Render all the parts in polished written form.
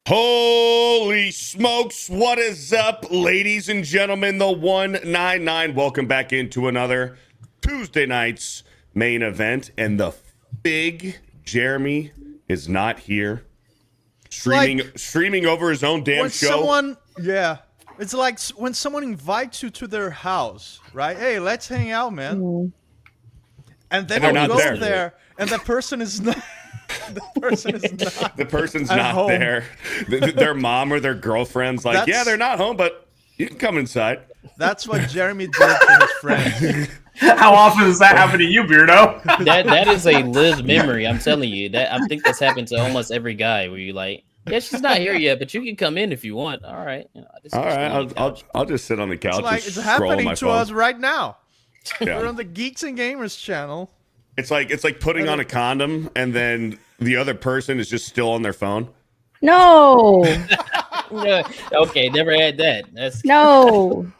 Holy smokes, what is up, ladies and gentlemen? The 199. Welcome back into another Tuesday night's main event. And the big Jeremy is not here. Streaming over his own damn show. It's like when someone invites you to their house, right? Hey, let's hang out, man. And then you go there, and the person is not. The person's not home. There. Their mom or their girlfriend's like, yeah, they're not home, but you can come inside. That's what Jeremy did to his friends. How often does that happen to you, Beardo? That is a lived memory. I'm telling you. That I think that's happened to almost every guy. Where you like, yeah, she's not here yet, but you can come in if you want. All right. All right. I'll just sit on the couch. It's happening to us right now. Yeah. We're on the Geeks and Gamers channel. It's like putting on a condom and then the other person is just still on their phone. No. Okay, never had that. That's no.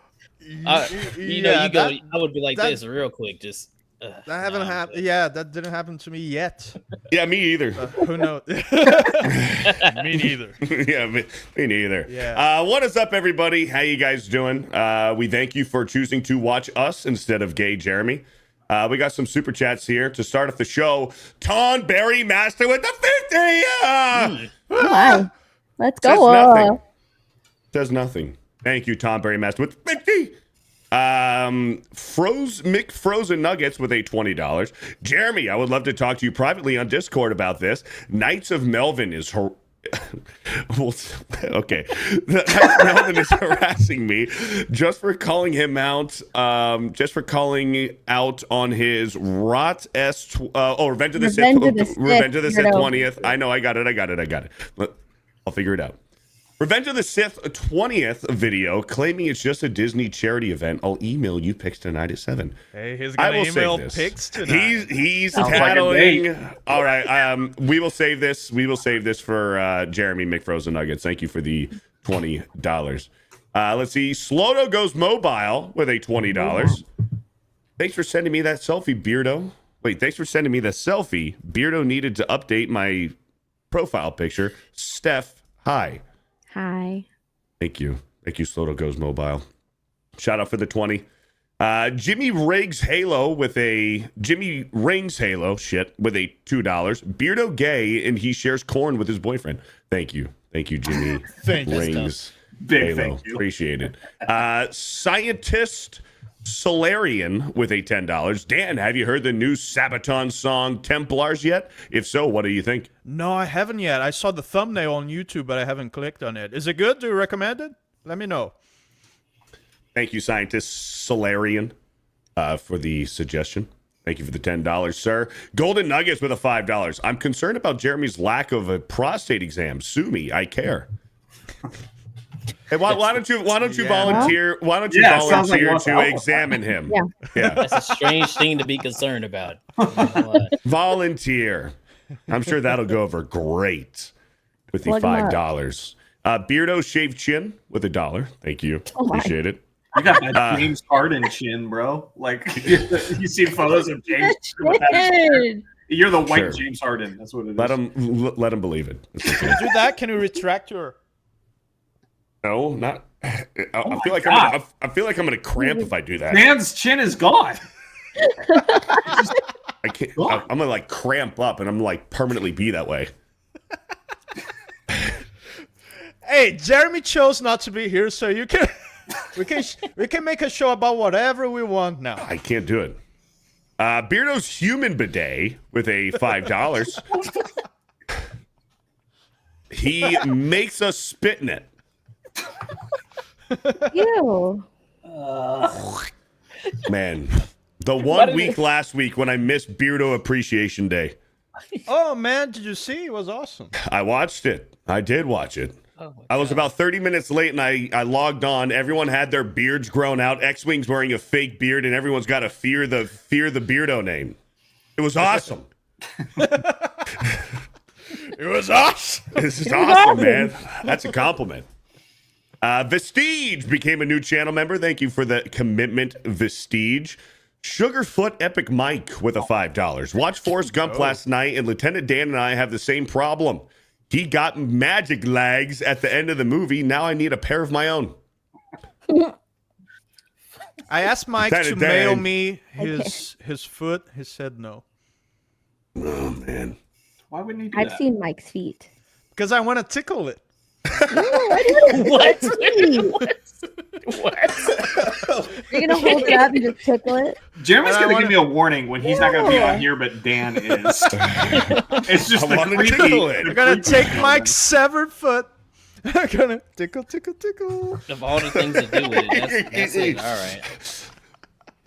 You go. I would be like this real quick. Just that haven't happened. Yeah, that didn't happen to me yet. Yeah, me either. Who knows? Me neither. Yeah, me neither. Yeah. What is up, everybody? How you guys doing? We thank you for choosing to watch us instead of gay Jeremy. We got some super chats here to start off the show. Tonberry Master with the 50. Wow. Let's Says go. nothing. Says nothing. Thank you, Tonberry Master with 50. McFrozen Nuggets with a $20. Jeremy, I would love to talk to you privately on Discord about this. Knights of Melvin is well, okay. Melvin is harassing me just for calling him out. Just for calling out on his Rot S. Revenge of the Sith 20th. I know. I got it. I'll figure it out. Revenge of the Sith 20th video claiming it's just a Disney charity event. I'll email you pics tonight at 7. Hey, he's gonna email pics tonight. He's tattling. All right. We will save this. We will save this for Jeremy McFrozen Nuggets. Thank you for the $20. Let's see. Sloto goes mobile with a $20. Thanks for sending me that selfie, Beardo. Wait, thanks for sending me the selfie. Beardo needed to update my profile picture. Steph, hi. Hi. Thank you. Sloto goes mobile. Shout out for the 20. Jimmy Rings Halo with a $2. Beardo gay and he shares corn with his boyfriend. Thank you, Jimmy. Rings. Big Halo. thank you. Appreciate it. Scientist Solarian with a $10. Dan, have you heard the new Sabaton song Templars yet? If so, what do you think? No, I haven't yet. I saw the thumbnail on YouTube, but I haven't clicked on it. Is it good? Do you recommend it? Let me know. Thank you, Scientist Solarian, for the suggestion. Thank you for the $10, sir. Golden Nuggets with a $5. I'm concerned about Jeremy's lack of a prostate exam. Sue me. I care. Hey, why don't you volunteer? Why don't you volunteer to examine him? Yeah. That's a strange thing to be concerned about. Volunteer. I'm sure that'll go over great with the $5. Beardo shaved chin with $1. Thank you. Appreciate it. You got that James Harden chin, bro. Like you see photos of James. You're the white James Harden. That's what it is. Let him believe it. Can you do that? Can you retract your? No, not. I feel like I'm gonna cramp if I do that. Man's chin is gone. I can't. I'm gonna cramp up and I'm permanently be that way. Hey, Jeremy chose not to be here, so you can. We can make a show about whatever we want now. I can't do it. Beardo's human bidet with a $5. He makes us spit in it. Ew. Man, the 1 week last week when I missed Beardo Appreciation Day. Oh man, did you see? It was awesome. I watched it. I did watch it. Oh I was about 30 minutes late and I logged on. Everyone had their beards grown out. X-Wing's wearing a fake beard and everyone's got a fear the Beardo name. It was awesome. It was awesome. This is awesome, man. That's a compliment. Vestige became a new channel member. Thank you for the commitment, Vestige. Sugarfoot Epic Mike with a $5. Watched Forrest Gump last night, and Lieutenant Dan and I have the same problem. He got magic legs at the end of the movie. Now I need a pair of my own. I asked Mike Kinda to mail dang. me his foot. He said no. Oh, man. Why wouldn't he do I've that? seen Mike's feet. Because I want to tickle it. What? You're gonna hold it up and just tickle it. Jeremy's I gonna wanna- give me a warning when he's not gonna be on here, but Dan is. It's just I the wanna creepy. tickle it. the I'm gonna creepy take moment. Mike's severed foot. I'm gonna tickle. Of all the things to do with it, that's it. All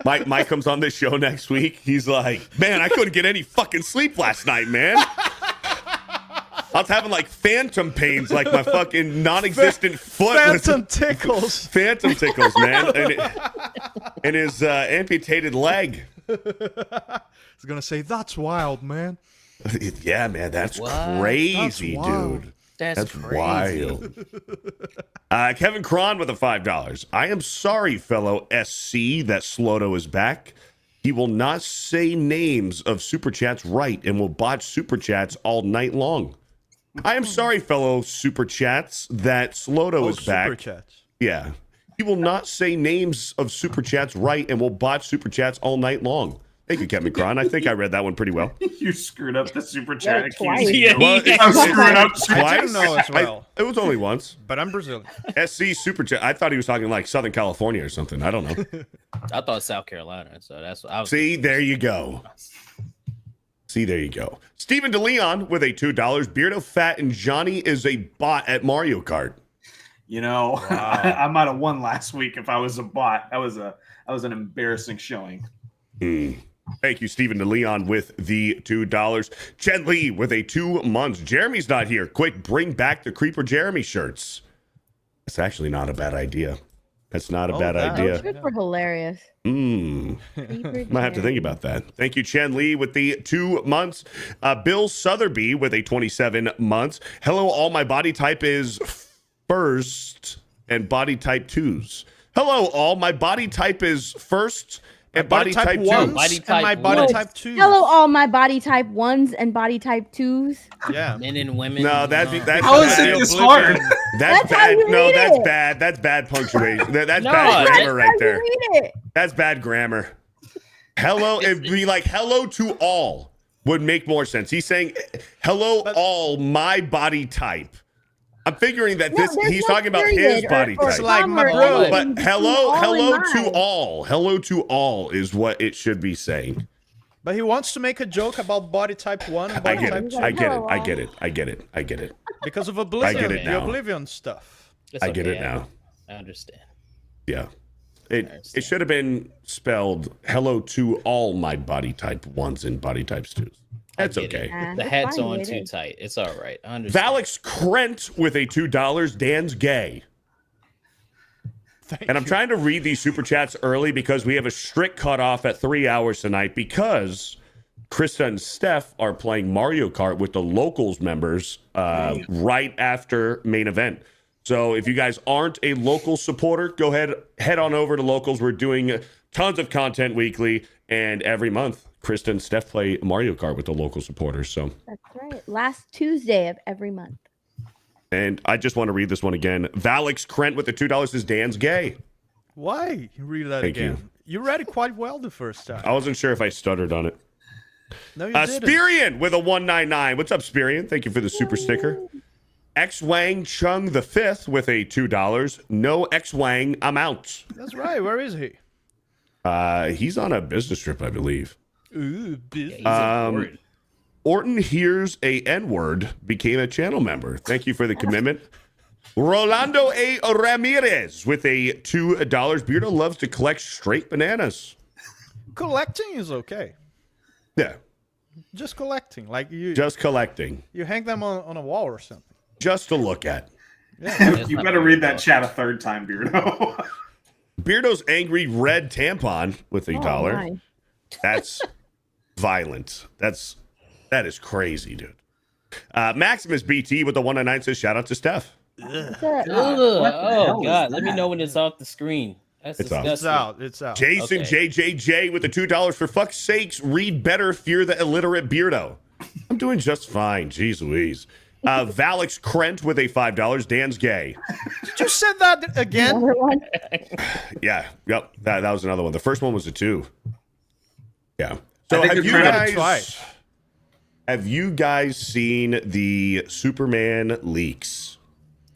right. Mike comes on this show next week. He's like, man, I couldn't get any fucking sleep last night, man. I was having like phantom pains, like my fucking non-existent foot was Phantom tickles. phantom tickles, man, and his amputated leg. He's gonna say, "That's wild, man." Yeah, man, that's What? crazy, That's wild. dude. That's crazy. wild. Kevin Cron with a $5. I am sorry, fellow SC, that Sloto is back. He will not say names of super chats right and will botch super chats all night long. I am sorry, fellow super chats, that Sloto is back. Super chats. Yeah. He will not say names of super chats right and will botch super chats all night long. Thank you, Kevin Cron. I think I read that one pretty well. You screwed up the super Yeah, chat. twice. Yeah, Well, I'm screwing up. I didn't know as well, It was only once. but I'm Brazilian. SC super chat. I thought he was talking like Southern California or something. I don't know. I thought South Carolina, so that's what I was. See, there you go. See, there you go. Stephen DeLeon with a $2. Beardo Fat and Johnny is a bot at Mario Kart. You know, I might have won last week if I was a bot. That was an embarrassing showing. Thank you, Stephen DeLeon, with the $2. Chen Lee with a 2 months. Jeremy's not here. Quick, bring back the Creeper Jeremy shirts. That's actually not a bad idea. That's not a bad that- idea. Good for hilarious. Might have to think about that. Thank you, Chen Lee, with the 2 months. Bill Sotheby with a 27 months. Hello, all my body type is first and body type twos. Hello, all my body type is first and body type ones twos. Body and type my body ones. type two. Hello, all my body type 1s and body type 2s. Yeah. Men and women. No, that's How is bad. it this hard? That's That's how bad. you No, read that's it. bad. That's bad punctuation. That's No, bad that's grammar right there. Read it. That's bad grammar. Hello, it'd be like hello to all would make more sense. He's saying hello all my body type. I'm figuring that No, this there's he's no talking about his period or- body or type. like my comma or bro. anything But between hello all to and my. all. Hello to all is what it should be saying. But he wants to make a joke about body type 1 and I body get type it. 2 I get it. I get it. I get it. I get it. because of Oblivion. it The now. Oblivion stuff. It's I get okay, it now. I understand. Yeah. It should have been spelled hello to all my body type ones and body types twos. That's I get okay. it. The That's hat's fine, on it too is. tight. It's all right. I understand. Valix Krent with a $2. Dan's gay. Thank And I'm you. trying to read these super chats early because we have a strict cutoff at 3 hours tonight because Krista and Steph are playing Mario Kart with the locals members right after main event. So if you guys aren't a local supporter, go ahead, head on over to locals. We're doing tons of content weekly and every month. Krista and Steph play Mario Kart with the local supporters. So, That's right. Last Tuesday of every month. and I just want to read this one again. Valix Krent with the $2 is Dan's gay. Why? You read that Thank again. You read it quite well the first time. I wasn't sure if I stuttered on it. No, you didn't. Spirian with a 199. What's up, Spirian? Thank you for the super sticker. X Wang Chung the fifth with a $2. No X Wang, I'm out. That's right. Where is he? He's on a business trip, I believe. Ooh, busy. He's important. Orton hears a N-word, became a channel member. Thank you for the commitment. Rolando A. Ramirez with a $2. Beardo loves to collect straight bananas. Collecting is okay. Yeah, Just collecting. Like you just collecting. you hang them on a wall or something. Just to look at. That's You not better very read that good. chat a third time, Beardo. Beardo's angry red tampon with a Oh, dollar. my. That's violent. That is crazy, dude. Maximus BT with the 199 says shout out to Steph. What's up? Ugh, hell oh is God! Let me that? know when it's off the screen. That's It's off. It's disgusting. out. It's out. Jason Okay. JJJ with the $2. For fuck's sakes, read better, fear the illiterate Beardo. I'm doing just fine. Jeez Louise. Valix Krent with a $5. Dan's gay. Did you say that again? Another one. Yeah. Yep. That was another one. The first one was a 2. Yeah. I So think have they're you trying to guys? Have you guys seen the Superman leaks?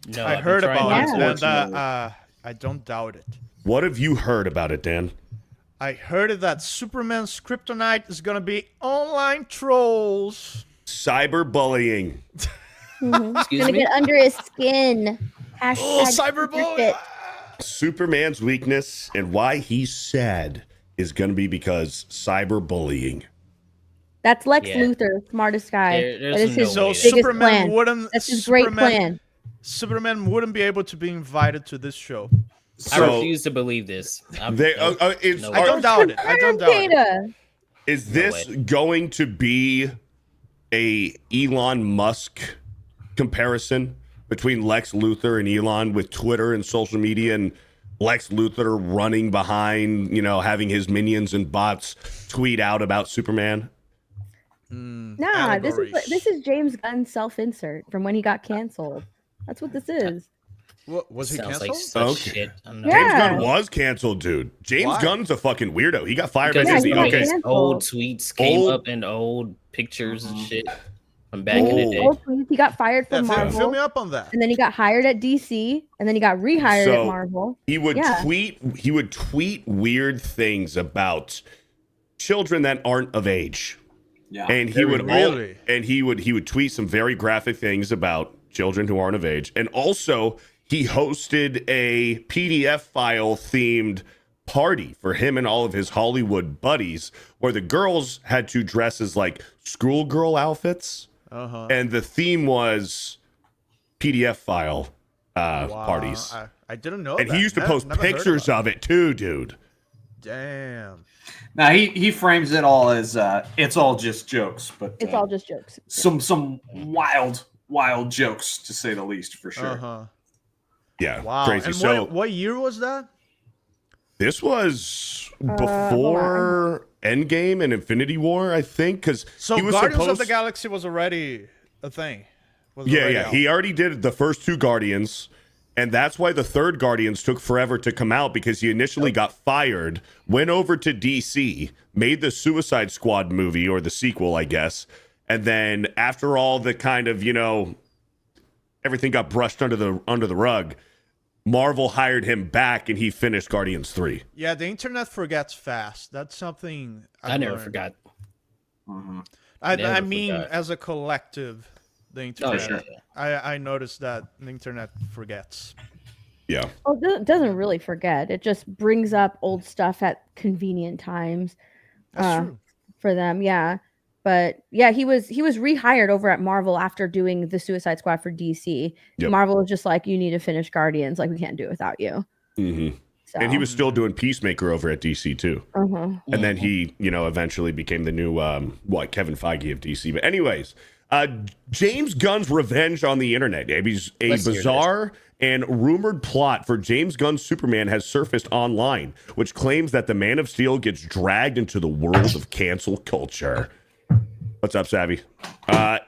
No, I I've heard been trying about to it, watch and it. I don't doubt it. What have you heard about it, Dan? I heard it that Superman's kryptonite is gonna be online trolls. Cyberbullying. Excuse Gonna me. get under his skin. Hashtag Oh, cyberbullying! shit. Superman's weakness and why he's sad is going to be because cyberbullying. That's Lex Yeah. Luthor, smartest guy. There's That is no his way So that- biggest Superman plan. wouldn't. That's his great Superman, plan. Superman wouldn't be able to be invited to this show. I So- refuse to believe this. Is, No I way. don't doubt it. I don't doubt it. Data. is this going to be a Elon Musk comparison between Lex Luthor and Elon with Twitter and social media, and Lex Luthor running behind, having his minions and bots tweet out about Superman? Nah, this is James Gunn's self-insert from when he got canceled. That's what this is. What, was he Sounds canceled? like such Okay. shit. I don't know. Yeah. James Gunn was canceled, dude. James Why? Gunn's a fucking weirdo. He got fired Because by Yeah, Disney. he got Okay, canceled. old tweets came Old- up and old pictures and shit from back in the day. Old tweets. He got fired Yeah, from fill Marvel, me up on that. and then he got hired at DC, and then he got rehired So- at Marvel. he would Yeah. tweet weird things about children that aren't of age. Yeah. And he would Really? he would tweet some very graphic things about children who aren't of age. And also he hosted a PDF file themed party for him and all of his Hollywood buddies where the girls had to dress as like schoolgirl outfits. Uh-huh. And the theme was PDF file parties. I didn't know And that. he used to Never- post never heard pictures about of it too, dude. it. Damn. Now he frames it all as it's all just jokes, but It's all just jokes. some wild jokes to say the least, for sure. Uh-huh. Yeah, Wow. crazy. And So what year was that? this was hold before Endgame and Infinity War, I think, because So he was Guardians supposed. of the Galaxy was already a thing. Was Yeah, already yeah. out. He already did the first 2 Guardians, and that's why the third Guardians took forever to come out, because he initially got fired, went over to DC, made the Suicide Squad movie, or the sequel, I guess, and then after all the kind of everything got brushed under the rug, Marvel hired him back, and he finished Guardians 3. Yeah, the internet forgets fast. That's something I never learned. forgot. I Never mean, forgot. as a collective, the internet. sure. I noticed that the internet forgets. Yeah. Well, it doesn't really forget. It just brings up old stuff at convenient times That's true. for them. Yeah. But yeah, he was rehired over at Marvel after doing the Suicide Squad for DC. Yep. Marvel was just like, you need to finish Guardians. Like, we can't do it without you. hmm So, And he was still doing Peacemaker over at DC too. uh-huh. And then he, eventually became the new, Kevin Feige of DC. But anyways, James Gunn's revenge on the internet. A Let's hear bizarre and rumored plot for James Gunn's Superman has surfaced online, which claims that the Man of Steel gets dragged into the world of cancel culture. What's up, Savvy?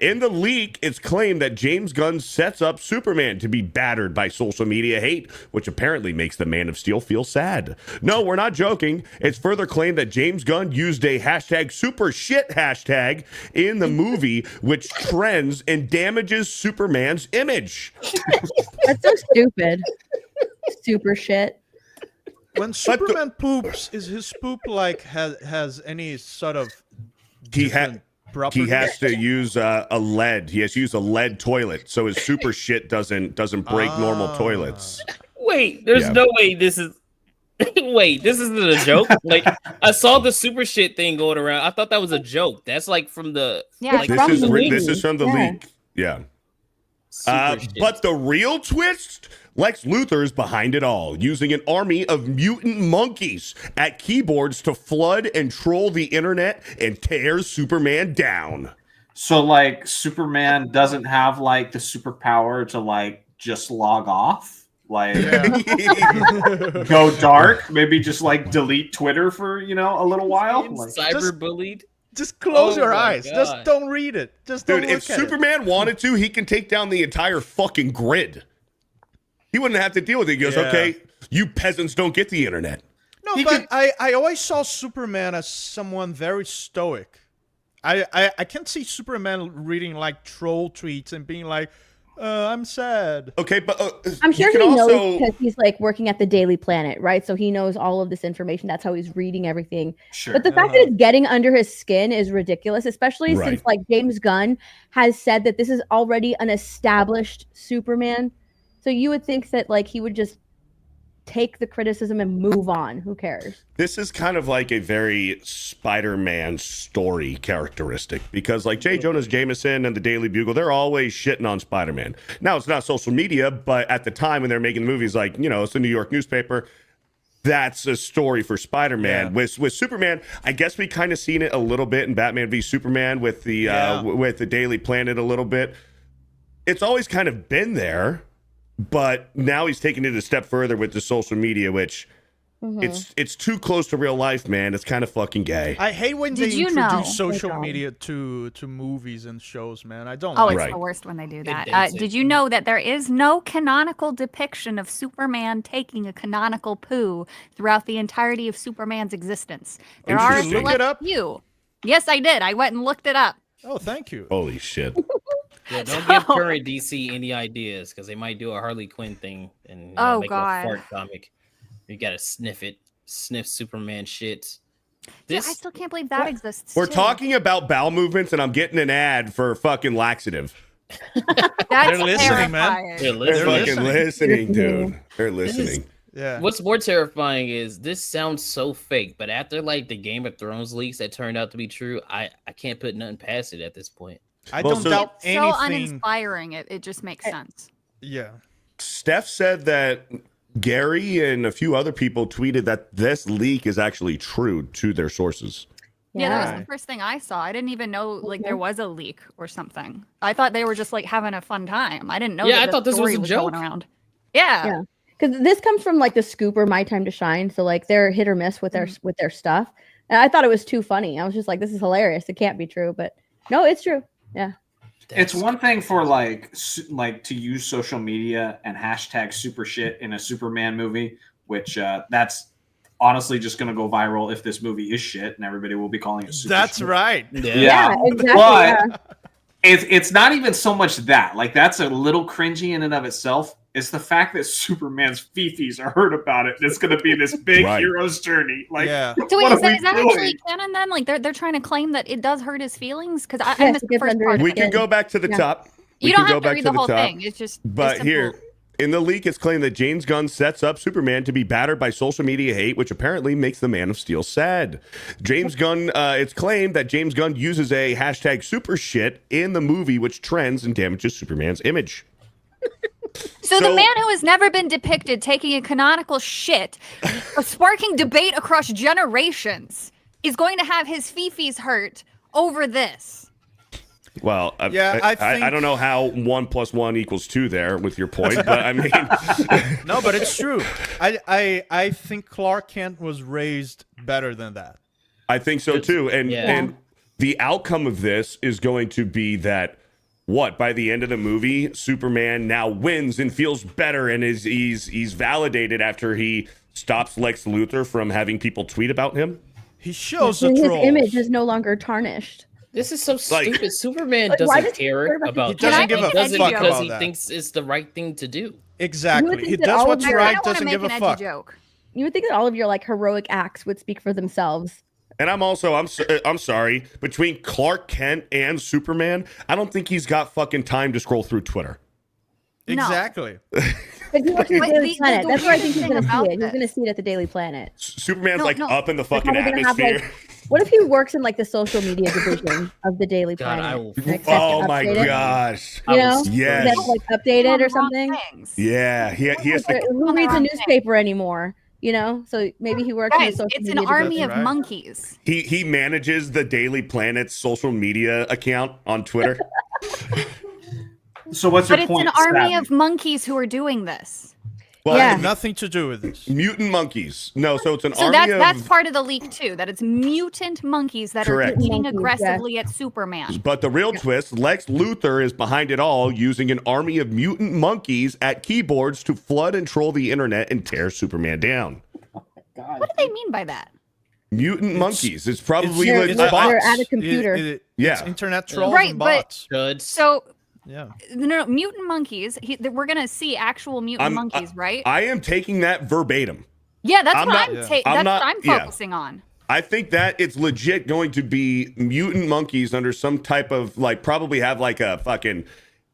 In the leak, it's claimed that James Gunn sets up Superman to be battered by social media hate, which apparently makes the Man of Steel feel sad. No, we're not joking. It's further claimed that James Gunn used a hashtag super shit hashtag in the movie, which trends and damages Superman's image. That's so stupid. Super shit. When Superman poops, is his poop like has any sort of He different property? He has to use a lead. He has to use a lead toilet, so his super shit doesn't break normal toilets. Wait, there's Yeah. no way this is. Wait, this isn't a joke. Like, I saw the super shit thing going around. I thought that was a joke. That's like from the Yeah, This from is the this movie. is from the Yeah. leak. Yeah. super shit. But the real twist, Lex Luthor is behind it all, using an army of mutant monkeys at keyboards to flood and troll the internet and tear Superman down. So like Superman doesn't have like the superpower to like just log off, like go dark, maybe just like delete Twitter for a little while. Being Like, cyber bullied. Just close your my eyes. God. Just don't read it. Just don't Dude, look if at it. Superman wanted to, he can take down the entire fucking grid. He wouldn't have to deal with it. He goes, Yeah. okay, you peasants don't get the internet. No, He but I always saw Superman as someone very stoic. I can't see Superman reading like troll tweets and being like, I'm sad. Okay, but I'm sure you he can knows also because he's like working at the Daily Planet, right? So he knows all of this information. That's how he's reading everything. Sure. But the fact that it's getting under his skin is ridiculous, especially Right. since like James Gunn has said that this is already an established Superman. So you would think that like he would just take the criticism and move on. Who cares? this is kind of like a very Spider-Man story characteristic because like J. Jonas Jameson and the Daily Bugle, they're always shitting on Spider-Man. Now it's not social media, but at the time when they're making the movies, like, you know, it's a New York newspaper. That's a story for Spider-Man. Yeah. With Superman, I guess we kind of seen it a little bit in Batman v Superman with the with the Daily Planet a little bit. It's always kind of been there, but now he's taking it a step further with the social media, which it's too close to real life, man. It's kind of fucking gay. I hate when Did they you know- introduce social Oh, God. media to movies and shows, man. I don't Oh, like it's Right. the worst when they do It that. dates it. Did you know that there is no canonical depiction of Superman taking a canonical poo throughout the entirety of Superman's existence? There are a Interesting. Look it select up? few. Yes, I did. I went and looked it up. Oh, thank you. Holy shit. Yeah, don't give current DC any ideas because they might do a Harley Quinn thing and Oh, make God. a fart comic. You gotta sniff Superman shit. Yeah, This I still can't believe that exists. We're too. talking about bowel movements, and I'm getting an ad for fucking laxative. That's They're listening, man. terrifying. they're They're listening. fucking listening, dude. They're listening. Yeah. What's more terrifying is this sounds so fake, but after like the Game of Thrones leaks that turned out to be true, I can't put nothing past it at this point. I Well, don't so- doubt It's so anything. uninspiring. It just makes sense. Yeah. Steph said that Gary and a few other people tweeted that this leak is actually true to their sources. Yeah, that was Yeah. the first thing I saw. I didn't even know like there was a leak or something. I thought they were just like having a fun time. I didn't know. Yeah, that I thought this was story a going joke. around. Yeah. Yeah. Because this comes from like the Scoop or My Time to Shine, so like they're hit or miss with their stuff. And I thought it was too funny. I was just like, this is hilarious. It can't be true, but no, it's true. Yeah. It's one thing for like to use social media and hashtag super shit in a Superman movie, which that's honestly just going to go viral if this movie is shit and everybody will be calling it super That's shit. right. Yeah. Exactly. But Yeah. it's not even so much that. Like that's a little cringy in and of itself. It's the fact that Superman's fifis are heard about it. It's going to be this big Right. hero's journey. Like, Yeah. So what wait, are we is that doing? actually canon then? Like they're trying to claim that it does hurt his feelings? Because I Yes, missed it the gets first under part. his of We it. can go back to the Yeah. top. We You can don't go have to back read to the the whole top. thing. It's just But it's here, simple. in the leak, it's claimed that James Gunn sets up Superman to be battered by social media hate, which apparently makes the Man of Steel sad. James Gunn, it's claimed that James Gunn uses a hashtag super shit in the movie, which trends and damages Superman's image. So So- the man who has never been depicted taking a canonical shit, sparking debate across generations, is going to have his fifis hurt over this. Well, Yeah, I I think- don't know how 1 + 1 = 2 there with your point, but I mean, No, but it's true. I think Clark Kent was raised better than that. I think so too. And Yeah. and the outcome of this is going to be that by the end of the movie, Superman now wins and feels better and he's validated after he stops Lex Luthor from having people tweet about him. He shows the His trolls. image is no longer tarnished. This is so Like- stupid. Superman Like, why doesn't does he care care about about He doesn't give a does it fuck because about he that. thinks it's the right thing to do. You would Exactly. think He that does all what's of I your- right, don't want to doesn't make give an a edgy fuck. joke. You would think that all of your like heroic acts would speak for themselves. And I'm sorry, between Clark Kent and Superman, I don't think he's got fucking time to scroll through Twitter. No. Exactly. But he works at the Wait, Daily the Planet. That's where I think weirdest he's thing going to about see it. He's this- going to see it at the Daily Planet. Superman's No, like no. up in the They're fucking probably gonna have, atmosphere. like, what if he works in like the social media division of the Daily God, Planet? I will. Like, Oh my update it, gosh. You know, Yes. that's like updated or something. Yeah, he has to. Who reads a newspaper anymore? You know, so maybe he works in the Guys, social it's media an army division. of Right. monkeys. He manages the Daily Planet's social media account on Twitter. So what's But your it's point? an army Savvy? of monkeys who are doing this. Well, Yeah. Nothing to do with this. mutant monkeys. No, so it's an So army that's of. part of the leak too. That it's mutant monkeys that Correct. are competing Monkeys, aggressively at Superman. But the real twist, Lex Luthor is behind it all, using an army of mutant monkeys at keyboards to flood and troll the internet and tear Superman down. God. What do they mean by that? Mutant monkeys. It's probably It's like bots. They're at a computer. Yeah. It's internet trolls Right, and but- bots. Should. So Yeah. no, mutant monkeys. We're gonna see actual mutant monkeys, right? I am taking that verbatim. Yeah, that's I'm what not- I'm. I'm That's not- what I'm yeah. focusing on. I think that it's legit going to be mutant monkeys under some type of like probably have like a fucking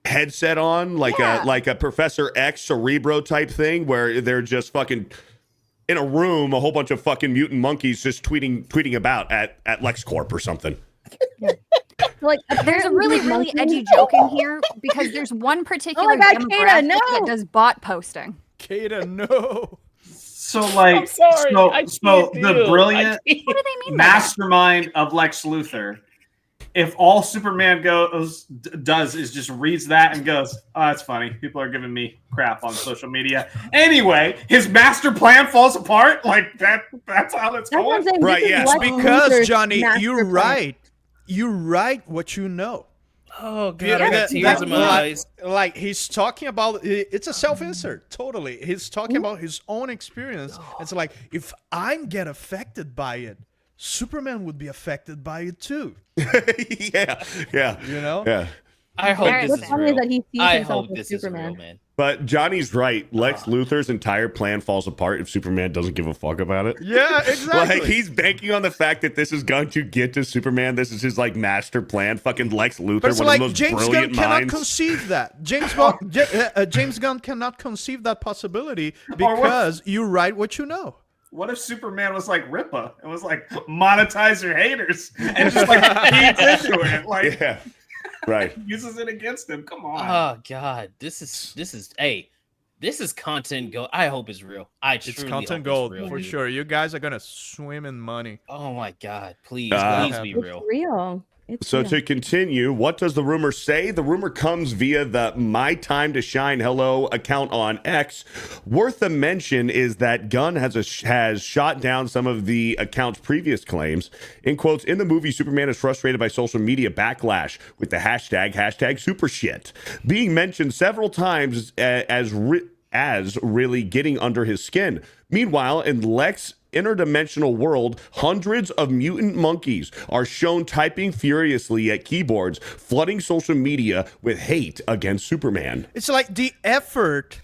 headset on, like Yeah. a Professor X Cerebro type thing where they're just fucking in a room, a whole bunch of fucking mutant monkeys just tweeting about at LexCorp or something. Like There's a really, really edgy joke in here because there's one particular God, Kada, demographic no! that does bot posting. Kata, no. So like, I'm sorry. so, I so can't the deal. brilliant What do they mean by that? mastermind of Lex Luthor, if all Superman does is just reads that and goes, "Oh, that's funny. People are giving me crap on social media." Anyway, his master plan falls apart. Like that. That's how it's That's what I'm going. saying. Right, This is yeah. Lex Because, Luthor's Johnny, master you're plan. right. You write what you know. Oh god, Yeah, I got that- tears in my that- eyes. Like he's talking about, it's a self-insert. Totally, he's talking about his own experience. It's like, if I get affected by it, Superman would be affected by it too. yeah. You know? Yeah. I hope What's this is funny is real. that he sees I himself hope as this is Superman. real, man. But Johnny's right. Lex Luthor's entire plan falls apart if Superman doesn't give a fuck about it. Yeah, exactly. Like he's banking on the fact that this is going to get to Superman. This is his like master plan. Fucking Lex Luthor, But it's one like of the most James Gunn brilliant cannot minds. conceive that. James Gunn cannot conceive that possibility Or what- because you write what you know. What if Superman was like Ripa? It was like monetize your haters and just like feeds into it, like Yeah. Right. uses it against him. Come on. Oh god, this is hey, this is content gold. I hope it's real. I It's truly content hope gold it's real, for dude. sure. You guys are gonna swim in money. Oh my god, please, Uh, please be It's real. real. It's So real. to continue, what does the rumor say? The rumor comes via the My Time to Shine Hello account on X. Worth a mention is that Gunn has shot down some of the account's previous claims. In quotes, in the movie, Superman is frustrated by social media backlash with the hashtag supershit being mentioned several times as really getting under his skin. Meanwhile, in Lex interdimensional world, hundreds of mutant monkeys are shown typing furiously at keyboards, flooding social media with hate against Superman. It's like the effort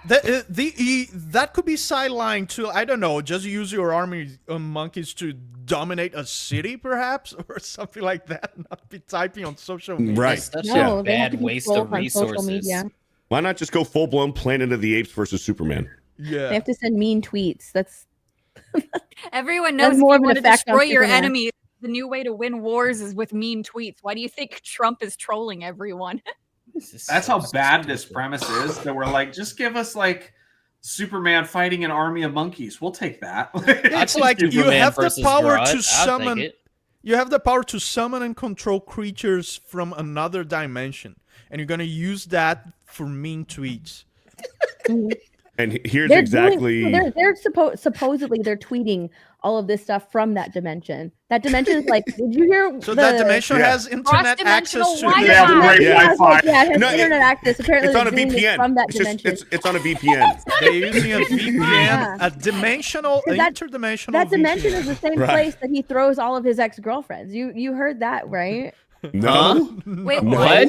that could be sidelined to, I don't know, just use your army of monkeys to dominate a city, perhaps, or something like that. Not be typing on social media. Right. Such No, a they have to bad be waste trolls of on social resources. media. Why not just go full-blown Planet of the Apes versus Superman? Yeah. They have to send mean tweets. That's Everyone That's knows if more you of an want to effect on destroy your Superman. enemy, the new way to win wars is with mean tweets. Why do you think Trump is trolling everyone? This is That's so how bad this stupid. premise is. That we're like, just give us like Superman fighting an army of monkeys. We'll take that. It's think like you Superman have the versus power Grodd, to I'll take summon. it. You have the power to summon and control creatures from another dimension, and you're gonna use that for mean tweets. And here's they're exactly... supposedly they're tweeting all of this stuff from that dimension. That dimension is like, did you hear? So that dimension Yeah. has internet access to. Cross-dimensional They have Wi-Fi. great Yeah. Wi-Fi. Yeah, it has No, internet access. Apparently, It's on a they're doing this VPN. from that It's, just, dimension. it's on a VPN. They're using a VPN, Yeah. a dimensional, Because that- interdimensional. That dimension VPN. is the same Right. place that he throws all of his ex-girlfriends. You heard that, right? No? Wait, What?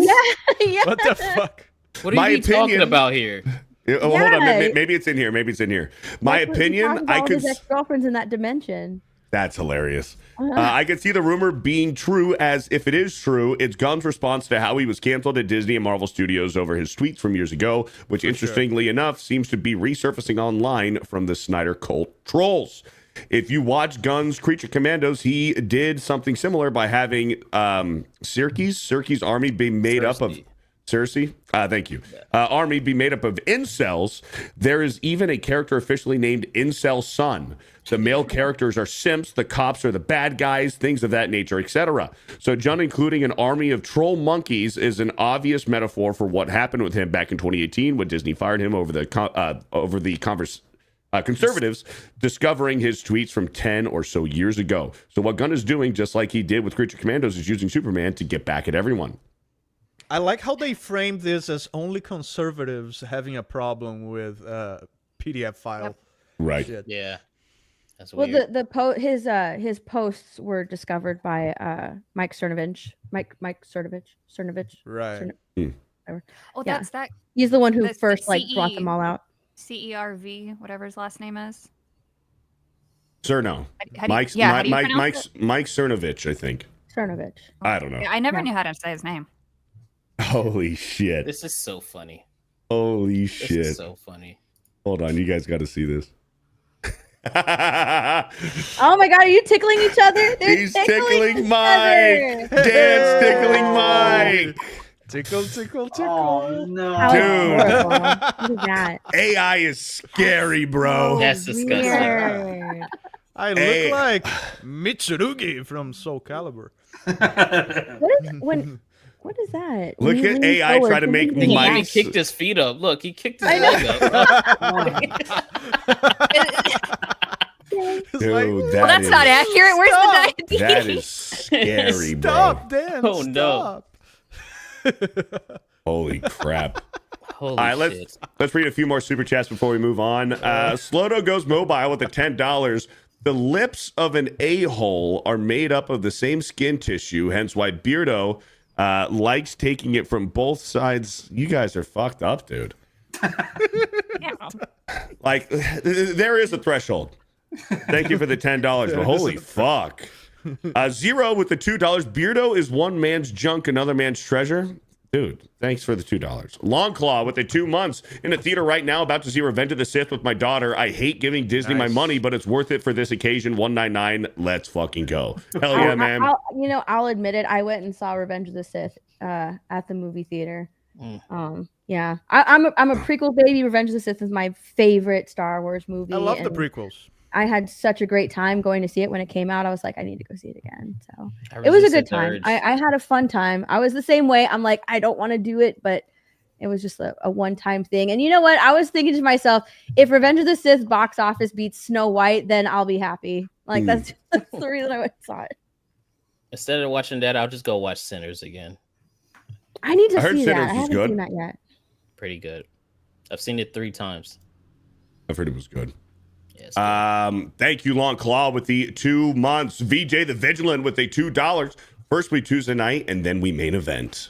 yeah. What the fuck? What are My you talking opinion- about here? Oh, hold on. Yeah. Maybe it's in here. Maybe it's in here. My That's what he opinion, talks about I all could... his ex-girlfriends in that dimension. That's hilarious. I could see the rumor being true, as if it is true, it's Gunn's response to how he was canceled at Disney and Marvel Studios over his tweets from years ago, which interestingly enough seems to be resurfacing online from the Snyder cult trolls. If you watch Gunn's Creature Commandos, he did something similar by having Circe's army be made up of Cersei. Cersei Thank you. Army be made up of incels. There is even a character officially named Incel Son. The male characters are simps, the cops are the bad guys, things of that nature, etc. So John including an army of troll monkeys is an obvious metaphor for what happened with him back in 2018 when Disney fired him over the conservatives discovering his tweets from 10 or so years ago. So what Gunn is doing, just like he did with Creature Commandos, is using Superman to get back at everyone. I like how they framed this as only conservatives having a problem with PDF file. Right. Shit. Yeah. That's Well, weird. his posts were discovered by Mike Cernovich. Mike Cernovich. Right. Oh, Yeah. that's that He's the one who That's the first brought them all out. CERV, whatever his last name is. Cerno. How do you- Mike how do you pronounce it? Mike Cernovich, I think. Cernovich. I don't know. I never Yeah. knew how to say his name. Holy shit. This is so funny. Holy This shit. is so funny. Hold on, you guys got to see this. Oh my god, are you tickling each other? They're He's tickling each Mike. other. Dan's tickling Mike. Tickle, tickle, tickle. Oh no. How Dude. adorable. Look at that. AI is scary, bro. That's disgusting. Weird. I look Hey. like Mitsurugi from Soul Calibur. What is that? Look When you at lean AI forward, try to you make lean He back. even Mike's- kicked his feet up. Look, he kicked his I know. leg up. It's Dude, like, Well, that's not accurate. Where's Stop. the diabetes? that is scary, bro. Stop, Dan. Oh, no. Stop. Holy crap. Holy All right, shit. let's read a few more super chats before we move on. Sloto goes mobile with the $10. The lips of an a-hole are made up of the same skin tissue, hence why Beardo likes taking it from both sides. You guys are fucked up, dude. Yeah. Like, there is a threshold. Thank you for the $10, but holy fuck. Zero with the $2. Beardo is one man's junk, another man's treasure. Dude, thanks for the $2. Long Claw with the 2 months. In the theater right now, about to see Revenge of the Sith with my daughter. I hate giving Disney my Nice. money, but it's worth it for this occasion. $199. Let's fucking go. Hell yeah, man. I'll admit it. I went and saw Revenge of the Sith at the movie theater. Yeah, I'm a prequel baby. Revenge of the Sith is my favorite Star Wars movie. I love the and prequels. I had such a great time going to see it when it came out. I was like, I need to go see it again. So I it was a resisted good the time. urge. I had a fun time. I was the same way. I'm like, I don't want to do it, but it was just a one-time thing. And you know what? I was thinking to myself, if Revenge of the Sith box office beats Snow White, then I'll be happy. Like that's the reason I went and saw it. Instead of watching that, I'll just go watch Sinners again. I need to I heard see Sinners that. I was haven't good. seen that yet. Pretty good. I've seen it 3 times. I've heard it was good. Yeah, it's good. Thank you, Long Claw, with the 2 months. VJ the Vigilant with the $2. First we Tuesday night, and then we main event.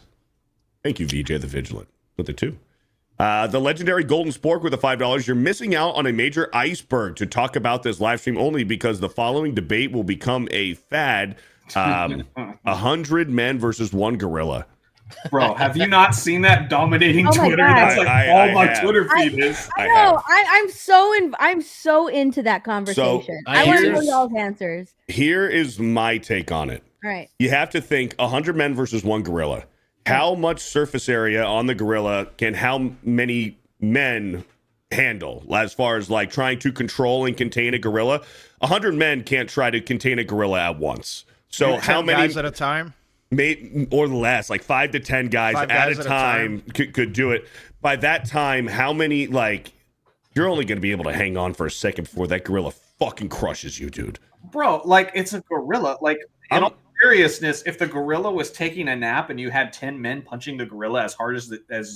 Thank you, VJ the Vigilant, with the 2. The legendary Golden Spork with the $5. You're missing out on a major iceberg to talk about this live stream only because the following debate will become a fad. 100 men versus 1 gorilla. Bro, have you not seen that dominating Oh my Twitter? God. That's like I all my have. Twitter feed is. I I know. I'm so into that conversation. I want to know here's- y'all's answers. Here is my take on it. All right. You have to think 100 men versus 1 gorilla. How much surface area on the gorilla can how many men handle as far as like trying to control and contain a gorilla? 100 men can't try to contain a gorilla at once. So how 10 many guys at a time? or less, like 5 to 10 guys, 5 at guys a time, could do it. By that time, how many, like, you're only going to be able to hang on for a second before that gorilla fucking crushes you, dude. Bro, like it's a gorilla. Like in all seriousness, if the gorilla was taking a nap and you had 10 men punching the gorilla as hard as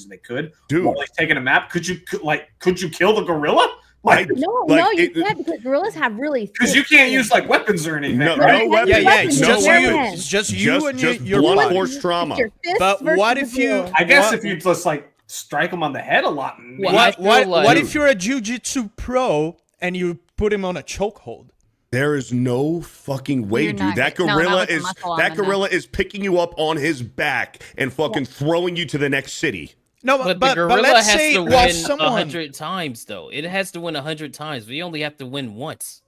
they could, Dude. while he's taking a nap, could you kill the gorilla? Like, No, Like, you it- can't because gorillas have really. because you can't use like weapons or anything. No, right? no weapons. Yeah, it's no just weapons. you. It's just you Just, and just your blunt blunt. force trauma. Your fists But versus what the if you- gorilla. I guess What- if you just like strike him on the head a lot. And Well, I feel like- What if you're a jiu-jitsu pro and you put him on a chokehold? There is no fucking way, You're dude. not That gonna- no, not gorilla with the is muscle on that the gorilla is picking you up on his back and fucking throwing you to the next city. No, But but the gorilla let's has say to while win someone 100 times, though. It has to win 100 times. We only have to win once.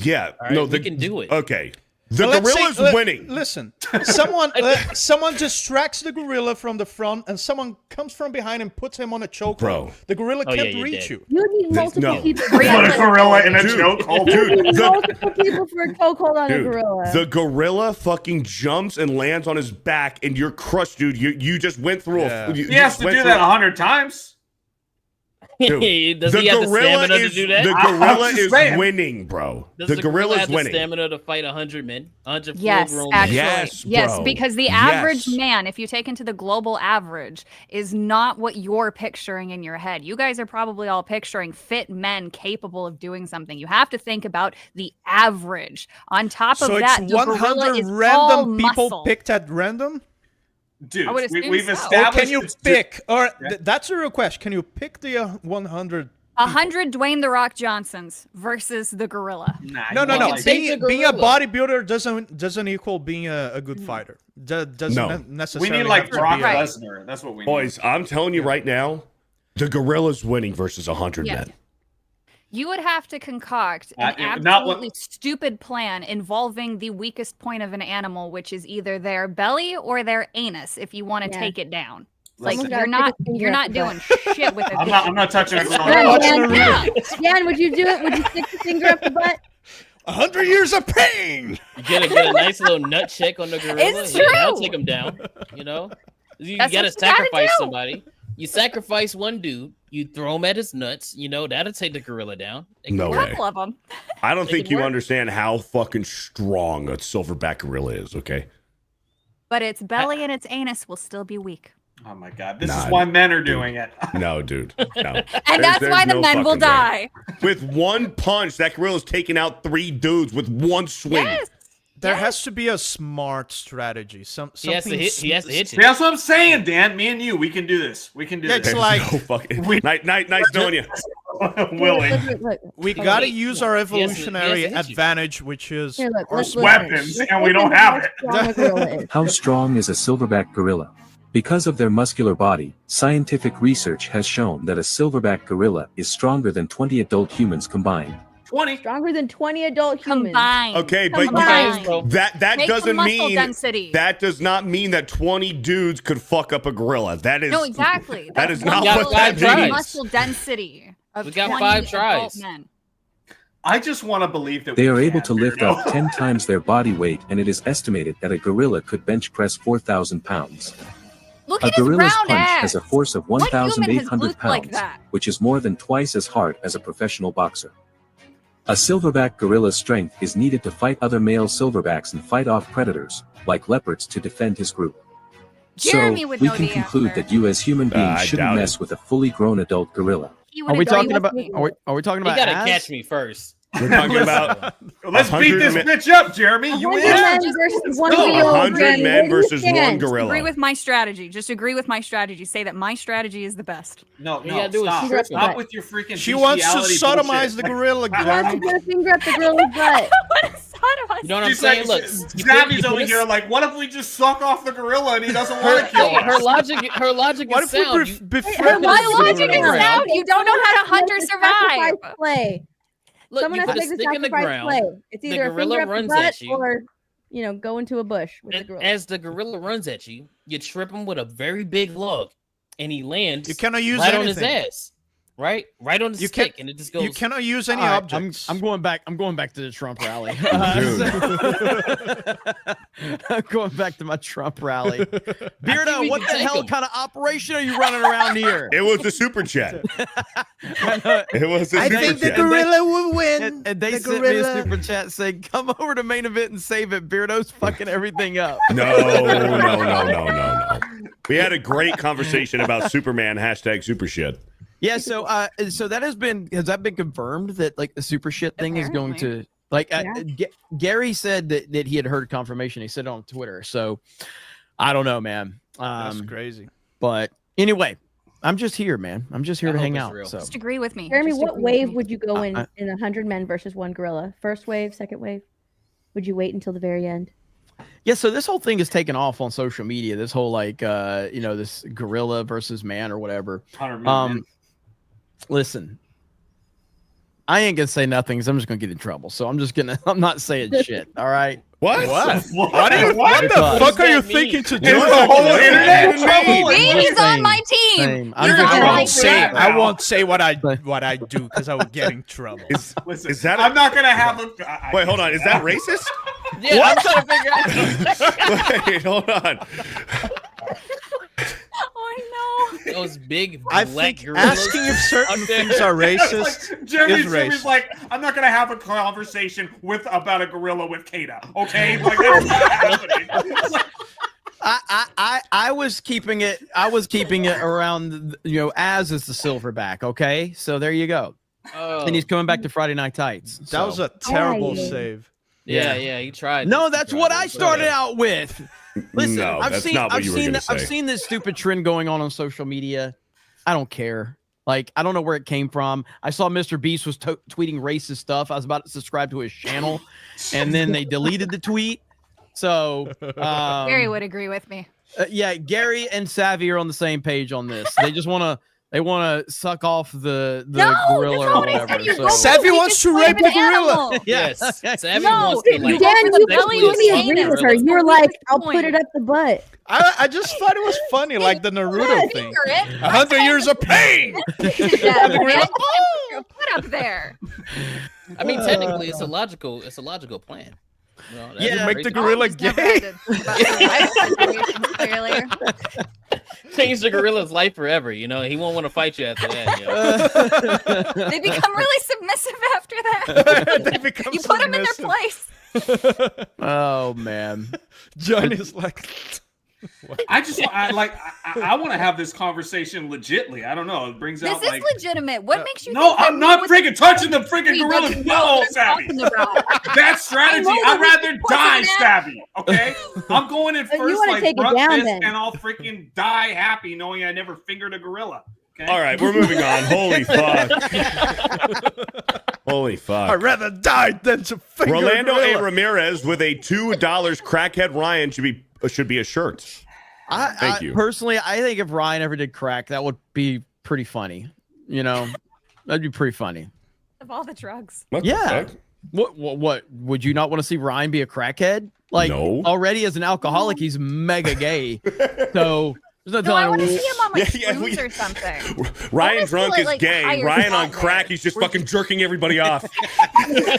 Yeah, All right, no, we can do it. Okay, The Let's gorilla's say- winning. Listen, someone distracts the gorilla from the front, and someone comes from behind and puts him on a chokehold. Bro. The gorilla Oh, yeah, can't you're reach dead. you. You need multiple no. people. Put a gorilla in a Dude, chokehold. You Dude, need multiple people for a chokehold on a Dude, gorilla. the gorilla fucking jumps and lands on his back, and you're crushed, dude. You just went through Yeah. a. You He has to went do through- that 100 times. Dude, Does he have the stamina to do that? The I'm gorilla just is saying. winning, bro. Does The the gorilla gorilla's have the winning. stamina to fight 100 men? 100 Yes, full-grown actually. men? Yes, bro. Because the average Yes. man, if you take into the global average, is not what you're picturing in your head. You guys are probably all picturing fit men capable of doing something. You have to think about the average. On top of So that, it's the gorilla 100 is all random people muscle. picked at random? Dude, I would assume we've so. Or Or established. can you it's pick? Or Yeah. that's a real question. Can you pick the 100? 100 Dwayne the Rock Johnsons versus the gorilla. Nah, No, you no, want, no. like- take the Being a gorilla. bodybuilder doesn't equal being a good fighter. Doesn't No. we necessarily. need like have to Brock be Right. Lesnar. That's what we need. Boys, I'm telling you right now, the gorilla's winning versus 100 Yeah. men. You would have to concoct an not what- absolutely stupid plan involving the weakest point of an animal, which is either their belly or their anus, if you want to Yeah. take it down. Listen, Like gotta you're take not a finger you're up not the doing butt. shit with it. I'm not touching it. Yeah, Dan, Yeah. Dan, would you do it? Would you stick the finger up the butt? 100 years of pain. You get a nice little nut check on the gorilla. It's Yeah, that'll true. take him down. You know, you That's gotta what you gotta sacrifice do. somebody. You sacrifice one dude. You throw him at his nuts. You know that'll take the gorilla down. It can No work. way. Couple of them. I don't Make think it you work. understand how fucking strong a silverback gorilla is, okay? But its belly and its anus will still be weak. Oh my god, this Nah, is why men are doing it. No, dude. No. And that's why the no men will fucking way. die. With one punch, that gorilla's taking out 3 dudes with one swing. Yes. There has to be a smart strategy. He has to hit. He has to hit See, you. that's what I'm saying, Dan. Me and you, we can do this. We can do Yeah, this. it's like- no fucking. We- Nice knowing you. Willie. Look. We Okay. gotta use our He has to evolutionary hit you. advantage, which is Here, look, our let's weapons, let's and we look don't at have how it. strong a gorilla is. How strong is a silverback gorilla? Because of their muscular body, scientific research has shown that a silverback gorilla is stronger than 20 adult humans combined. 20. Stronger than 20 adult humans. Combined. Okay, but Combined. bro. that Make the doesn't muscle mean density. that does not mean that 20 dudes could fuck up a gorilla. That is No, exactly. That That's is not one what that muscle- means. Muscle density of We got 20 5 adult tries. men. I just want to believe that They we are able can, to lift Beardo. up 10 times their body weight, and it is estimated that a gorilla could bench press 4,000 pounds. Look A at his gorilla's round punch ass. has a force of What human has 1,800 glutes like pounds, that? which is more than twice as hard as a professional boxer. A silverback gorilla's strength is needed to fight other male silverbacks and fight off predators, like leopards, to defend his group. Jeremy So, would we know can the conclude answer. that you as human beings I shouldn't doubt mess it. with a fully grown adult gorilla. He Are would've we done talking it. about? Are we talking You about? gotta ass? catch me first. We're talking about Let's beat 100 this men- bitch up, Jeremy. You 100 win. men Just versus one go. gorilla. 100 Granny. men Where do you versus one stand? gorilla. Agree with my strategy. Just agree with my strategy. Say that my strategy is the best. No, You no, gotta do is stop. strip him. Stop with your freaking she wants to bestiality sodomize bullshit. the gorilla, He wants to Jeremy. put a finger up the gorilla's butt. What a sodomite. You know what I'm She's saying? like, Look, you put- Zabby's you put over a- here like, what if we just suck off the gorilla and he doesn't want to kill Her us? logic What is if we sound. befriend My the logic is gorilla? sound. You don't know how to hunt or It's a sacrifice survive. Play. Look, Someone you has put to a make the stick in the sacrifice ground. play. It's The either a gorilla finger up the runs butt at you. or, go into a bush with the gorilla. As the gorilla runs at you, you trip him with a very big log, and he lands You cannot use right on his anything. ass. Right on his You stick, can't- and it just goes. You cannot use any All right, objects. I'm going back. I'm going back to the Trump rally. I'm going back to my Trump rally. Beardo, we what can the take hell him. kind of operation are you running around here? It was the super chat. I know. It was the I super think the chat. gorilla will win. And they the sent me a gorilla. super chat saying, "Come over to main event and save it." Beardo's fucking everything up. No. We had a great conversation about Superman # super shit. Yeah, so has that been confirmed that like the super shit thing is going to like Gary said that he had heard confirmation. He said it on Twitter. So I don't know, man. That's crazy. But anyway, I'm just here, man. I'm just here I to hope hang it's out. real. So Just agree with me. Jeremy, Just what agree with wave me. would you go in I- 100 men versus one gorilla? First wave, second wave? Would you wait until the very end? yeah, so this whole thing is taken off on social media. This whole like this gorilla versus man or whatever. 100 million. Listen, I ain't gonna say nothing because I'm just gonna get in trouble. So I'm not saying shit. All right. What? What the fuck are you thinking to do? Is the whole internet in trouble? He's on my team. Same. He's I'm on just my I team. won't say. I won't say what I do because I will get in trouble. Listen, Is that? I'm not gonna have a. Wait, hold on. Is that racist? Yeah, I'm trying to figure out. Wait, hold on. Oh no. Those big I black think gorillas asking if certain up there. things are racist Like, Jeremy's is racist. like, I'm not gonna have a conversation about a gorilla with Kata. Okay, like that's not happening. I was keeping it. I was keeping it around. Az is the silverback. Okay, so there you go. Oh. And he's coming back to Friday Night Tights. That was a terrible save. Yeah, he tried. No, this. that's He what tried I this. started out with. Listen, No, I've that's seen, not what I've you were seen, gonna I've say. seen this stupid trend going on social media. I don't care. Like, I don't know where it came from. I saw Mr. Beast was tweeting racist stuff. I was about to subscribe to his channel, and then they deleted the tweet. So, Gary would agree with me. yeah, Gary and Savvy are on the same page on this. They just want to suck off the No, gorilla that's not or what I whatever. said. You So- go for Savvy the wants to weakest rape point of the an gorilla. animal. Yes, Savvy No, wants to you like. go Dan, for the you belly completely and agree anus. with her. That's the You're like, weakest I'll point. put it up the butt. I just thought it was funny, like the Naruto thing. Finger it. 100 years of pain. Yeah, man. Put up there. I mean, technically, it's a logical plan. You know, that's Yeah, Make the racist. gorilla Just never gay. had to think about survival situations, clearly. Change the gorilla's life forever. You know, he won't want to fight you after that. You know? They become really submissive after that. They become You put them in their submissive. place. Oh man. Johnny's like, I want to have this conversation legitly. I don't know. It brings This out is like. legitimate. What makes you No, think I'm not freaking touching the freaking He gorilla's doesn't know butthole, what I'm Savvy. talking about. That's strategy. I know I'd that rather he die, wasn't Savvy. Okay, I'm going in You first, wanna like take it front down, fist, then. and I'll freaking die happy knowing I never fingered a gorilla. Okay? All right, we're moving on. Holy fuck. Holy fuck. I'd rather die than to finger a Rolando A. gorilla. Ramirez with a $2 crackhead Ryan should be a shirt. Thank you. Personally, I think if Ryan ever did crack, that would be pretty funny. You know, that'd be pretty funny. Of all the drugs. What the Yeah. fuck? What would you not want to see Ryan be a crackhead? Like, No. already as an alcoholic, he's mega gay. So there's no No, I telling. want to see him on like Yeah, shrooms we- or something. Ryan wanna see, drunk is like, gay. higher Ryan on spot crack, there. he's just fucking jerking everybody off. Jesus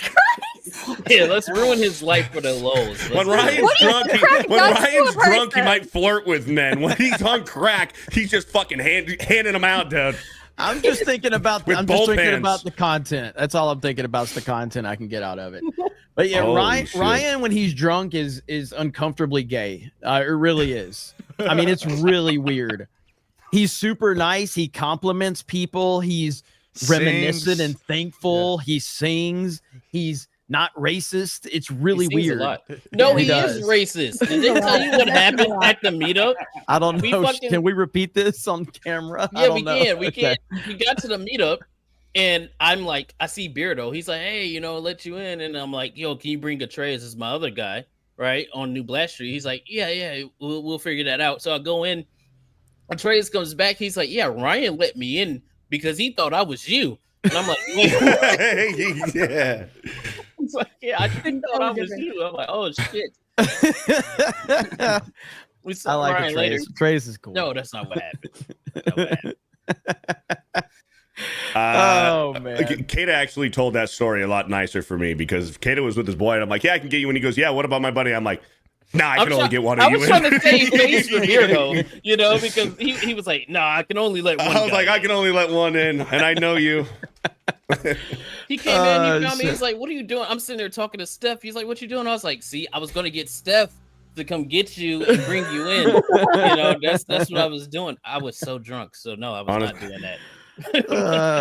Christ! Yeah, let's ruin his life for the lows. When Let's do it. Ryan's drunk, crack when does to a Ryan's drunk, he person? might flirt with men. When he's on crack, he's just fucking handing them out, dude. I'm just thinking about. With I'm just both thinking hands. about the content. That's all I'm thinking about. Is the content I can get out of it. But yeah, Holy shit. Ryan when he's drunk is uncomfortably gay. It really is. I mean, it's really weird. He's super nice. He compliments people. He's reminiscent and thankful. He sings. He's not racist. It's really He sings a weird. lot. No, He he is does. racist. Did they tell you what happened at the meetup? I don't We know. fucking- Can we repeat this on camera? I Yeah, don't we know. can. We Okay. can. We got to the meetup, and I'm like, I see Beardo. He's like, hey, you know, let you in, and I'm like, yo, can you bring a tray? This is my other guy, right, on New Black Street. He's like, yeah, we'll figure that out. So I go in. Atreus comes back. He's like, yeah, Ryan let me in because he thought I was you. And I'm like, wait. Yeah. He's like, yeah, I think thought I was you. I'm like, oh shit. We I saw like Ryan it. later. Trace is cool. No, that's not what happened. That's not what happened. Oh, man. Kata actually told that story a lot nicer for me because Kata was with his boy, and I'm like, yeah, I can get you. And he goes, yeah, what about my buddy? I'm like, nah, I can only get one of I you was in. trying to save face for Beardo, you know, because he was like, nah, I can only let one I was guy like, I in. can only let one in, and I know you. He came in, he found me, shit. he's like, what are you doing? I'm sitting there talking to Steph. He's like, what you doing? I was like, see, I was going to get Steph to come get you and bring you in. You know, that's what I was doing. I was so drunk. So no, I was not doing that.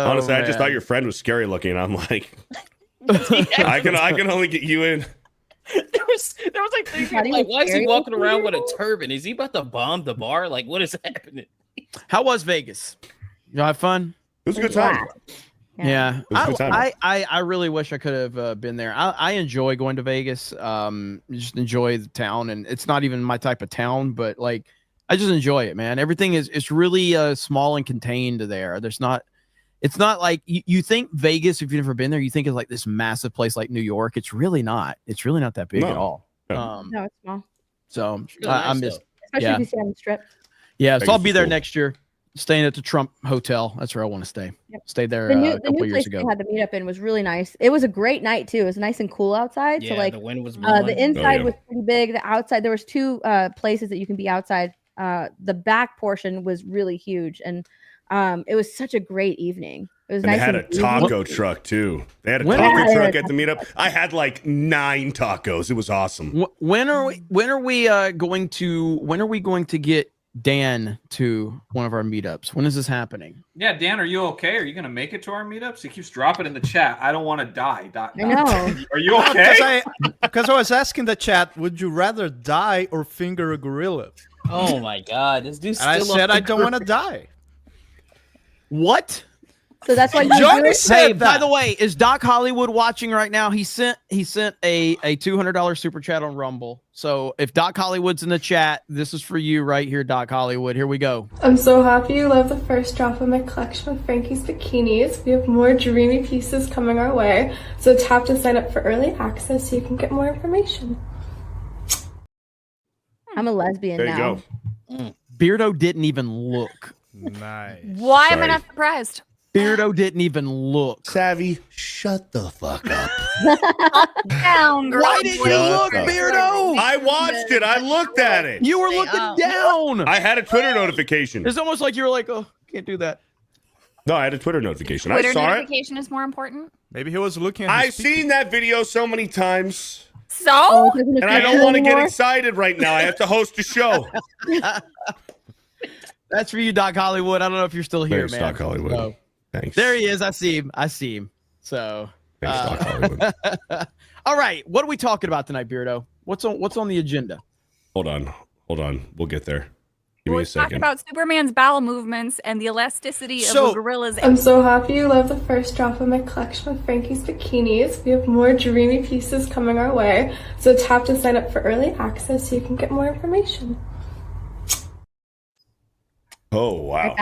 Honestly, I just man. thought your friend was scary looking. I'm like, I can only get you in. There was like three people like, why is he walking around with a turban? Is he about to bomb the bar? Like, what is happening? How was Vegas? You have fun? It was a good time. Yeah, was a good time. I really wish I could have been there. I enjoy going to Vegas. Just enjoy the town, and it's not even my type of town, but like I just enjoy it, man. Everything is it's really small and contained there. There's not It's not like you think Vegas, if you've never been there, you think it's like this massive place like New York. It's really not. It's really not that big at all. No, it's small. So nice, I'm just Especially if you stay on the strip. yeah. So Vegas I'll be is there cool. next year, staying at the Trump Hotel. That's where I want to stay. Yep. Stayed there The new, a couple place years ago. we had the meetup in was really nice. It was a great night too. It was nice and cool outside. Yeah, so like the wind was the blowing. inside yeah. was pretty big. The outside, there was two places that you can be outside. The back portion was really huge, and it was such a great evening. It was And nice. they had a and breezy. taco truck too. They had a When- taco Yeah, truck yeah, at the meetup. I had like 9 tacos. It was awesome. When are we going to get Dan to one of our meetups? When is this happening? Yeah, Dan, are you okay? Are you gonna make it to our meetups? He keeps dropping in the chat. I don't want to die. I know. Are you okay? Because I was asking the chat, would you rather die or finger a gorilla? Oh my god, this dude's And I still said off I the don't want to die. What? So that's why you Johnny do it? said Hey, that. by the way, is Doc Hollywood watching right now? He sent a $200 super chat on Rumble. So if Doc Hollywood's in the chat, this is for you right here, Doc Hollywood. Here we go. I'm so happy you love the first drop of my collection of Frankie's bikinis. We have more dreamy pieces coming our way, so tap to sign up for early access so you can get more information. I'm a lesbian There you now. go. Beardo didn't even look. Nice. Why am I Sorry. not surprised? Beardo didn't even look. Savvy, shut the fuck up. Down, girl. Why didn't you look, up. Beardo? I watched it. I looked at it. You were looking down. I had a Twitter notification. It's almost like you were like, oh, can't do that. No, I had a Twitter notification. Twitter I saw it. notification is more important. Maybe he was looking at I've his feet. seen that video so many times, So Oh, it doesn't and I affect don't you want to get anymore? excited right now. I have to host a show. That's for you, Doc Hollywood. I don't know if you're still here, Thanks, man. Doc Hollywood. So, Thanks. there he is. I see him. So, Thanks, Doc Hollywood. all right. What are we talking about tonight, Beardo? What's on the agenda? Hold on. We'll get there. Give me we're a talking second. about Superman's bowel movements and the elasticity So- of a gorilla's. I'm so happy you love the first drop of my collection of Frankie's bikinis. We have more dreamy pieces coming our way, so tap to sign up for early access so you can get more information. Oh wow.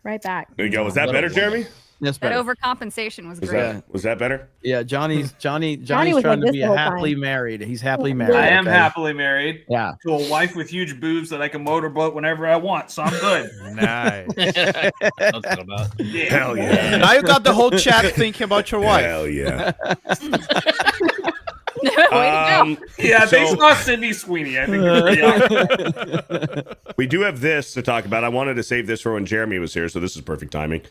Right back. There you go. Was that better, Jeremy? That's That better. overcompensation was Was great. that better? Yeah, Johnny's was trying like to this be the whole happily time. married. He's happily married. I am okay? happily married Yeah. to a wife with huge boobs that I can motorboat whenever I want, so I'm good. Nice. That's what about. Yeah. Hell yeah. Now you got the whole chat thinking about your wife. Hell yeah. Way to go. Yeah, they So- saw Sydney Sweeney. I think they're pretty awesome. We do have this to talk about. I wanted to save this for when Jeremy was here, so this is perfect timing.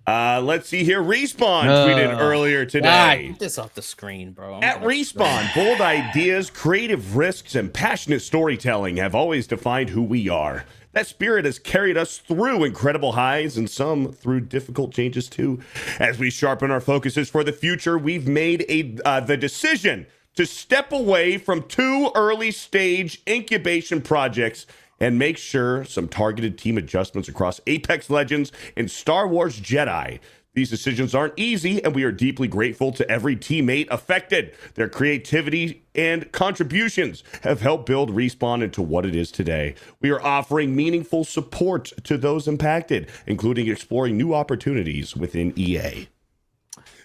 Let's see here. Respawn tweeted earlier today. Get this off the screen, bro. I'm At gonna- Respawn, bold ideas, creative risks, and passionate storytelling have always defined who we are. That spirit has carried us through incredible highs and some through difficult changes too. As we sharpen our focuses for the future, we've made the decision to step away from 2 early stage incubation projects and make sure some targeted team adjustments across Apex Legends and Star Wars Jedi. These decisions aren't easy, and we are deeply grateful to every teammate affected. Their creativity and contributions have helped build Respawn into what it is today. We are offering meaningful support to those impacted, including exploring new opportunities within EA.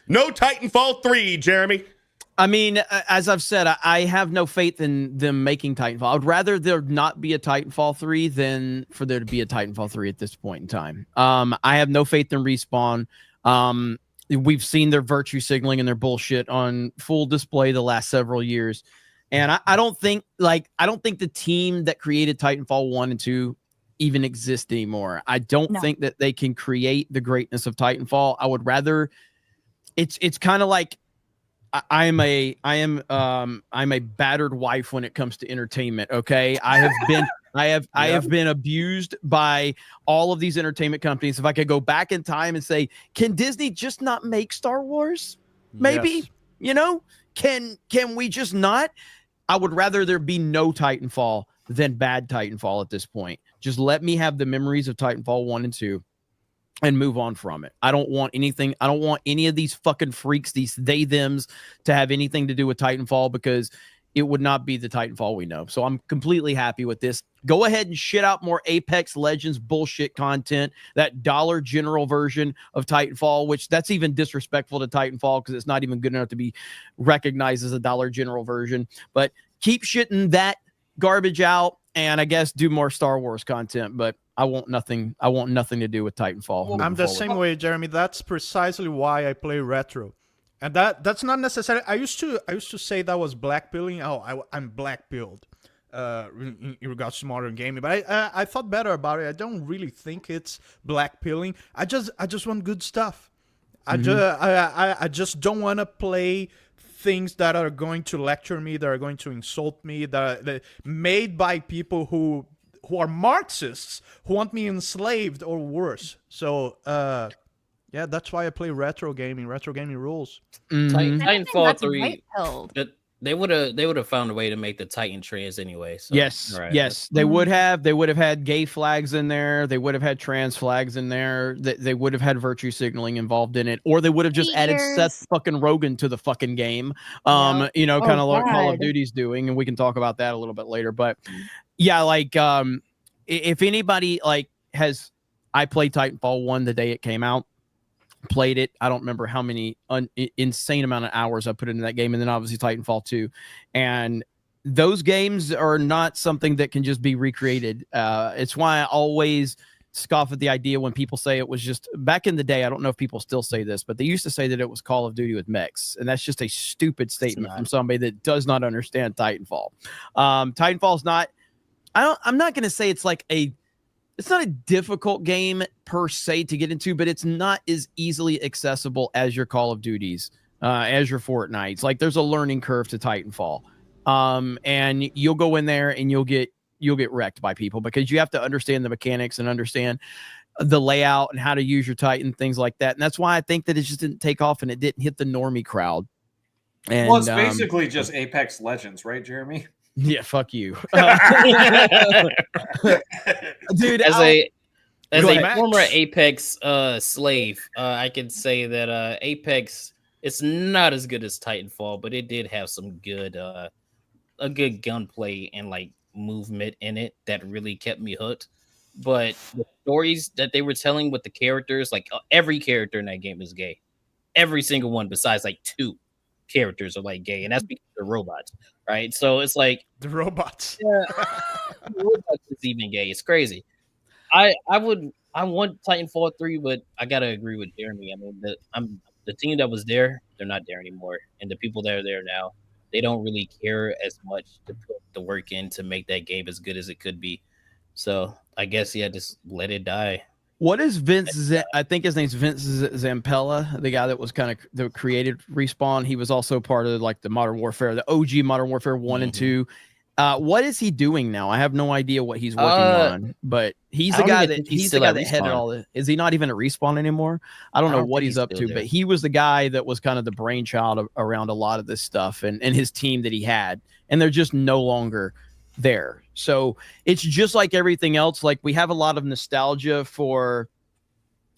No Titanfall 3, Jeremy. I mean, as I've said, I have no faith in them making Titanfall. I would rather there not be a Titanfall 3 than for there to be a Titanfall 3 at this point in time. I have no faith in Respawn. We've seen their virtue signaling and their bullshit on full display the last several years. And I don't think the team that created Titanfall 1 and 2 even exist anymore. I don't think that they can create the greatness of Titanfall. I would rather it's kind of like I'm a battered wife when it comes to entertainment. Okay. I have been abused by all of these entertainment companies. If I could go back in time and say, can Disney just not make Star Wars? Maybe, can we just not? I would rather there be no Titanfall than bad Titanfall at this point. Just let me have the memories of Titanfall 1 and 2. And move on from it. I don't want anything. I don't want any of these fucking freaks, these they thems, to have anything to do with Titanfall because it would not be the Titanfall we know. So I'm completely happy with this. Go ahead and shit out more Apex Legends bullshit content, that Dollar General version of Titanfall, which that's even disrespectful to Titanfall because it's not even good enough to be recognized as a Dollar General version. But keep shitting that garbage out, and I guess do more Star Wars content. But I want nothing to do with Titanfall. I'm the same way, Jeremy. That's precisely why I play retro. And that's not necessarily. I used to say that was blackpilling. Oh, I'm blackpilled, in regards to modern gaming. But I thought better about it. I don't really think it's blackpilling. I just want good stuff. I just don't want to play things that are going to lecture me, that are going to insult me, that made by people who are Marxists, who want me enslaved or worse. So. Yeah, that's why I play retro gaming. Retro gaming rules. Titanfall 3. They would have found a way to make the Titan trans anyway. So, yes, right. yes, they would have. They would have had gay flags in there. They would have had trans flags in there. They would have had virtue signaling involved in it, or they would have just added Seth fucking Rogen to the fucking game. You know, kind of like Call of Duty's doing, and we can talk about that a little bit later. But yeah, like if anybody like has, I played Titanfall 1 the day it came out. Played it. I don't remember how many insane amount of hours I put into that game, and then obviously Titanfall 2. And those games are not something that can just be recreated. It's why I always scoff at the idea when people say it was just back in the day. I don't know if people still say this, but they used to say that it was Call of Duty with mechs, and that's just a stupid statement from somebody that does not understand Titanfall. Titanfall's not. I'm not going to say it's like it's not a difficult game per se to get into, but it's not as easily accessible as your Call of Duties, as your Fortnites. Like there's a learning curve to Titanfall. And you'll go in there and you'll get wrecked by people because you have to understand the mechanics and understand the layout and how to use your Titan, things like that. And that's why I think that it just didn't take off and it didn't hit the normie crowd. And, well, it's basically just Apex Legends, right, Jeremy? Yeah, fuck you. Dude, as a former Apex slave, I can say that Apex, it's not as good as Titanfall, but it did have some good a good gunplay and like movement in it that really kept me hooked. But the stories that they were telling with the characters, like every character in that game is gay. Every single one besides like 2 characters are like gay, and that's because they're robots, right? So it's like the robots. Yeah, the robots is even gay. It's crazy. I want Titanfall 3, but I gotta agree with Jeremy. I mean, the team that was there, they're not there anymore, and the people that are there now, they don't really care as much to put the work in to make that game as good as it could be. So I guess just let it die. What is Vince? I think his name's Vince Zampella, the guy that was that created Respawn. He was also part of like the Modern Warfare, the OG Modern Warfare 1 and 2. What is he doing now? I have no idea what he's working on, but he's the guy that headed all this. Is he not even at Respawn anymore? I don't know what he's up to, but he was the guy that was kind of the brainchild around a lot of this stuff and his team that he had, and they're just no longer there. So it's just like everything else. Like we have a lot of nostalgia for.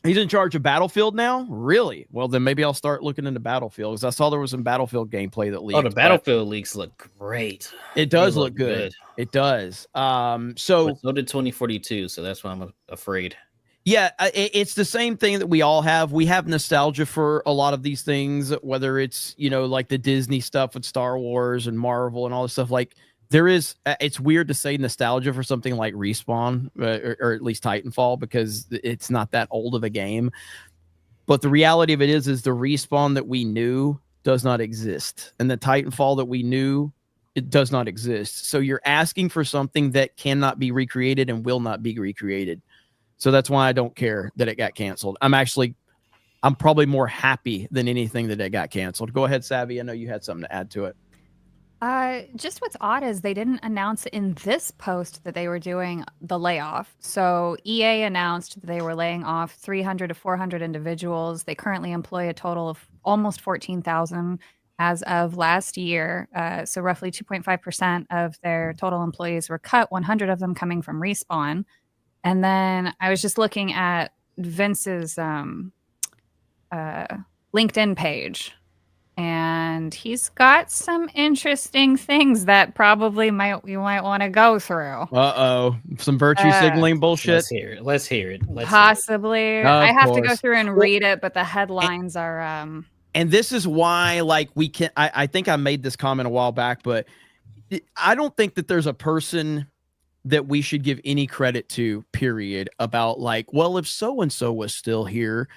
He's in charge of Battlefield now? Really? Well, then maybe I'll start looking into Battlefield because I saw there was some Battlefield gameplay that leaked. Oh, the Battlefield leaks look great. It does look good. It does. So did 2042. So that's why I'm afraid. Yeah, it's the same thing that we all have. We have nostalgia for a lot of these things, whether it's, like the Disney stuff with Star Wars and Marvel and all this stuff. Like there is, it's weird to say nostalgia for something like Respawn or at least Titanfall because it's not that old of a game. But the reality of it is the Respawn that we knew does not exist. And the Titanfall that we knew, it does not exist. So you're asking for something that cannot be recreated and will not be recreated. So that's why I don't care that it got canceled. I'm probably more happy than anything that it got canceled. Go ahead, Savvy. I know you had something to add to it. Just what's odd is they didn't announce in this post that they were doing the layoff. So EA announced that they were laying off 300 to 400 individuals. They currently employ a total of almost 14,000 as of last year. So roughly 2.5% of their total employees were cut, 100 of them coming from Respawn. And then I was just looking at Vince's LinkedIn page. and he's got some interesting things that probably you might want to go through. Some virtue signaling bullshit. Let's hear it. Possibly. I have to go through and read it, but the headlines are and this is why, like, we can I think I made this comment a while back, but I don't think that there's a person that we should give any credit to, period, about like, well, if so and so was still here,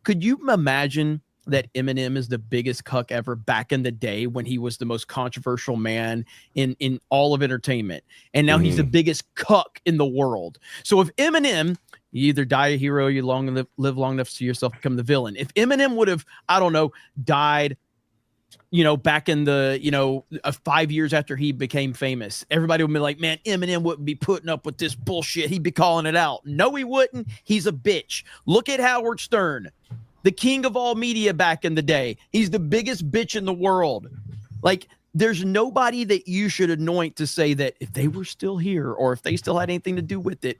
could you imagine that Eminem is the biggest cuck ever back in the day when he was the most controversial man in all of entertainment, and now he's the biggest cuck in the world? So if Eminem, you either die a hero, you live long enough to see yourself become the villain. If Eminem would have, I don't know, died, back in the, 5 years after he became famous, everybody would be like, man, Eminem wouldn't be putting up with this bullshit. He'd be calling it out. No, he wouldn't. He's a bitch. Look at Howard Stern, the king of all media back in the day. He's the biggest bitch in the world. Like, there's nobody that you should anoint to say that if they were still here or if they still had anything to do with it,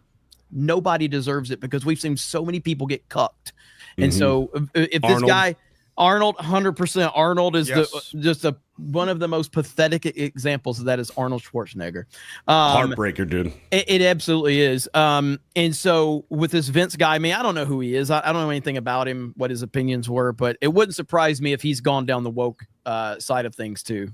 nobody deserves it, because we've seen so many people get cucked. And so if this guy, Arnold, 100%, Arnold is just one of the most pathetic examples of that is Arnold Schwarzenegger. Heartbreaker, dude. It absolutely is. And so with this Vince guy, I mean, I don't know who he is. I don't know anything about him, what his opinions were, but it wouldn't surprise me if he's gone down the woke side of things too.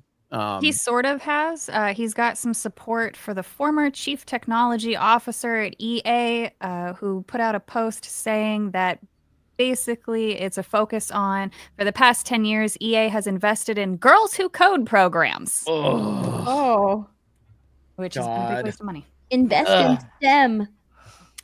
He sort of has. He's got some support for the former chief technology officer at EA, who put out a post saying that basically it's a focus on, for the past 10 years, EA has invested in Girls Who Code programs. Which has been a big waste of money. Invest in STEM.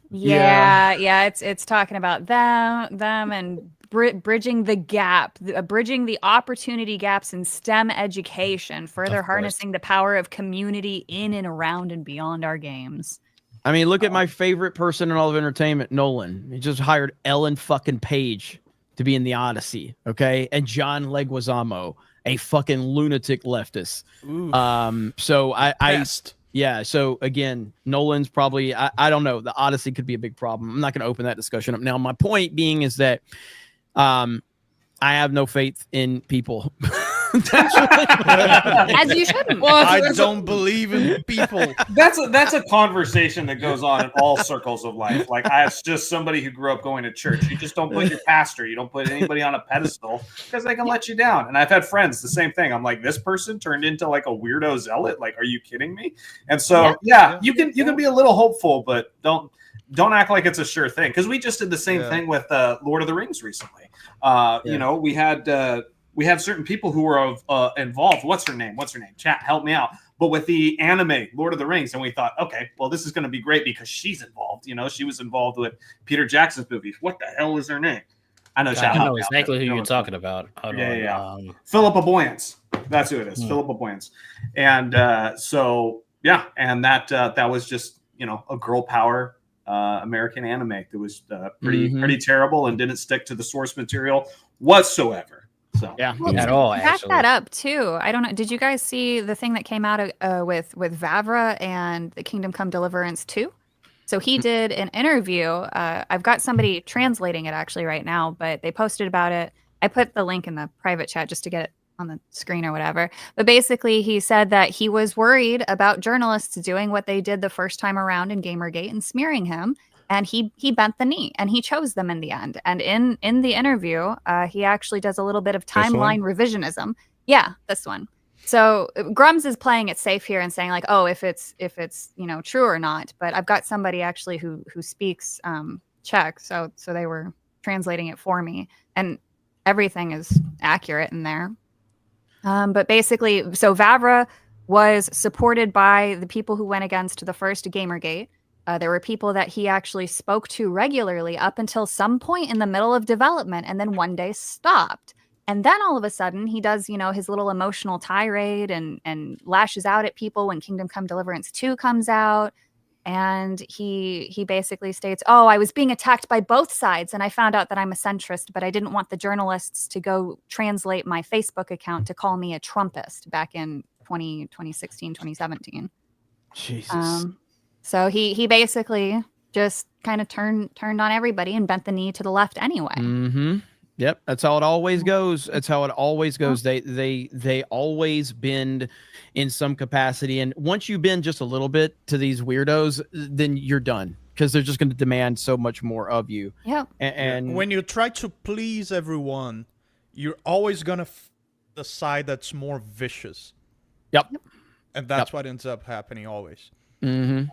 Yeah, it's talking about them and bridging the gap, bridging the opportunity gaps in STEM education, further harnessing the power of community in and around and beyond our games. I mean, look at my favorite person in all of entertainment, Nolan. He just hired Ellen fucking Page to be in the Odyssey, okay? And John Leguizamo, a fucking lunatic leftist. So again, Nolan's probably, I don't know, the Odyssey could be a big problem. I'm not going to open that discussion up now. My point being is that I have no faith in people. As you shouldn't. Well, I don't believe in people. That's a conversation that goes on in all circles of life. Like, it's just somebody who grew up going to church. You just don't put your pastor, you don't put anybody on a pedestal because they can let you down. And I've had friends the same thing. I'm like, this person turned into like a weirdo zealot. Like, are you kidding me? And so you can be a little hopeful, but don't act like it's a sure thing. Because we just did the same thing with Lord of the Rings recently. We had certain people who were involved. What's her name? Chat, help me out. But with the anime Lord of the Rings, and we thought, okay, well, this is going to be great because she's involved. She was involved with Peter Jackson's movies. What the hell is her name? I know. I know exactly who you're talking about. Philippa Boyens. That's who it is. Philippa Boyens. And and that was just a girl power American anime that was pretty terrible and didn't stick to the source material whatsoever. So at all. Back that up too. I don't know. Did you guys see the thing that came out with Vavra and the Kingdom Come Deliverance 2? So he did an interview. I've got somebody translating it actually right now, but they posted about it. I put the link in the private chat just to get it on the screen or whatever. But basically, he said that he was worried about journalists doing what they did the first time around in Gamergate and smearing him. And he bent the knee, and he chose them in the end. And in the interview, he actually does a little bit of timeline revisionism. Yeah, this one. So Grums is playing it safe here and saying like, oh, if it's true or not. But I've got somebody actually who speaks Czech, so they were translating it for me, and everything is accurate in there. But basically, so Vavra was supported by the people who went against the first Gamergate. There were people that he actually spoke to regularly up until some point in the middle of development, and then one day stopped. And then all of a sudden he does, his little emotional tirade and lashes out at people when Kingdom Come Deliverance 2 comes out. And he basically states, oh, I was being attacked by both sides, and I found out that I'm a centrist, but I didn't want the journalists to go translate my Facebook account to call me a Trumpist back in 2016, 2017. Jesus. So he basically just kind of turned on everybody and bent the knee to the left anyway. Mm-hmm. Yep, that's how it always goes. That's how it always goes. They always bend in some capacity, and once you bend just a little bit to these weirdos, then you're done because they're just going to demand so much more of you. Yeah. And when you try to please everyone, you're always gonna the side that's more vicious. Yep. And that's what ends up happening always. Mm-hmm.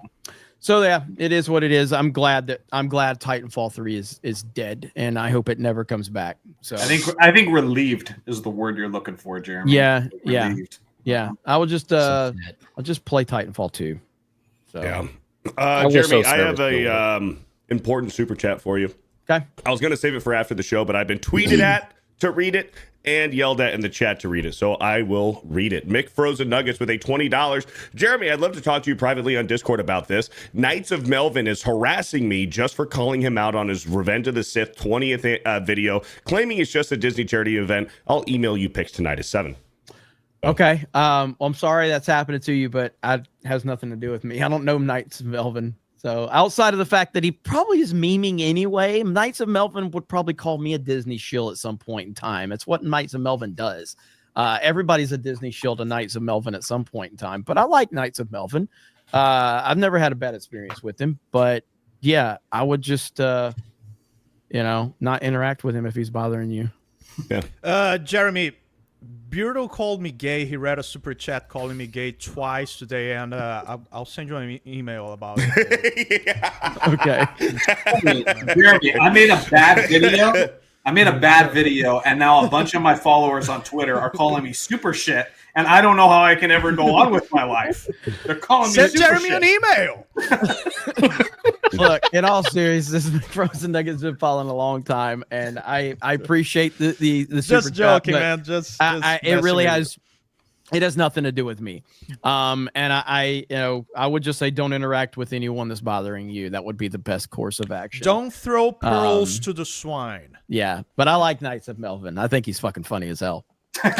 So yeah, it is what it is. I'm glad Titanfall 3 is dead, and I hope it never comes back. So I think relieved is the word you're looking for, Jeremy. Yeah, Relieved. yeah. I'll just play Titanfall 2. So yeah. Jeremy, I have a important super chat for you. Okay. I was gonna save it for after the show, but I've been tweeted at to read it and yelled at in the chat to read it, so I will read it. Mick Frozen Nuggets with a $20. Jeremy, I'd love to talk to you privately on Discord about this. Knights of Melvin is harassing me just for calling him out on his Revenge of the Sith 20th video, claiming it's just a Disney charity event. I'll email you pics tonight at 7. Okay. I'm sorry that's happening to you, but it has nothing to do with me. I don't know Knights of Melvin. So outside of the fact that he probably is memeing anyway, Knights of Melvin would probably call me a Disney shill at some point in time. It's what Knights of Melvin does. Everybody's a Disney shill to Knights of Melvin at some point in time, but I like Knights of Melvin. I've never had a bad experience with him, but yeah, I would just, not interact with him if he's bothering you. Yeah. Jeremy, Beardo called me gay. He read a super chat calling me gay twice today, and I'll send you an email about it. Okay. Jeremy, I made a bad video. And now a bunch of my followers on Twitter are calling me super shit, and I don't know how I can ever go on with my life. They're calling me Send super Jeremy shit. an email. Look, in all seriousness, Frozen Nuggets been following a long time, and I appreciate the super Just joking, chat, man. Just it really messing has. It has nothing to do with me. And I would just say don't interact with anyone that's bothering you. That would be the best course of action. Don't throw pearls to the swine. Yeah, but I like Knights of Melvin. I think he's fucking funny as hell. I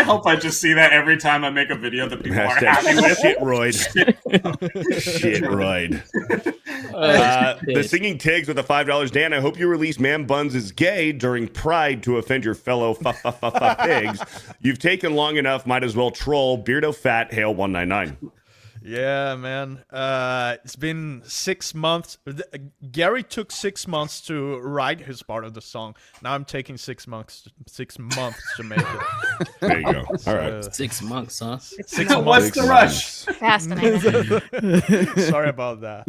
hope I just see that every time I make a video that people are happy with. Shitroid. The Singing Tigs with the $5. Dan, I hope you release Man Buns is gay during Pride to offend your fellow pigs. You've taken long enough, might as well troll. Beardo Fat, Hail 199. Yeah, man. It's been 6 months. Gary took 6 months to write his part of the song. Now I'm taking 6 months to make it. There you go. All right. 6 months, huh? 6 months. What's the rush? Fascinating. Sorry about that.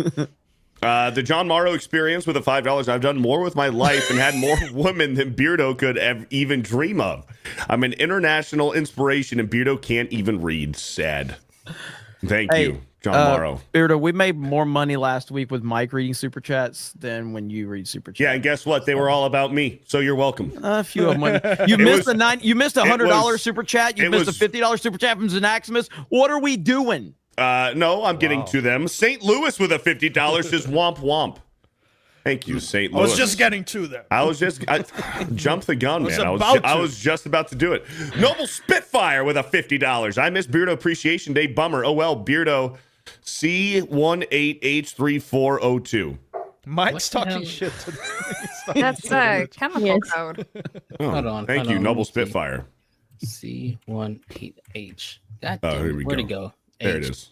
The John Morrow experience with the $5. I've done more with my life and had more women than Beardo could even dream of. I'm an international inspiration, and Beardo can't even read. Sad. Thank you, John Morrow. Beardo, we made more money last week with Mike reading super chats than when you read super chats. Yeah, and guess what? They were all about me, so you're welcome. A few of them. You missed $100 super chat. You missed a $50 super chat from Xanaximus. What are we doing? No, I'm getting to them. St. Louis with a $50 says womp womp. Thank you, St. Louis. I was just getting to them. I jumped the gun, man. I was just about to do it. Noble Spitfire with a $50. I missed Beardo Appreciation Day. Bummer. Oh well, Beardo C18H3402. Mike's talking shit to them. That's a chemical code. Hold on. Thank you, Noble Spitfire. C18H. God damn, here we where'd go. it go? There it is.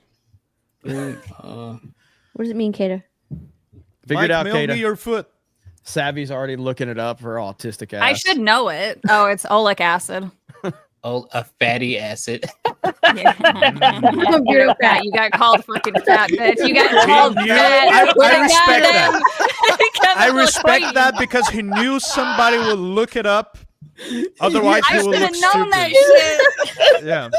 What does it mean, Kato? Figure it out, mail Kato. me your foot. Savvy's already looking it up for autistic ass. I should know it. Oh, it's oleic acid. Oh, a fatty acid. You're fat. You got called freaking fat, bitch. You got called fat. I respect that. I respect that because he knew somebody would look it up. Otherwise, I he would should look have known stupid. that shit. Yeah.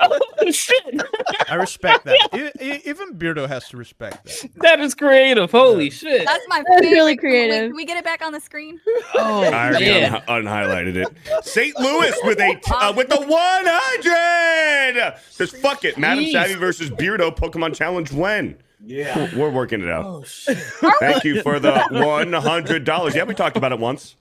Oh, shit. I respect that. Even Beardo has to respect that. That is creative. Holy shit. That's my That's favorite. really creative. Can we get it back on the screen? Oh, I already yeah. unhighlighted it. St. Louis with the 100. Says fuck it. Madam Jeez. Savvy versus Beardo Pokemon Challenge when? Yeah. We're working it out. Oh, shit. Thank you for the $100. Yeah, we talked about it once.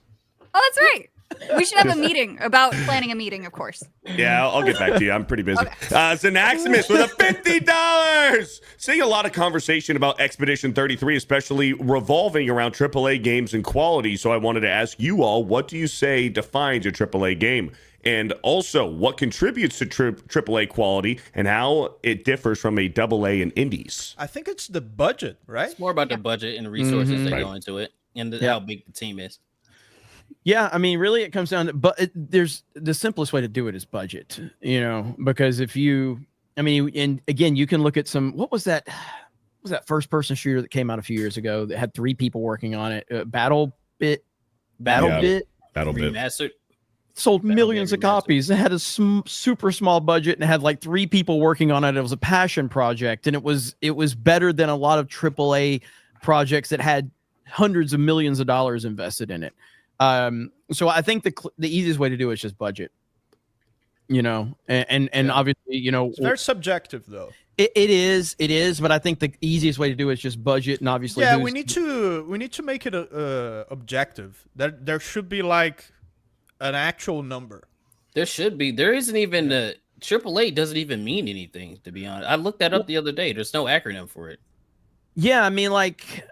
Oh, that's right. We should have a meeting about planning a meeting, of course. Yeah, I'll get back to you. I'm pretty busy. Okay. Zanaximus with a $50. Seeing a lot of conversation about Expedition 33, especially revolving around AAA games and quality. So I wanted to ask you all, what do you say defines a AAA game? And also, what contributes to AAA quality and how it differs from a AA and indies? I think it's the budget, right? It's more about the budget and the resources that Right. go into it and how big the team is. Yeah, I mean, really, it comes down to, but there's the simplest way to do it is budget, because if you, I mean, and again, you can look at what was that first person shooter that came out a few years ago that had 3 people working on it? BattleBit. Remastered. Sold Battle millions Bit of copies. It had a super small budget and it had like 3 people working on it. It was a passion project, and it was better than a lot of AAA projects that had hundreds of millions of dollars invested in it. So I think the easiest way to do it is just budget, and obviously, It's very subjective, though. it is, but I think the easiest way to do it is just budget, and obviously, Yeah, we need to make it objective. There should be like an actual number. There should be. There isn't even the AAA doesn't even mean anything, to be honest. I looked that up the other day. There's no acronym for it. Yeah, I mean, like,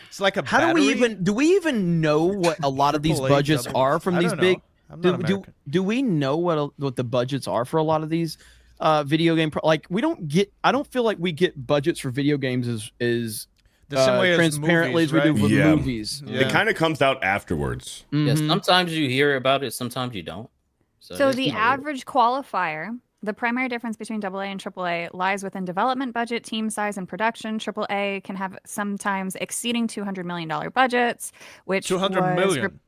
It's like a how battery. do we even know what a lot of these AAA budgets double. are from I these don't big? know. I'm not American. Do we know what the budgets are for a lot of these video game? Like, I don't feel like we get budgets for video games as The same way as transparently movies, as we do right? with Yeah. movies. Yeah. It kind of comes out afterwards. Yeah, Mhm. sometimes you hear about it, sometimes you don't. So it's the not- average qualifier, the primary difference between AA and AAA lies within development budget, team size, and production. AAA can have sometimes exceeding $200 million budgets, which 200 million.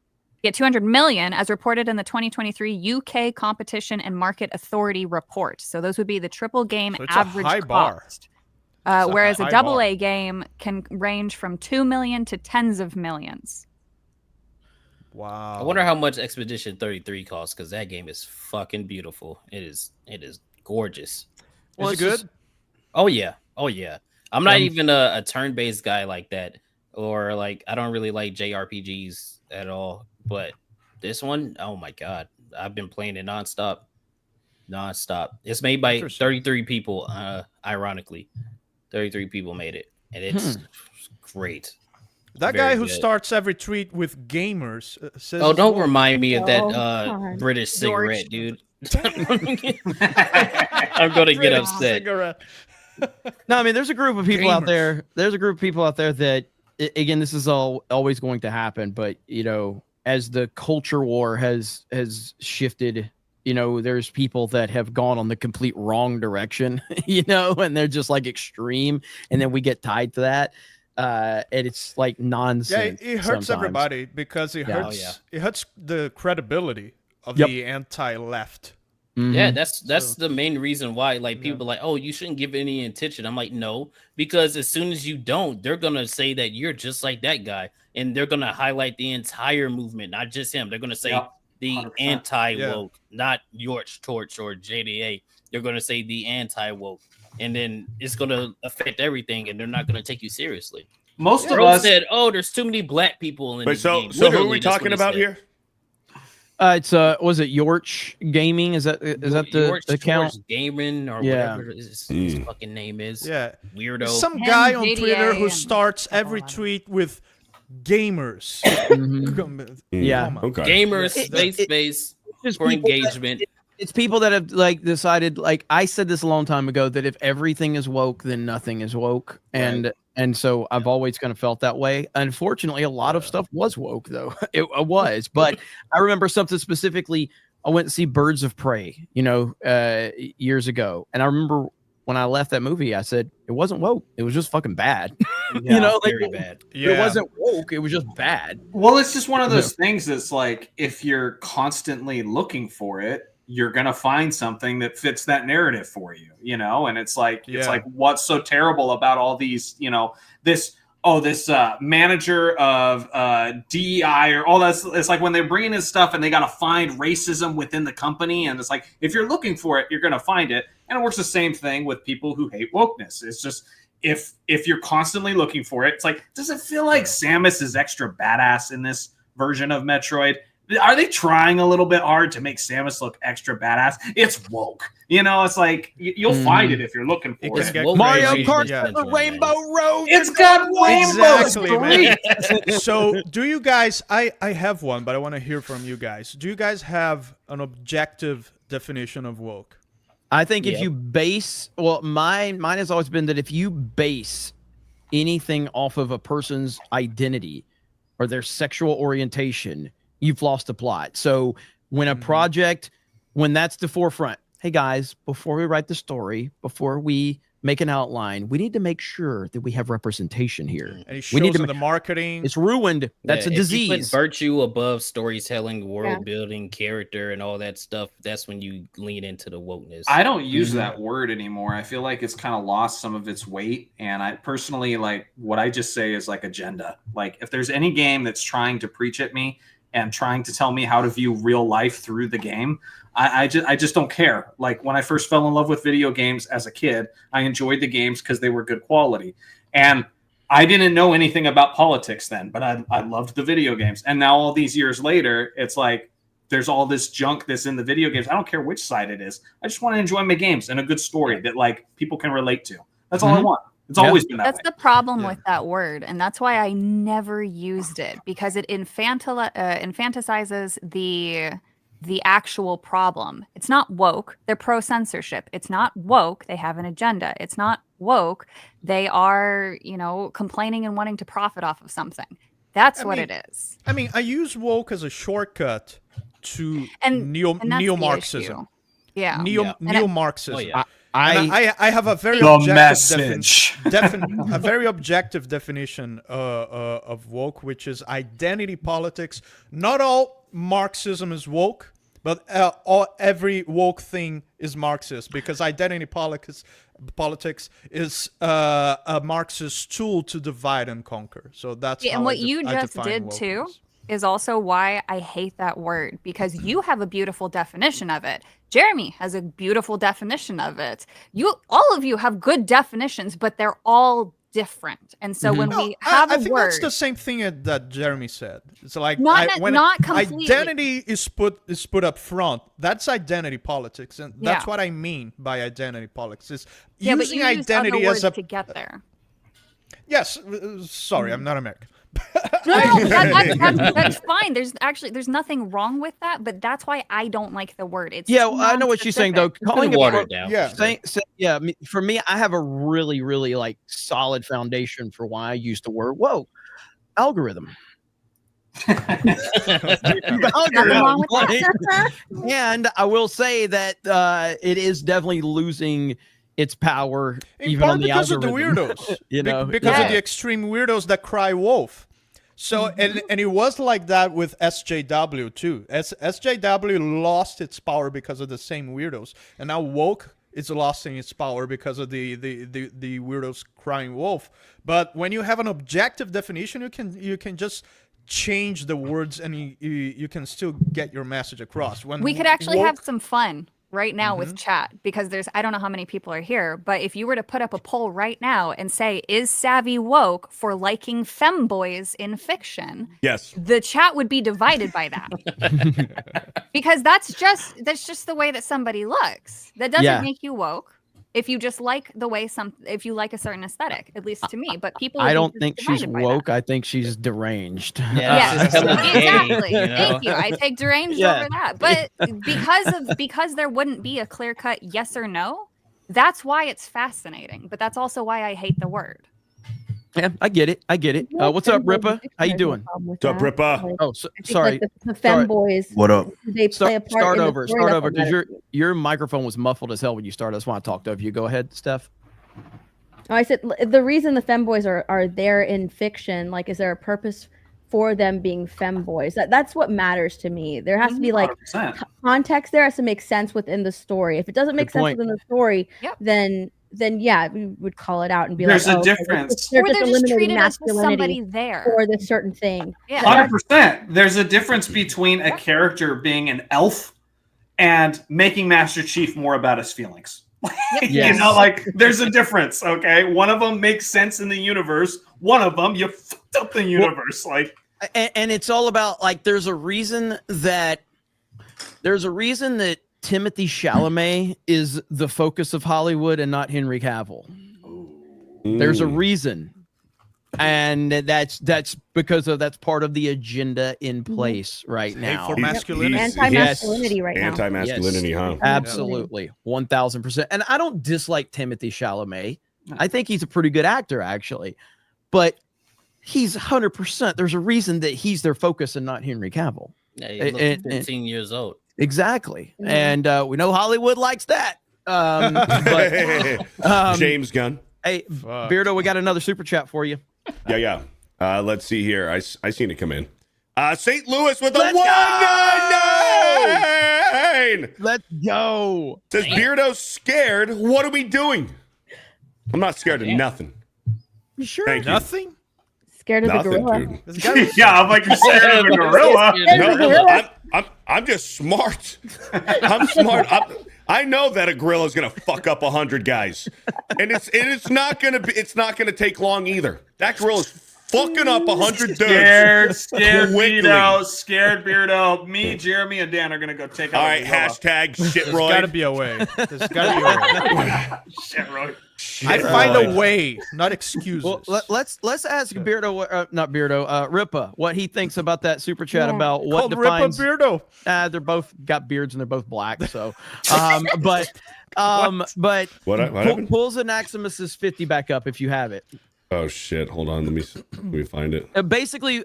200 million, as reported in the 2023 UK Competition and Market Authority report. So those would be the triple game So it's a average high bar. cost. It's a Whereas a high double bar. A game can range from 2 million to tens of millions. Wow. I wonder how much Expedition 33 costs, because that game is fucking beautiful. It is gorgeous. Is it good? Oh yeah. I'm not even a turn-based guy like that, or like I don't really like JRPGs at all. But this one, oh my god, I've been playing it nonstop. It's made by Interesting. 33 people. Ironically, 33 people made it, and it's great. That Very guy who good. starts every tweet with gamers says. Oh, it's don't well- remind me of that Oh, God. British George. cigarette, dude. I'm gonna get British upset. cigarette. No, I mean, there's a group of people out Gamers. there. There's a group of people out there that, again, this is always going to happen. But as the culture war has shifted, there's people that have gone on the complete wrong direction, and they're just like extreme, and then we get tied to that, and it's like Yeah, nonsense. it hurts sometimes. everybody because it Yeah. hurts. Oh, yeah. It hurts the credibility of Yep. the anti-left. Yeah, Mhm. that's the main reason why. Like people are like, oh, you shouldn't give any attention. I'm like, no, because as soon as you don't, they're gonna say that you're just like that guy, and they're gonna highlight the entire movement, not just him. They're gonna say Yep, the 100%. anti-woke, not Yorch Torch or JDA. They're gonna say the anti-woke, and then it's gonna affect everything, and they're not gonna take you seriously. Most of Bro us said, "Oh, there's too many black people in Wait, this so game." who are Literally, we that's what talking he about said. here? It's was it Yorch Gaming? Is that the Yorch account? Torch Gaming or Yeah. whatever his Mm. fucking name is? Yeah, Weirdo. some And guy on JDA Twitter who and starts a whole every lot of- tweet with gamers. Mhm. Yeah. Come on. Okay. Gamers, Yeah. space Just for people that- engagement. It's people that have decided, like I said this a long time ago, that if everything is woke, then nothing is woke, and so I've always kind of felt that way. Unfortunately, a lot of stuff was woke, though. It was, but I remember something specifically. I went to see Birds of Prey, years ago, and I remember when I left that movie, I said it wasn't woke; it was just fucking bad. Very bad. It wasn't woke; it was just bad. Well, it's just one of those things that's like, if you're constantly looking for it, you're gonna find something that fits that narrative for you, and it's like what's so terrible about all these, this manager of DEI or all that. It's like when they're bringing in stuff and they got to find racism within the company, and it's like, if you're looking for it, you're gonna find it. And it works the same thing with people who hate wokeness. It's just, if you're constantly looking for it, it's like, does it feel like Samus is extra badass in this version of Metroid? Are they trying a little bit hard to make Samus look extra badass? It's woke. You know, it's like you'll find it if you're looking for It it. can get Mario crazy. Kart Yeah. the Rainbow Road. It's got rainbows. Exactly, man. So, do you guys? I have one, but I want to hear from you guys. Do you guys have an objective definition of woke? I think if you base, well, mine has always been that if you base anything off of a person's identity or their sexual orientation, you've lost the plot. So when a project, when that's the forefront, hey guys, before we write the story, before we make an outline, we need to make sure that we have representation here. And it We need shows to in the marketing. It's ruined. That's a If you put disease. virtue above storytelling, world building, character, and all that stuff, that's when you lean into the wokeness. I don't use that word anymore. I feel like it's kind of lost some of its weight. And I personally, like, what I just say is like agenda. Like, if there's any game that's trying to preach at me and trying to tell me how to view real life through the game, I just don't care. Like, when I first fell in love with video games as a kid, I enjoyed the games because they were good quality. And I didn't know anything about politics then, but I loved the video games. And now all these years later, it's like there's all this junk that's in the video games. I don't care which side it is. I just want to enjoy my games and a good story that like people can relate to. That's all I want. It's always been that That's way. the problem with that word, and that's why I never used it, because it infantilizes the actual problem. It's not woke. They're pro censorship. It's not woke. They have an agenda. It's not woke. They are, complaining and wanting to profit off of something. That's what it is. I mean, I use woke as a shortcut to that's the neo-Marxism. issue. Yeah. Neo-Marxism. Oh, yeah. I have a very The objective a very objective definition of woke, which is identity politics. Not all Marxism is woke, but every woke thing is Marxist, because identity politics is a Marxist tool to divide and conquer. So that's how and what I you just define did wokeness. too is also why I hate that word, because you have a beautiful definition of it. Jeremy has a beautiful definition of it. All of you have good definitions, but they're all different. And so when we have I a think word, that's the same thing that Jeremy said. It's like not when completely. identity is put up front, that's identity politics, and that's what I mean by identity politics. Is but using you used identity other as words a to get there. yes. Sorry, I'm not American. No, that's fine. There's nothing wrong with that, but that's why I don't like the word. It's I know what she's saying though. Calling it watered down. For me, I have a really, really like solid foundation for why I use the word woke. Algorithm. Nothing wrong with that. And I will say that it is definitely losing its power, In even part on the because algorithm. of the weirdos, because Yeah. of the extreme weirdos that cry wolf. So and it was like that with SJW too. SJW lost its power because of the same weirdos, and now woke is losing its power because of the weirdos crying wolf. But when you have an objective definition, you can just change the words, and you can still get your message across. When We could actually have some fun right now with chat, because I don't know how many people are here, but if you were to put up a poll right now and say, is Savvy woke for liking femboys in fiction? Yes. The chat would be divided by that. Because that's just the way that somebody looks. That doesn't make you woke. If you just like the way if you like a certain aesthetic, at least to me, but people. I don't think she's divided by woke. I think she's deranged. Yes, exactly. you know? Thank you. I take deranged over that. But because there wouldn't be a clear cut yes or no, that's why it's fascinating. But that's also why I hate the word. Yeah, I get it. What's up, Rippa? How you doing? What's up, Rippa? Oh, sorry. Like the femboys. What up? They play a part. Start in the over. story, Start that's over. what Because matters. your microphone was muffled as hell when you started. That's why I talked over you. Go ahead, Steph. Oh, I said the reason the femboys are there in fiction, like, is there a purpose for them being femboys? That's what matters to me. There has to be like 100%. context. There has to make sense within the story. If it doesn't make Good sense point. within the story, Yep. then yeah, we would call it out and be There's like, a okay, difference. They're Or just they're just eliminating treated as just somebody masculinity there. for this certain thing. Yeah. 100%. There's a difference between a character being an elf and making Master Chief more about his feelings. Yes. You know, like, there's a difference, okay? One of them makes sense in the universe. One of them, you fucked up the universe. And it's all about like there's a reason that Timothy Chalamet is the focus of Hollywood and not Henry Cavill. There's a reason. And that's because that's part of the agenda in place right now. For masculinity. Anti-masculinity right now. Anti-masculinity, huh? Absolutely. 1000%. And I don't dislike Timothy Chalamet. I think he's a pretty good actor, actually. But he's 100%. There's a reason that he's their focus and not Henry Cavill. Yeah, he looks 15 years old. Exactly. And we know Hollywood likes that. But James Gunn. Hey, Beardo, we got another super chat for you. Yeah. Let's see here. I seen it come in. St. Louis with a 199. Let's go. Says Beardo's scared. What are we doing? I'm not scared of nothing. You sure? Thank you. Nothing? Scared of the gorilla. Dude. Yeah, I'm like, you're scared of a gorilla. No, I'm just smart. I'm smart. I know that a gorilla is gonna fuck up 100 guys, and it's not gonna take long either. That gorilla's fucking up 100 dudes. Scared quickly. Scared Beardo. Me, Jeremy, and Dan are gonna go take out. All right, hashtag shit, There's Roy. gotta be a way. There's gotta be a way. Shit, Roy. I'd find a way, not excuses. Well, let's ask Beardo, not Beardo, Ripa, what he thinks about that super chat about what defines Ripa Beardo. They're both got beards and they're both black, so but what pulls Anaximus's 50 back up if you have it. Oh shit! Hold on, let me find it. Basically,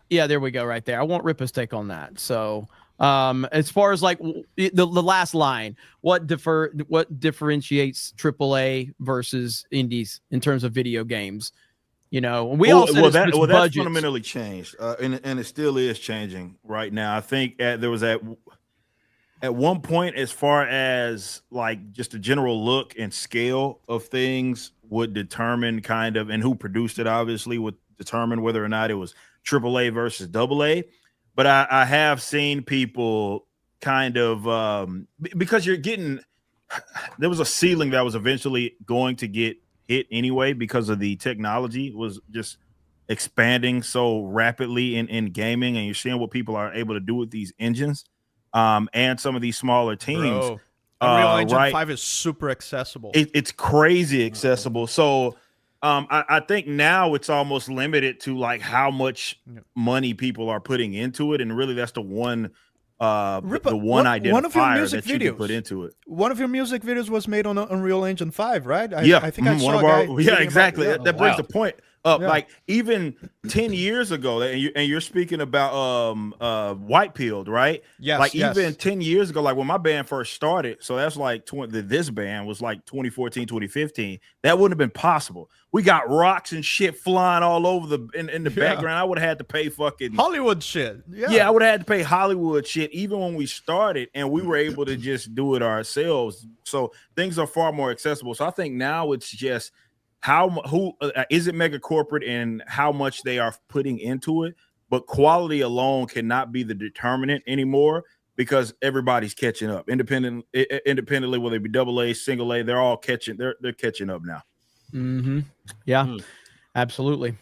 yeah, there we go, right there. I want Ripa's take on that. So, as far as like the last line, what differentiates AAA versus indies in terms of video games? You know, we all said that's fundamentally changed, and it still is changing right now. I think there was at one point, as far as like just a general look and scale of things would determine kind of, and who produced it obviously would determine whether or not it was AAA versus AA. But I have seen people kind of because there was a ceiling that was eventually going to get hit anyway because of the technology was just expanding so rapidly in gaming, and you're seeing what people are able to do with these engines and some of these smaller teams. Bro, Unreal Engine 5 is super accessible. It's crazy accessible. So I think now it's almost limited to like how much money people are putting into it, and really that's the one identifier that you can put into it. One of your music videos was made on Unreal Engine 5, right? I think I saw exactly. That brings the point up. Yeah. Like even 10 years ago, and you're speaking about White Pilled, right? Yes. Like even 10 years ago, like when my band first started, so that's like this band was like 2014, 2015. That wouldn't have been possible. We got rocks and shit flying all over in the background. I would have had to pay fucking Hollywood shit. Yeah, I would have had to pay Hollywood shit even when we started, and we were able to just do it ourselves. So things are far more accessible. So I think now it's just who is it mega corporate and how much they are putting into it, but quality alone cannot be the determinant anymore because everybody's catching up. Independently, whether it be AA, single A, they're all catching. They're catching up now. Mm-hmm. Yeah, absolutely.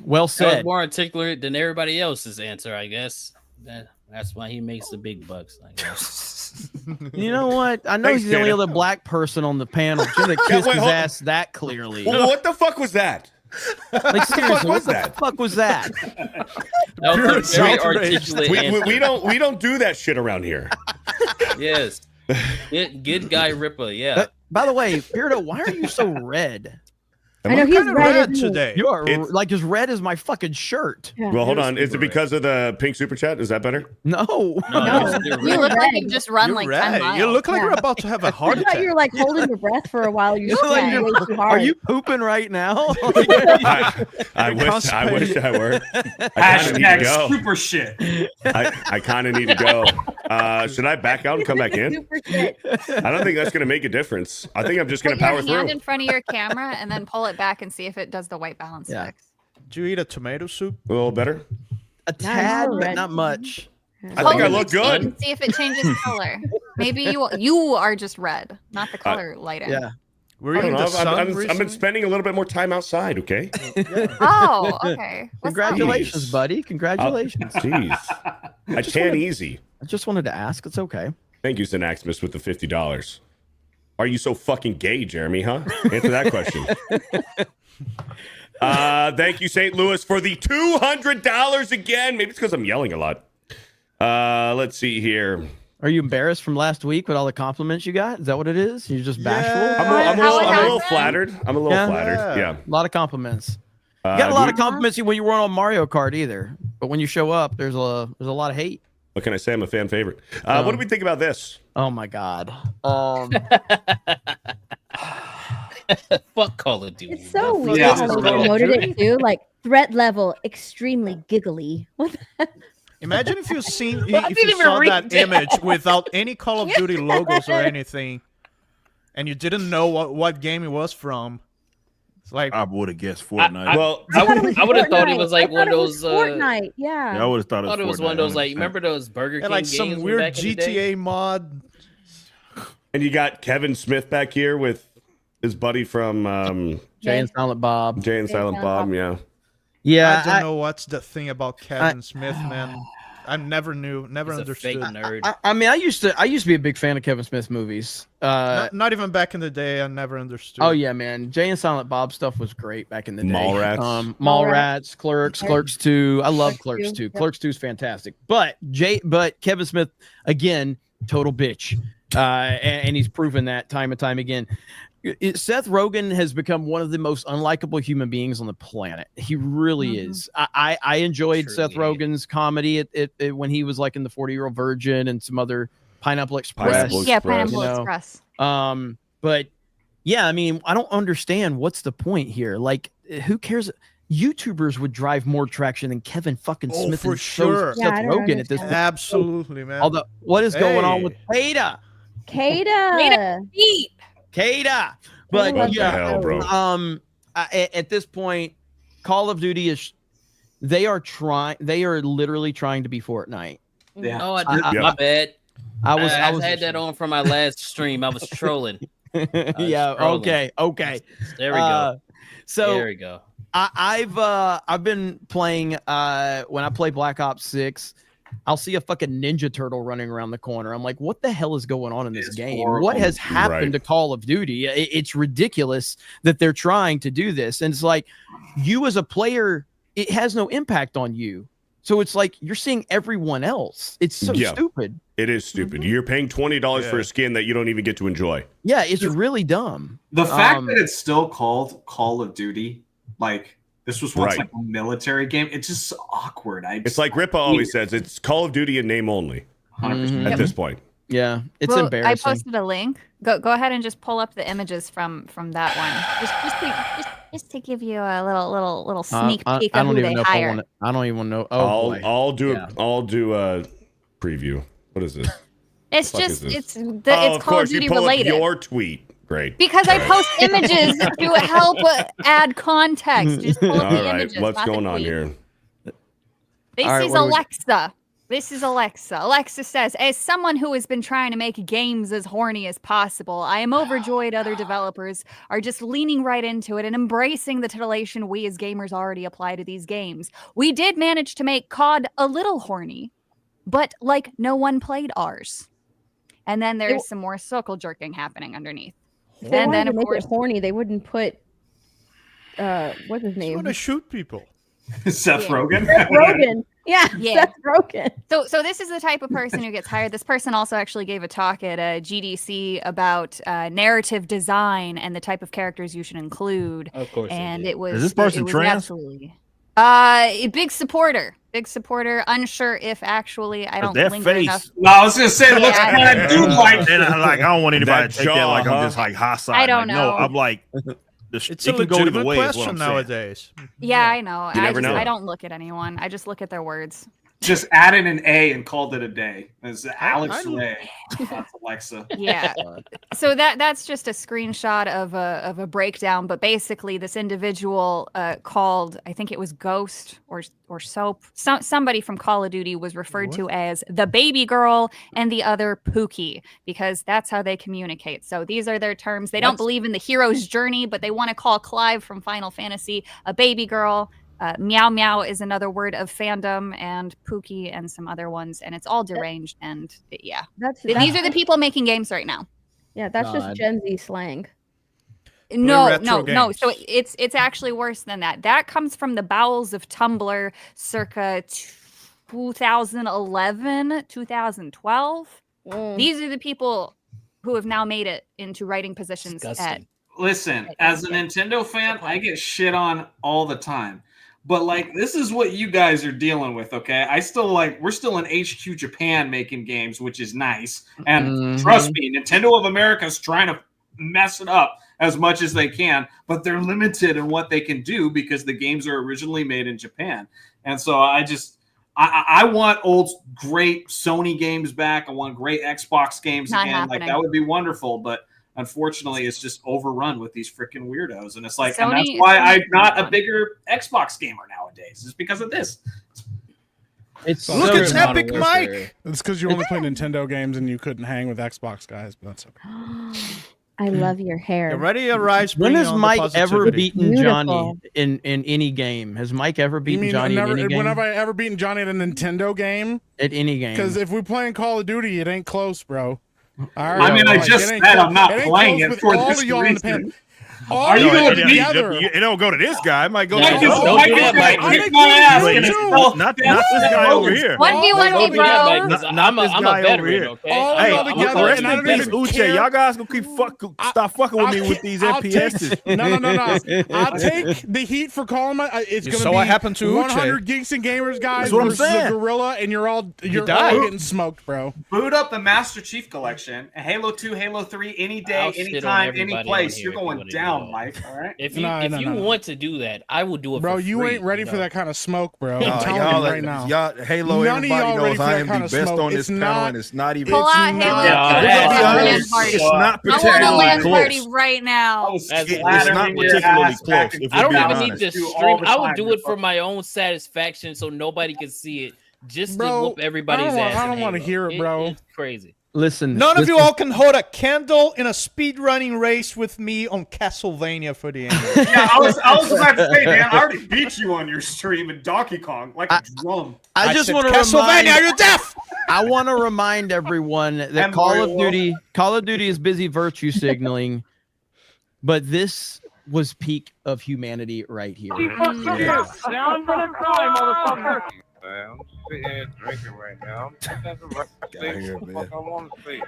Well said. That was more articulate than everybody else's answer, I guess. That's why he makes the big bucks, I guess. You know what? I know he's the only other black person on the panel. Should have kissed his ass that clearly. Well, what the fuck was that? Like seriously, what the fuck was that? That was a very articulate answer. We don't do that shit around here. Yes. Good guy Ripper, yeah. By the way, Beardo, why are you so red? I know he's red today. You are like as red as my fucking shirt. Yeah. Well, hold on. Is it because of the pink super chat? Is that better? No. You look like you just run like 10 miles. You look like you're about to have a heart I thought attack. you were like holding your breath for a while. You're Like way too hard. are you pooping right now? I wish I were. I kind of need to go. Super shit. I kind of need to go. Should I back out and come back in? I don't think that's going to make a difference. I think I'm just going to power Put your hand through. in front of your camera and then pull it back and see if it does the white balance fix. Did you eat a tomato soup? A little better. A tad, but not much. I think I look good. And see if it changes color. Maybe you are just red, not the color light in. Yeah. Were you I in don't know. the sun I've been recently? spending a little bit more time outside. Okay. Oh, okay. What's that? Congratulations, Jeez. buddy. Congratulations. Jeez. I tan easy. I just wanted to ask. It's okay. Thank you, Xanaximus, with the $50. Are you so fucking gay, Jeremy, huh? Answer that question. Thank you, St. Louis, for the $200 again. Maybe it's because I'm yelling a lot. Let's see here. Are you embarrassed from last week with all the compliments you got? Is that what it is? You're just bashful? I'm a little flattered. I'm a little flattered. Yeah. A lot of compliments. You got a lot of compliments when you weren't on Mario Kart either. But when you show up, there's a lot of hate. What can I say? I'm a fan favorite. What do we think about this? Oh my God. Fuck Call of Duty. It's so weird Yeah. how they promoted it too. Like threat level, extremely giggly. What the Imagine if you seen I if didn't you even saw read that that. image without any Call of Duty logos or anything, and you didn't know what game it was from. It's like I would have guessed Fortnite. I would have thought it was like one of those. Fortnite, yeah. Yeah, I would have thought I it was thought it was Fortnite, one of those like 100%. remember those Burger King like games some from weird back in the day? GTA mod. And you got Kevin Smith back here with his buddy from Jay and Silent Bob. Jay and Silent Bob. Yeah. Yeah. I don't know what's the thing about Kevin Smith, man. I never He's understood. a fake nerd. I mean, I used to be a big fan of Kevin Smith movies. Not even back in the day, I never understood. Oh yeah, man. Jay and Silent Bob stuff was great back in the day. Mallrats. Mallrats, Clerks, Clerks 2. I love Clerks Clerks 2. 2, yep. Clerks 2 is fantastic. But Kevin Smith, again, total bitch. And he's proven that time and time again. Seth Rogen has become one of the most unlikable human beings on the planet. He really is. I enjoyed Truly. Seth Rogen's comedy when he was like in the 40-Year-Old Virgin and some other Pineapple Express. Yeah, Pineapple you know. Express. But yeah, I mean, I don't understand what's the point here. Like, who cares? YouTubers would drive more traction than Kevin fucking Oh, Smith for and sure. Seth Yeah, I don't Rogen at this understand. point. Absolutely, man. Although, what is going on with Kada? Kada. Kada. But What the yeah, hell, bro? at this point, Call of Duty they are literally trying to be Fortnite. Yeah. Oh, I did. My bad. I I was had that on from my last stream. I was trolling. yeah. scrolling. Okay. There we go. So There we go. I've been playing when I play Black Ops 6, I'll see a fucking Ninja Turtle running around the corner. I'm like, what the hell is going on in this game? horrible. What has happened Right. to Call of Duty? It's ridiculous that they're trying to do this. And it's like, you as a player, it has no impact on you. So it's like you're seeing everyone else. It's so Yeah. stupid. It is stupid. You're paying $20 for a skin that you don't even get to enjoy. Yeah, it's really dumb. The fact that it's still called Call of Duty, like this was once Right. like a military game, it's just awkward. It's like Ripa always says, it's Call of Duty in name only 100%. at this point. Yeah, it's Well, embarrassing. I posted a link. Go ahead and just pull up the images from that one. Just to give you a little sneak peek I of don't who even they know if I hire. want to. I don't even know. Oh, boy. I'll do a preview. What is this? It's fuck just is this? it's Oh, Call of course, of Duty you pull related. up your tweet. Great. Because I All right. post images to help add context. Just pull up All the right, images. what's not the going on tweet. here? This All right, is what do we- Alexa. This is Alexa. Alexa says, as someone who has been trying to make games as horny as possible, I am overjoyed other developers are just leaning right into it and embracing the titillation we as gamers already apply to these games. We did manage to make COD a little horny, but like no one played ours. And then there's some more circle jerking happening underneath. If they And wanted then, to of make course, it horny, they wouldn't put what's his You name? want to shoot people. Seth Rogen. Seth Rogen. Yeah, Yeah. Seth Rogen. So this is the type of person who gets hired. This person also actually gave a talk at GDC about narrative design and the type of characters you should include. Of course. And it was Is this person it was trans? absolutely a big supporter. Unsure if actually I don't That linger face. enough. No, I was gonna say it looks Yeah, kind of dude like. And I don't want anybody That to take that jaw, like huh? I'm just like hostile. I don't like, know. No, I'm like, It's it a can go either legitimate way. Is what question I'm saying. nowadays. Yeah, I know. You never know. I don't look at anyone. I just look at their words. just added an A and called it a day. It's Alex Ray. That's Alexa. Yeah. So that's just a screenshot of a breakdown, but basically this individual called, I think it was Ghost or Soap. Somebody from Call of Duty was referred to as the baby girl and the other Pookie, because that's how they communicate. So these are their terms. They don't believe in the hero's journey, but they want to call Clive from Final Fantasy a baby girl. Meow meow is another word of fandom, and Pookie and some other ones, and it's all deranged. And yeah, these are the people making games right now. Yeah, that's just Gen Z slang. No. So it's actually worse than that. That comes from the bowels of Tumblr circa 2011, 2012. These are the people who have now made it into writing positions Listen, as a Nintendo fan, I get shit on all the time. But like, this is what you guys are dealing with, okay? We're still in HQ Japan making games, which is nice. And trust me, Nintendo of America is trying to mess it up as much as they can, but they're limited in what they can do because the games are originally made in Japan. And so I want old great Sony games back. I want great Xbox games again. Like, that would be wonderful, but unfortunately, it's just overrun with these freaking weirdos, and it's like, and that's why I'm not a bigger Xbox gamer nowadays. It's because of this. Look, it's Epic Mike. It's because you only play Nintendo games and you couldn't hang with Xbox guys, but that's okay. I love your hair. Ready arrives. When has Mike ever beaten Johnny in any game? Has Mike ever beaten Johnny in any game? When have I ever beaten Johnny at a Nintendo game? At any game? Because if we're playing Call of Duty, it ain't close, bro. Right, I mean, I just said I'm not playing it for this reason. Are you going together? It don't go to this guy. It might go to Don't do that, Mike. Not this guy over here. 1v1 me, bro. Not this guy over here. Hey, rest in peace, Uche. Y'all guys gonna stop fucking with me with these FPSs. No. I'll take the heat for calling my. It's gonna be what happened to 100 Geeks and Gamers guys versus the Gorilla, and you're all getting smoked, bro. Boot up the Master Chief Collection, Halo 2, Halo 3, any day, anytime, any place. You're going down. Mike, all right. If you want to do that, I will do it. Bro, for you free, ain't ready for that kind of smoke, bro. I'm telling you right now. Y'all, Halo, everybody knows I am the best on this panel, and it's not even. Pull out Halo. It's not particularly I want a LAN close. party right now. It's not particularly close. I don't even need to stream. I would do it for my own satisfaction, so nobody can see it, just to whoop everybody's ass. I don't want to hear it, bro. It's crazy. Listen, none of you all can hold a candle in a speedrunning race with me on Castlevania for the end. Yeah, I was about to say, man, I already beat you on your stream in Donkey Kong like a drum. I just want to Castlevania, are you deaf? I want to remind everyone that Call of Duty is busy virtue signaling, but this was peak of humanity right here. I'm sitting here drinking right now. That's the right thing. What the fuck I want to say?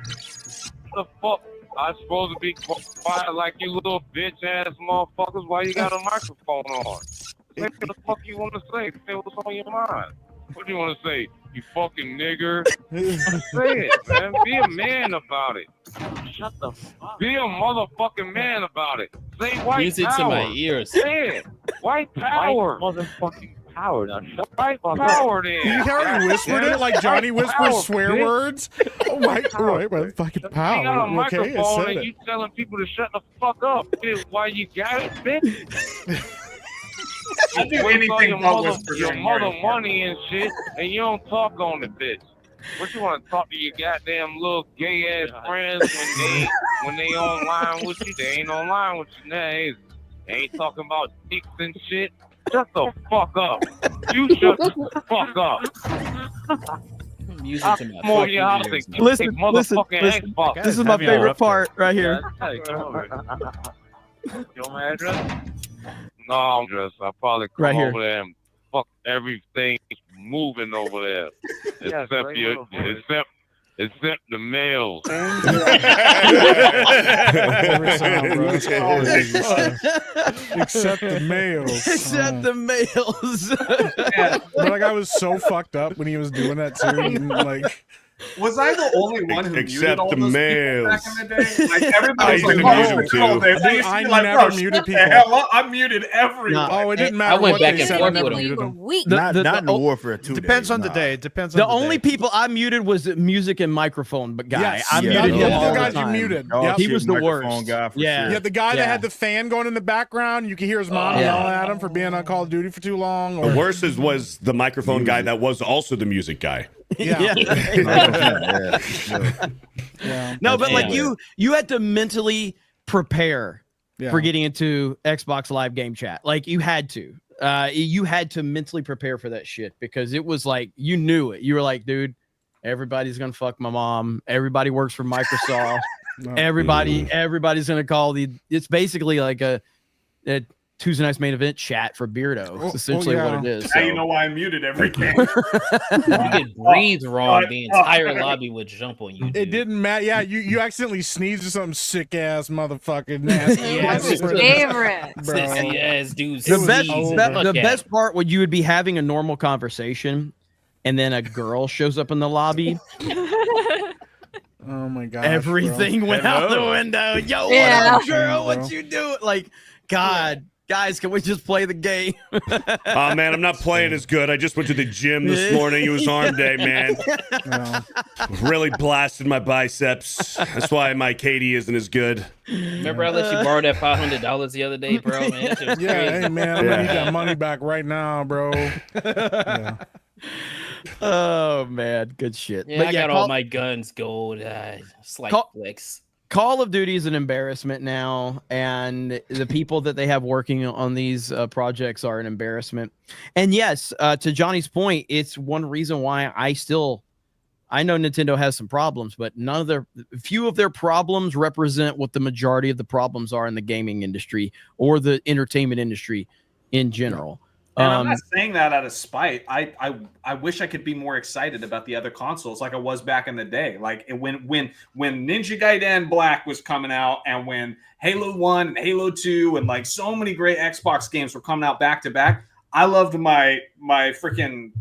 What the fuck? I'm supposed to be quiet like you little bitch ass motherfuckers. Why you got a microphone on? Say what the fuck you want to say. Say what's on your mind. What do you want to say? You fucking nigger. Say it, man. Be a man about it. Shut the fuck. Be a motherfucking man about it. Say white Music power. to my ears. Say it. White power. White motherfucking power. Now shut white power then. You hear how he whispered it like Johnny whispers swear words? White fucking power. You got a Okay, microphone I and said you it. telling people to shut the fuck up. Why you got it, bitch? I do anything but whisper your during mother Harry money and shit, and you don't talk on it, bitch. What you want to talk to your goddamn little gay ass friends when they online with you? They ain't online with you now. They ain't talking about dicks and shit. Shut the fuck up. You shut the fuck up. Music to my More your house and Listen. Xbox. This is my favorite part right here. Your address? No, I'm just. I probably come Right here. over there and fuck everything moving over there, except the males. Except the males. Except the males. But like I was so fucked up when he was doing that too. And, like Was I the only one who muted Except all the those males. people back in the day? Like everybody was I like, used to mute "Oh, them it's cool, too. dude." I used to I be like, never "Bro, muted shut the people. hell up." I muted everyone. Oh, it didn't I matter went what back they and said. I forth never with 'em. muted You were them. weak. Not in the war for 2 days. Depends on the nah. day. It depends on The the only day. people I muted was the music and microphone but guy. Yes. I Yeah, muted those him are all the the guys you time. muted. Dog Yep. He shit was the microphone worst. guy for Yeah. sure. Yeah, the guy Yeah. that had the fan going in the background, you could hear his mom Yeah. yelling at him for being on Call of Duty for too long. Or The worst was the microphone guy Music. that was also the music guy. yeah. Yeah. No, but like Yeah. you had to mentally prepare Yeah. for getting into Xbox Live game chat. Like you had to. You had to mentally prepare for that shit because it was like you knew it. You were like, dude, everybody's gonna fuck my mom. Everybody works for Microsoft. No. Everybody's gonna call it's basically like a Tuesday night's main event chat for Beardo. Oh, It's essentially yeah. what it is. Now you so. know why I muted everything. You could breathe wrong, the entire lobby would jump on you. It dude. didn't matter. Yeah, you accidentally sneezed or something sick ass motherfucking nasty ass. Favorite. Bro. Sissy ass dudes. The best, sneeze and the look at best him. part would you would be having a normal conversation, and then a girl shows up in the lobby. Oh my god. Everything went out the window. Yo, Yeah. what up, girl? What you doing? Like, God, guys, can we just play the game? Oh man, I'm not playing as good. I just went to the gym this morning. It was arm day, man. Really blasted my biceps. That's why my KD isn't as good. Remember I let you borrow that $500 the other day, bro? Man, that shit was Yeah, crazy. hey man, I'm gonna need that money back right now, bro. Yeah. Oh man, good shit. Yeah, But I got all my guns gold. Slight flex. Call of Duty is an embarrassment now, and the people that they have working on these projects are an embarrassment. And yes, to Johnny's point, it's one reason why I know Nintendo has some problems, but few of their problems represent what the majority of the problems are in the gaming industry or the entertainment industry in general. And I'm not saying that out of spite. I wish I could be more excited about the other consoles like I was back in the day. Like when Ninja Gaiden Black was coming out, and when Halo 1 and Halo 2 and like so many great Xbox games were coming out back to back. I loved my freaking,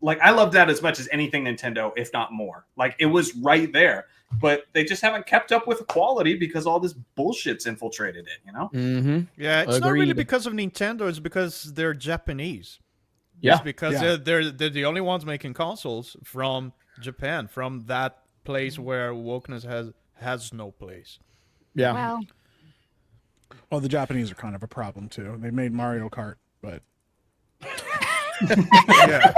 like, I loved that as much as anything Nintendo, if not more. Like, it was right there. But they just haven't kept up with the quality because all this bullshit's infiltrated it, you know? Mm-hmm. Yeah, it's not really because of Nintendo. It's because they're Japanese. Yeah. It's because they're the only ones making consoles from Japan, from that place where wokeness has no place. Yeah. Wow. Well, the Japanese are kind of a problem too. They made Mario Kart, but yeah.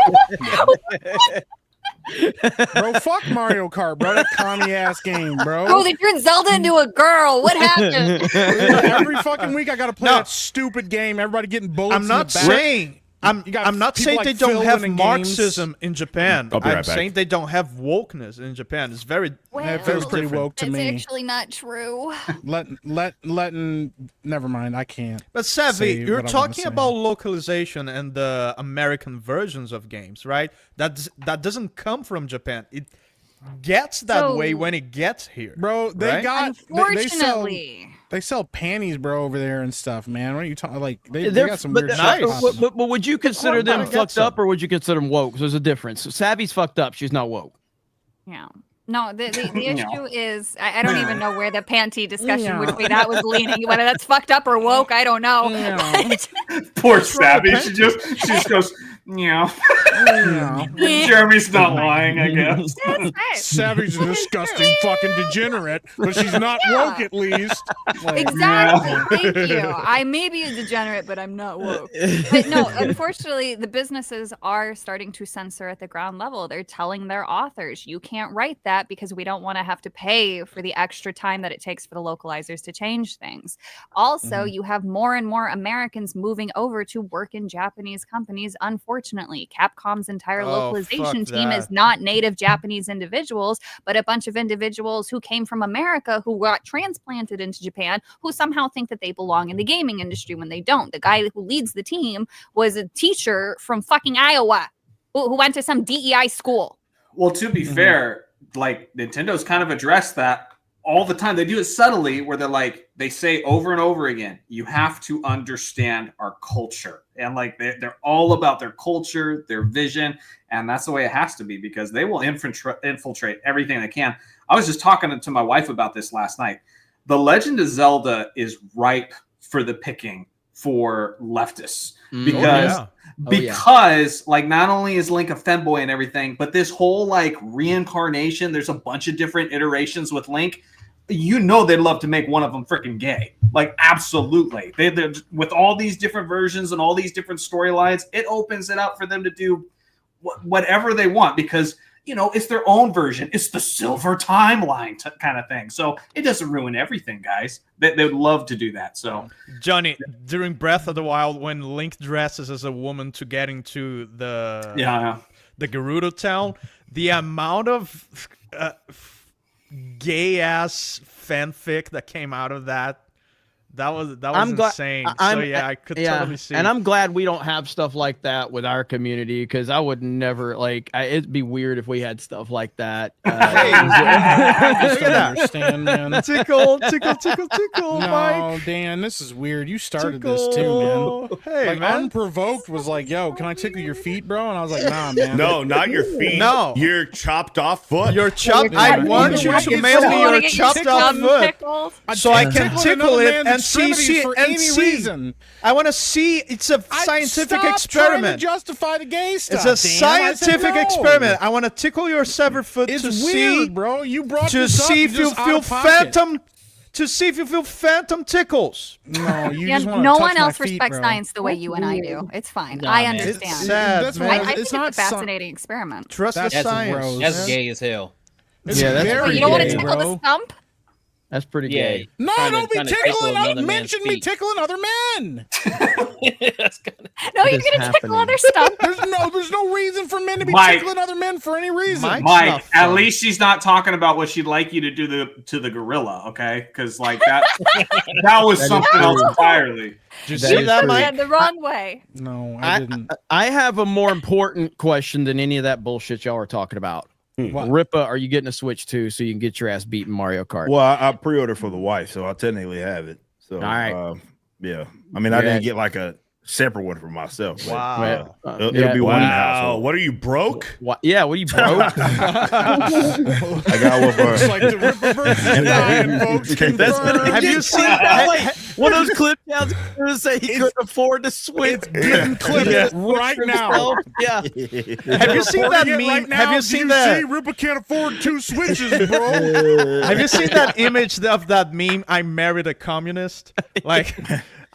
Bro, fuck Mario Kart, bro. That commie ass game, bro. Oh, they turned Zelda into a girl. What happened? Every fucking week I gotta play that stupid game. Everybody getting bullets. I'm not saying I'm not saying they don't have Marxism in Japan. I'll be right I'm back. saying they don't have wokeness in Japan. It's very Well, it feels pretty woke to That's me. actually not true. Letting never mind. I can't. But Savvy, say you're what I wanna talking say. about localization and the American versions of games, right? That doesn't come from Japan. It gets that way when it gets here, bro. They right? got Unfortunately. they sell panties, bro, over there and stuff, man. What are you talking? Like they got some weird shit. But would you consider them I get fucked some. up, or would you consider them woke? 'Cause there's a difference. So Savvy's fucked up. She's not woke. Yeah. No, the issue is I don't even know where the panty discussion, which way that was leaning. Whether that's fucked up or woke, I don't know. Poor Savvy. She just goes, yeah. Jeremy's not lying, I guess. Savvy's a disgusting fucking degenerate, but she's not woke at least. Like, Exactly. Thank you. I may be a degenerate, but I'm not woke. But no, unfortunately, the businesses are starting to censor at the ground level. They're telling their authors, you can't write that because we don't want to have to pay for the extra time that it takes for the localizers to change things. Also, you have more and more Americans moving over to work in Japanese companies. Unfortunately, Capcom's entire localization team is not native Japanese individuals, but a bunch of individuals who came from America who got transplanted into Japan, who somehow think that they belong in the gaming industry when they don't. The guy who leads the team was a teacher from fucking Iowa who went to some DEI school. Well, to be fair, like Nintendo's kind of addressed that all the time. They do it subtly where they say over and over again, you have to understand our culture. And like they're all about their culture, their vision. And that's the way it has to be, because they will infiltrate everything they can. I was just talking to my wife about this last night. The Legend of Zelda is ripe for the picking for leftists because like not only is Link a femboy and everything, but this whole like reincarnation, there's a bunch of different iterations with Link. They'd love to make one of them freaking gay. Like, absolutely. They're with all these different versions and all these different storylines, it opens it up for them to do whatever they want, because it's their own version. It's the silver timeline kind of thing. So it doesn't ruin everything, guys. They would love to do that. So, Johnny, during Breath of the Wild, when Link dresses as a woman to get into the Gerudo town, the amount of gay-ass fanfic that came out of that was insane. I could totally see. And I'm glad we don't have stuff like that with our community, because I would never it'd be weird if we had stuff like that. I just don't understand, man. Tickle, No, Mike. Dan, this is weird. You started this too, man. Hey, man. Unprovoked was like, yo, can I tickle your feet, bro? And I was like, nah, man. No, not your feet. No. Your chopped off foot. Your chopped. I want you to mail me your chopped off foot so I can tickle it and see. Reason. I want to see. It's a scientific experiment. To justify the gay stuff. It's a scientific experiment. I want to tickle your severed foot to see, bro. You brought to this see up, if you feel phantom. To see if you feel phantom tickles. No, you just want to no touch one my else feet, respects bro. science the way you and I do. It's fine. Nah, I man. understand. It's sad, That's man. why I think it's it's not a fascinating experiment. Trust the science. gross. That's gay as hell. It's Yeah, that's very Wait, you don't want to gay, tickle bro. the stump? That's pretty Yeah. gay. No, don't be trying to tickling tickle other. another man's Mention me feet. tickling other men. That's kinda... No, What you're is going to tickle happening? other stuff. There's no reason for men to be Mike. tickling other men for any reason. Mike, at least she's not talking about what she'd like you to do to the gorilla, okay? Because like that was something else entirely. Did you see that, Mike? Yeah, the wrong way. No, I didn't. I have a more important question than any of that bullshit y'all are talking about. What? Ripa, are you getting a Switch too, so you can get your ass beat in Mario Kart? Well, I pre-ordered for the wife, so I technically have it. So, all right. Yeah. I mean, I didn't get like a separate one for myself. But, Wow. it'll be one in the household. What are you, broke? What? Yeah, what are you broke? I got one for It's like the Ripper versus Ryan, folks. Have you seen that? One of those clip downs to say he couldn't afford to switch. It's getting clipped right now. Yeah. Have you seen that meme? Right now, Have you seen that? See, Ripper can't afford 2 Switches, bro. Have you seen that image of that meme? I married a communist. Like,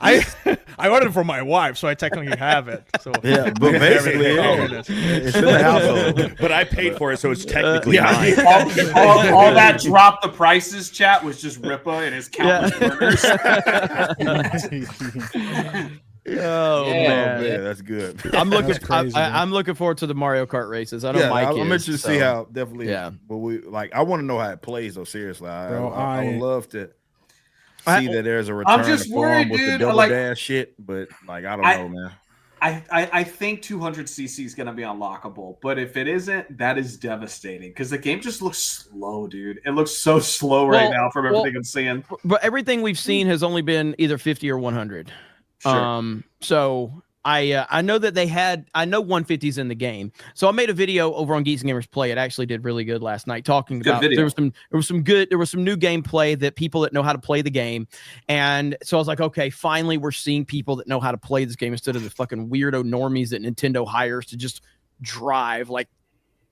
I ordered it for my wife, so I technically have it. So Yeah, but basically, it's in the household. But I paid for it, so it's technically mine. all that drop the prices chat was just Ripa and his countless murders. Oh man, yeah, that's good. I'm looking. That's crazy, man. I'm looking forward to the Mario Kart races. I know Mike I'm is, interested to so. see how definitely. Yeah. But I want to know how it plays though. Seriously, Bro, I would love to see that there's a I'm return just to form worried, with the dude, double like- dash shit. But like, I don't know, man. I think 200cc is going to be unlockable, but if it isn't, that is devastating because the game just looks slow, dude. It looks so slow right now from everything I'm seeing. But everything we've seen has only been either 50 or 100. Sure. So I know that I know 150's in the game. So I made a video over on Geeks and Gamers Play. It actually did really good last night, talking about there was some new gameplay that people that know how to play the game. And so I was like, okay, finally we're seeing people that know how to play this game instead of the fucking weirdo normies that Nintendo hires to just drive like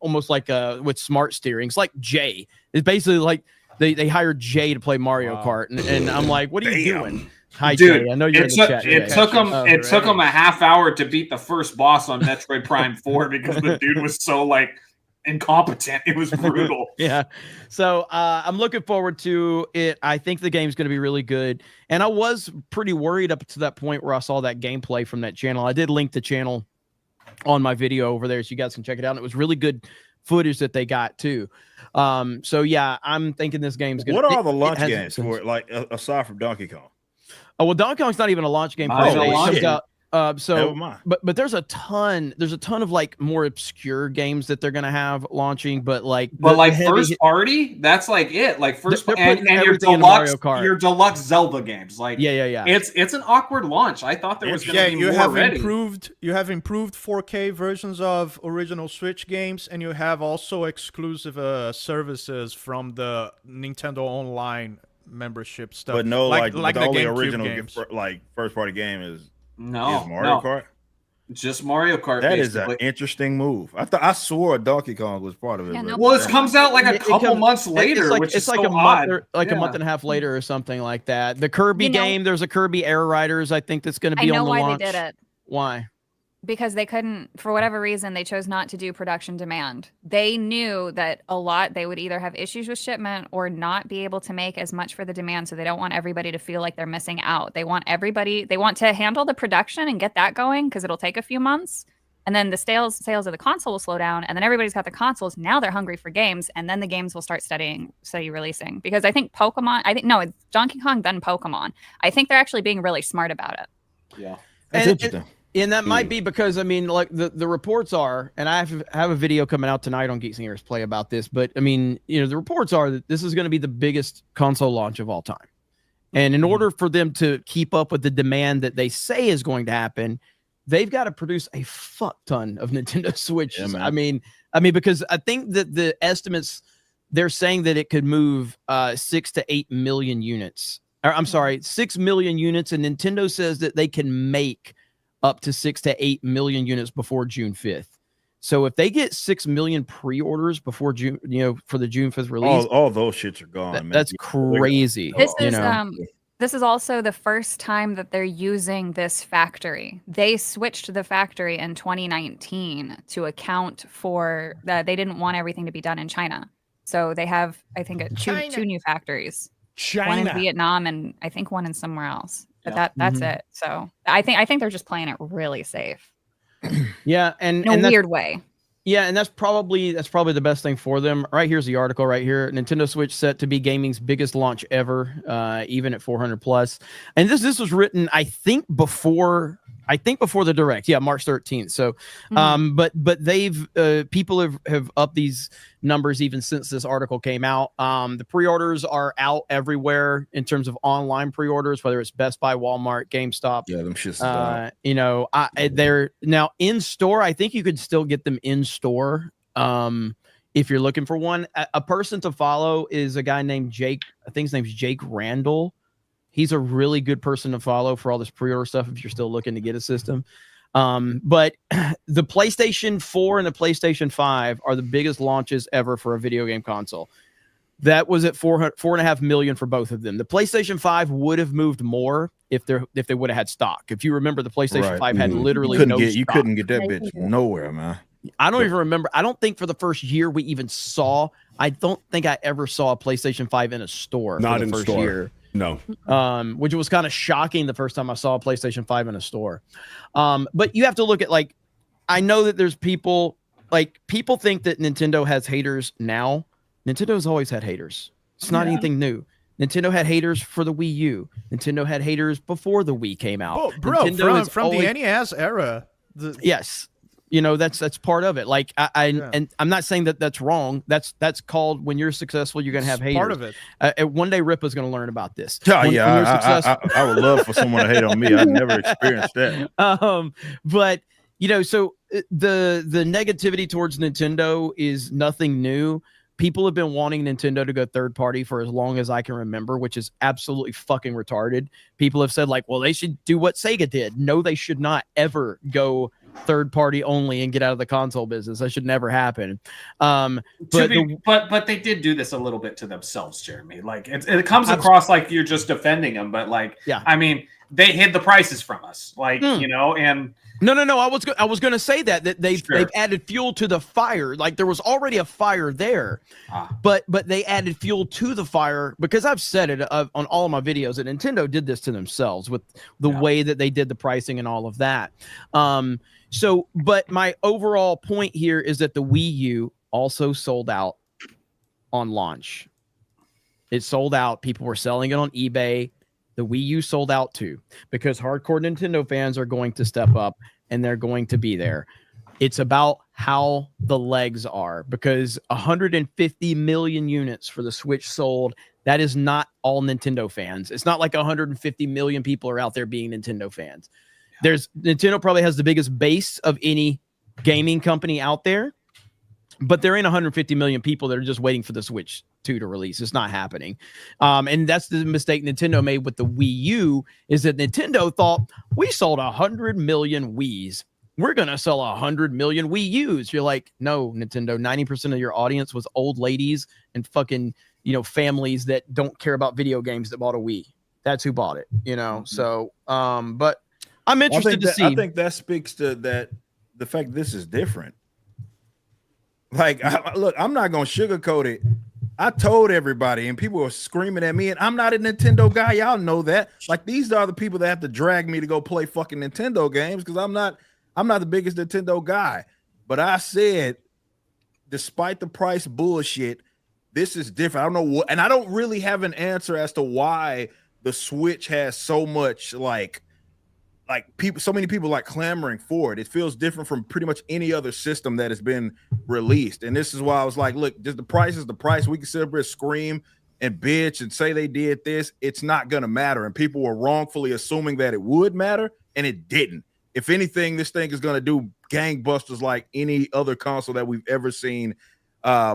almost like with smart steering. It's like Jay. It's basically like they hired Jay to play Mario Kart, and I'm like, what are you doing? Hi, Dude, Jay. I know you're in the chat. It took him a half hour to beat the first boss on Metroid Prime 4 because the dude was so like incompetent. It was brutal. Yeah. So I'm looking forward to it. I think the game's going to be really good. And I was pretty worried up to that point where I saw that gameplay from that channel. I did link the channel on my video over there so you guys can check it out. And it was really good footage that they got too. So yeah, I'm thinking this game's going to. What are all the launch games for it, like aside from Donkey Kong? Oh, well, Donkey Kong's not even a launch game. Not even a launch game. Never mind. but there's a ton of like more obscure games that they're gonna have launching, but first party, that's like it. Like first they're and putting your everything in deluxe, Mario Kart. your deluxe Zelda games. Like yeah. It's an awkward launch. I thought there was gonna be you more have ready. you have improved 4K versions of original Switch games, and you have also exclusive services from the Nintendo Online membership stuff. But no, like the the only GameCube original games. like first party game is No, Mario Kart. Just Mario Kart. That is an interesting move. I swore Donkey Kong was part of it. Yeah, but Well, it comes out like a couple months later, which is like so a odd. month, a month and a half later, or something like that. The Kirby game, there's a Kirby Air Riders. I think that's going to be on the launch. I know why they did it. Why? Because they couldn't, for whatever reason, they chose not to do production demand. They knew that they would either have issues with shipment or not be able to make as much for the demand. So they don't want everybody to feel like they're missing out. They want to handle the production and get that going because it'll take a few months. And then the sales of the console will slow down. And then everybody's got the consoles. Now they're hungry for games. And then the games will start steady releasing. Because I think it's Donkey Kong, then Pokemon. I think they're actually being really smart about it. Yeah. That's interesting. And that might be because, I mean, like the reports are, and I have a video coming out tonight on Geeks and Ears Play about this, but I mean, the reports are that this is going to be the biggest console launch of all time. And in order for them to keep up with the demand that they say is going to happen, they've got to produce a fuck ton of Nintendo Switches. Yeah, I mean, because I think that the estimates, they're saying that it could move 6 to 8 million units. Or, I'm sorry, 6 million units, and Nintendo says that they can make up to 6 to 8 million units before June 5th. So if they get 6 million pre-orders before June, for the June 5th release, all those shits are gone. Man. That's crazy. This is also the first time that they're using this factory. They switched the factory in 2019 to account for that. They didn't want everything to be done in China. So they have, I think, two new factories. One in Vietnam and I think one in somewhere else. But that's it. So I think they're just playing it really safe. Yeah, and in a weird way. Yeah, and that's probably the best thing for them. Right here's the article right here. Nintendo Switch set to be gaming's biggest launch ever, even at 400 plus. And this was written, I think before the Direct. Yeah, March 13th. So, but they've people have upped these numbers even since this article came out. The pre-orders are out everywhere in terms of online pre-orders, whether it's Best Buy, Walmart, GameStop. Yeah, them shits. They're now in store. I think you could still get them in store if you're looking for one. A person to follow is a guy named Jake. I think his name's Jake Randall. He's a really good person to follow for all this pre-order stuff if you're still looking to get a system. But the PlayStation 4 and the PlayStation 5 are the biggest launches ever for a video game console. That was at 4.5 million for both of them. The PlayStation 5 would have moved more if they would have had stock. If you remember, the PlayStation 5 had literally no stock. You couldn't get that bitch nowhere, man. I don't even remember. I don't think for the first year we even saw. I don't think I ever saw a PlayStation 5 in a store. Not for the in first store. year. No. Which was kind of shocking the first time I saw a PlayStation 5 in a store. But you have to look at, like, I know that there's people think that Nintendo has haters now. Nintendo's always had haters. It's not anything new. Nintendo had haters for the Wii U. Nintendo had haters before the Wii came out. Oh, bro, from the NES era. Yes. That's part of it. Like and I'm not saying that that's wrong. That's called, when you're successful, you're gonna have haters. Part of it. One day Ripa's gonna learn about this. I would love for someone to hate on me. I've never experienced that. But so the negativity towards Nintendo is nothing new. People have been wanting Nintendo to go third party for as long as I can remember, which is absolutely fucking retarded. People have said, like, well, they should do what Sega did. No, they should not ever go third party only and get out of the console business. That should never happen. But they did do this a little bit to themselves, Jeremy. Like it comes across like you're just defending them, but like, yeah, I mean, they hid the prices from us, like and. No. I was going to say that they've added fuel to the fire. Like, there was already a fire there, but they added fuel to the fire, because I've said it on all of my videos that Nintendo did this to themselves with the way that they did the pricing and all of that. But my overall point here is that the Wii U also sold out on launch. It sold out. People were selling it on eBay. the Wii U sold out too, because hardcore Nintendo fans are going to step up and they're going to be there. It's about how the legs are, because 150 million units for the Switch sold. That is not all Nintendo fans. It's not like 150 million people are out there being Nintendo fans. Nintendo probably has the biggest base of any gaming company out there, but there ain't 150 million people that are just waiting for the Switch 2 to release. It's not happening. And that's the mistake Nintendo made with the Wii U, is that Nintendo thought, we sold 100 million Wiis. We're going to sell 100 million Wii U's. You're like, no, Nintendo, 90% of your audience was old ladies and fucking, families that don't care about video games that bought a Wii. That's who bought it, So, but I'm interested to see. I think that speaks to the fact this is different. Like, look, I'm not going to sugarcoat it. I told everybody, and people were screaming at me, and I'm not a Nintendo guy. Y'all know that. Like, these are the people that have to drag me to go play fucking Nintendo games, because I'm not the biggest Nintendo guy. But I said, despite the price bullshit, this is different. I don't know what, and I don't really have an answer as to why the Switch has so much like people, so many people like clamoring for it. It feels different from pretty much any other system that has been released. And this is why I was like, look, just the price is the price. We can sit up here, scream and bitch and say they did this. It's not going to matter. And people were wrongfully assuming that it would matter, and it didn't. If anything, this thing is going to do gangbusters like any other console that we've ever seen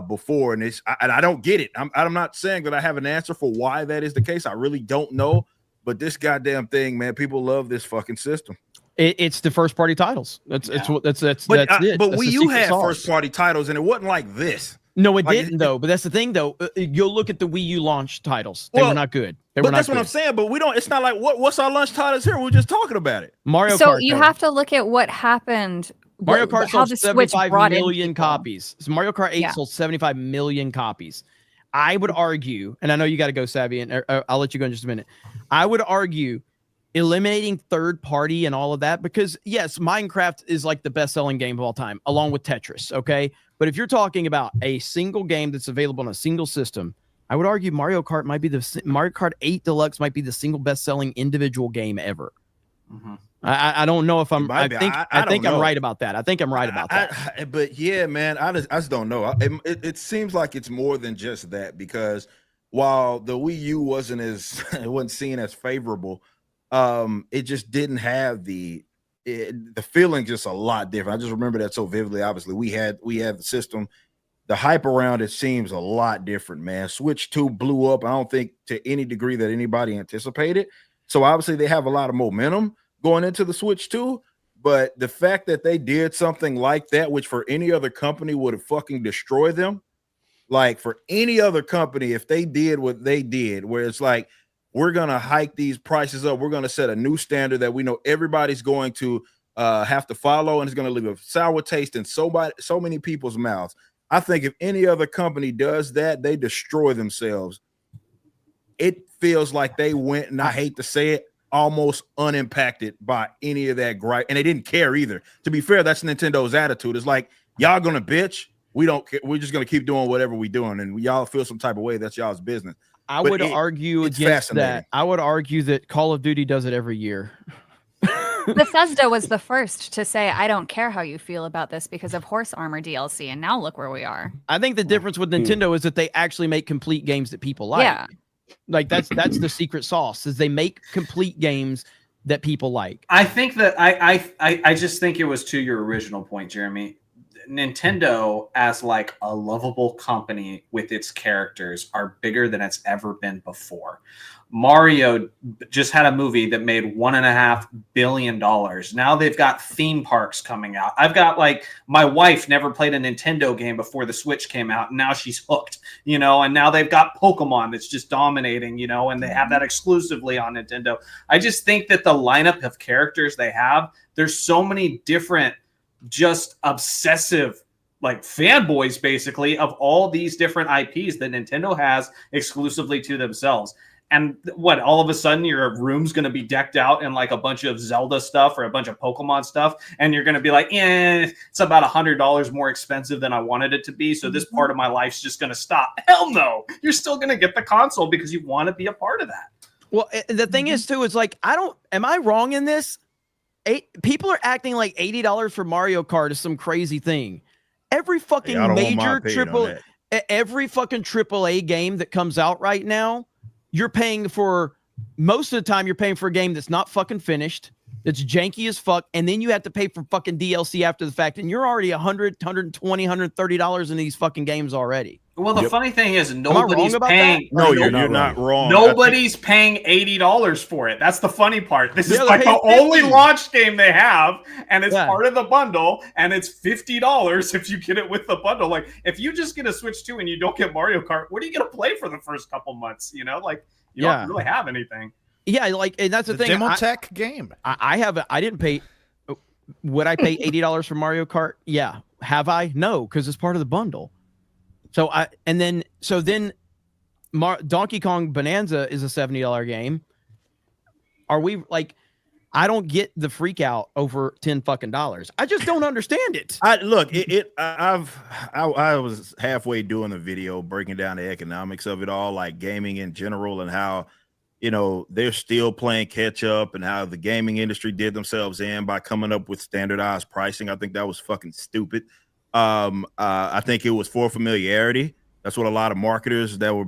before. And I don't get it. I'm not saying that I have an answer for why that is the case. I really don't know. But this goddamn thing, man, people love this fucking system. It's the first party titles. That's it. But That's Wii U had sauce. first party titles, and it wasn't like this. No, it didn't though. But that's the thing, though. You'll look at the Wii U launch titles; they were not good. That's what I'm saying. But we don't. It's not like what's our launch titles here. We're just talking about it. Mario Kart. So you have to look at what happened. Mario Kart how sold the Switch 75 brought in million people. copies. So Mario Kart 8 sold 75 million copies. I would argue, and I know you got to go, Savvy, and I'll let you go in just a minute. I would argue eliminating third party and all of that, because yes, Minecraft is like the best selling game of all time, along with Tetris. Okay. But if you're talking about a single game that's available on a single system, I would argue Mario Kart 8 Deluxe might be the single best selling individual game ever. Mm-hmm. I don't know if I'm. I think know. I'm right about that. I think I'm right about that. But yeah, man, I just don't know. It seems like it's more than just that, because while the Wii U it wasn't seen as favorable, it just didn't have the feeling just a lot different. I just remember that so vividly. Obviously, we had the system. The hype around it seems a lot different, man. Switch 2 blew up, I don't think to any degree that anybody anticipated. So obviously they have a lot of momentum going into the Switch 2, but the fact that they did something like that, which for any other company would have fucking destroyed them, like for any other company, if they did what they did, where it's like, we're going to hike these prices up, we're going to set a new standard that we know everybody's going to have to follow, and it's going to leave a sour taste in so many people's mouths. I think if any other company does that, they destroy themselves. It feels like they went, and I hate to say it, almost unimpacted by any of that gripe, and they didn't care either. To be fair, that's Nintendo's attitude. It's like, y'all gonna bitch, we don't care. We're just gonna keep doing whatever we're doing, and y'all feel some type of way, that's y'all's business. I would argue against that. I would argue that Call of Duty does it every year. Bethesda was the first to say, I don't care how you feel about this because of Horse Armor DLC, and now look where we are. I think the difference with Nintendo is that they actually make complete games that people like. Yeah. Like that's the secret sauce, is they make complete games that people like. I think that I just think it was to your original point, Jeremy. Nintendo, as like a lovable company with its characters, are bigger than it's ever been before. Mario just had a movie that made $1.5 billion. Now they've got theme parks coming out. I've got my wife never played a Nintendo game before the Switch came out, and now she's hooked, and now they've got Pokemon that's just dominating, and they have that exclusively on Nintendo. I just think that the lineup of characters they have, there's so many different, just obsessive fanboys basically of all these different IPs that Nintendo has exclusively to themselves. And all of a sudden your room's going to be decked out in a bunch of Zelda stuff or a bunch of Pokemon stuff. And you're going to be like, it's about $100 more expensive than I wanted it to be. So this part of my life's just going to stop. Hell no. You're still going to get the console because you want to be a part of that. Well, the thing is too is like am I wrong in this? People are acting like $80 for Mario Kart is some crazy thing. Every fucking every fucking AAA game that comes out right now, you're paying for most of the time. You're paying for a game that's not fucking finished, that's janky as fuck, and then you have to pay for fucking DLC after the fact, and you're already $100, $120, $130 in these fucking games already. Well, the funny thing is, nobody's paying. No, you're not wrong. Nobody's paying $80 for it. That's the funny part. This is like the only launch game they have, and it's part of the bundle, and it's $50 if you get it with the bundle. Like, if you just get a Switch 2 and you don't get Mario Kart, what are you gonna play for the first couple months? You know, like you don't really have anything. Yeah, like, and that's the thing. Demotech game. I didn't pay. Would I pay $80 for Mario Kart? Yeah. Have I? No, because it's part of the bundle. So then Donkey Kong Bonanza is a $70 game. Are we like? I don't get the freak out over $10 fucking dollars. I just don't understand it. I was halfway doing the video breaking down the economics of it all, like gaming in general, and how they're still playing catch up, and how the gaming industry did themselves in by coming up with standardized pricing. I think that was fucking stupid. I think it was for familiarity. That's what a lot of marketers that were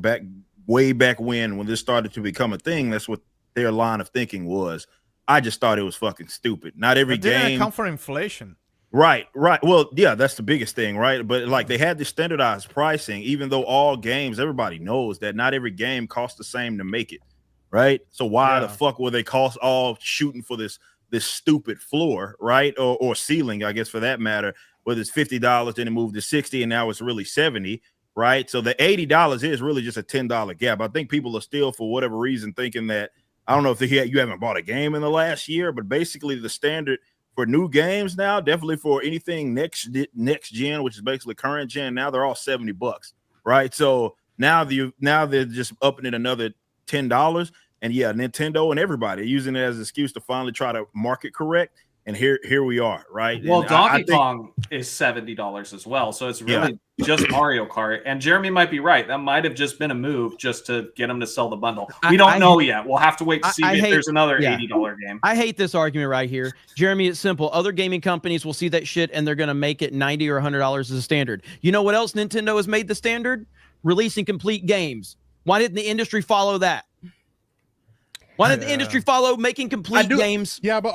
way back when this started to become a thing, that's what their line of thinking was. I just thought it was fucking stupid. Not every game didn't account for inflation. Right. Well, yeah, that's the biggest thing, right? But like they had this standardized pricing, even though all games, everybody knows that not every game costs the same to make it, right? So why the fuck will they cost all shooting for this stupid floor, right? Or ceiling, I guess, for that matter. Whether it's $50, then it moved to $60, and now it's really $70, right? So the $80 is really just a $10 gap. I think people are still, for whatever reason, thinking that, I don't know if you haven't bought a game in the last year, but basically the standard for new games now, definitely for anything next gen, which is basically current gen, now they're all $70, right? So now they're just upping it another $10, and Nintendo and everybody using it as an excuse to finally try to market correct. And here we are, right? Well, and Donkey Kong is $70 as well, so it's really just Mario Kart. And Jeremy might be right; that might have just been a move just to get them to sell the bundle. We don't know yet. We'll have to wait to see if there's another $80 game. I hate this argument right here, Jeremy. It's simple. Other gaming companies will see that shit and they're going to make it $90 or $100 as a standard. You know what else Nintendo has made the standard? Releasing complete games. Why didn't the industry follow that? Why did the industry follow making complete games? Yeah, but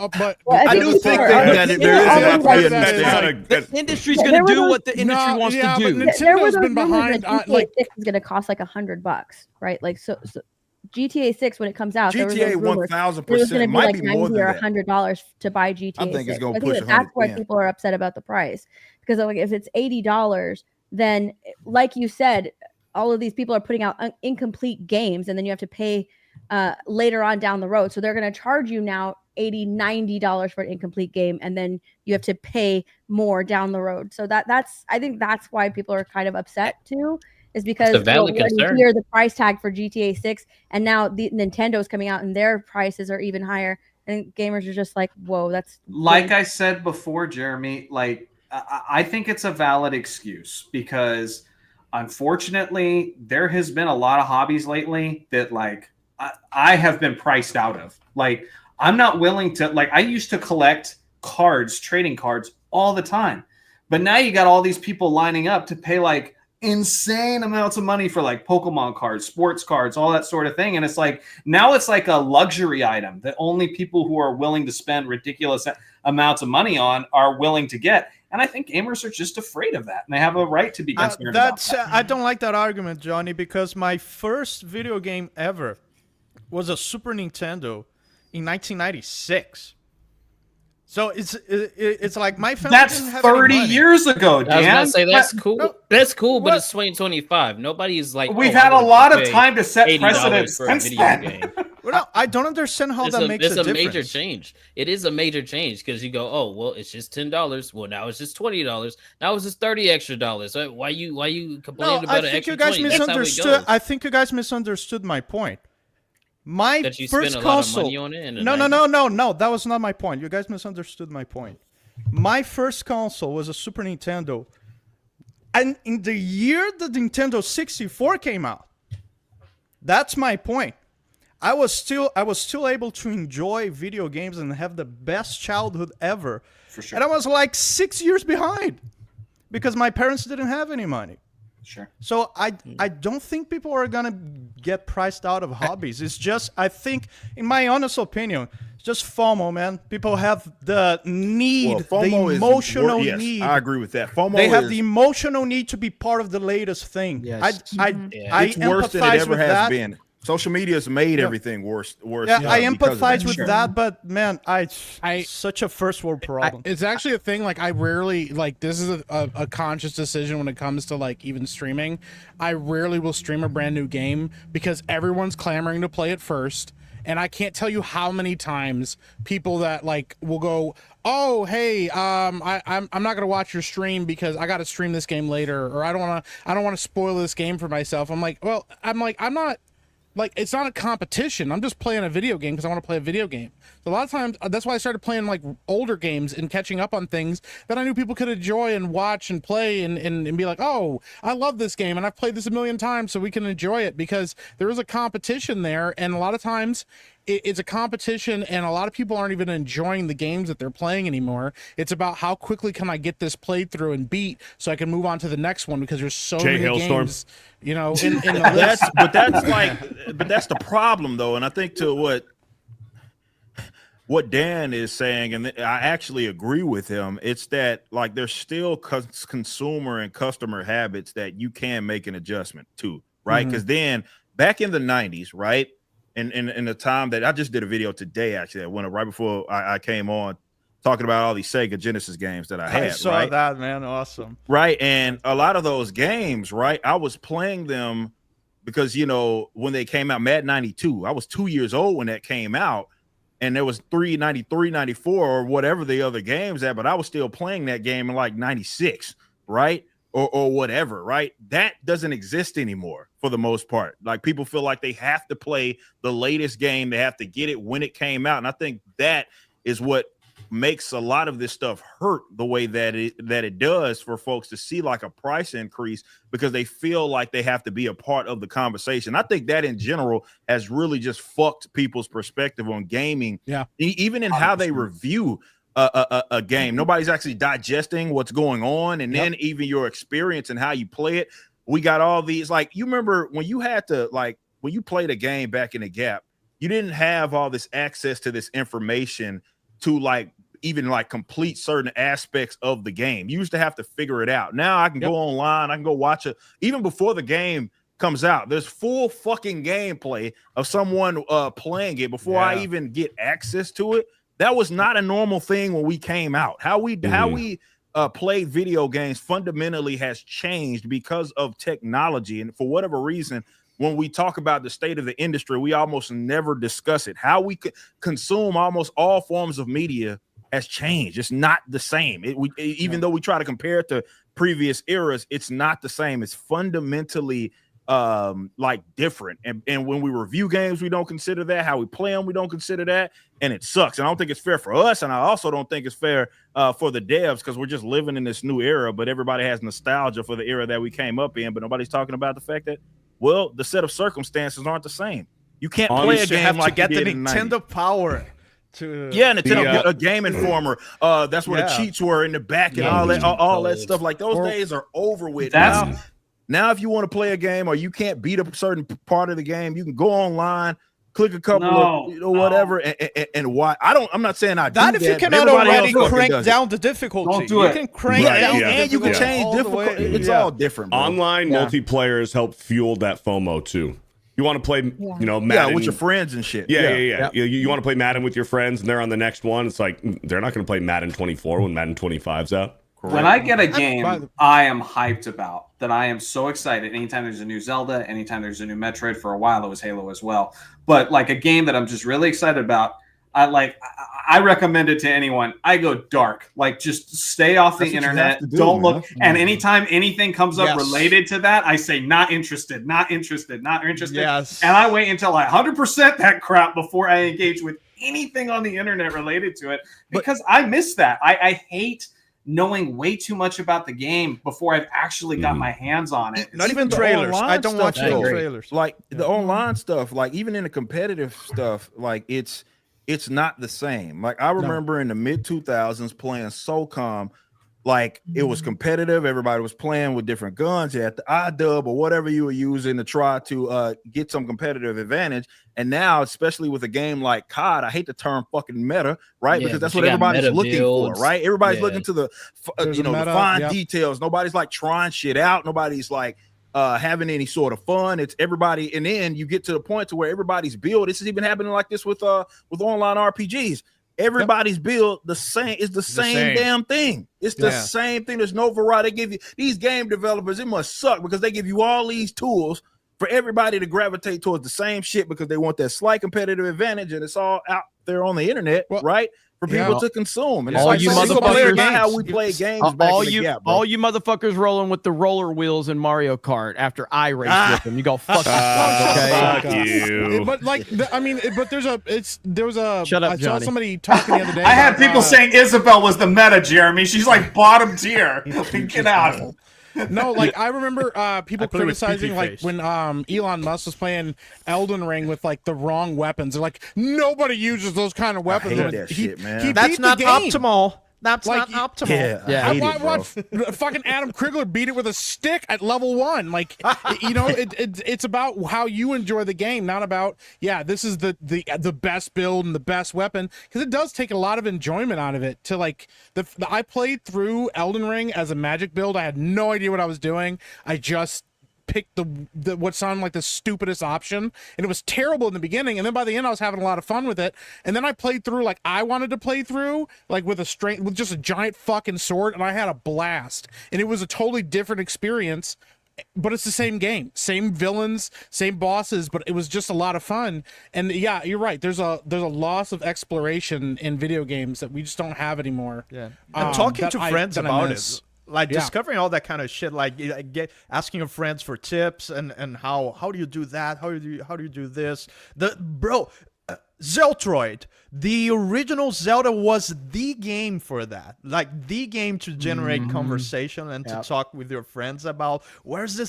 I do think that there is the industry's going to do what the industry wants to do. But Nintendo's been behind. GTA 6 is going to cost like $100, right? Like so GTA 6 when it comes out, GTA 1000% might be more than or $100 to buy GTA 6. I think it's going to push $100. That's why people are upset about the price, because like if it's $80, then like you said, all of these people are putting out incomplete games, and then you have to pay later on down the road. So they're going to charge you now $80, $90 for an incomplete game, and then you have to pay more down the road. So I think that's why people are kind of upset too, is because you hear the price tag for GTA 6, and now the Nintendo's coming out and their prices are even higher, and gamers are just like, whoa, that's like I said before, Jeremy, like I think it's a valid excuse, because unfortunately there has been a lot of hobbies lately that like I have been priced out of. Like, I'm not willing to, like, I used to collect cards, trading cards all the time. But now you got all these people lining up to pay like insane amounts of money for like Pokemon cards, sports cards, all that sort of thing. And it's like, now it's like a luxury item that only people who are willing to spend ridiculous amounts of money on are willing to get. And I think gamers are just afraid of that, and they have a right to be concerned about that. I don't like that argument, Johnny, because my first video game ever was a Super Nintendo in 1996. So it's like my family didn't have 30 any money. years ago, Dan. I was gonna say that's cool. No, that's cool, but it's 2025. Nobody's like, we've had a lot of time to set precedents since then. Well, no, I don't understand how that makes a difference. It's a major change. It is a major change, because you go, oh, well, it's just $10. Well, now it's just $20. Now it's just $30 extra. So why you complaining about an extra $20? I think you guys misunderstood my point. My that you first spent a console. lot of money on it. No. That was not my point. You guys misunderstood my point. My first console was a Super Nintendo, and in the year the Nintendo 64 came out, that's my point. I was still able to enjoy video games and have the best childhood ever. For sure. And I was like 6 years behind because my parents didn't have any money. Sure. So I don't think people are gonna get priced out of hobbies. It's just, I think, in my honest opinion, it's just FOMO, man. People have the need, the emotional need. I agree with that. FOMO. They have the emotional need to be part of the latest thing. Yes. It's worse than it ever has been. Social media has made everything worse. Yeah, I empathize with that, but man, I such a first world problem. It's actually a thing. Like, I rarely, like, this is a conscious decision when it comes to like even streaming. I rarely will stream a brand new game because everyone's clamoring to play it first. And I can't tell you how many times people that like will go, oh, hey, I'm not gonna watch your stream because I got to stream this game later, or I don't want to spoil this game for myself. I'm not. Like, it's not a competition. I'm just playing a video game because I want to play a video game. So a lot of times, that's why I started playing like older games and catching up on things that I knew people could enjoy and watch and play and be like, oh, I love this game and I've played this a million times, so we can enjoy it, because there is a competition there. And a lot of times it's a competition and a lot of people aren't even enjoying the games that they're playing anymore. It's about how quickly can I get this played through and beat so I can move on to the next one, because there's so many games, you know, in the list. But that's the problem though. And I think to what Dan is saying, and I actually agree with him, it's that like there's still consumer and customer habits that you can make an adjustment to, right? Because then back in the 90s, right? In the time that I just did a video today, actually, I went right before I came on, talking about all these Sega Genesis games that I had. I saw that, man. Awesome. Right. And a lot of those games, right, I was playing them because, you know, when they came out, Madden 92, I was 2 years old when that came out. And there was 93, 94, or whatever the other games at, but I was still playing that game in like 96, right? Or whatever, right? That doesn't exist anymore for the most part. Like, people feel like they have to play the latest game. They have to get it when it came out. And I think that is what makes a lot of this stuff hurt the way that it does for folks to see like a price increase, because they feel like they have to be a part of the conversation. I think that in general has really just fucked people's perspective on gaming. Yeah. Even in how they review a game. Nobody's actually digesting what's going on, and then even your experience and how you play it. We got all these, like, you remember when you had to, like, when you played a game back in the Gap, you didn't have all this access to this information to like even like complete certain aspects of the game. You used to have to figure it out. Now I can go online, I can go watch it even before the game comes out. There's full fucking gameplay of someone playing it before I even get access to it. That was not a normal thing when we came out. How we played video games fundamentally has changed because of technology. And for whatever reason, when we talk about the state of the industry, we almost never discuss it. How we consume almost all forms of media has changed. It's not the same. Even though we try to compare it to previous eras, it's not the same. It's fundamentally like different. And when we review games, we don't consider that. How we play them, we don't consider that. And it sucks. And I don't think it's fair for us. And I also don't think it's fair for the devs, because we're just living in this new era, but everybody has nostalgia for the era that we came up in. But nobody's talking about the fact that, well, the set of circumstances aren't the same. You can't play a game like to get you the did in Nintendo Power. Nintendo, a Game Informer. That's where the cheats were in the back and all that stuff. Like, those days are over with. Now, if you want to play a game or you can't beat a certain part of the game, you can go online, click a couple of whatever, and why. I'm not saying I do that. If you cannot already crank down the difficulty, don't do it. You can crank down, and you can change difficulty. It's all different. Bro. Online multiplayers help fuel that FOMO too. You want to play, you know, Madden with your friends and shit. Yeah. You want to play Madden with your friends, and they're on the next one. It's like they're not going to play Madden 24 when Madden 25's out. Correct. When I get a game I am hyped about, that I am so excited, anytime there's a new Zelda, anytime there's a new Metroid, for a while it was Halo as well, but like a game that I'm just really excited about, I recommend it to anyone. I go dark, like just stay off the internet, don't look, and anytime anything comes up related to that, I say not interested. Yes. And I wait until I 100% that crap before I engage with anything on the internet related to it, because I miss that. I hate knowing way too much about the game before I've actually got my hands on it. Not even the trailers. online I don't watch stuff, any though. trailers. Like the online stuff, like even in the competitive stuff, like it's not the same. Like I remember in the mid 2000s playing SOCOM, like it was competitive. Everybody was playing with different guns. You had the iDub or whatever you were using to try to get some competitive advantage. And now, especially with a game like COD, I hate the term fucking meta, right? Yeah, because that's but what you got everybody's meta looking builds. for, right? Everybody's Yeah. looking to the There's a the meta, fine yep. details. Nobody's like trying shit out. Nobody's like having any sort of fun. It's everybody, and then you get to the point to where everybody's build. This is even happening like this with online RPGs. Everybody's build the same. It's the same damn thing. It's the same thing. There's no variety. They give you these game developers. It must suck because they give you all these tools for everybody to gravitate towards the same shit because they want that slight competitive advantage, and it's all out there on the internet, right? For people to consume. And all it's you like motherfuckers, not how we play games. all you motherfuckers rolling with the roller wheels in Mario Kart after I race with them. You go fuck yourself, Fuck you. But like, but there was a. Shut up, I saw Johnny. somebody talking the other day. I had about, people saying Isabel was the meta, Jeremy. She's like bottom tier. Get out. No, like I remember people play with criticizing PP like face. when Elon Musk was playing Elden Ring with like the wrong weapons. They're like, nobody uses those kind of weapons. hate And that he- shit, man. he That's beat the not game. optimal. That's Like, not optimal. Yeah, I hate I it, bro. watched fucking Adam Krigler beat it with a stick at level 1. Like, you know, it's about how you enjoy the game, not about this is the best build and the best weapon, because it does take a lot of enjoyment out of it. To like I played through Elden Ring as a magic build. I had no idea what I was doing. I just picked the what sounded like the stupidest option, and it was terrible in the beginning, and then by the end I was having a lot of fun with it. And then I played through like I wanted to play through, like with just a giant fucking sword, and I had a blast. And it was a totally different experience, but it's the same game, same villains, same bosses, but it was just a lot of fun. And yeah, you're right, there's a loss of exploration in video games that we just don't have anymore. And talking that to I- friends that I about miss. it, like Yeah. discovering all that kind of shit, like asking your friends for tips and how do you do that? How do you do this? Zeltroid, the original Zelda was the game for that. Like the game to generate conversation and to talk with your friends about where's the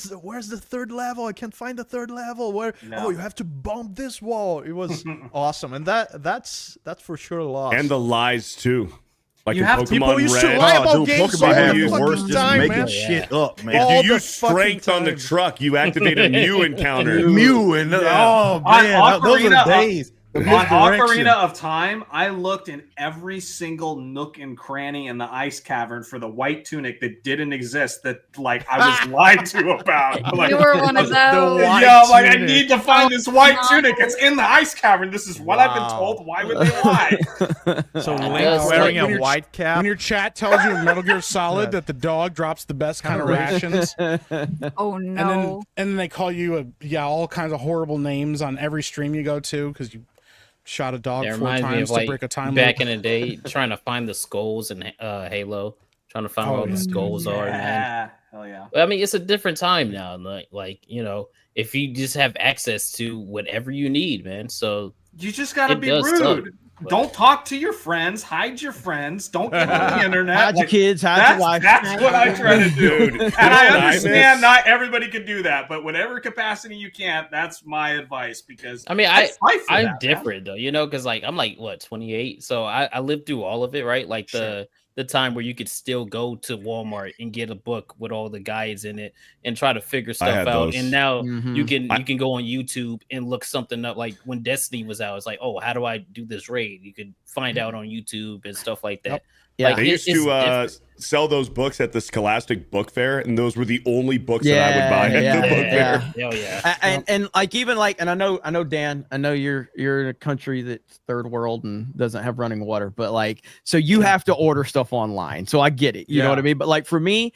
third level? I can't find the third level. Oh, you have to bump this wall. It was awesome. And that's for sure lost. And the lies too. Like You in have Pokemon people used to Red. lie about dude, games Pokemon all had the it fucking worse just time, making man. shit up, man. All If you the use fucking strength on the time. truck, you activate a Mew encounter. Mew and oh On man, those are the Ocarina days. The On misdirection. Ocarina of Time, I looked in every single nook and cranny in the ice cavern for the white tunic that didn't exist. That like I was lied to about. Like, You were one of those. yeah, like I tunic. need to find this white tunic. It's in the ice cavern. This is what I've been Wow. told. Why would they lie? So Yeah. Link wearing When a your- white cap. When your chat tells you in Metal Gear Solid that the dog drops the best kind of rations, Oh and no. then they call you all kinds of horrible names on every stream you go to because you shot a dog That 4 reminds me times of to like break a time back loop. in the day, trying to find the skulls in Halo, trying to find where all the skulls are, man. Yeah, hell yeah. I mean, it's a different time now. Like you know, if you just have access to whatever you need, man. So You just gotta It be does suck, rude. Don't talk to your friends. Hide your friends. Don't get on the internet. Hide your kids, hide that's, your wife. That's what I try to do. Dude, And I what I understand miss- not everybody can do that, but whatever capacity you can't, that's my advice. Because I mean, that's life for I'm that, man. different though, you know, because like I'm like what 28, so I lived through all of it, right? Like the time where you could still go to Walmart and get a book with all the guides in it and try to figure stuff had out. those. And now Mhm. you can go on YouTube and look something up. Like when Destiny was out, it's like, oh, how do I do this raid? You could find out on YouTube and stuff like that. Yeah. Like, They used it's to different. sell those books at the Scholastic Book Fair, and those were the only books that I would buy at the book fair. Hell yeah. And like even like, and I know Dan, I know you're in a country that's third world and doesn't have running water, but like, so you have to order stuff online. So I get it, you know what I mean? But like for me,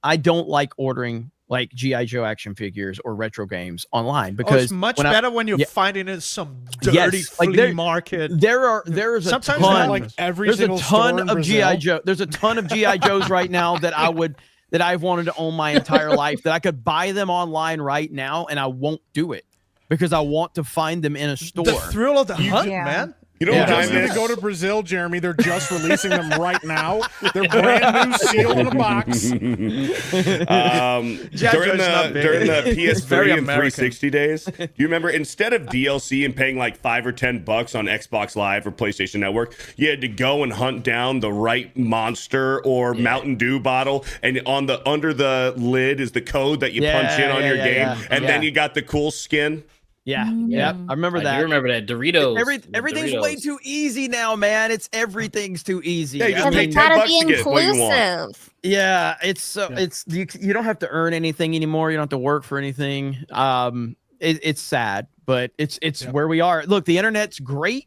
I don't like ordering like GI Joe action figures or retro games online because it's much when I- better when you Yeah. find it in some dirty like flea there- market. There's a Sometimes ton, that like happens. every there's a single store ton in of Brazil. GI Joe. There's a ton of GI Joes right now that I've wanted to own my entire life, that I could buy them online right now and I won't do it because I want to find them in a store. The thrill of the hunt, Yeah. man. You know what Just time need is? to go to Brazil, Jeremy. They're just releasing them right now. They're brand new, sealed in a box. During the PS3 and 360 days, do you remember instead of DLC and paying like $5 or $10 on Xbox Live or PlayStation Network, you had to go and hunt down the right monster or Mountain Dew bottle, and under the lid is the code that you punch in on your game, and then you got the cool skin. Yeah, yep. I remember that. I do remember that. Doritos. Everything's Doritos. way too easy now, man. Everything's too easy. Yeah, you just I pay mean, $10 to get what you want. Yeah, it's you don't have to earn anything anymore. You don't have to work for anything. It's sad, but it's where we are. Look, the internet's great,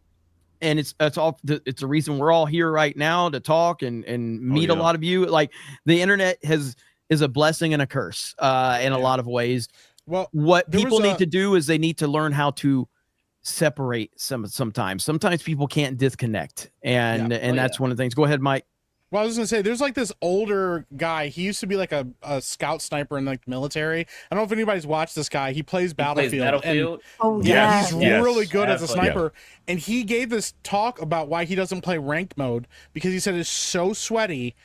and it's the reason we're all here right now to talk and meet a lot of you. Like the internet is a blessing and a curse in a lot of ways. Well, what people need to do is they need to learn how to separate sometimes. Sometimes people can't disconnect, and that's one of the things. Go ahead, Mike. Well, I was gonna say, there's like this older guy. He used to be like a scout sniper in like the military. I don't know if anybody's watched this guy. He plays Battlefield. Battlefield? He's really good as a sniper. And he gave this talk about why he doesn't play ranked mode, because he said it's so sweaty,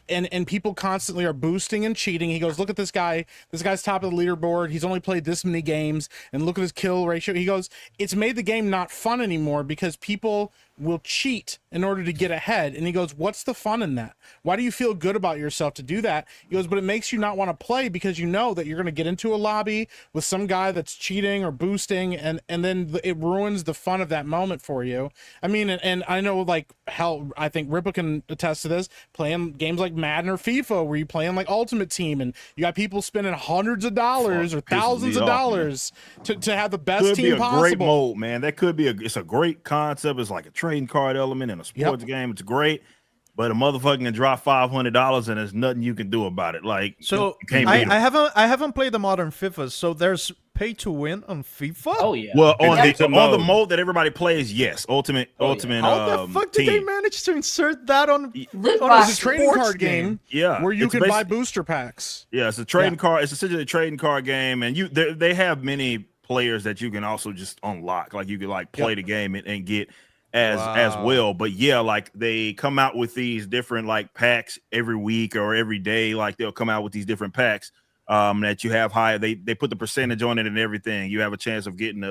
and people constantly are boosting and cheating. He goes, look at this guy. This guy's top of the leaderboard. He's only played this many games, and look at his kill ratio. He goes, it's made the game not fun anymore because people will cheat in order to get ahead. And he goes, what's the fun in that? Why do you feel good about yourself to do that? He goes, but it makes you not want to play because you know that you're going to get into a lobby with some guy that's cheating or boosting, and then it ruins the fun of that moment for you. I mean, and I know, like, hell, I think Ripa can attest to this, playing games like Madden or FIFA where you playing like Ultimate Team, and you got people spending hundreds of dollars or thousands of dollars to have the best team possible. Great mode, man. That could be it's a great concept. It's like a trading card element in a sports game. It's great, but a motherfucker can drop $500 and there's nothing you can do about it. Like, so I haven't played the modern FIFA, so there's pay to win on FIFA. Oh yeah. Well, on the mode that everybody plays, yes. Ultimate. How the fuck did they manage to insert that on It's a trading card game. Yeah, where you can buy booster packs. Yeah, it's a trading card. It's essentially a trading card game, and they have many players that you can also just unlock. Like you can play the game and get as well. But yeah, like they come out with these different like packs every week or every day. Like they'll come out with these different packs that you have higher. They put the percentage on it and everything. You have a chance of getting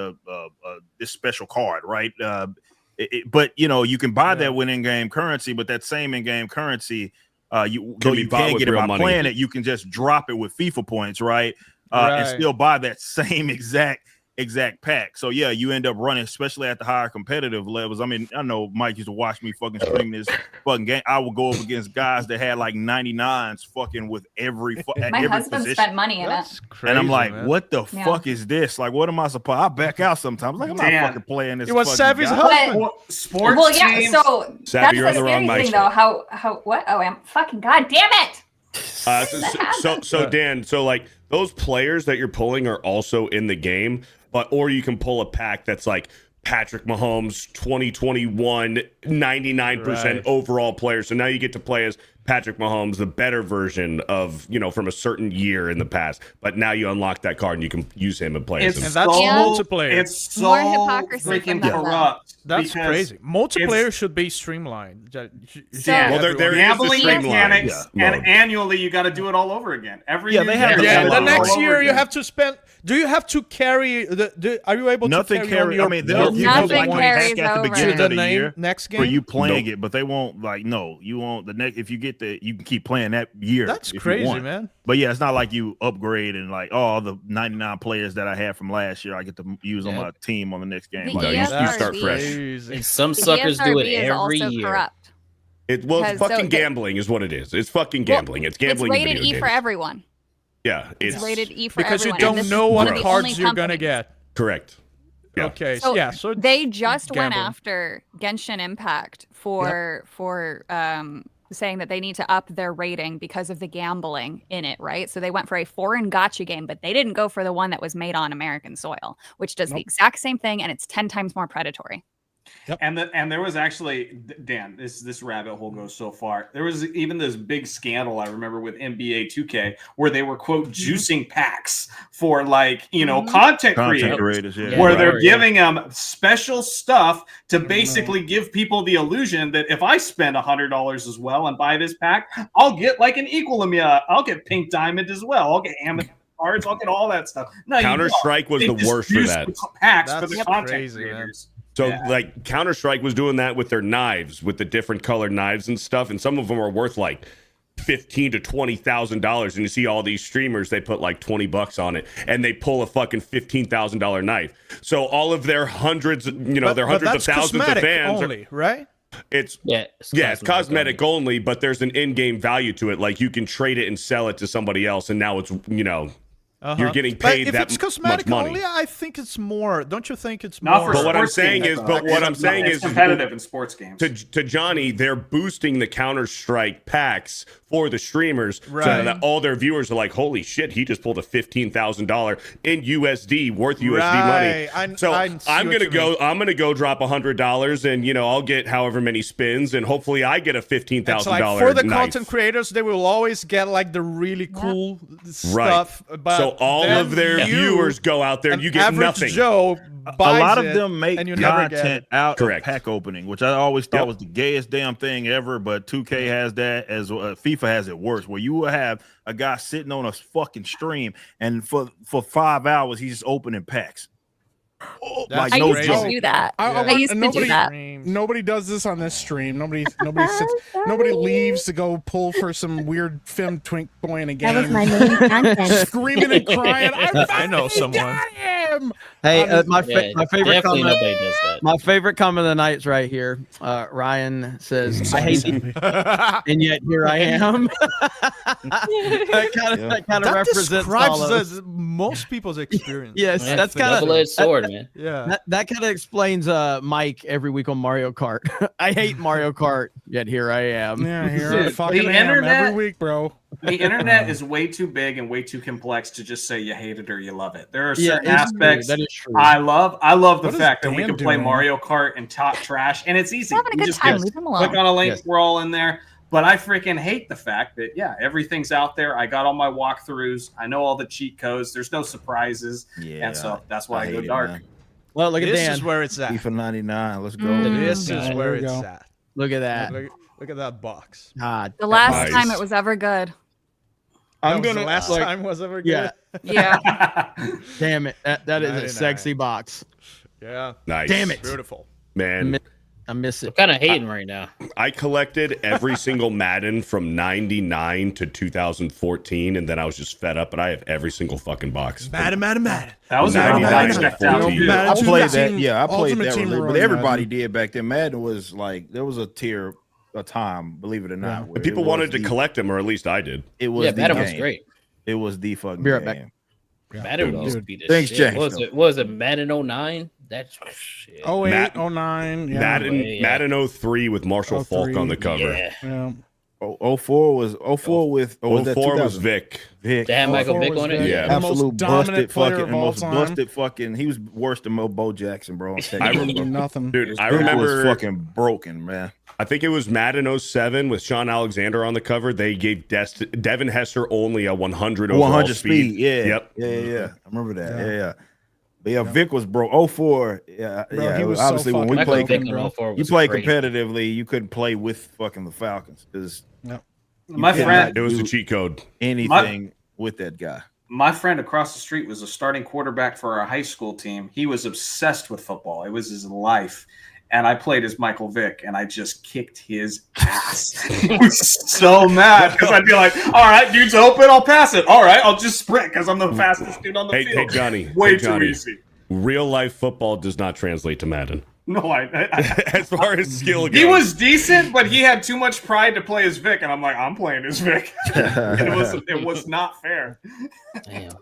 this special card, right? But you can buy that with in-game currency, but that same in-game currency, you can't get it by playing it. You can just drop it with FIFA points, right? And still buy that same exact pack. So yeah, you end up running, especially at the higher competitive levels. I mean, I know Mike used to watch me fucking stream this fucking game. I would go up against guys that had like 99s fucking with every my husband spent money in it. Crazy, and I'm like, what the fuck is this? Like, what am I supposed? I back out sometimes. Like, I'm not fucking playing this. It was Savvy's husband. Sports. Well, yeah. teams. So that's the scary thing, though. How what? Oh, I'm fucking god damn it. So Dan, so like those players that you're pulling are also in the game. Or you can pull a pack that's like Patrick Mahomes 2021 99% overall player. So now you get to play as Patrick Mahomes, the better version of, from a certain year in the past. But now you unlock that card and you can use him and play as him. And that's multiplayer. It's so freaking corrupt. That's crazy. Multiplayer should be streamlined. There is gambling mechanics, and annually you got to do it all over again. The next year you have to spend. Do you have to carry are you able to carry? I mean, they'll give you like pack at the beginning of the year next game for you playing it, but they won't you won't the next if you get you can keep playing that year. That's crazy, man. But yeah, it's not like you upgrade and like all the 99 players that I had from last year I get to use on my team on the next game. You start fresh. And some suckers do it every year. Corrupt. It's fucking gambling is what it is. It's fucking gambling. It's gambling. It's rated E for everyone. Yeah, it's rated E for because everyone. Because you don't know what cards you're gonna get. Correct. Yeah. Okay. So they just went after Genshin Impact for saying that they need to up their rating because of the gambling in it, right? So they went for a foreign gacha game, but they didn't go for the one that was made on American soil, which does the exact same thing, and it's 10 times more predatory. Yep. And there was actually, Dan, this rabbit hole goes so far. There was even this big scandal I remember with NBA 2K where they were quote juicing packs for like content creators where they're giving them special stuff to basically give people the illusion that if I spend $100 as well and buy this pack, I'll get like an equal amount. I'll get Pink Diamond as well. I'll get Amethyst cards. I'll get all that stuff. No, Counter-Strike was the worst for that. Packs for the content creators. So like Counter-Strike was doing that with their knives, with the different colored knives and stuff, and some of them are worth like $15,000 to $20,000, and you see all these streamers, they put like $20 on it, and they pull a fucking $15,000 knife. So all of their hundreds, their hundreds of thousands of fans, only, right? It's cosmetic only, but there's an in-game value to it. Like you can trade it and sell it to somebody else, and now it's you're getting paid but if that it's cosmetic much money. only, I think it's more. Don't you think it's Not more? for But what I'm saying is, competitive in sports games. To Johnny, they're boosting the Counter-Strike packs for the streamers, Right. so that all their viewers are like, "Holy shit, he just pulled a $15,000 in USD worth USD money." I'm gonna go drop $100, and I'll get however many spins, and hopefully I get a $15,000. Like for the content creators, they will always get like the really cool stuff. But so all of their viewers go out there, and you get nothing. Joe a lot of them make and you never get content out of pack opening, which I always thought was the gayest damn thing ever. But 2K has that as FIFA has it worse, where you will have a guy sitting on a fucking stream, and for 5 hours he's just opening packs. I used to do that. I used to do that. Nobody does this on this stream. Nobody leaves to go pull for some weird film twink boy in a game. That was my main content. Screaming and crying. I know someone. Hey, my favorite definitely comment. nobody does that. My favorite comment of the night's right here. Ryan says, "I hate you, and yet here I am." that kind of represents all of us. Most people's experience. Yes, Man, that's kind of double-edged sword, man. Yeah, that kind of explains Mike every week on Mario Kart. I hate Mario Kart, yet here I am. Yeah, here I Dude, fucking the am internet- every week, bro. The internet is way too big and way too complex to just say you hate it or you love it. There are Yeah, certain it's true. aspects That is true. I love the What is fact that we Dan can play doing? Mario Kart and talk trash, and it's easy. We're having a You good just time. get- Leave them alone. click on a link, Yes. we're all in there. But I freaking hate the fact that everything's out there. I got all my walkthroughs. I know all the cheat codes. There's no surprises, and so that's why I go hate it, dark. man. Well, look at this Dan. is where it's at. FIFA 99. Let's go. This is There where we it's go. at. Look at that. Look at that box. God, The last Nice. time it was ever good. I'm That was gonna the last like, time was ever good. Yeah. Yeah. Damn it. That is a 99. sexy box. Yeah. Nice. Damn it. Beautiful. Man. I miss I'm it. kind of hating right now. I collected every single Madden from 99 to 2014, and then I was just fed up, but I have every single fucking box. Madden. That was a 99 to spectacular. 14. I Madden played Ultimate that. Yeah, I played Ultimate that. Team But really everybody Madden. did back then. Madden was like there was a tier, a time. Believe it or not, where And people it was wanted to the- collect them, or at least I did. It was the Madden was game. great. It was the fucking Be right back. game. Madden Dude, used to be the things shit. changed, What was though. it? What was it Madden 09? That's shit. 08, Matt- 09. Yeah. Madden 03 with Marshall 03. Falk on the cover. Yeah. Yeah. 04 was 04 with was that 04 was 2000? Vic. Vic. They had Michael 04 Vick was on it. Vic. Yeah. The most Absolute dominant busted player fucking of all most time. busted fucking. He was worse than Bo Jackson, bro. I remember Nothing. Dude, I Vic remember was fucking broken, man. I think it was Madden 07 with Sean Alexander on the cover. They gave Devin Hester only a 100 overall 100 speed. Yeah. Yep. Yeah. I remember that. Yeah. But yeah, Vic was broke. 04. Yeah. Bro, yeah. he was so Obviously, when we fucking played, broken, Vick bro. on 04 you was play great. competitively, you couldn't play with fucking the Falcons because My friend, It was a cheat code. anything with that guy. my friend across the street was a starting quarterback for our high school team. He was obsessed with football. It was his life. And I played as Michael Vick, and I just kicked his ass. He was so mad because I'd be like, all right, dude's open, I'll pass it. All right, I'll just sprint because I'm the fastest dude on the field. Hey, Johnny. Way Hey, too Johnny. easy. Real life football does not translate to Madden. No, As far as skill goes. he was decent, but he had too much pride to play as Vic, and I'm like, I'm playing as Vic. it was not fair. Damn.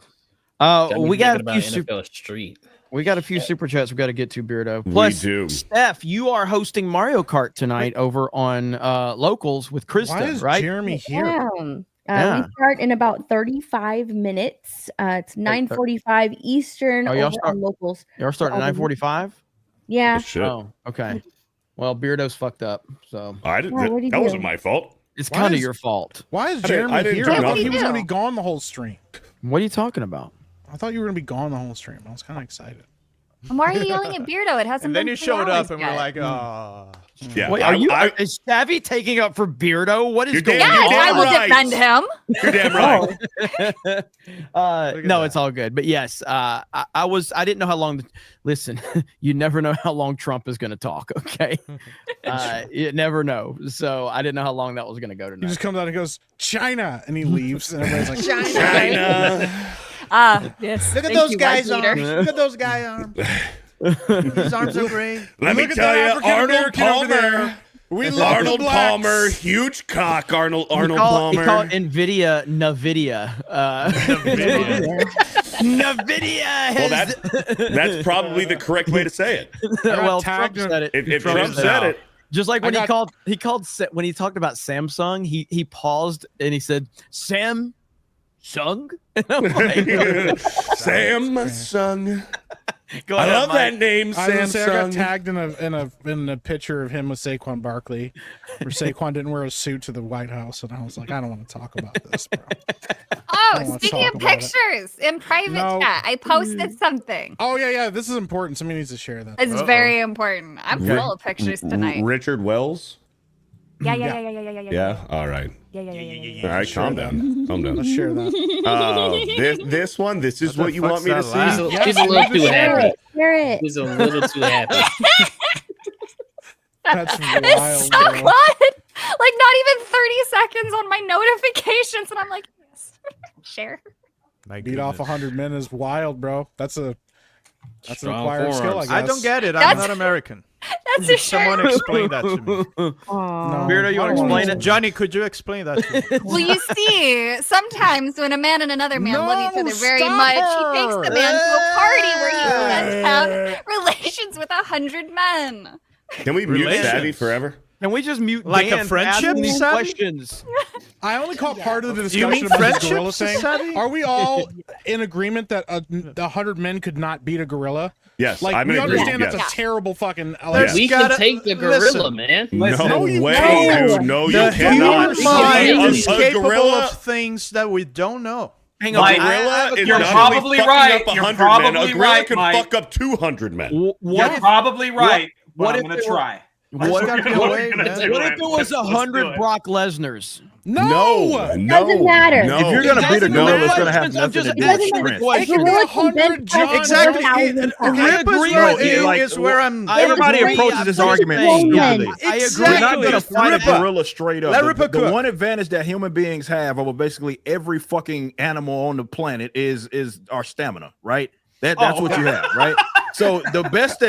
We got a about few NFL Street. we got a few super chats we got to get to, Beardo. Plus, we do. Steph, you are hosting Mario Kart tonight over on Locals with Krista, Why is right? Jeremy here? Yeah. We start in about 35 minutes. It's 9:45 Eastern Oh, y'all over on Locals. You're starting at 9:45. Yeah. Shit. Oh, okay. Well, Beardo's fucked up. So I didn't. Yeah, what'd he that do? wasn't my fault. it's Why kind of is- your fault. Why is I Jeremy didn't here? do I thought nothing. he was going to do? be gone the whole stream. What are you talking about? I thought you were going to be gone the whole stream. I was kind of excited. And why are you yelling at Beardo? It hasn't And then been you 3 showed hours up and yet. we're like, oh. Yeah. Wait, is Savvy taking up for Beardo? What is You're going damn- Yes, you're I damn will right. defend him. You're damn right. No, it's all good. But yes, I didn't know how long. Listen, you never know how long Trump is going to talk. Okay, you never know. So I didn't know how long that was going to go He tonight. just comes out and goes, China, and he leaves, and everybody's like, China. Yes. Look at Thank those you, guys' White arms. Leader. Look at those guy arms. His arms are great. Let me Look at tell that you, African Arnold American over Palmer. there. We love Arnold the blacks. Palmer, huge cock. Arnold He Palmer. called Nvidia Nvidia. Nvidia. Well, has- that's probably the correct way to say it. well, Trump tagged said it. If Trump said it, Just like when I got- he called when he talked about Samsung, he paused and he said Samsung. And I'm like, Samsung. go I ahead, love Mike. that name, I was gonna say, I got Samsung. tagged in a picture of him with Saquon Barkley, where Saquon didn't wear a suit to the White House, and I was like, I don't want to talk about this, bro. I Oh, don't wanna speaking talk of about it. pictures in private No. chat, I posted something. Oh yeah, this is important. Somebody needs to share that. It's very important. I'm full of pictures tonight. Richard Wells. Yeah. Yeah. All right. Yeah. All right. Calm down. Calm down. Let's share that. This one. This is What what the you want fuck's me to that laugh? see. He's a little too Share happy. it. Share it. He's a little too happy. That's It's wild, so bro. good. Like not even 30 seconds on my notifications, and I'm like, yes. Share. My Beat off goodness. 100 men is wild, bro. That's an Strong acquired skill, I forearms. guess. I don't get it. I'm That's- not American. That's a Someone share. explain that to me. Aw. Beardo, you I want to don't wanna explain it? Johnny, could you explain that to me? Well, you see, sometimes when a man and another man love each No, other very stop much, her. he takes the man to a party where he can have relations with 100 men. Can we mute Relations. Savvy forever? Can we just mute Like a Dan for friendship, asking these Savvy? questions? I only caught part of the Do you discussion mean about this friendship, gorilla thing. Savvy? Are we all in agreement that 100 men could not beat a gorilla? Yes. Like, I'm we in agreement. understand that's Yes. a terrible fucking. There's We gotta- can take the gorilla, listen. man. No you way, can't. dude. No, you The cannot. human mind is A capable gorilla. of things that we don't know. Hang A on. gorilla is You're not probably only right. fucking You're up 100 men. A probably gorilla right, can Mike. fuck up 200 men. You're What probably right. what But if I'm gonna they were- try. What gotta if be a way, man. what if it was 100 Brock Lesnar's? No. Doesn't matter. No. If you're gonna beat a doesn't gorilla, matter. it's gonna have I'm nothing just to do with asking the strength. question. It could be Gorilla can 100 bench press John. Exactly. 1,000 I pounds. agree Ripper's with you. way is where I'm. I Everybody agree. approaches this I'm argument just saying. stupidly. I agree. Exactly. You're not gonna fight a Ripper. gorilla straight up. Let The Ripper cook. one advantage that human beings have over basically every fucking animal on the planet is our stamina, right? That's what you have, right? So the best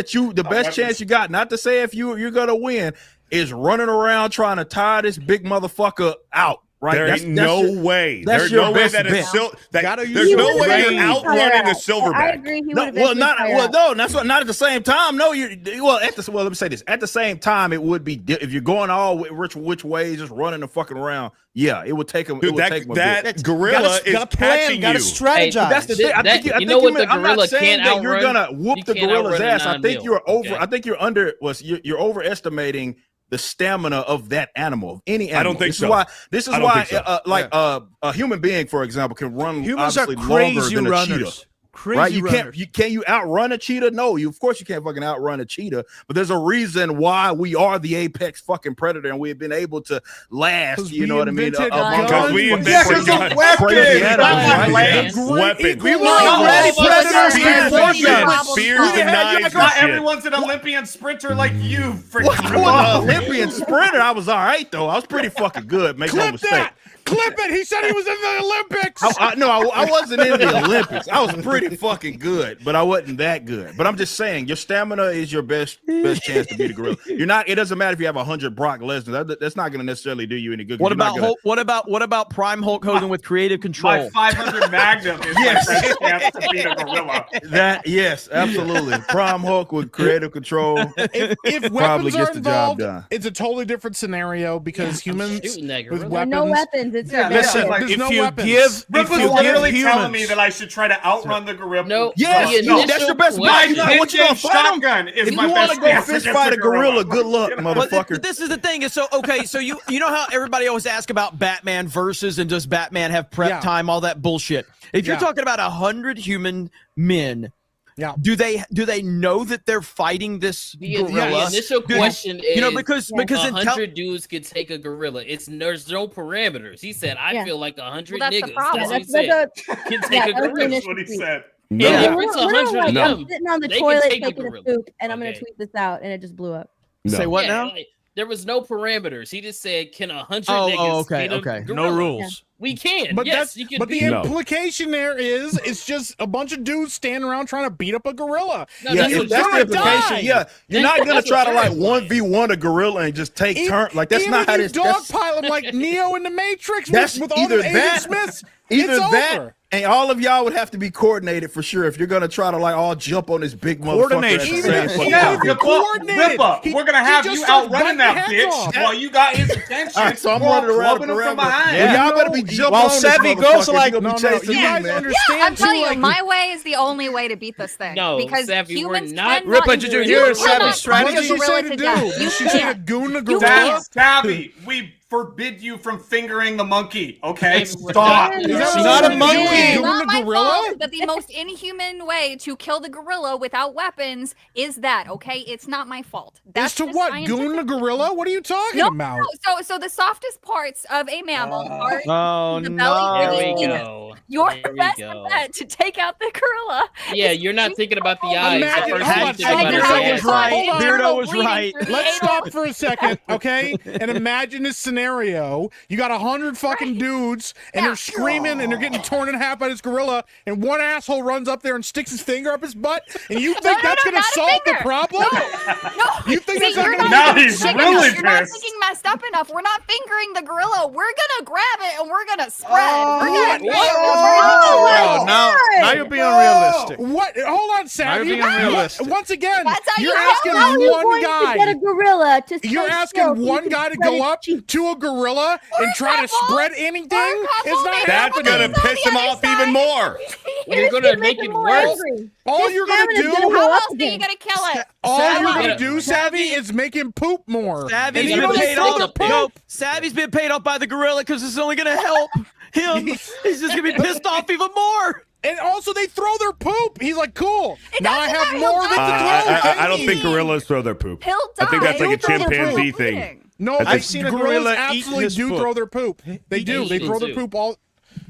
chance you got, not to say if you're gonna win, is running around trying to tire this big motherfucker out. Right? There ain't no way. that's There's your no way best that bet. it's that Gotta use there's your no way brain. you're outrunning the silverback. I agree. He No, would well, not well. no. That's what. Not at the same time. No, you. Well, let me say this. At the same time, it would be if you're going all which ways, just running the fucking around. Yeah, it would take them. Dude, that gorilla is catching gotta you. strategize. Hey, That's the thing. I think you know what the I'm not gorilla saying can't that you're outrun? gonna whoop You the can't gorilla's outrun a ass. I think 9 you're over. okay. I think you're overestimating the stamina of that animal, of any animal. I don't think this so. Is why, this is I don't why, think so. a human being, for example, can run Humans are obviously longer crazy than a cheetah. runners. Crazy Right? runners. Can you outrun a cheetah? No, of course you can't fucking outrun a cheetah. But there's a reason why we are the apex fucking predator, and we've been able to last. 'Cause You we know what I mean? invented among Because we all invented crazy guns. crazy Weapons. animals, right? Weapons. We were No, already no, predators no, before no, them. no, Spears no, and no, knives and Not shit. everyone's an Olympian sprinter like you. What? Freaking I was an Olympian sprinter. I was all right though. I was pretty fucking good. Make no Clip mistake. that! Clip it! He said he was in the Olympics! I wasn't in the Olympics. I was pretty fucking good, but I wasn't that good. But I'm just saying, your stamina is your best chance to beat a gorilla. You're not. It doesn't matter if you have 100 Brock Lesnar. That's not going to necessarily do you any good. What You're not about gonna- what about Prime Hulk Hogan with creative control? My 500 Magnum is Yes. my best chance to beat a gorilla. That? Yes, absolutely. Prime Hulk with creative control. If Probably weapons gets are the job involved, done. it's a totally different scenario because humans shooting that with gorilla. There are no weapons. it's Yeah, rebellion. Listen, There's if no you weapons. give, Rick if was you literally give telling me humans, that I should try to outrun the gorilla. No, Yes, the no, that's initial your best bet. question- You know what you gonna fight him? shotgun is If my you want best to go chance fist against fight a gorilla, good luck, But motherfucker. this is the thing. Is so okay. So you know how everybody always asks about Batman versus and does Batman have prep time, all that bullshit. If you're talking about 100 human men, do they know that they're fighting this gorilla? The initial question is, because 100 dudes could take a gorilla. There's no parameters. He said, I feel like 100 Well, that's the niggas. problem. That's what he said. Can take a gorilla. That's what he said. No. And if We're it's not 100 like, of I'm them, sitting on the they toilet can take a taking a gorilla. poop, and I'm gonna Okay. tweet this out, and it just blew up. No. Say what Yeah, now? like, there was no parameters. He just said, "Can 100 Oh, niggas okay, beat a okay. gorilla?" no rules. We can. But Yes, you can. but the beat No. implication there is it's just a bunch of dudes standing around trying to beat up a gorilla. No, Yeah, that's if what that's the gonna implication. die. Yeah, you're not gonna That's try what to like you're implying. 1v1 a gorilla and just take turns. Like that's Even not if how you this. That's, dogpile him like Neo in the Matrix that's with all either the Agent that, Smiths. either it's that, over. and all of y'all would have to be coordinated for sure if you're gonna try to like all jump on this big motherfucker. at the Coordination. same Even fucking if time. you're coordinated, Ripper, he- we're gonna he have just you starts outrunning biting that heads bitch off. while you got his attention. All right, so I'm while running around clubbing the him from perimeter. behind. Well, y'all better be jumping While on this Savvy motherfucker goes if you're like- gonna be No, chasing you me, guys man. understand I'm telling too, you, like, my way is the only way to beat this thing. No, because Savvy, we're humans not- cannot Ripper, did you hear cannot Savvy's put strategy? What a did she gorilla say to to death. do? You Did she say to can't. goon the You gorilla? can't. Savvy, we forbid you from fingering the monkey. Okay, Hey, we're stop. not- Is that She's what not you're a doing? monkey. Goon It's not the my gorilla? fault that the most inhuman way to kill the gorilla without weapons is that, okay? It's not my fault. As to the what? scientific- Goon the gorilla? What are you talking No, about? no. So the softest parts of a mammal are Oh the belly no! and There the we penis. go. Your There we best go. bet to take out the gorilla. Yeah, is you're not to thinking about the hold eyes. Imagine- The first hold thing on, you think about Beardo is was the ass. right. Hold on. Beardo was Bleeding right. through the Let's anal. stop for a second, okay? And imagine this scenario. You got 100 fucking dudes, and they're screaming, and they're getting torn in half by this gorilla, and one asshole runs up there and sticks his finger up his butt, and you think that's no, gonna not a solve the finger. problem? No, You think see, that's not you're gonna- not Now thinking he's big really enough. You're not pissed. thinking messed up enough. We're not fingering the gorilla. We're gonna grab it and we're gonna spread. We're gonna Oh, now you're being unrealistic. What? Hold on, Savvy. being unrealistic. Once again, That's how you're you asking know. How are you one going to get a guy. gorilla to You're stand asking still so you one can guy to spread go his up cheeks? to a gorilla and try to spread anything? It's not That's happening. gonna piss him off even more. You're gonna make it him more worse. angry. All His you're gonna stamina's do, gonna go How up else are you again. gonna kill it? all Savvy- you're gonna Yeah. do, Savvy, is make him poop more. Savvy's And you been know they paid throw off. their poop. No, Savvy's been paid off by the gorilla because it's only gonna help him. He's just gonna be pissed off even more. And also, they throw their poop. He's like, cool. It Now I doesn't have matter. more He'll than die. to throw. I don't think gorillas throw their poop. He'll I think that's like a die. He'll throw their chimpanzee poop. thing. No, That's I've a- seen a gorillas gorilla eat absolutely his do poop. throw their poop. They do. They throw their poop all.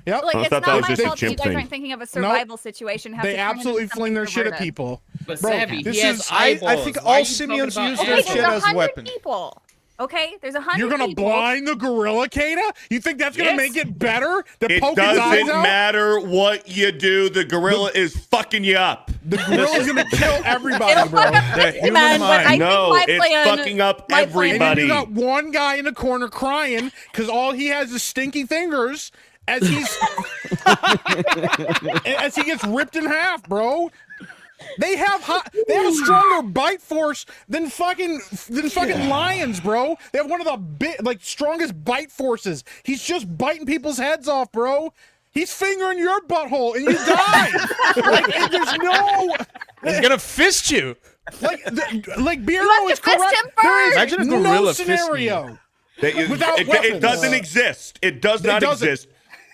Yep. Like, I it's thought that not was my just a fault that you chimp guys thing. aren't thinking of a survival situation. Have They to turn it into absolutely something fling their shit at perverted. people. But Bro, Savvy, this he has is- I eyeballs. think Why all are you simians talking use about their Okay, shit there's as 100 weapon. people. Okay, there's 100 You're gonna people. blind the gorilla, Kata? You think that's gonna Yes. make it better to It poke his eyes doesn't out? matter what you do. The gorilla is fucking you up. The gorilla's gonna kill everybody, It'll bro. fuck up The this human man, but I mind. No, think my it's plan, fucking up my plan- And then everybody. you got one guy in the corner crying because all he has is stinky fingers as he's as he gets ripped in half, bro. They have a stronger bite force than fucking lions, bro. They have one of the strongest bite forces. He's just biting people's heads off, bro. He's fingering your butthole and you die. Like, there's no. He's gonna fist you. Like Beardo have is to fist correct. him There is first. Imagine a no gorilla fisting you. scenario. It weapons. doesn't exist. It does not doesn't. exist.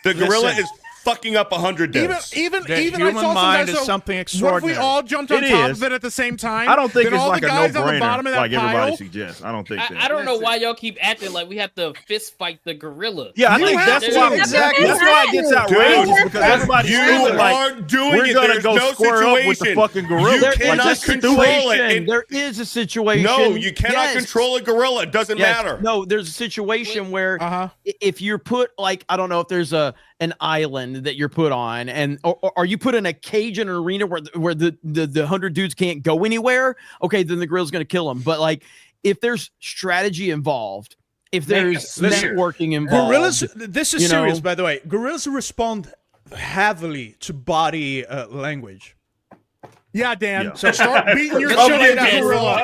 The gorilla Listen. is fucking up 100 dudes. Even The I human saw some mind guys, is so something What if extraordinary. we all jumped on It top is. of it at the same time? I don't think then it's all like the a guys on the bottom no-brainer of that like everybody pile. suggests. I don't think that. I don't know why y'all keep acting like we have to fist fight the gorilla. Yeah, I You think have that's to. why Exactly. that's why it gets outrageous because everybody's You feeling like aren't doing we're it. gonna There's go no square up with the situation. fucking gorilla. You Like, cannot that's control it. Situation. There is a situation. No, you cannot Yes. control a gorilla. It doesn't Yes. matter. No, there's a situation where Uh-huh. if you're put like I don't know if there's an island that you're put on and or are you put in a cage in an arena where the 100 dudes can't go anywhere, okay, then the gorilla's going to kill them. But like if there's strategy involved, if there's Listen, networking involved, Gorillas. This is you know? serious, by the way. Gorillas respond heavily to body language. Yeah, Dan. Yeah. So start beating your Go shit get out of that this. gorilla.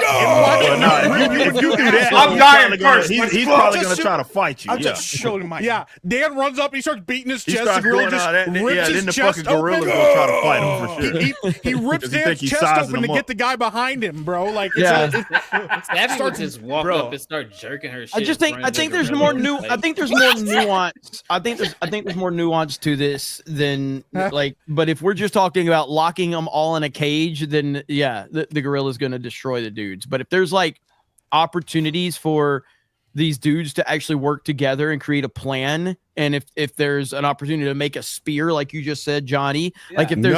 If you do that, I'm dying first. He's probably gonna try to fight you. I'm Yeah. just showing my. Yeah, Dan runs up. He starts beating his He chest. starts The gorilla doing just all that. rips Yeah, his then the chest fucking gorilla's open. gonna try to fight him for sure. He rips Does he Dan's think he's chest sizing open to him get up? the guy behind him, bro. Like, Yeah. Savvy would just walk up and start jerking her shit. I just think in front of the there's gorilla. more I think there's more nuance. I think there's more nuance to this than like. But if we're just talking about locking them all in a cage, then yeah, the gorilla is going to destroy the dudes. But if there's like opportunities for these dudes to actually work together and create a plan, and if there's an opportunity to make a spear, like you just said, Johnny, like if there's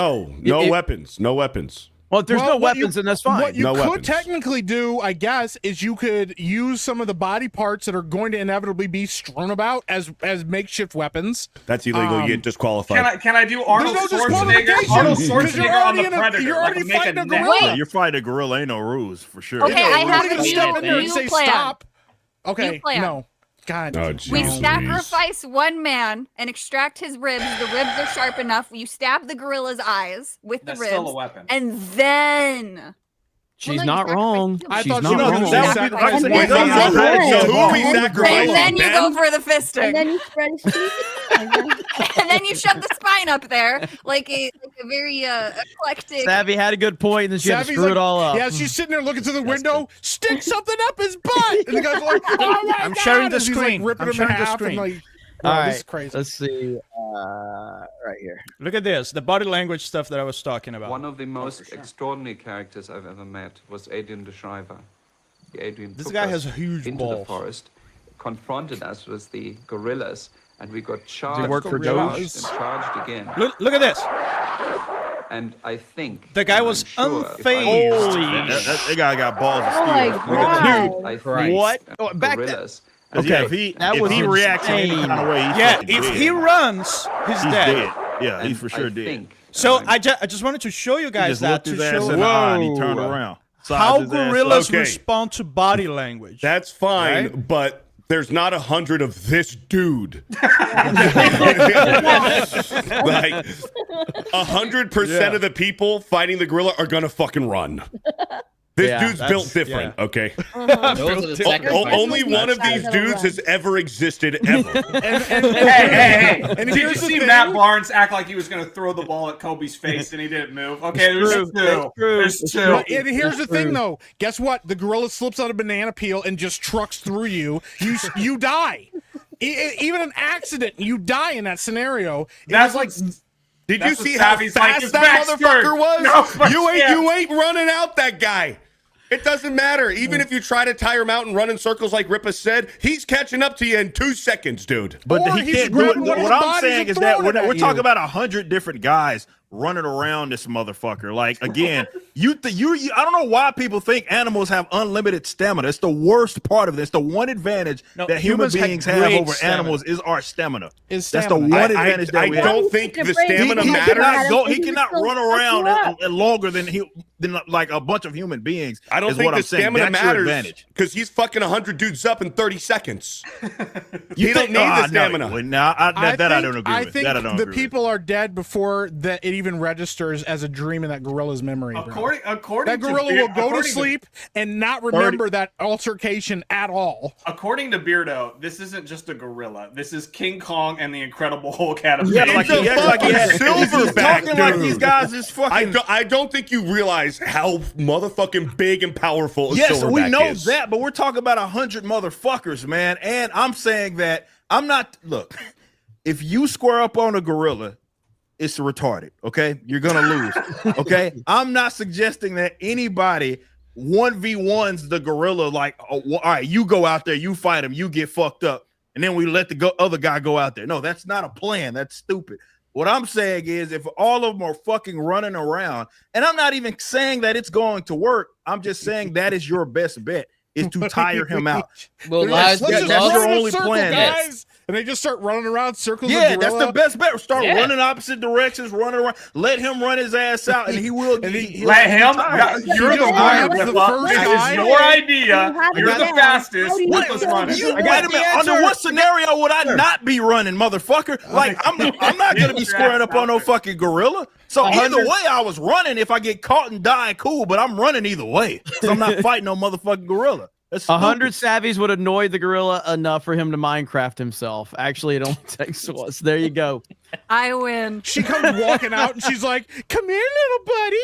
no weapons. Well, if there's no what weapons, then that's fine. What you No could weapons. technically do, I guess, is you could use some of the body parts that are going to inevitably be strewn about as makeshift weapons. That's illegal. You get disqualified. Can I do Arnold There's no Schwarzenegger? disqualification, Arnold because you're Schwarzenegger on already the in a- Predator. you're already like, make fighting a net. gorilla. Yeah, you're fighting a gorilla. Ain't no rules for sure. Okay, I have You're a gonna step in there and new say plan. stop. Okay, New plan. no. God. Oh, We jeez Louise. sacrifice one man and extract his ribs. The ribs are sharp enough. You stab the gorilla's eyes with That's the ribs, still a weapon. and then She's no, you not sacrifice wrong. two. I She's thought not you know wrong. that That would be would like be saying, So who are we And sacrificing? then you Ben? go for the fisting. And then you spread his cheeks. And then you shove the spine up there like a very eclectic. Savvy had a good point, and then she had to Savvy's screw like, it all up. Yeah, she's sitting there looking to the window, stick something up his butt. And the guy's like, oh my I'm God. sharing the And she's, like, screen. ripping I'm him in sharing the half and, screen. like, All wow, right, this is crazy. let's see. Right here. Look at this, the body language stuff that I was talking about. One of the most extraordinary characters I've ever met was Adrian the Shriver. Adrian This took guy us has huge into the balls. forest, confronted us with the gorillas, and we got Does charged he work for and Doge? charged again. Look at this. And I think The guy and was I'm sure if I unfazed. was- Holy That guy got balls of Oh my steel. God. I Christ. think What? Oh, back then. gorillas. Yeah, Okay, if he reacts in any insane. kind of way, he's Yeah, fucking if dead. he runs, he's He's dead. dead. Yeah, he's for And sure I dead. think, So and I just wanted to show you He guys just that looked to his ass show in the eye and he turned Whoa. around. how Sized his ass up. gorillas Okay. respond to body language. That's fine, Right? but there's not 100 of this dude. Like 100% of the people fighting the gorilla are gonna fucking run. This Yeah, dude's built different, okay? Those are the sacrifices. Only one of these dudes has ever existed ever. Hey. And Did you here's the see thing. Matt Barnes act like he was going to throw the ball at Kobe's face and he didn't move? Okay, there's true. two. That's true. There's That's two. true. And here's the thing, though. Guess what? The gorilla slips on a banana peel and just trucks through you. You die. Even an accident, you die in that scenario. That's like. Did you That's what see how Savvy's like, fast his that back's motherfucker turned. was? No, but you yeah. ain't running out that guy. It doesn't matter. Even if you try to tire him out and run in circles like Ripa said, he's catching up to you in 2 seconds, dude. But Or he he's can't do it. grabbing one of What the I'm bodies saying and is that throwing it we're at talking you. about 100 different guys running around this motherfucker. Like again, you I don't know why people think animals have unlimited stamina. It's the worst part of this. The one advantage No, that human humans have beings have great over stamina. animals is our stamina. Is That's the stamina. one advantage that we have. don't think the stamina He matters. cannot go. He He cannot still run fuck you around up. and longer than like a bunch of human beings. I don't is think what the I'm saying. stamina That's your matters advantage. because he's fucking 100 dudes up in 30 seconds. You He don't think- need the no, stamina. I don't agree I with. think That I don't the agree with. people are dead before that it even registers as a dream in that gorilla's memory. Bro. According That gorilla to will go to according sleep and not remember that altercation at all. According to Beardo, this isn't just a gorilla. This is King Kong and the Incredible Hulk had a Yeah, baby. like he acts like he had Silverback, talking like dude. these guys is fucking. I don't think you realize how motherfucking big and powerful a Yes, we silverback know is. that, but we're talking about 100 motherfuckers, man. And I'm saying that I'm not. Look, if you square up on a gorilla, it's retarded. Okay, you're gonna lose. Okay, I'm not suggesting that anybody 1v1s the gorilla. Like, oh, well, all right, you go out there, you fight him, you get fucked up, and then we let the other guy go out there. No, that's not a plan. That's stupid. What I'm saying is, if all of them are fucking running around, and I'm not even saying that it's going to work, I'm just saying that is your best bet is to tire him out. Well, Let's lies, just that's run your in a only circle, plan. guys. And they just start running around circles. Yeah, of that's the gorilla. best bet. Start Yeah. running opposite directions, running around. Let him run his ass out, and he will. he'll Let him. retire. You're the guy winner, was the Ripa. first This guy. is your idea. You have You're it the down. fastest. How do you Let do us it? run it. You I wait got a the minute. answer. Under what scenario would I not be running, motherfucker? Like I'm not gonna be squaring up on no fucking gorilla. So either way, I was running. If I get caught and die, cool. But I'm running either way. So I'm not fighting no motherfucking gorilla. 100 savvies would annoy the gorilla enough for him to Minecraft himself. Actually, it only takes once. There you go. I win. She comes walking out and she's like, "Come here, little buddy.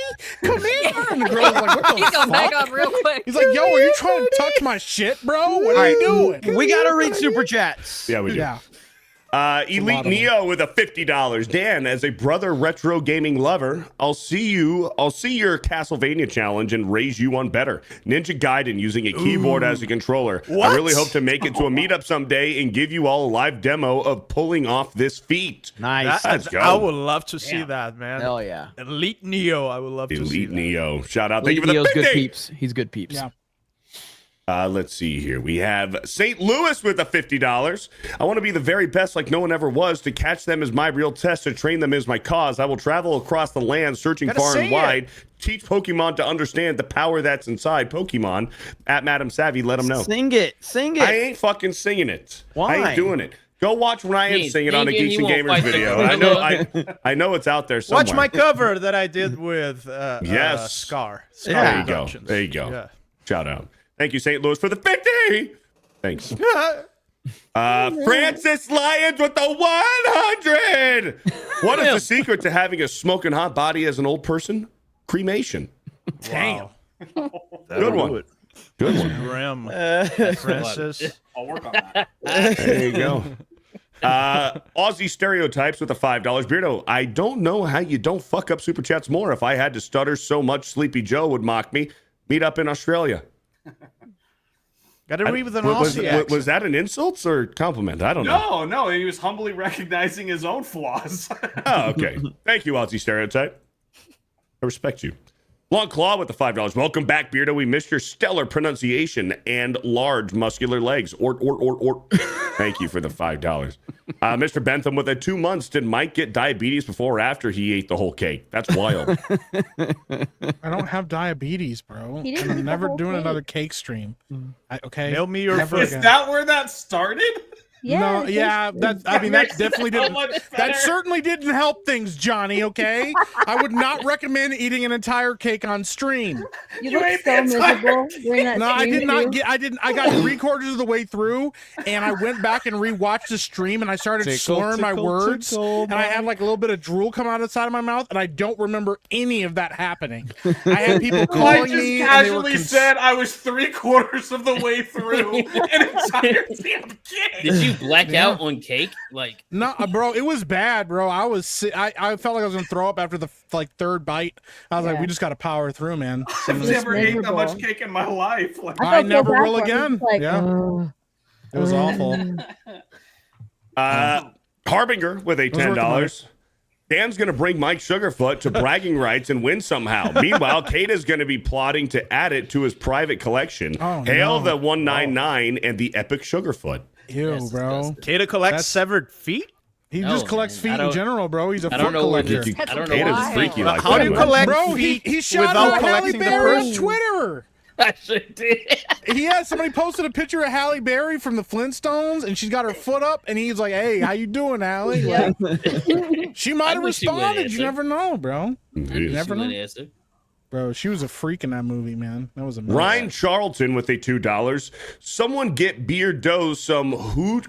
Come here." And the gorilla's like, "What the He's gonna back fuck?" up real quick. He's like, "Yo, are you trying to touch my shit, bro? What are you doing?" We gotta read super chats. Yeah, we do. Yeah. Elite Neo with a $50. Dan, as a brother retro gaming lover, I'll see your Castlevania challenge and raise you on better. Ninja Gaiden using a keyboard as a controller. What? I really hope to make it to a meetup someday and give you all a live demo of pulling off this feat. Nice. Let's go. I would love to see that, man. Hell yeah. Elite Neo, I would love to see Elite that. Neo. Shout out. Thank you for Leo's the good 50. peeps. He's good peeps. Yeah. Let's see here. We have St. Louis with a $50. I want to be the very best like no one ever was. To catch them is my real test. To train them is my cause. I will travel across the land searching Gotta far and say wide. Teach Pokemon to understand the power that's inside Pokemon. At Madam Savvy, let them know. Sing it. Sing it. I ain't fucking singing it. Why? I ain't doing it. Go watch Ryan Hey, sing it on a thinking Geeks you and won't Gamers fight the video. gorilla. I know it's out there somewhere. Watch my cover that I did with Yes. Scar. There you go. Productions. There you go. Yeah. Shout out. Thank you, St. Louis, for the 50. Thanks. Francis Lyons with the 100. What is the secret to having a smoking hot body as an old person? Cremation. Damn. Good one. Good one. Grim. Francis. I'll work on that. There you go. Aussie Stereotypes with a $5. Beardo, I don't know how you don't fuck up Super Chats more. If I had to stutter so much, Sleepy Joe would mock me. Meet up in Australia. Got to read with an Was Aussie accent. was that an insult or compliment? I don't know. No, he was humbly recognizing his own flaws. Oh, okay. Thank you, Aussie Stereotype. I respect you. Long Claw with the $5. Welcome back, Beardo. We missed your stellar pronunciation and large muscular legs. Ort. Thank you for the $5. Mr. Bentham with a 2 months. Did Mike get diabetes before or after he ate the whole cake? That's wild. I don't have diabetes, bro. He didn't And eat I'm the never whole doing cake. another cake stream. Okay. Mail me your Never food. again. Is that where that started? Yeah. No, yeah, that I mean that definitely so didn't. much That better. certainly didn't help things, Johnny. Okay, I would not recommend eating an entire cake on stream. You You look ate so the entire- miserable during that No, I stream, did not too. get. I didn't. I got 3/4 of the way through, and I went back and rewatched the stream, and I started slurring my words, and I had like a little bit of drool come out of the side of my mouth, and I don't remember any of that happening. I had people I calling just me, and they were casually said I was 3/4 of the way through an entire damn cake. Did you black Yeah. out on cake? Like, No, bro, it was bad, bro. I was, I felt like I was gonna throw up after the third bite. I was like, Yeah. we just got to power through, man. I've It's never ate that miserable. much cake in my life. Like, I felt so never bad will for him. again. It's like, Yeah. ugh. It was awful. Harbinger with a Those were $10. Dan's going to bring Mike Sugarfoot to bragging rights and win somehow. Meanwhile, Kata's going to be plotting to add it to his private collection. Oh, Hail no. the 199 and the epic Sugarfoot. Ew, That's bro. disgusting. Kata collects That's- severed feet? He No, just collects man. feet I in don't- general, bro. He's a I foot don't know what collector. I don't know. Kata's What freaky like How that. do you man. collect Bro, feet he shot without out Halle collecting the Berry on person? Twitter. I sure did. He had somebody posted a picture of Halle Berry from the Flintstones, and she's got her foot up, and he's like, "Hey, how you doing, Halle?" Yeah. She might have I wish she would responded. You answer. never know, bro. Jeez. Never She know. would answer. Bro, she was a freak in that movie, man. That was amazing. Ryan Charlton with a $2. Someone get Beardo some hoot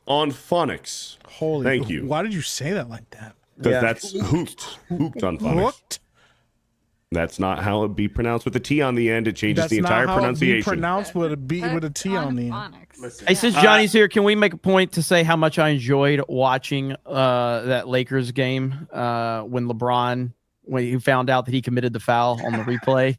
on phonics. Holy, Thank you. Why did you say that like that? Because that's hoot. Hoot on phonics. Hooked? That's not how it be pronounced with a T on the end. It changes That's the entire not how it be pronunciation. pronounced with a B with a T on the end. Hey, since Johnny's here, can we make a point to say how much I enjoyed watching that Lakers game when he found out that he committed the foul on the replay?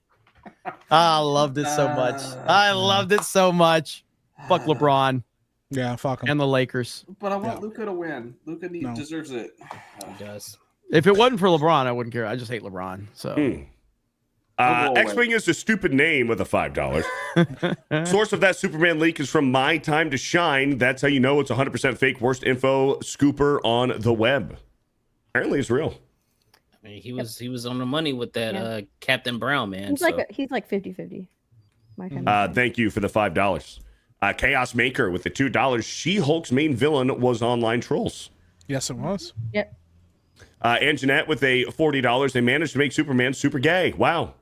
I loved it so much. I loved it so much. Fuck LeBron. Yeah, fuck him. And the Lakers. but I want Luka to win. Luka deserves it. He does. If it wasn't for LeBron, I wouldn't care. I just hate LeBron. So. X-Wing is a stupid name with a $5. Source of that Superman leak is from My Time to Shine. That's how you know it's 100% fake. Worst info scooper on the web. Apparently it's real. I mean, he was on the money with that Yeah. Captain Brown, man. He's so. like 50-50. My kind of Thank you for the $5. Chaos Maker with the $2. She-Hulk's main villain was online trolls. Yes, it was. Yep. And Jeanette with a $40. They managed to make Superman super gay. Wow.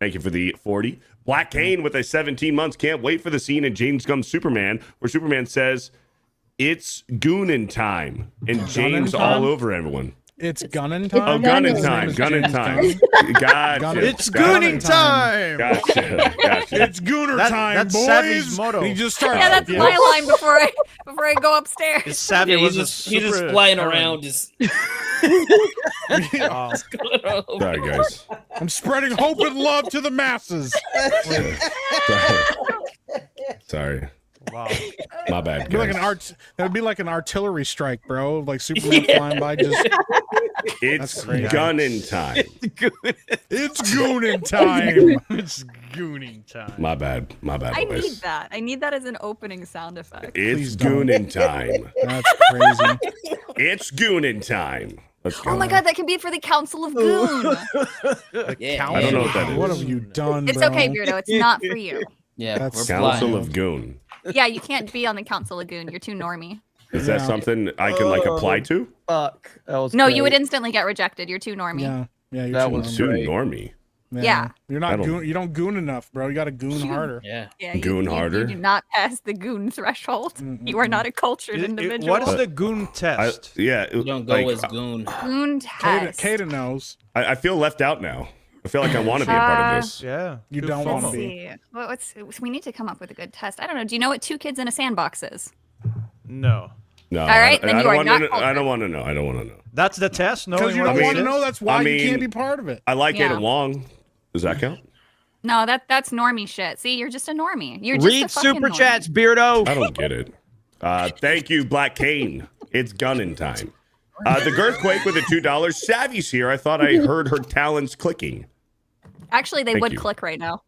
Thank you for the 40. Black Kane with a 17 months. Can't wait for the scene in James Gunn's Superman where Superman says, "It's goonin' time." And James all over everyone. It's gunning time. Oh, gunning time. Gunning time. Gotcha. It's gooning time. Gotcha. It's gooner time, that's boys. Savvy's motto. And he just starts. Yeah, that's my line before I go upstairs. It's Savvy Yeah, was he's just flying around. Just Wow. Sorry, guys. I'm spreading hope and love to the masses. Sorry. Wow. My bad, It'd be like guys. that would be like an artillery strike, bro. Like Superman flying by. Just It's gunning time. it's gooning time. It's gooning time. My bad. My bad, I boys. need that. I need that as an opening sound effect. It's gooning time. That's crazy. It's gooning time. Let's go. Oh my god, that can be for the Council of Goon. yeah. I don't know what that is. What have you done, It's bro? okay, Beardo. It's not for you. Yeah, That's we're Council flying. of Goon. Yeah, you can't be on the Council of Goon. You're too normy. Is that something I can like apply to? Fuck. That was No, great. you would instantly get rejected. You're too normy. Yeah, yeah. You're That too was normal. Too normie. Yeah. You're I not don't- goon. You don't goon enough, bro. You got to goon harder. Yeah. Yeah, Goon harder? You do not pass the goon threshold. You are not a cultured individual. What is the goon test? Yeah. You don't go as goon. goon test? Kata knows. I feel left out now. I feel like I want to be a part of this. Yeah. You Too don't want to FOMO. be. See. Well, we need to come up with a good test. I don't know. Do you know what 2 kids in a sandbox is? No. No. All right, I then you don't are want not to. I cultured. don't want to know. I don't want to know. That's the test? Because you Knowing don't what want to it know. is? That's why you mean, can't be part of it. I like Yeah. Ada Wong. Does that count? No, that's normie shit. See, you're just a normie. You're just Read a fucking super normie. chats, Beardo. I don't get it. Thank you, Black Kane. It's gunning time. The Girthquake with a $2. Savvy's here. I thought I heard her talons clicking. Actually, they Thank would you. click right now.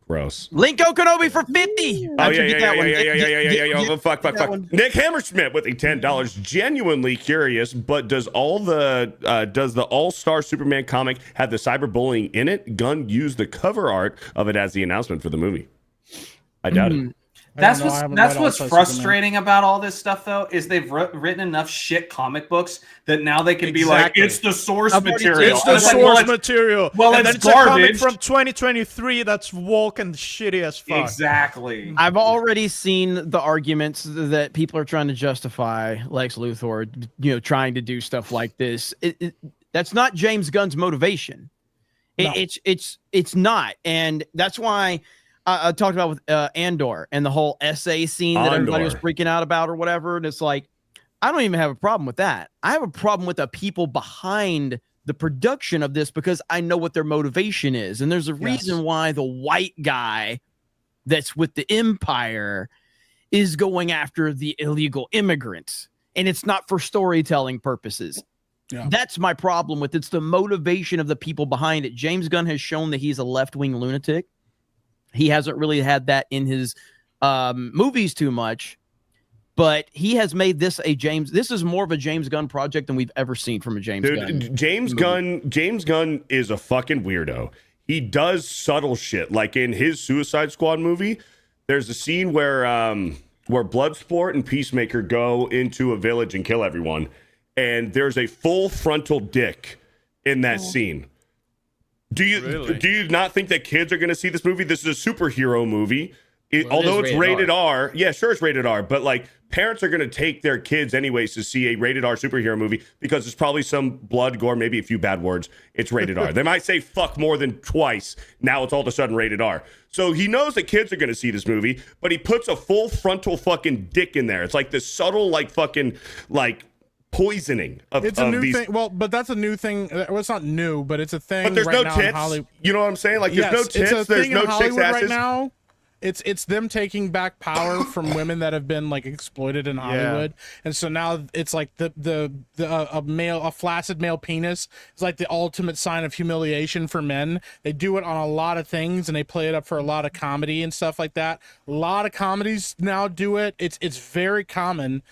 Gross. Linko Kenobi for 50. Oh, How'd you yeah, get yeah, that yeah, one? yeah, yeah, yeah, yeah, yeah, yeah. Get Oh, fuck. that one. Nick Hammersmith with a $10. Genuinely curious, but does the All-Star Superman comic have the cyberbullying in it? Gunn used the cover art of it as the announcement for the movie. I doubt it. That's I don't know, I haven't what's read All-Star frustrating about all this stuff, though, is they've written enough shit comic books that now they can be like, Exactly. it's the source I've already- material. It's the like, source material. well, and it's then it's a comic garbage. from 2023 that's woke and shitty as fuck. Exactly. I've already seen the arguments that people are trying to justify Lex Luthor, trying to do stuff like this. That's not James Gunn's motivation. No. It's not, and that's why I talked about with Andor and the whole essay scene that everybody was Andor. freaking out about or whatever. And it's like, I don't even have a problem with that. I have a problem with the people behind the production of this because I know what their motivation is, and there's a reason why the white guy that's with the Empire is going after the illegal immigrants, and it's not for storytelling purposes. Yeah. That's my problem with it. It's the motivation of the people behind it. James Gunn has shown that he's a left-wing lunatic. He hasn't really had that in his movies too much, but he has made this this is more of a James Gunn project than we've ever seen from a James Gunn. James Gunn is a fucking weirdo. He does subtle shit. Like in his Suicide Squad movie, there's a scene where Bloodsport and Peacemaker go into a village and kill everyone, and there's a full frontal dick in that scene. Do you not think that kids are going to see this movie? This is a superhero movie. Although it's rated R. Yeah, sure, it's rated R. But like parents are going to take their kids anyways to see a rated R superhero movie because there's probably some blood, gore, maybe a few bad words. It's rated R. They might say fuck more than twice. Now it's all of a sudden rated R. So he knows that kids are going to see this movie, but he puts a full frontal fucking dick in there. It's like this subtle, like fucking, like poisoning of It's a new these. thing. Well, but that's a new thing. Well, it's not new, but it's a thing. But there's right no now in tits. Hollywood. You know what I'm saying? Like there's no Yes, it's tits. a There's thing no in chicks' Hollywood right asses. now. It's them taking back power from women that have been like exploited in Hollywood, and so now it's like a flaccid male penis is like the ultimate sign of humiliation for men. They do it on a lot of things, and they play it up for a lot of comedy and stuff like that. A lot of comedies now do it. It's very common.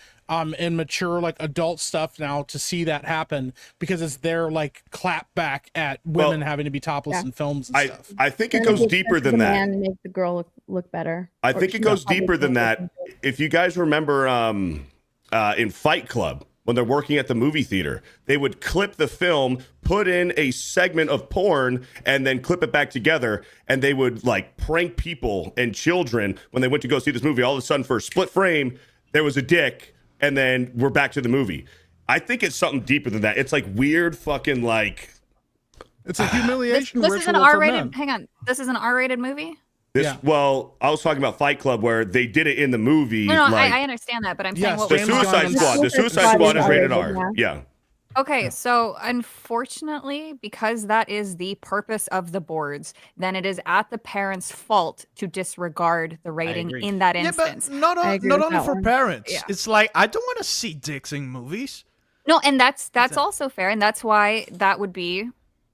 In mature like adult stuff now to see that happen because it's their like clap back at women having to be topless in films and stuff. I think it goes deeper than that. Man, make the girl look better. I think it goes deeper than that. If you guys remember in Fight Club, when they're working at the movie theater. They would clip the film, put in a segment of porn, and then clip it back together. And they would like prank people and children when they went to go see this movie. All of a sudden, for a split frame, there was a dick, and then we're back to the movie. I think it's something deeper than that. It's like weird fucking like. It's a humiliation This ritual is an for R-rated. men. Hang on. This is an R-rated movie. Well, I was talking about Fight Club where they did it in the movie. No, like, I understand that, but I'm saying what the we're Suicide Squad. The Suicide Squad is rated R. Yeah. Okay, so unfortunately, because that is the purpose of the boards, then it is at the parents' fault to disregard the rating in that instance. Yeah, but not only for parents. Yeah. It's like, I don't want to see dicks in movies. No, and that's also fair, and that's why that would be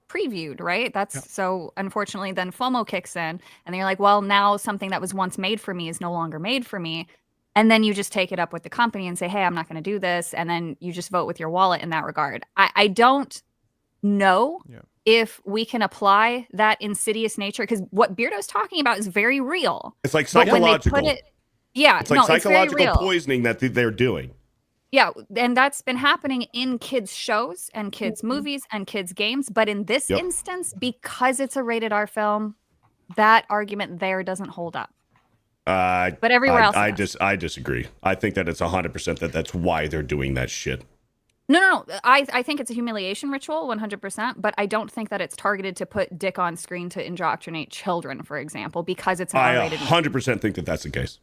previewed, right? So unfortunately then FOMO kicks in and you're like, well, now something that was once made for me is no longer made for me. And then you just take it up with the company and say, hey, I'm not going to do this. And then you just vote with your wallet in that regard. I don't know if we can apply that insidious nature, because what Beardo's talking about is very real. It's like psychological. It's like psychological poisoning that they're doing. Yeah, and that's been happening in kids' shows and kids' movies and kids' games. But in this instance, because it's a rated R film, that argument there doesn't hold up. But everywhere else, I disagree. I think that it's 100% that's why they're doing that shit. No. I think it's a humiliation ritual, 100%. But I don't think that it's targeted to put dick on screen to indoctrinate children, for example, because it's an R-rated. I 100% think that that's the case.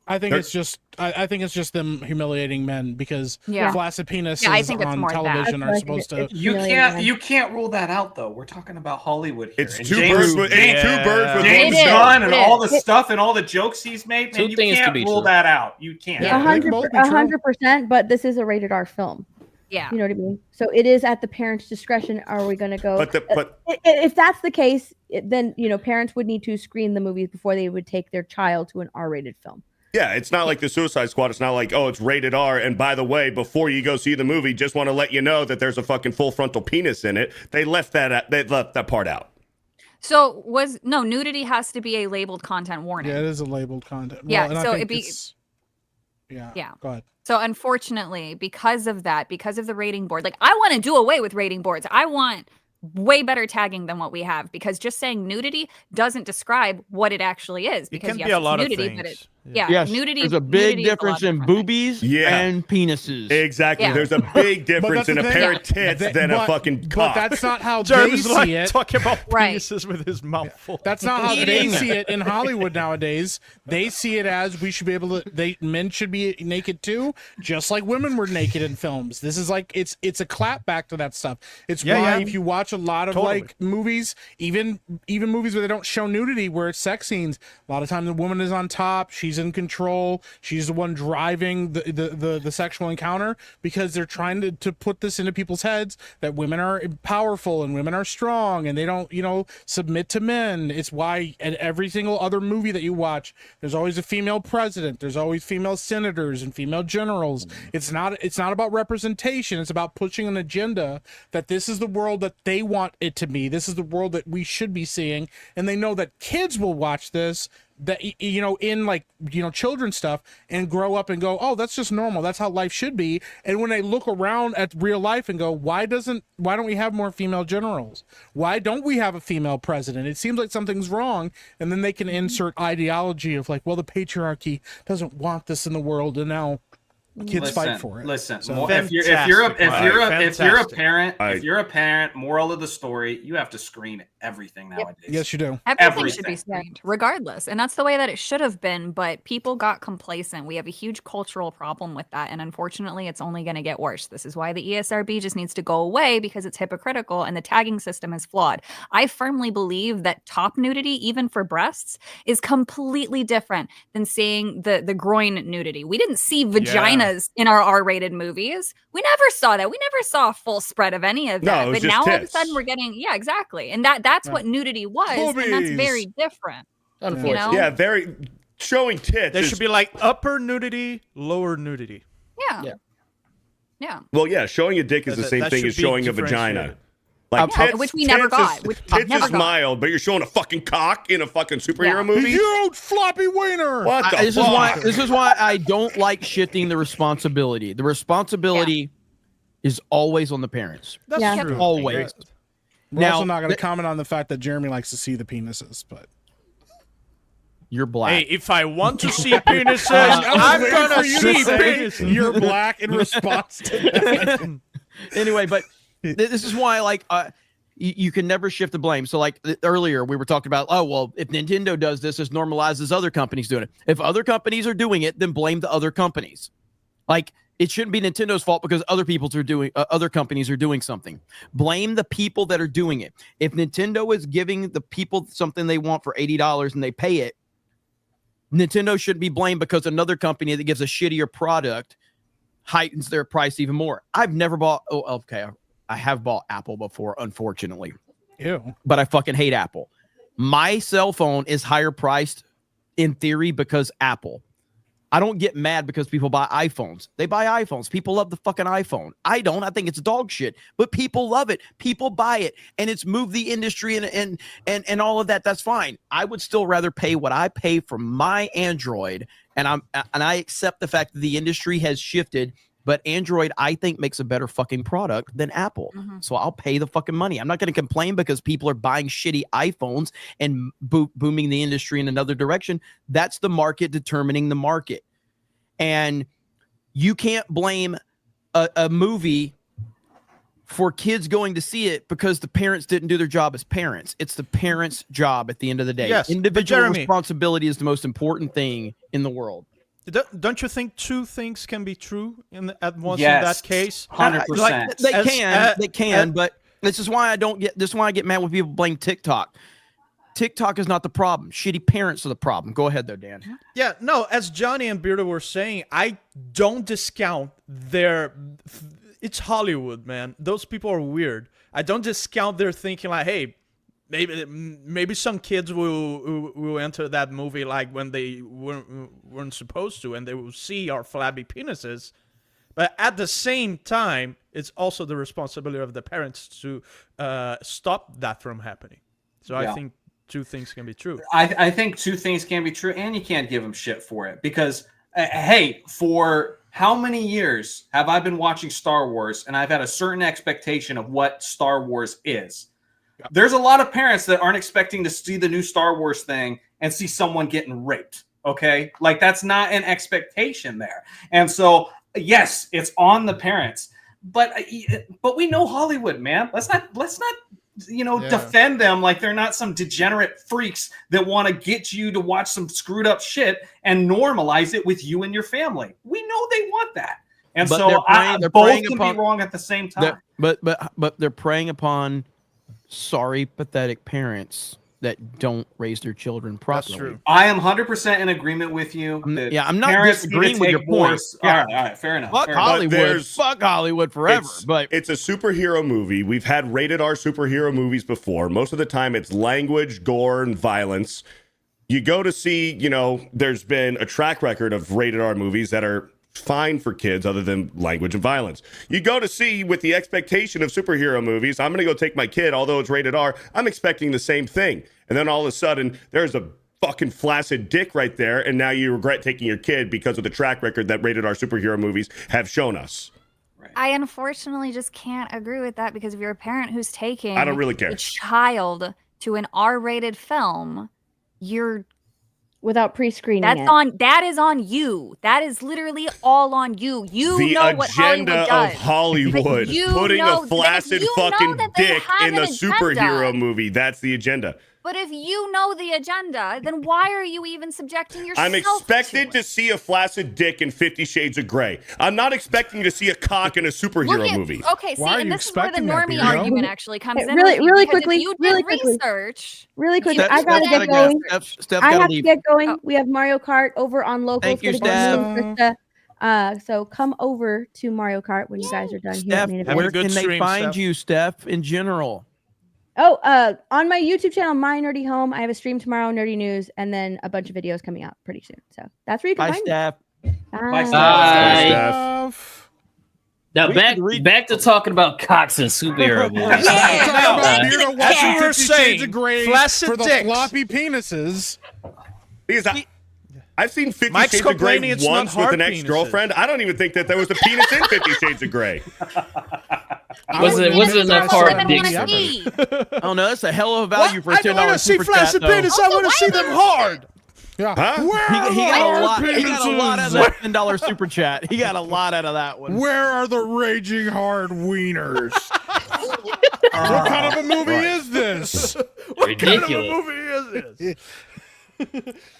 I think it's just them humiliating men because flaccid penises on television are supposed to. You can't rule that out though. We're talking about Hollywood here. It's two birds with James Gunn and all the stuff and all the jokes he's made. Man, you can't rule that out. You can't. 100%. But this is a rated R film. Yeah, you know what I mean. So it is at the parents' discretion. Are we going to go? But if that's the case, then parents would need to screen the movies before they would take their child to an R-rated film. Yeah, it's not like the Suicide Squad. It's not like, oh, it's rated R. And by the way, before you go see the movie, just want to let you know that there's a fucking full frontal penis in it. They left that part out. So nudity has to be a labeled content warning. Yeah, it is a labeled content. Yeah, well, so it'd be. Yeah. Go ahead. So unfortunately, because of that, because of the rating board, like I want to do away with rating boards. I want way better tagging than what we have, because just saying nudity doesn't describe what it actually is. Because it can be a lot nudity, of things. But nudity. There's a big difference in boobies and penises. Exactly. Yeah. There's a big difference in a pair of tits than a fucking cock. But that's not how they see it. Talking about penises with his mouth full. That's not how they see it in Hollywood nowadays. They see it as we should be able to. Men should be naked too, just like women were naked in films. This is like it's a clap back to that stuff. It's why if you watch a lot of like movies, even movies where they don't show nudity, where it's sex scenes, a lot of times the woman is on top. She's in control. She's the one driving the sexual encounter, because they're trying to put this into people's heads that women are powerful and women are strong and they don't submit to men. It's why in every single other movie that you watch, there's always a female president, there's always female senators and female generals. It's not about representation. It's about pushing an agenda that this is the world that they want it to be. This is the world that we should be seeing, and they know that kids will watch this, that in like children's stuff, and grow up and go, oh, that's just normal, that's how life should be. And when they look around at real life and go, why don't we have more female generals? Why don't we have a female president? It seems like something's wrong. And then they can insert ideology of like, well, the patriarchy doesn't want this in the world, and now kids fight for it. Listen, so, if you're a parent, moral of the story, you have to screen everything nowadays. Yes, you do. Everything should be screened, regardless, and that's the way that it should have been. But people got complacent. We have a huge cultural problem with that, and unfortunately, it's only going to get worse. This is why the ESRB just needs to go away, because it's hypocritical and the tagging system is flawed. I firmly believe that top nudity, even for breasts, is completely different than seeing the groin nudity. We didn't see vagina in our R-rated movies. We never saw that. We never saw a full spread of any of that. But now all of a sudden we're getting exactly. And that's what nudity was. Boobies. And that's very different. Unfortunately. Yeah, very showing tits. There should be like upper nudity, lower nudity. Yeah. Well, yeah, showing a dick is the same thing as showing a vagina. Like tits, which we never got. Tits is mild, but you're showing a fucking cock in a fucking superhero movie. Huge floppy wiener. What the fuck? This is why I don't like shifting the responsibility. The responsibility is always on the parents. That's true. Always. We're also not going to comment on the fact that Jeremy likes to see the penises, but you're black. Hey, if I want to see penises, I'm gonna see penises. You're black in response to that. Anyway, but this is why, like, you can never shift the blame. So, like earlier, we were talking about, oh, well, if Nintendo does this, it normalizes other companies doing it. If other companies are doing it, then blame the other companies. Like, it shouldn't be Nintendo's fault because other companies are doing something. Blame the people that are doing it. If Nintendo is giving the people something they want for $80 and they pay it, Nintendo shouldn't be blamed because another company that gives a shittier product heightens their price even more. I've never bought. Oh, okay. I have bought Apple before, unfortunately. Ew. But I fucking hate Apple. My cell phone is higher priced in theory because Apple. I don't get mad because people buy iPhones. They buy iPhones. People love the fucking iPhone. I don't. I think it's dog shit. But people love it. People buy it. And it's moved the industry and all of that. That's fine. I would still rather pay what I pay for my Android. And I accept the fact that the industry has shifted. But Android, I think, makes a better fucking product than Apple. So I'll pay the fucking money. I'm not going to complain because people are buying shitty iPhones and booming the industry in another direction. That's the market determining the market. And you can't blame a movie for kids going to see it because the parents didn't do their job as parents. It's the parents' job at the end of the day. Yes, individual responsibility is the most important thing in the world. Don't you think two things can be true at once Yes, in that case? 100%. They can, but this is why I don't get. This is why I get mad when people blame TikTok. TikTok is not the problem. Shitty parents are the problem. Go ahead, though, Dan. Yeah, no. As Johnny and Beardo were saying, I don't discount their. It's Hollywood, man. Those people are weird. I don't discount their thinking like, hey, maybe some kids will enter that movie like when they weren't supposed to, and they will see our flabby penises. But at the same time, it's also the responsibility of the parents to stop that from happening. So I think two things can be true. I think two things can be true, and you can't give them shit for it because, hey, for how many years have I been watching Star Wars, and I've had a certain expectation of what Star Wars is? There's a lot of parents that aren't expecting to see the new Star Wars thing and see someone getting raped. Okay, like that's not an expectation there, and so yes, it's on the parents. But we know Hollywood, man. Let's not defend them like they're not some degenerate freaks that want to get you to watch some screwed up shit and normalize it with you and your family. We know they want that, and but so they're both preying can upon, be wrong at the same time. But they're preying upon sorry, pathetic parents that don't raise their children properly. That's true. I am 100% in agreement with you. I'm not parents disagreeing need to with your take point. more. Yeah. All right, fair enough. Fuck fair enough. Hollywood. Fuck Hollywood forever. But it's a superhero movie. We've had rated R superhero movies before. Most of the time, it's language, gore, and violence. You go to see, there's been a track record of rated R movies that are fine for kids other than language and violence. You go to see with the expectation of superhero movies, I'm going to go take my kid, although it's rated R, I'm expecting the same thing. And then all of a sudden, there's a fucking flaccid dick right there, and now you regret taking your kid because of the track record that rated R superhero movies have shown us. I unfortunately just can't agree with that because if you're a parent who's taking I don't really care. a child to an R-rated film, you're without pre-screening that is on you. That is literally all on you. You know what Hollywood does. The agenda of Hollywood, putting a flaccid fucking dick in a superhero movie. That's the agenda. But if you know the agenda, then why are you even subjecting yourself I'm expected to see a flaccid dick in 50 Shades of Grey. I'm not expecting to see a cock in a superhero movie. Okay, see, and this is where the normie argument actually comes in. Really quickly, if you did research. Really quickly, Steph, I gotta get going. Steph I gotta have leave. to get going. We have Mario Kart over on local. Thank you, Steph. So come over to Mario Kart when you guys are done. Steph, here. where can they find you, Steph, in general? Oh, on my YouTube channel, My Nerdy Home, I have a stream tomorrow, Nerdy News, and then a bunch of videos coming out pretty soon. So that's where you can find Steph. me. Bye, Steph. Now back to talking about cocks and superhero movies. As you were saying, flaccid for the dicks. floppy penises. Because I've seen 50 Mike's Shades of Grey complaining it's not once with hard an ex-girlfriend. I don't even think that there was a penis in 50 Shades of Grey. Was it enough hard dicks? Oh no, that's a hell of a value for a $10 I don't want to see super chat. flaccid though. penis. I want to see them hard. Yeah. Huh? He got a lot. He got a lot out of that $10 super chat. He got a lot out of that one. Where are the raging hard wieners? What kind of a movie is this? What kind of a movie is this?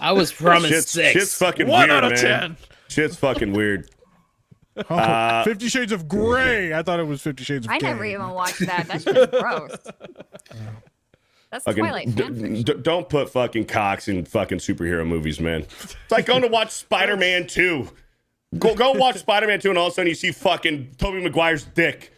I was promised sex. Shit's fucking 1 weird, out of man. 10. Shit's fucking weird. 50 Shades of Grey. I thought it was 50 Shades of I Gay. never even watched that. That's just gross. That's Fucking, Twilight fanfiction. don't put fucking cocks in fucking superhero movies, man. It's like going to watch Spider-Man 2. Go watch Spider-Man 2 and all of a sudden you see fucking Tobey Maguire's dick.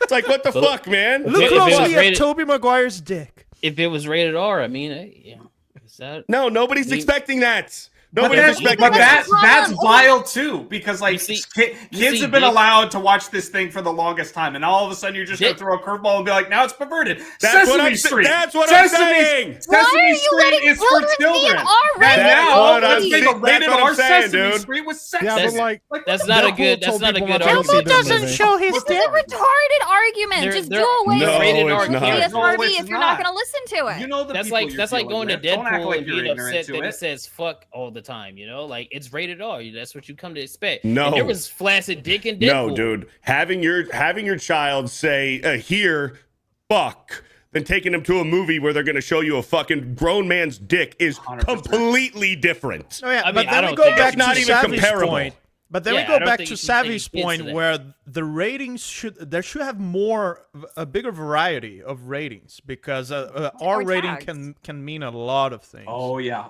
It's like, what the fuck, man? Look closely at Tobey Maguire's dick. If it was rated R, I mean, yeah. Is that? No, nobody's expecting that. But Nobody's expecting that. that's vile too, because like kids have been allowed to watch this thing for the longest time, and all of a sudden you're just gonna throw a curveball and be like, now it's perverted. That's what Sesame I'm Street. That's what I'm saying. Sesame Street is for children. And now let's make a rated R Sesame Street with sex. Yeah, but like that's not a good. That's not a good argument. Elmo doesn't show his dick. It's a retarded argument. Just do away with rated R it's Harvey if you're not going to listen to it. You know that's like going to Deadpool and being upset that he says fuck all the time. You know, like it's rated R. That's what you come to expect. No, and there was flaccid dick in Deadpool. No, dude, having your child say here, fuck. Then taking them to a movie where they're going to show you a fucking grown man's dick is 100%. Completely different. Oh yeah, I mean, but then we go back to not even Savvy's comparable. point. But then we go back to Savvy's point where the ratings should have a bigger variety of ratings because R rating can mean a lot of things. Oh yeah.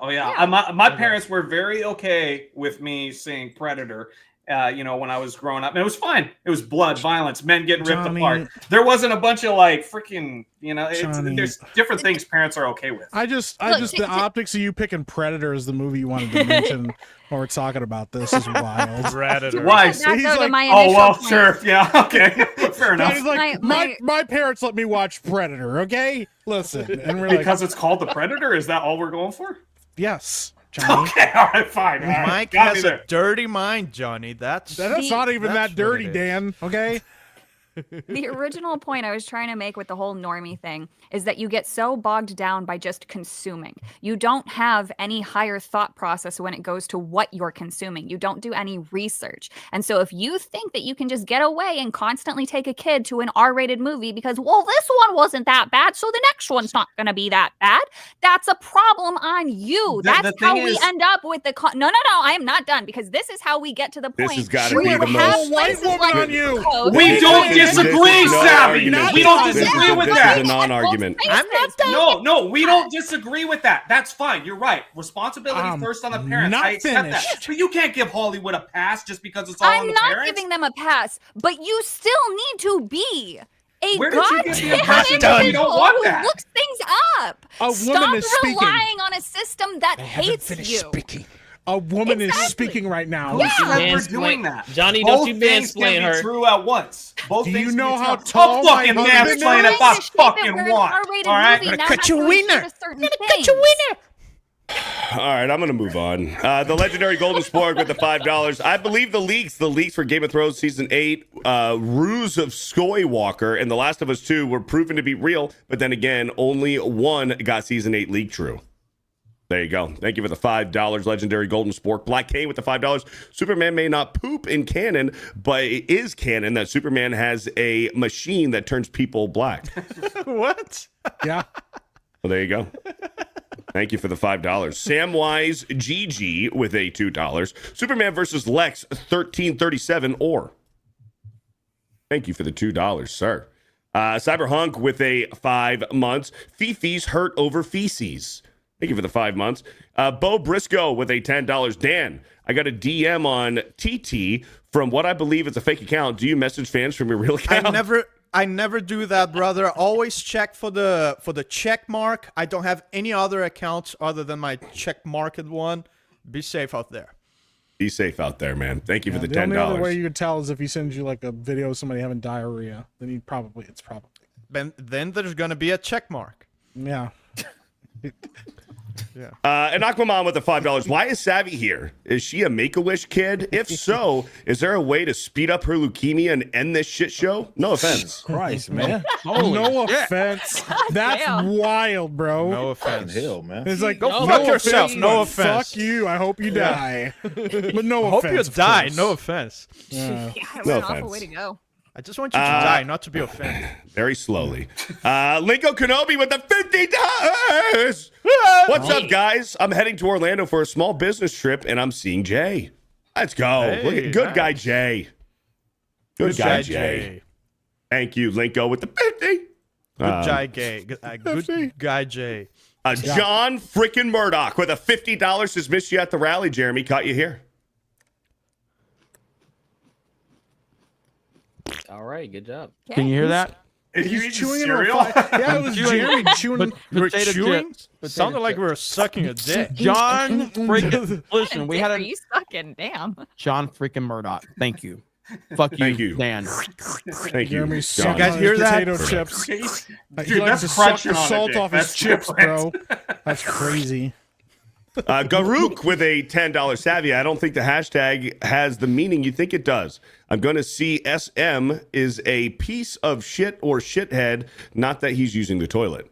My parents were very okay with me seeing Predator. When I was growing up, and it was fine. It was blood, violence, men getting ripped apart. There wasn't a bunch of like freaking, there's different things parents are okay with. I just the optics of you picking Predator as the movie you wanted to mention when we're talking about this is wild. Predator. Why? He's like, oh well, sure, yeah, okay, fair enough. He's like, my parents let me watch Predator. Okay, listen, and we're because it's called the Predator. Is that all we're going for? Yes. Johnny. Okay, all right, fine. All right. Mike has a dirty mind, Johnny. That's not even that dirty, Dan. Okay. The original point I was trying to make with the whole normie thing is that you get so bogged down by just consuming. You don't have any higher thought process when it goes to what you're consuming. You don't do any research. And so if you think that you can just get away and constantly take a kid to an R-rated movie because, well, this one wasn't that bad, so the next one's not going to be that bad, that's a problem on you. That's how we end up with the... No, I am not done because this is how we get to the point. This has got to be the most... white woman on you. We don't disagree, Savvy. We don't disagree with that. This is a non-argument. I'm not done. No, we don't disagree with that. That's fine. You're right. Responsibility first on the parents. I accept that. But you can't give Hollywood a pass just because it's all on the parents. I'm not giving them a pass, but you still need to be a goddamn individual who looks things up. Stop relying on a system that hates you. Speaking. A woman is speaking right now. We're doing that. Johnny, both don't you things mansplain can her. be true at once. Both Do things you know can be how true. tall I'll fucking my husband mansplain if I fucking want. All right? I'm gonna cut your wiener. All right, I'm going to move on. The legendary Golden Spork with the $5. I believe the leaks for Game of Thrones Season 8, Ruse of Skywalker, and The Last of Us 2 were proven to be real, but then again, only one got Season 8 leak true. There you go. Thank you for the $5, legendary Golden Spork. Black K with the $5. Superman may not poop in canon, but it is canon that Superman has a machine that turns people black. What? Yeah. Well, there you go. Thank you for the $5. Samwise GG with a $2. Superman versus Lex 1337 or. Thank you for the $2, sir. Cyberhunk with a 5 months. Fifi's hurt over feces. Thank you for the 5 months. Bo Briscoe with a $10. Dan, I got a DM on TT from what I believe is a fake account. Do you message fans from your real account? I never do that, brother. Always check for the check mark. I don't have any other accounts other than my check marked one. Be safe out there. Be safe out there, man. Thank you for the $10. The only other way you could tell is if he sends you like a video of somebody having diarrhea. Then it's probably. Then there's gonna be a check mark. Yeah. Yeah. And Aquaman with the $5. Why is Savvy here? Is she a Make-A-Wish kid? If so, is there a way to speed up her leukemia and end this shit show? No offense. Christ, man. No offense. That's wild, bro. No offense. Hell, man. It's like, Go no fuck offense, yourself. No but offense. Fuck you. I hope you die. But no I hope offense. you die. No offense. Yeah. What No an awful offense. way to go. I just want you to die, not to be offended. Very slowly. Linko Kenobi with the $50. What's up, guys? I'm heading to Orlando for a small business trip, and I'm seeing Jay. Let's go. Hey, Look at good guy nice. Jay. Good guy Jay. Thank you, Linko, with the 50. Good guy, gay. Good guy, Jay. John freaking Murdoch with a $50 says, missed you at the rally, Jeremy. Caught you here. All right, good job. Can you hear that? If you eat chewing cereal, Yeah, it was Jeremy chewing. We're Potato chewing? chips. Sounded like we were sucking a dick. John freaking listen, we had Are a you sucking? Damn. John freaking Murdoch. Thank you. Fuck you, Thank you. Dan. Thank you. Jeremy John. sucking You guys on hear his that? potato chips. He Dude, likes that's to suck crunching the on it, salt Jake. off his That's chips, different. bro. That's crazy. Garuk with a $10 savvy. I don't think the hashtag has the meaning you think it does. I'm going to see SM is a piece of shit or shithead, not that he's using the toilet.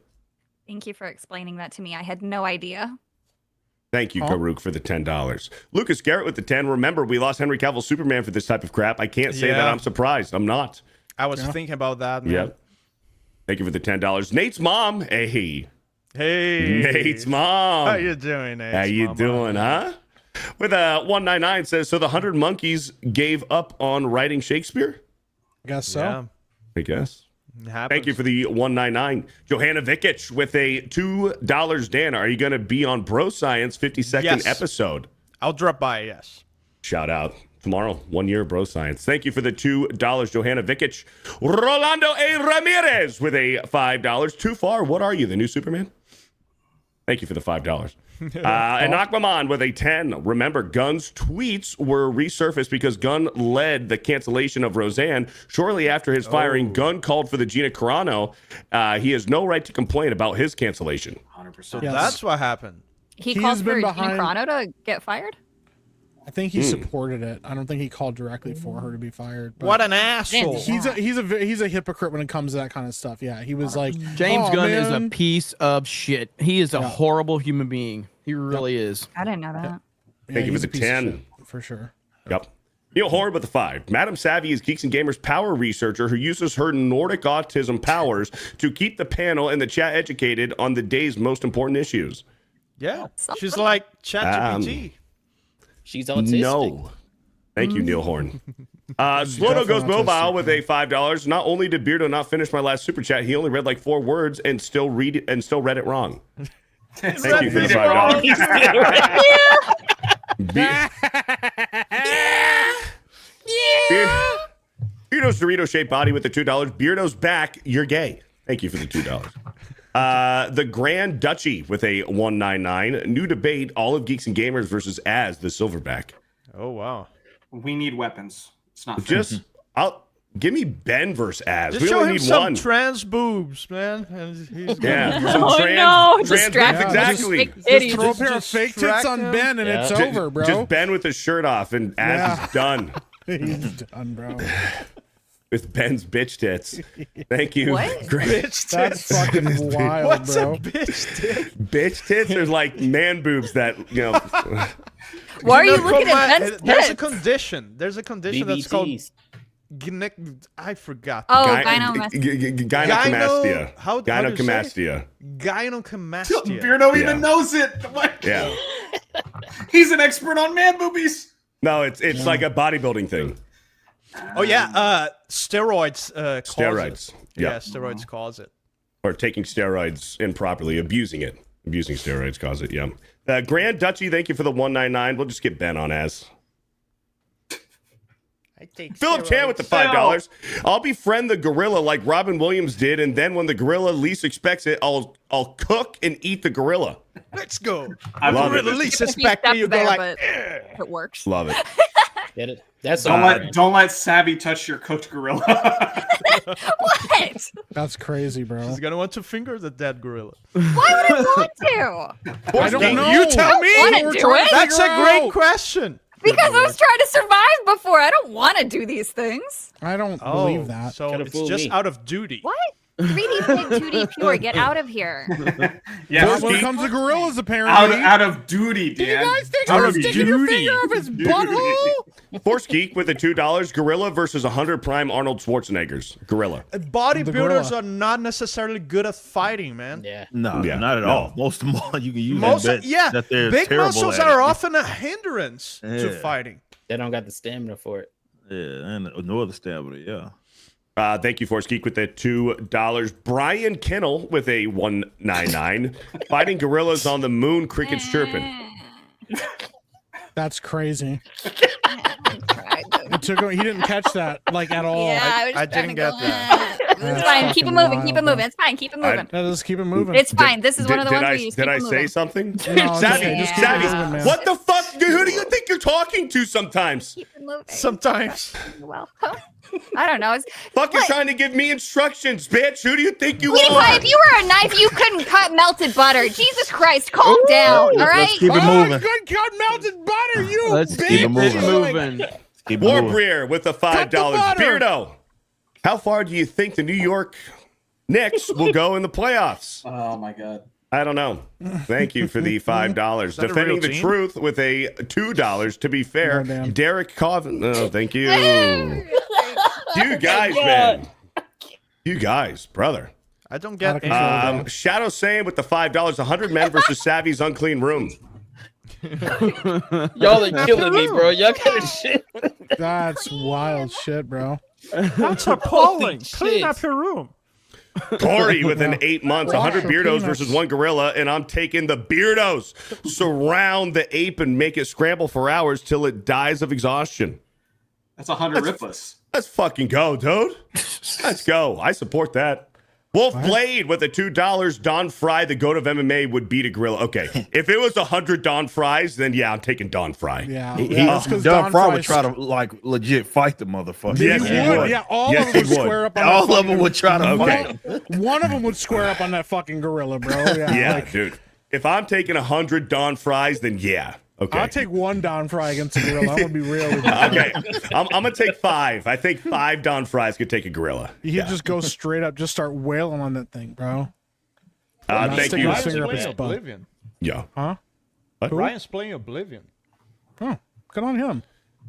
Thank you for explaining that to me. I had no idea. Thank you, Garuk, for the $10. Lucas Garrett with the 10. Remember, we lost Henry Cavill Superman for this type of crap. I can't say that Yeah. I'm surprised. I'm not. I was thinking about that, man. Yep. Thank you for the $10. Nate's mom. Hey. Hey. Nate's mom. How you doing, Nate? How you doing, huh? With a 199 says, so the 100 monkeys gave up on writing Shakespeare? I guess so. Yeah. I guess. It happens. Thank you for the 199. Johanna Vikic with a $2. Dan, are you going to be on Bro Science 52nd Yes. episode? I'll drop by, yes. Shout out. Tomorrow, 1 year of Bro Science. Thank you for the $2, Johanna Vikic. Rolando A. Ramirez with a $5. Too far. What are you, the new Superman? Thank you for the $5. And Aquaman with a 10. Remember, Gunn's tweets were resurfaced because Gunn led the cancellation of Roseanne. Shortly after his firing, Gunn called for the Gina Carano. He has no right to complain about his cancellation. 100%. So that's what happened. He He's called for been Gina behind- Carano to get fired? I think he supported it. I don't think he called directly for her to be fired. But What an asshole. he's a hypocrite when it comes to that kind of stuff. Yeah, he was like James "Oh, Gunn is a man." piece of shit. He is a horrible human being. He really is. I didn't know that. Yeah, Thank you for he's the a piece of 10. shit, for sure. Yep. Neil Horn with the 5. Madam Savvy is Geeks and Gamers power researcher who uses her Nordic autism powers to keep the panel and the chat educated on the day's most important issues. Yeah. She's like ChatGPT. She's autistic. No. Thank you, Neil Horn. Sloto goes definitely mobile autistic, with a $5. Not only did Beardo not finish my last super chat, he only read like 4 words and still read it wrong. Thank you for the $5. Beardo's Dorito shaped body with the $2. Beardo's back. You're gay. Thank you for the $2. The Grand Duchy with a 199. New debate: all of Geeks and Gamers versus Az the Silverback. Oh wow. We need weapons. It's not fair. Just give me Ben versus Az. Just We show only him need some one. trans boobs, man. And he's Yeah. good. Some Oh, trans, no, trans distract boobs, him. exactly. Just fake Just throw a pair of Just fake tits distract on him. Ben and it's over, bro. Just Ben with his shirt off and Az Yeah. is done. He's done, bro. With Ben's bitch tits. Thank you. What? Great. Bitch That's tits. fucking wild, What's bro. a bitch tit? Bitch tits are like man boobs that, Why are you know, looking come at on, Ben's There's a tits? condition. There's a condition that's called BBTs. I forgot. Oh, gynecomastia. How do you say it? Gynecomastia. Gynecomastia. Beardo Yeah. even knows it. What? Yeah. He's an expert on man boobies. No, it's like a bodybuilding thing. Oh yeah, steroids. Cause Steroids. It. Yeah. Yeah, steroids cause it. Or taking steroids improperly, abusing it. Abusing steroids cause it, yeah. Grand Duchy, thank you for the 199. We'll just get Ben on Az. Philip Chan with the $5. I'll befriend the gorilla like Robin Williams did, and then when the gorilla least expects it, I'll cook and eat the gorilla. Let's go. I love it. Gorilla least expect it, you go like, it works. Love it. Get it? That's don't let Savvy touch your cooked gorilla. What? That's crazy, bro. He's gonna want to finger the dead gorilla. Why would I want to? I don't know. You tell me. I don't wanna do it. That's a great question. Because I was trying to survive before. I don't want to do these things. I don't believe that. So it's just out of duty. What? 3D pig, 2D pure. Get out of here. Yeah, when it comes to gorillas, apparently. out of duty, Dan. Did you guys think I was sticking your finger up his butthole? Force Geek with the $2. Gorilla versus 100 prime Arnold Schwarzeneggers. Gorilla. Bodybuilders are not necessarily good at fighting, man. Yeah. No, Yeah, not at no. all. Most of them, you can use Most that, that they're big terrible muscles at are it. often a hindrance to Yeah. fighting. They don't got the stamina for it. Yeah, and no other stamina, yeah. Thank you, Force Geek, with the $2. Brian Kennel with a $1.99. Fighting gorillas on the moon, crickets chirping. That's crazy. It took him, he didn't catch that like at all. Yeah, I didn't get that. It's fine. Keep it moving. Keep it moving. It's fine. Keep it moving. Just keep it moving. It's fine. This is one of the ones where you just Did keep I it say moving. something? No, Savvy, just keep it Savvy, moving, man. what the fuck? Who do you think you're talking to sometimes? Keep it moving. Sometimes. Welcome. I don't know. Fuck, you're trying to give me instructions, bitch. Who do you think you Sweetie are? pie, if you were a knife, you couldn't cut melted butter. Jesus Christ, calm down, all right? Let's keep it moving. Good cut melted butter, you Let's bitch. keep it moving. Keep it moving. Warbrier with the $5. butter. Beardo, how far do you think the New York Knicks will go in the playoffs? Oh my God. I don't know. Thank you for the $5. that a Defending real the team? truth with a $2. To be fair, Oh, damn. Derek Coven. Oh, thank you. You guys, man. You guys, brother. I don't get Out of any. control. Shadow saying with the $5. 100 men versus Savvy's unclean room. Y'all are killing me, bro. Y'all gotta shit. That's wild shit, bro. That's appalling. shit. Clean up your room. Corey within 8 months, 100 Wash your Beardos peanuts. versus one gorilla, and I'm taking the Beardos. Surround the ape and make it scramble for hours till it dies of exhaustion. That's 100 ripless. Let's fucking go, dude. Let's go. I support that. Wolf Blade with the $2. Don Fry, the goat of MMA, would beat a gorilla. Okay, if it was 100 Don Fries, then yeah, I'm taking Don Fry. Yeah. That's because Don Fry would try to like legit fight the motherfucker. Yes, he would. Yeah, all Yes, of them he would would. square up on All that of them would try to Okay. fight. One of them would square up on that fucking gorilla, bro. Yeah. Yeah, like, dude. If I'm taking 100 Don Fries, then yeah. Okay. I'll take one Don Fry against a gorilla. I'm gonna be real with you. Okay, I'm gonna take 5. I think 5 Don Fries could take a gorilla. He'd just go straight up, just start wailing on that thing, bro. Thank sticking you. his finger up his butt. Oblivion. Yeah. Huh? Ryan's playing Oblivion. Oh, good on him.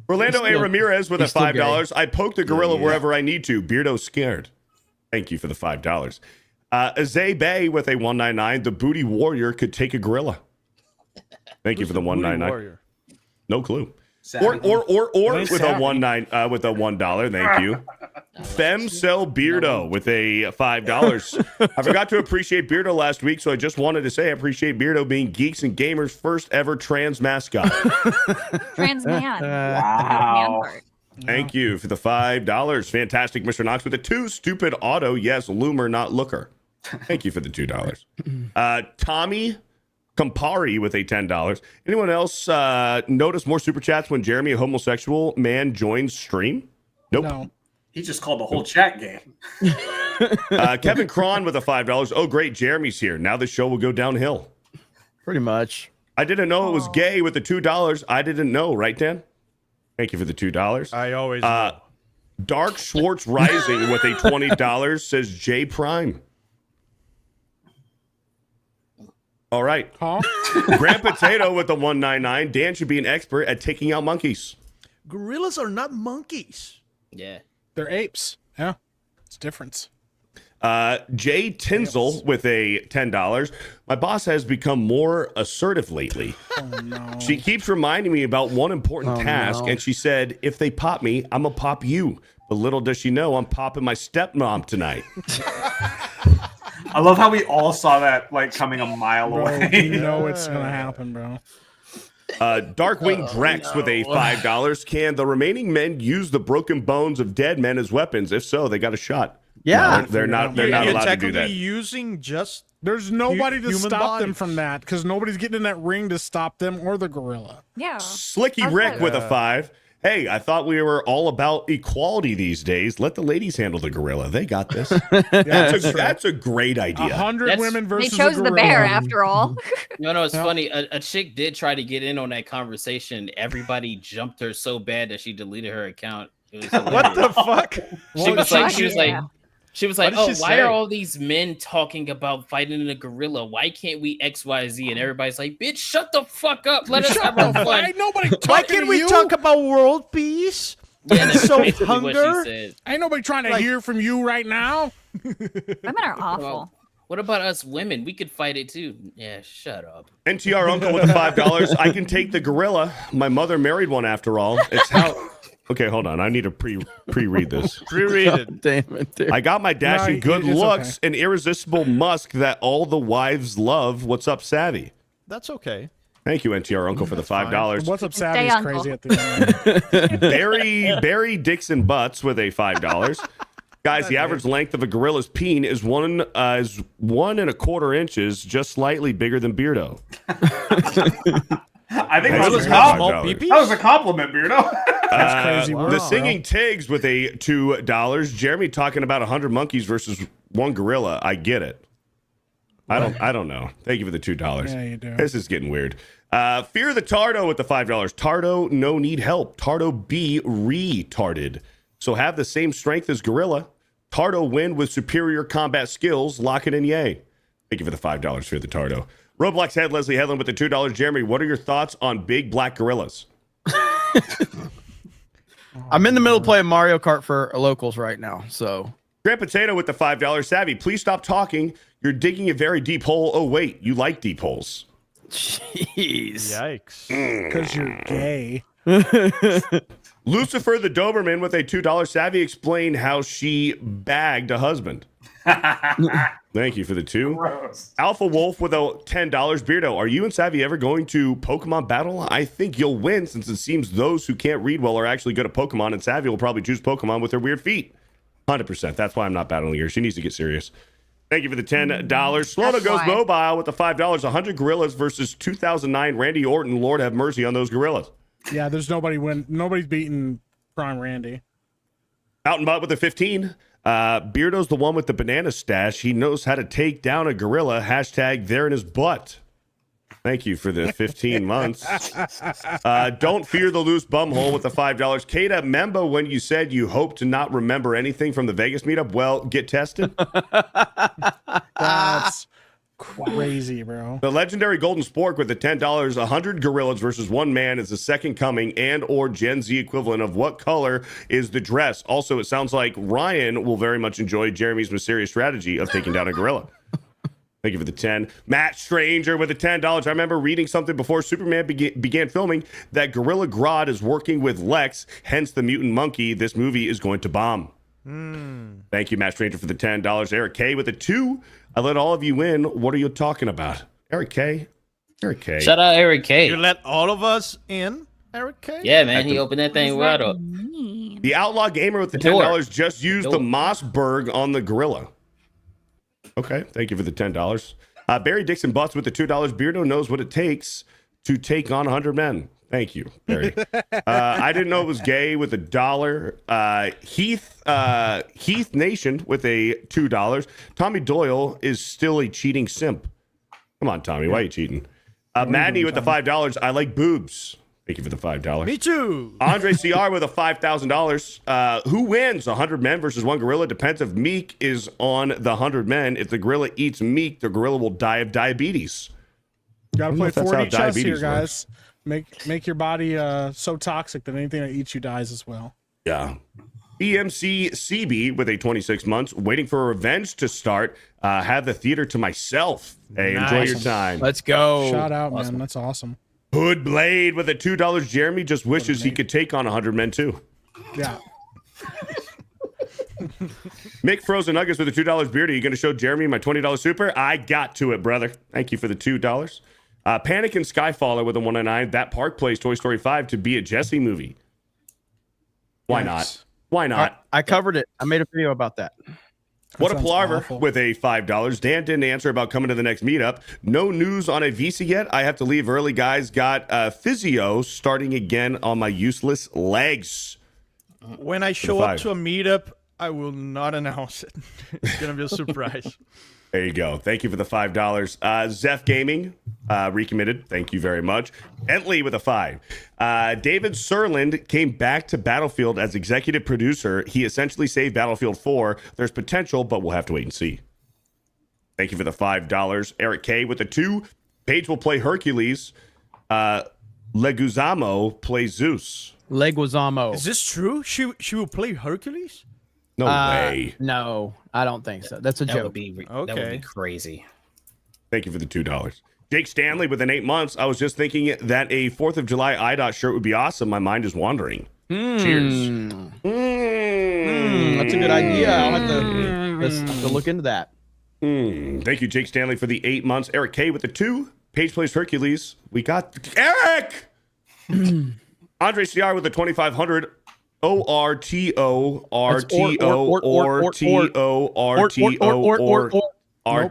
Orlando A. Ramirez with a he's still $5. I poke the gorilla wherever I need to. Beardo scared. Thank you for the $5. Azay Bay with a $1.99. The Booty Warrior could take a gorilla. Thank you for the $1.99. Warrior. No clue. Savage. Or with a Savage. $1. Thank you. Femcell Beardo with a $5. I forgot to appreciate Beardo last week, so I just wanted to say I appreciate Beardo being Geeks and Gamers' first ever trans mascot. Trans man. Wow. Man part. Thank you for the $5. Fantastic, Mr. Knox with the 2. Stupid Auto. Yes, Loomer, not Looker. Thank you for the $2. Tommy Campari with a $10. Anyone else notice more super chats when Jeremy, a homosexual man, joins stream? Nope. No. He just called the whole chat game. Kevin Cron with a $5. Oh, great. Jeremy's here. Now the show will go downhill. Pretty much. I didn't know it was gay with the $2. I didn't know, right, Dan? Thank you for the $2. I always know. Dark Schwartz Rising with a $20 says J Prime. All right. Huh? Grand Potato with the $1.99. Dan should be an expert at taking out monkeys. Gorillas are not monkeys. Yeah. They're apes. Yeah. It's different. Jay Tinsel with a $10. My boss has become more assertive lately. Oh, no. She keeps reminding me about one important task, and she said, if they pop me, I'm going to pop you. But little does she know I'm popping my stepmom tonight. I love how we all saw that like coming a mile Bro, away. you know it's going to happen, bro. Darkwing Drex with a $5. Can the remaining men use the broken bones of dead men as weapons? If so, they got a shot. Yeah. No, they're not allowed to do that. Using just There's nobody to human stop them bodies. from that because nobody's getting in that ring to stop them or the gorilla. Yeah. Slicky Rick with a 5. Hey, I thought we were all about equality these days. Let the ladies handle the gorilla. They got this. That's a great idea. 100 women They versus a chose the gorilla. bear after all. It's funny. A chick did try to get in on that conversation. Everybody jumped her so bad that she deleted her account. It was What the fuck? She was like, What did she why say? are all these men talking about fighting a gorilla? Why can't we XYZ? And everybody's like, bitch, shut the fuck up. Let us have our fun. Ain't nobody talking Why can't to we you? talk about world peace? Yeah, that's So basically what she hunger? said. Ain't nobody trying to hear from you right now. Women are awful. What about us women? We could fight it too. Yeah, shut up. NTR Uncle with the $5. I can take the gorilla. My mother married one after all. It's how. Okay, hold on. I need to pre-read this. Pre-read it. Damn it, dude. I got my dashing good it's looks and irresistible musk that all the wives love. What's up, Savvy? That's okay. Thank you, NTR Uncle, for the $5. What's up, Stay Savvy's uncle. crazy at the end. Barry Dixon Butts with a $5. Guys, the average length of a gorilla's peen is 1 1/4 inches, just slightly bigger than Beardo. I think Thanks that was, for $5. that was a compliment, Beardo. That's crazy. The Wow. Singing Tigs with a $2. Jeremy talking about 100 monkeys versus one gorilla. I get it. I don't know. Thank you for the $2. Yeah, you do. This is getting weird. Fear the Tardo with the $5. Tardo, no need help. Tardo be retarded. So have the same strength as gorilla. Tardo win with superior combat skills. Lock it in, yay. Thank you for the $5 for the Tardo. Roblox head Leslie Hedlund with the $2. Jeremy, what are your thoughts on big black gorillas? I'm in the middle of playing Mario Kart for locals right now, so. Grand Potato with the $5. Savvy, please stop talking. You're digging a very deep hole. Oh, wait, you like deep holes. Jeez. Yikes. Because you're gay. Lucifer the Doberman with a $2. Savvy, explain how she bagged a husband. Thank you for the 2. Gross. Alpha Wolf with a $10. Beardo, are you and Savvy ever going to Pokemon battle? I think you'll win since it seems those who can't read well are actually good at Pokemon, and Savvy will probably choose Pokemon with her weird feet. 100%. That's why I'm not battling her. She needs to get serious. Thank you for the $10. Slono goes why. mobile with the $5. 100 gorillas versus 2009 Randy Orton. Lord have mercy on those gorillas. Yeah, there's nobody's beating Prime Randy. Out and Butt with the 15. Beardo's the one with the banana stash. He knows how to take down a gorilla. Hashtag there in his butt. Thank you for the 15 months. Don't fear the loose bumhole with the $5. Kata, remember when you said you hope to not remember anything from the Vegas meetup? Well, get tested. That's crazy, bro. The legendary Golden Spork with the $10. 100 gorillas versus one man is the second coming and or Gen Z equivalent of what color is the dress. Also, it sounds like Ryan will very much enjoy Jeremy's mysterious strategy of taking down a gorilla. Thank you for the 10. Matt Stranger with the $10. I remember reading something before Superman began filming that Gorilla Grodd is working with Lex, hence the mutant monkey. This movie is going to bomb. Thank you, Matt Stranger, for the $10. Eric K with the 2. I let all of you in. What are you talking about? Eric K. Eric K. Shout out Eric K. You let all of us in, Eric K? Yeah, man, he opened that thing right up. The Outlaw Gamer with the $10 just used the Mossberg on the gorilla. Okay, thank you for the $10. Barry Dixon Butts with the $2. Beardo knows what it takes to take on 100 men. Thank you, Barry. I didn't know it was gay with $1. Heath Nation with a $2. Tommy Doyle is still a cheating simp. Come on, Tommy, why are you cheating? Maddie with the $5. I like boobs. Thank you for the $5. Me too. Andre CR with a $5,000. Who wins? 100 men versus one gorilla? Depends if Meek is on the 100 men. If the gorilla eats Meek, the gorilla will die of diabetes. Gotta play if that's how 4D chess here, diabetes guys. Make your body so toxic that anything that eats you dies as well. Yeah. EMC CB with a 26 months, waiting for revenge to start. Have the theater to myself. Hey, enjoy your time. Let's go. Shout out, man. That's awesome. Hood Blade with a $2. Jeremy just wishes he could take on 100 men too. Yeah. Mick Frozen Nuggets with a $2 beard. Are you going to show Jeremy my $20 super? I got to it, brother. Thank you for the $2. Panic and Skyfaller with a 199. That Park plays Toy Story 5 to be a Jesse movie. Why not? Why not? I covered it. I made a video about that. What a palaver with a $5. Dan didn't answer about coming to the next meetup. No news on a visa yet. I have to leave early, guys. Got physio starting again on my useless legs. When I show up to a meetup, I will not announce it. It's going to be a surprise. There you go. Thank you for the $5. Zeph Gaming, recommitted. Thank you very much. Bentley with a 5. David Serland came back to Battlefield as executive producer. He essentially saved Battlefield 4. There's potential, but we'll have to wait and see. Thank you for the $5. Eric K with a 2. Paige will play Hercules. Leguizamo plays Zeus. Leguizamo. Is this true? She will play Hercules? No way. No, I don't think so. That's a joke. That would be crazy. Thank you for the $2. Jake Stanley with an 8 months. I was just thinking that a 4th of July IDOT shirt would be awesome. My mind is wandering. Cheers. That's a good idea. I'll have to look into that. Thank you, Jake Stanley, for the 8 months. Eric K with the 2. Paige plays Hercules. We got Eric. Andre CR with the 2,500. Nope,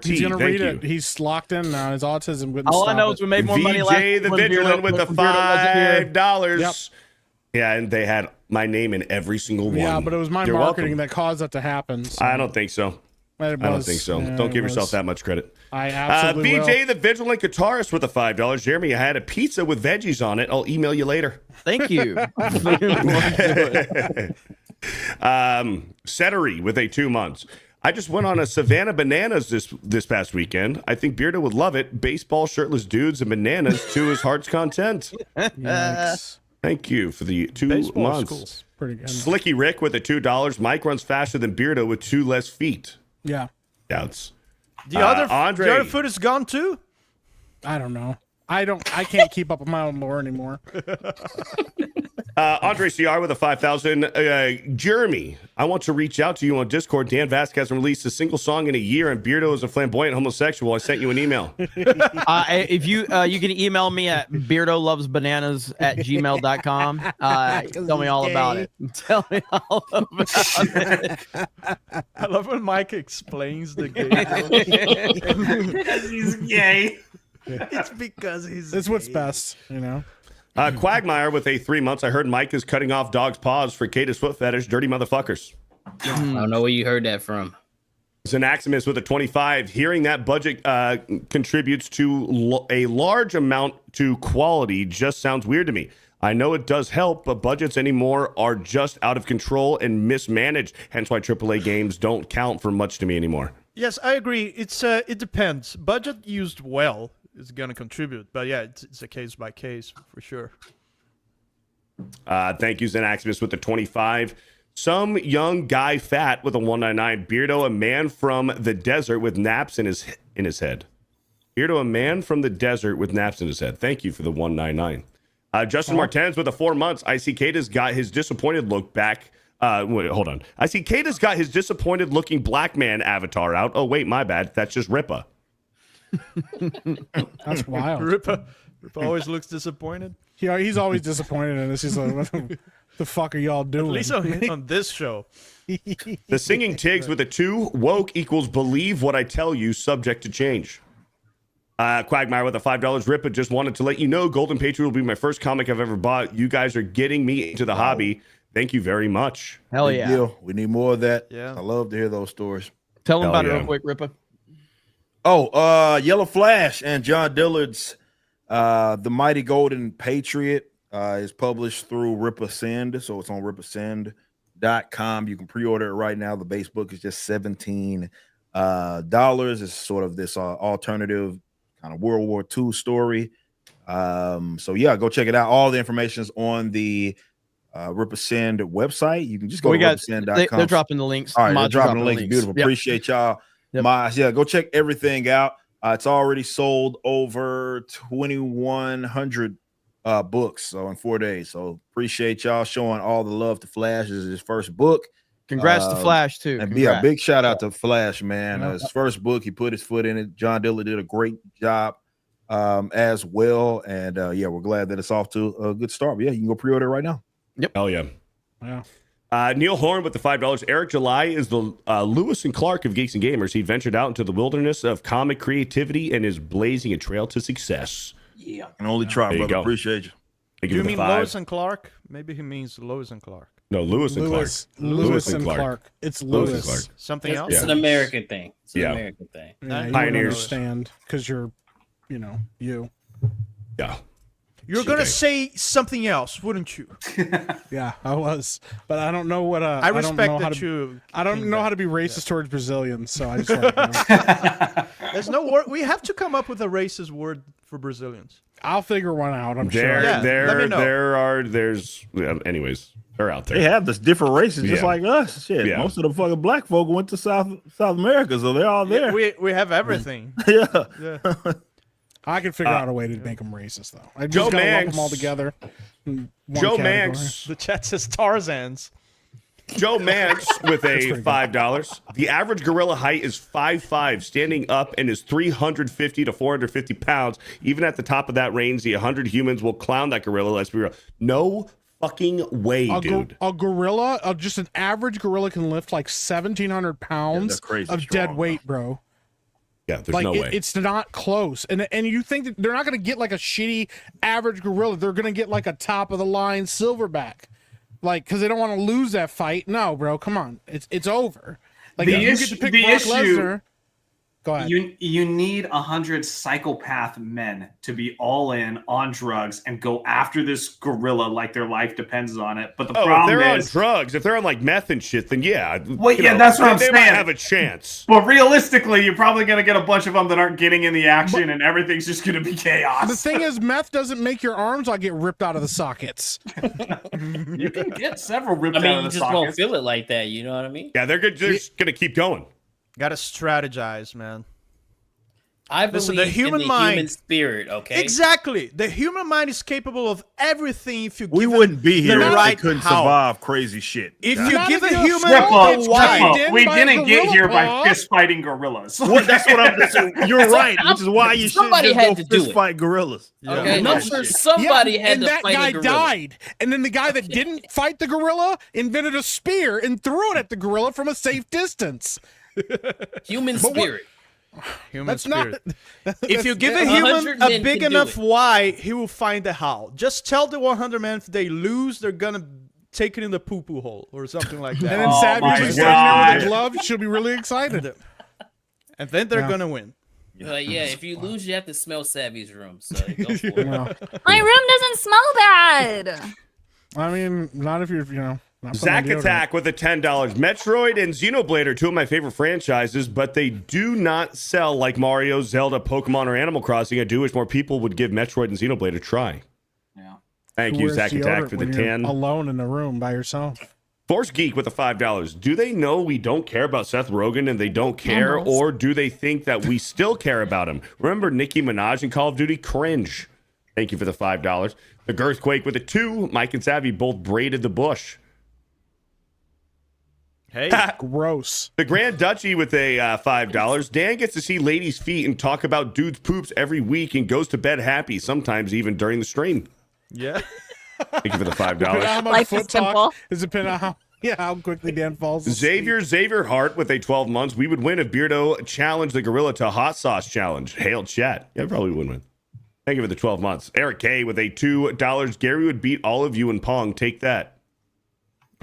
he's gonna read it. He's locked in now. His autism wouldn't All stop I know is we made more money last VJ the Vigilant with the $5. Yep. Yeah, and they had my name in every single one. Yeah, but it was my You're marketing welcome. that caused that to happen. So. I don't think so. I don't think so. Yeah, Don't give yourself that much credit. I absolutely VJ will. the Vigilant Guitarist with the $5. Jeremy, I had a pizza with veggies on it. I'll email you later. Thank you. Settery with a 2 months. I just went on a Savannah Bananas this past weekend. I think Beardo would love it. Baseball, shirtless dudes, and bananas to his heart's content. Thank you for the 2 Baseball months. Cool. Pretty good. Slicky Rick with the $2. Mike runs faster than Beardo with 2 less feet. Yeah. Doubts. The other foot is gone too? I don't know. I can't keep up with my own lore anymore. Andre CR with a 5,000. Jeremy, I want to reach out to you on Discord. Dan Vasquez hasn't released a single song in a year, and Beardo is a flamboyant homosexual. I sent you an email. If you can email me at beardoloves@gmail.com. Tell me all about it. Tell me all about it. I love when Mike explains the game. Because he's gay. It's because he's It's what's best, you know. Quagmire with a 3 months. I heard Mike is cutting off dog's paws for Kata's foot fetish. Dirty motherfuckers. I don't know where you heard that from. Xanaximus with a 25. Hearing that budget contributes to a large amount to quality just sounds weird to me. I know it does help, but budgets anymore are just out of control and mismanaged. Hence why AAA games don't count for much to me anymore. Yes, I agree. It depends. Budget used well is going to contribute, but yeah, it's a case by case for sure. Thank you, Xanaximus with the 25. Some young guy fat with a 199. Beardo, a man from the desert with naps in his head. Beardo, a man from the desert with naps in his head. Thank you for the 199. Justin Martinez with the 4 months. I see Kata's got his disappointed look back. Wait, hold on. I see Kata's got his disappointed looking black man avatar out. Oh, wait, my bad. That's just Ripa. That's wild. Ripa always looks disappointed. He's always disappointed in this. He's like, what the fuck are y'all doing? At least on this show. The Singing Tigs with a 2. Woke equals believe what I tell you, subject to change. Quagmire with a $5. Ripa just wanted to let you know Golden Patriot will be my first comic I've ever bought. You guys are getting me into the hobby. Thank you very much. Hell Big yeah. deal. We need more of that. Yeah. I love to hear those stories. Tell them about it real quick, Ripa. Oh, Yellow Flash and John Dillard's The Mighty Golden Patriot is published through Ripa Send, so it's on ripasend.com. You can pre-order it right now. The base book is just $17. It's sort of this alternative kind of World War II story. So yeah, go check it out. All the information is on the Ripasend website. You can just go to ripasend.com. They're dropping the links. All right, they're dropping the links. Beautiful. Yep. Appreciate y'all. Yep. Yeah, go check everything out. It's already sold over 2,100 books, so in 4 days. So appreciate y'all showing all the love to Flash. This is his first book. Congrats to Flash too. And yeah, big shout out to Flash, man. His first book, he put his foot in it. John Dillard did a great job. as well. And yeah, we're glad that it's off to a good start. But yeah, you can go pre-order right now. Yep. Hell yeah. Yeah. Neil Horn with the $5. Eric July is the Lewis and Clark of Geeks and Gamers. He ventured out into the wilderness of comic creativity and is blazing a trail to success. Yeah. And only try, There you brother. go. Appreciate you. Thank Do you for the mean 5. Lois and Clark? Maybe he means Lois and Clark. No, Lewis and Clark. Lewis and Clark. It's Lewis Lewis. and Clark. Something else? It's an American thing. It's an Yeah. American thing. Yeah, you Pioneers. wouldn't understand because you're, you. Yeah. You're going to say something else, wouldn't you? Yeah, I was, but I don't know what. I respect don't know that how to, you. I don't know how to be racist towards Brazilians, so I just. Like, There's no word. We have to come up with a racist word for Brazilians. I'll figure one out. I'm There, sure. Yeah, let me know. there's, anyways, they're out there. They have this different races just Yeah. like us. Shit, Yeah. most of the fucking black folk went to South America, so they're all there. We have everything. Yeah. Yeah. I can figure out a way to make them racist, though. I Joe just gotta lump Manx. them all together. in one Joe category. Manx. The chat says Tarzans. Joe Manx with pretty a good. $5. The average gorilla height is 5'5", standing up, and is 350 to 450 pounds. Even at the top of that range, the 100 humans will clown that gorilla. Let's be real. No fucking way, dude. A gorilla, just an average gorilla, can lift like 1,700 pounds they're crazy of strong, dead weight, bro. Yeah, there's Like no way. it's not close, and you think that they're not going to get like a shitty average gorilla? They're going to get like a top of the line silverback, like because they don't want to lose that fight. No, bro, come on, it's over. Like The if you issue- get to pick the Brock issue- Lesnar. Go ahead. You need 100 psychopath men to be all in on drugs and go after this gorilla like their life depends on it. But the Oh, if problem they're is, on drugs, if they're on like meth and shit, then yeah. well, you yeah, know, that's what I'm they saying. might have a chance. But realistically, you're probably going to get a bunch of them that aren't getting in the action, and everything's just going to be chaos. The thing is, meth doesn't make your arms all get ripped out of the sockets. You can get several ripped I mean, out you of the just won't sockets. feel it like that. You know what I mean? Yeah, they're good. They're just gonna keep going. Got to strategize, man. I Listen, believe the human in the mind- human spirit. Okay. Exactly. The human mind is capable of everything if you We give it wouldn't be here the if they right couldn't how. survive crazy shit. If Yeah. you Not give if a you're human Strip a up, why, we by a didn't get gorilla here by paw. fist fighting gorillas. Well, that's what I'm saying. You're right, which is why you should Somebody just had go to do fist it. fight gorillas. Okay, Yeah. I'm sure somebody Yeah, had and to that fight guy a gorilla. died, and then the guy that didn't fight the gorilla invented a spear and threw it at the gorilla from a safe distance. Human But what- spirit. human That's spirit. not. If you give a 100 human men a big can do enough it. why, he will find the how. Just tell the 100 men if they lose, they're gonna take it in the poo-poo hole or something like And that. then Oh Savage my is standing there with a God. glove. She'll be really excited. And then they're Yeah. gonna win. Yeah, if you lose, you have to smell Savvy's room. So go for it. Well, My room doesn't smell bad. I mean, not if you're, not putting Zack on deodorant. Attack with a $10. Metroid and Xenoblade are two of my favorite franchises, but they do not sell like Mario, Zelda, Pokemon, or Animal Crossing. I do wish more people would give Metroid and Xenoblade a try. Yeah. Thank Who you, wears Zack Attack, deodorant for the when you're 10. alone in the room by yourself. Force Geek with a $5. Do they know we don't care about Seth Rogen and they don't care, Almost. or do they think that we still care about him? Remember Nicki Minaj in Call of Duty? Cringe. Thank you for the $5. The Girthquake with a 2. Mike and Savvy both braided the bush. Hey, Gross. The Grand Duchy with a $5. Dan gets to see ladies' feet and talk about dudes' poops every week and goes to bed happy, sometimes even during the stream. yeah. Thank you for the Depending on $5. how much Life is foot talk simple. is depending on how quickly Dan falls asleep. Xavier Hart with a 12 months. We would win if Beardo challenged the gorilla to a hot sauce challenge. Hail chat. Yeah, probably would win. Thank you for the 12 months. Eric K with a $2. Gary would beat all of you in Pong. Take that.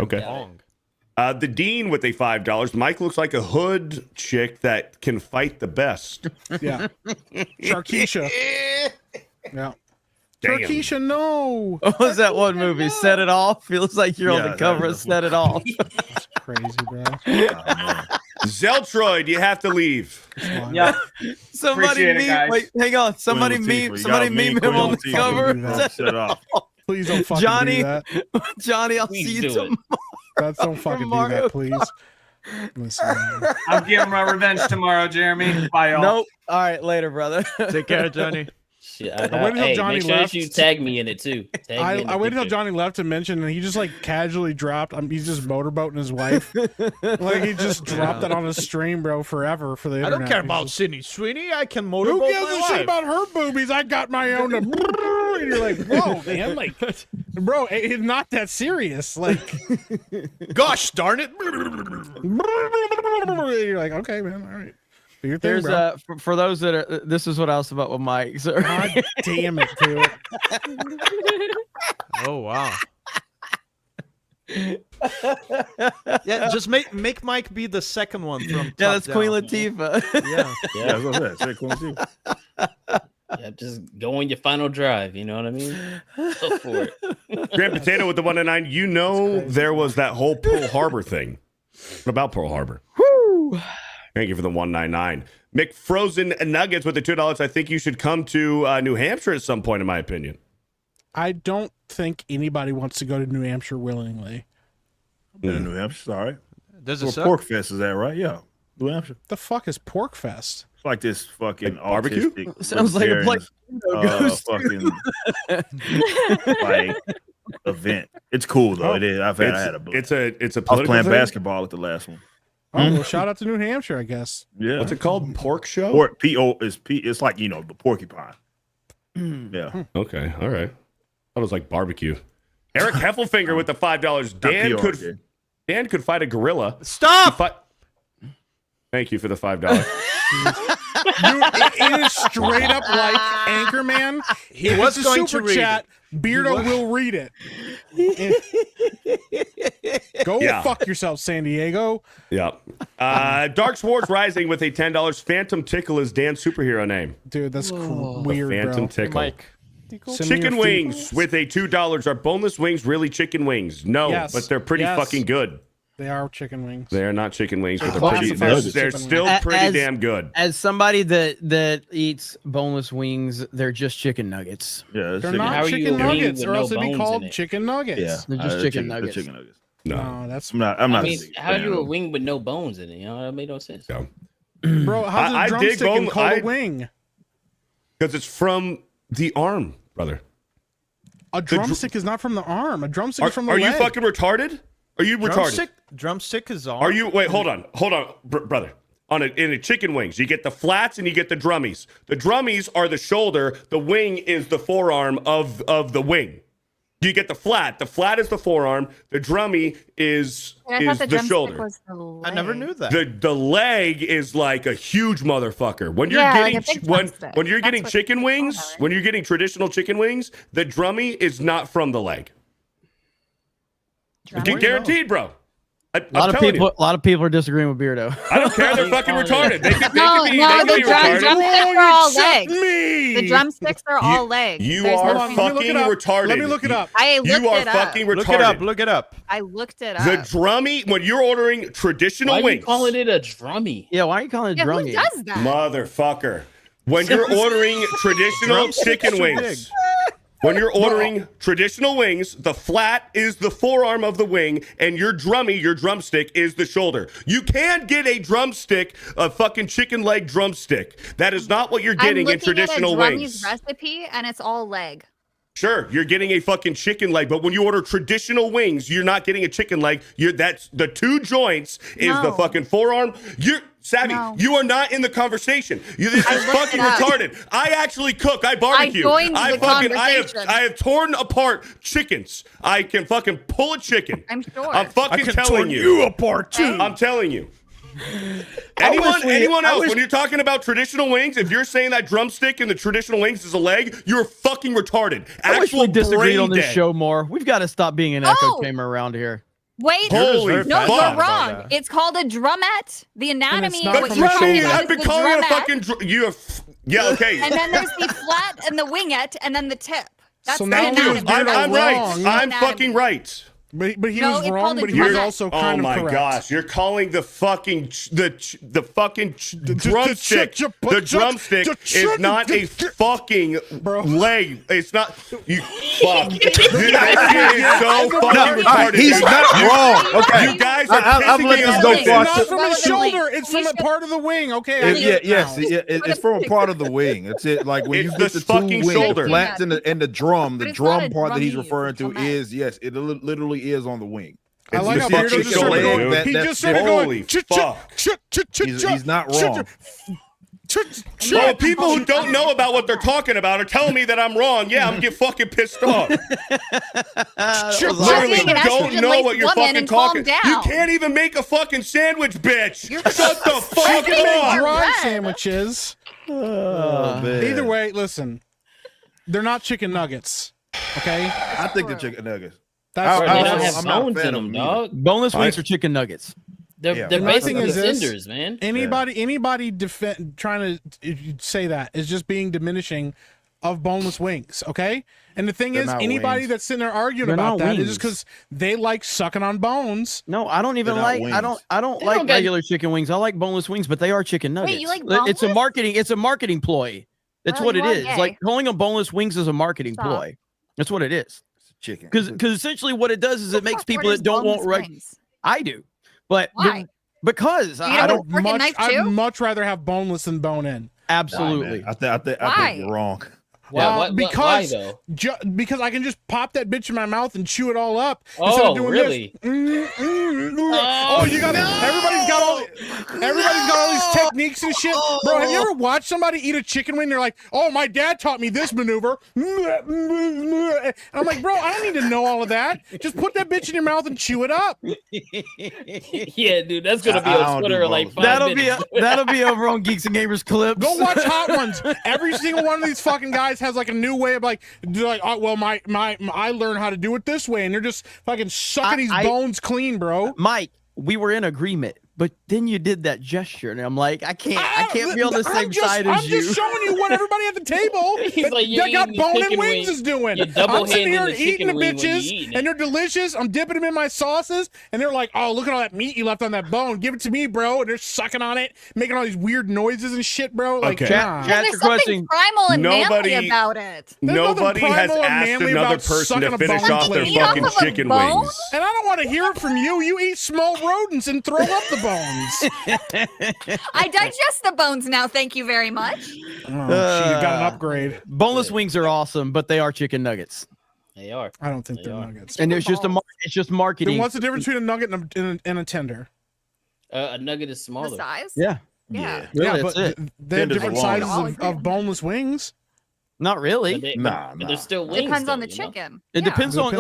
Okay. Yeah. The Dean with a $5. Mike looks like a hood chick that can fight the best. Yeah. Sharkeisha. Yeah. Damn. Sharkeisha, no. What was that one movie? Set It Off? Feels like you're on Yeah, the cover of that- Set It Off. That's crazy, bro. Zeltroid, you have to leave. Yeah. Somebody Appreciate it, guys. wait, hang on. Somebody Queen meme Latifah. somebody Y'all mean meme him Queen on the Latifah. cover. Don't do Set Set It off. Off. Please don't fucking Johnny, do that. Johnny, I'll Please see you do it. tomorrow. That's don't fucking do Mario that, please. Listen, man. I'm getting my revenge tomorrow, Jeremy. Bye, y'all. Nope. All right, later, brother. Take care, Johnny. Shit, I waited till hey, Johnny make sure left. you tag me in it too. Tag me in the I waited till picture. Johnny left to mention, and he just like casually dropped. He's just motorboating his wife. Like he just dropped that on his stream, bro, forever for the internet. I don't care He's about just, Sydney Sweeney. I can who motorboat gives my a shit wife. about her boobies? I got my own. And you're like, whoa, man, like, bro, it's not that serious. Like, gosh darn it. You're like, okay, man, all right. Do your thing, There's bro. for those that are. This is what I was about with Mike. So, God damn it, dude. Oh wow. Yeah, just make Mike be the second one from top that's down. Queen Latifah. Yeah. Yeah, that's what I said. Queen Latifah. Yeah, just go on your final drive. You know what I mean? Go for it. Grand Potato with the 109. You know there was that whole Pearl Harbor thing. What about Pearl Harbor? Woo! Thank you for the 199. McFrozen Nuggets with the $2. I think you should come to New Hampshire at some point, in my opinion. I don't think anybody wants to go to New Hampshire willingly. Been in New Hampshire, sorry. Does it Where suck? Pork Fest is at, right? Yeah, New Hampshire. The fuck is Pork Fest? It's like this fucking Like barbecue? autistic Sounds like a place fucking like event. It's cool though. It is. I had a. It's a I was political playing thing? basketball at the last one. Oh, well, shout out to New Hampshire, I guess. Yeah. What's it called? Pork show? Pork P-O is P. It's like the porcupine. Yeah. Okay, all right. That was like barbecue. Eric Heffelfinger with the $5. Dan could fight a gorilla. Stop! Thank you for the $5. Dude, it is straight up like Anchorman. He was It's a going super to read chat. Beardo will read it. Go fuck yourself, San Diego. Yeah. Dark Swords Rising with a $10. Phantom Tickle is Dan's superhero name. Dude, that's weird, Phantom bro. Tickle. Mike. Send me Chicken your feet. wings with a $2. Are boneless wings really chicken wings? No, Yes. but they're pretty Yes. fucking good. They are chicken wings. They are not chicken wings, but they're Well, pretty. classified They're as chicken still wings. pretty damn good. As somebody that eats boneless wings, they're just chicken nuggets. Yeah, They're not chicken nuggets, or else they'd be called chicken nuggets. Yeah, They're just chicken nuggets. Chicken nuggets. No, that's I'm not. I a mean, big how fan do a of it. wing with no bones in it? You know, that made no sense. bro. How's I a dig drumstick bone- called I- a wing? Because it's from the arm, brother. A drumstick is not from the arm. A drumstick is from the Are leg. you fucking retarded? Are you retarded? Drumstick is on. Are you? Wait, hold on, brother. In a chicken wings, you get the flats and you get the drummies. The drummies are the shoulder. The wing is the forearm of the wing. You get the flat. The flat is the forearm. The drummy is I thought the the drumstick shoulder. was the leg. I never knew that. The leg is like a huge motherfucker. When you're Yeah, like getting a big when drumstick. when you're That's getting what chicken you call wings, that, right? when you're getting traditional chicken wings, the drummy is not from the leg. Guaranteed, bro. A lot of people are disagreeing with Beardo. I don't care. They're fucking retarded. They could be the retarded. drumsticks are all legs. Me. The drumsticks are all legs. You There's are nothing- fucking retarded. Let me look it up. I looked You are it up. fucking retarded. Look it up. Look it up. I looked it up. The drummy, when you're ordering traditional Why are you wings, calling it a drummy? Yeah, why are you calling it Yeah, who drummy? does that? motherfucker. When you're ordering traditional chicken wings, when you're ordering traditional wings, the flat is the forearm of the wing, and your drumstick, is the shoulder. You can get a drumstick, a fucking chicken leg drumstick. That is not what you're getting in traditional I'm looking at a wings. drummy's recipe, and it's all leg. Sure, you're getting a fucking chicken leg, but when you order traditional wings, you're not getting a chicken leg. That's the two joints is the No. fucking forearm. You're Savvy. No. You are not in the conversation. This is fucking retarded. I actually cook. I barbecue. I joined the conversation. I have torn apart chickens. I can fucking pull a chicken. I'm sure. I'm fucking telling you. apart too. I'm telling you. Anyone else, when you're talking about traditional wings, if you're saying that drumstick in the traditional wings is a leg, you're fucking retarded. I wish we disagreed on this dead. show more. We've got to stop being an echo Oh! chamber around here. Wait, Holy no, fuck. you're wrong. It's called a drumette. The anatomy. not What from you're the talking shoulder. about I've is been the calling it a drumette, fucking. Yeah, okay. And then there's the flat and the wingette, and then the tip. That's So the now anatomy. I'm right. wrong. I'm Anatomy. fucking right. But he No, was it's wrong, called a but he was drumstick. also Oh kind of my correct. gosh, you're calling the fucking drumstick. The drumstick is not a fucking leg. It's not. You fuck. That shit is so fucking retarded. He's not wrong. Okay, You guys are I've pissing let me this off. go It's far. not from his It's shoulder. It's from a part of the wing. Okay. I get it now. It's from a part of the wing. It's it. Like when It's you get the the two fucking wing shoulder. flaps and the drum, But the it's not a drum part that he's drummy, referring it's a to cement. is yes, it literally is on the wing. I It's like the how fucking Beardo just shoulder started going. that- He that's just started Holy going. fuck. He's not wrong. Well, people who don't know about what they're talking about are telling me that I'm wrong. Yeah, I'm get fucking pissed off. Literally being an don't know estrogen-laced what you're woman fucking and calm talking. down. You can't even make a fucking sandwich, bitch. Shut the fuck Chicken and up. dry sandwiches. man. Either way, listen. They're not chicken nuggets. Okay. I think the chicken nuggets. That's Bro, they don't have I'm not a bones fan in of them, them dog. Boneless wings or chicken nuggets. They're Yeah. they're My thing basically is this, cinders, man. Anybody trying to say that is just being diminishing of boneless wings, okay? And the thing They're is, not anybody wings. that's sitting there arguing They're about not that is wings. just because they like sucking on bones. No, I don't even They're not like. I wings. don't They like don't got- regular chicken wings. I like boneless wings, but they are chicken nuggets. you like It's a boneless? marketing. It's a marketing ploy. That's Well, what you it are is. gay. Like calling them boneless wings is a marketing Stop. ploy. That's what it is. Chicken. Because essentially what it does is it makes What people is that don't want boneless wings? I do, but Why? because You I don't don't fork and knife I'd too? much rather have boneless than bone in. absolutely. I think Why? you're wrong. Why because though? because I can just pop that bitch in my mouth and chew it all up. Oh, instead of doing really? This. Oh, you got everybody's got all these techniques and shit. Bro, have you ever watched somebody eat a chicken wing? They're like, "Oh, my dad taught me this maneuver." And I'm like, "Bro, I don't need to know all of that. Just put that bitch in your mouth and chew it up." Yeah, dude, that's gonna be I on don't Twitter do in like both. 5 That'll minutes. that'll be over on Geeks and Gamers clips. Go watch Hot Ones. Every single one of these fucking guys has like a new way of like, oh, well, my I learned how to do it this way, and they're just fucking sucking these bones clean, bro. Mike, we were in agreement, but then you did that gesture, and I'm like, I can't be on the same side as you. I'm just showing you what everybody at the table He's like, you're that got eating the bone and chicken wings wing. is doing. You're double I'm sitting handing here the eating the chicken wing when you bitches, eating and they're delicious. I'm dipping them in my sauces, and they're like, "Oh, look at all that meat you left on that bone. Give it to me, bro." And they're sucking on it, making all these weird noises and shit, bro. Like, Okay. nah. And there's something primal and manly about it. Nobody has primal and asked manly another about person to sucking a finish bone off their clean. fucking Eat off of a chicken bone? wings. And I don't want to hear it from you. You eat small rodents and throw up the bones. I digest the bones now. Thank you very much. Oh, she got an upgrade. Boneless wings are awesome, but they are chicken nuggets. They are. I don't think they're nuggets. And it's just it's just marketing. Then what's the difference between a nugget and a tender? A nugget is smaller. The size? Yeah. Yeah. Really, but that's it. they have Tenders different are long. sizes of boneless wings. Not really. But Nah. they're still wings. Depends on though, the you know? chicken. It depends on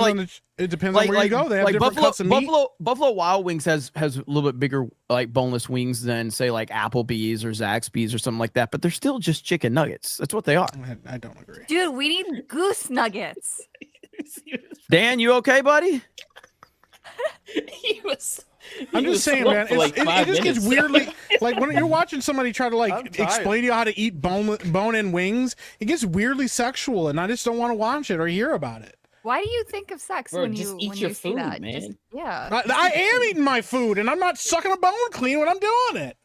It depends on where you go. They have different Buffalo, cuts of meat. Buffalo Wild Wings has a little bit bigger like boneless wings than say like Applebee's or Zaxby's or something like that, but they're still just chicken nuggets. That's what they are. I don't agree. Dude, we need goose nuggets. Dan, you okay, buddy? He was. I'm just saying, man. It just gets weirdly like when you're watching somebody try to like explain to you how to eat bone-in wings. It gets weirdly sexual, and I just don't want to watch it or hear about it. Why do you think of sex Bro, when just you eat when your you see food, that? man. Just, yeah. I am eating my food, and I'm not sucking a bone clean when I'm doing it.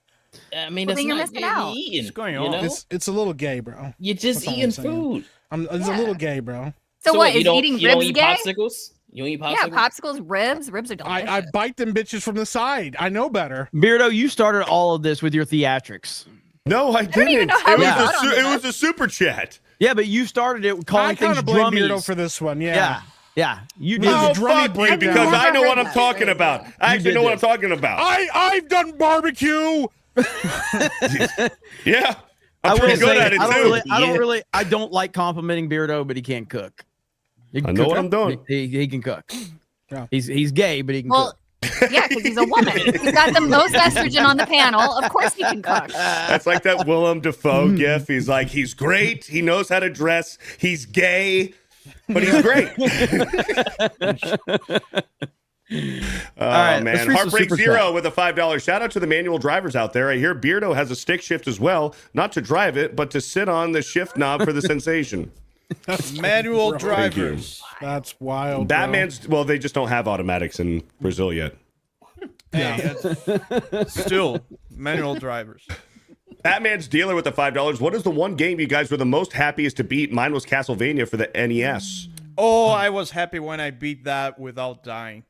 I mean, Well, it's then you're not missing good out. eating. What's going you on? know? It's a little gay, bro. You're just That's all eating I'm saying. food. It's a little gay, bro. So what you is don't, eating you don't ribs eat gay? popsicles? You don't eat popsicles? Yeah, popsicles, ribs. Ribs are delicious. I bite them bitches from the side. I know better. Beardo, you started all of this with your theatrics. No, I didn't. even know how It we was got onto it this. was a super chat. Yeah, but you started it calling I kind things of blame drummies. Beardo for this one. Yeah. Yeah. You did. No, drummy fuck you, breakdown. because I know what I'm Never heard talking that. about. I actually did know what I'm this. talking about. I've done barbecue. Yeah. I I'm will pretty good say, at it, I too. I don't like complimenting Beardo, but he can't cook. He can I know cook. what I'm doing. He can cook. Yeah. He's gay, but he can Well, cook. yeah, because he's a woman. He's got the most estrogen on the panel. Of course he can cook. That's like that Willem Dafoe gif. He's like, he's great. He knows how to dress. He's gay, but he's great. right, let's Man. read some Heartbreak super Zero chat. with a $5 shout out to the manual drivers out there. I hear Beardo has a stick shift as well, not to drive it, but to sit on the shift knob for the sensation. Manual drivers. That's wild. Batman's well, they just don't have automatics in Brazil yet. Hey, still manual drivers. Batman's dealer with the $5. What is the one game you guys were the most happiest to beat? Mine was Castlevania for the NES. Oh, I was happy when I beat that without dying.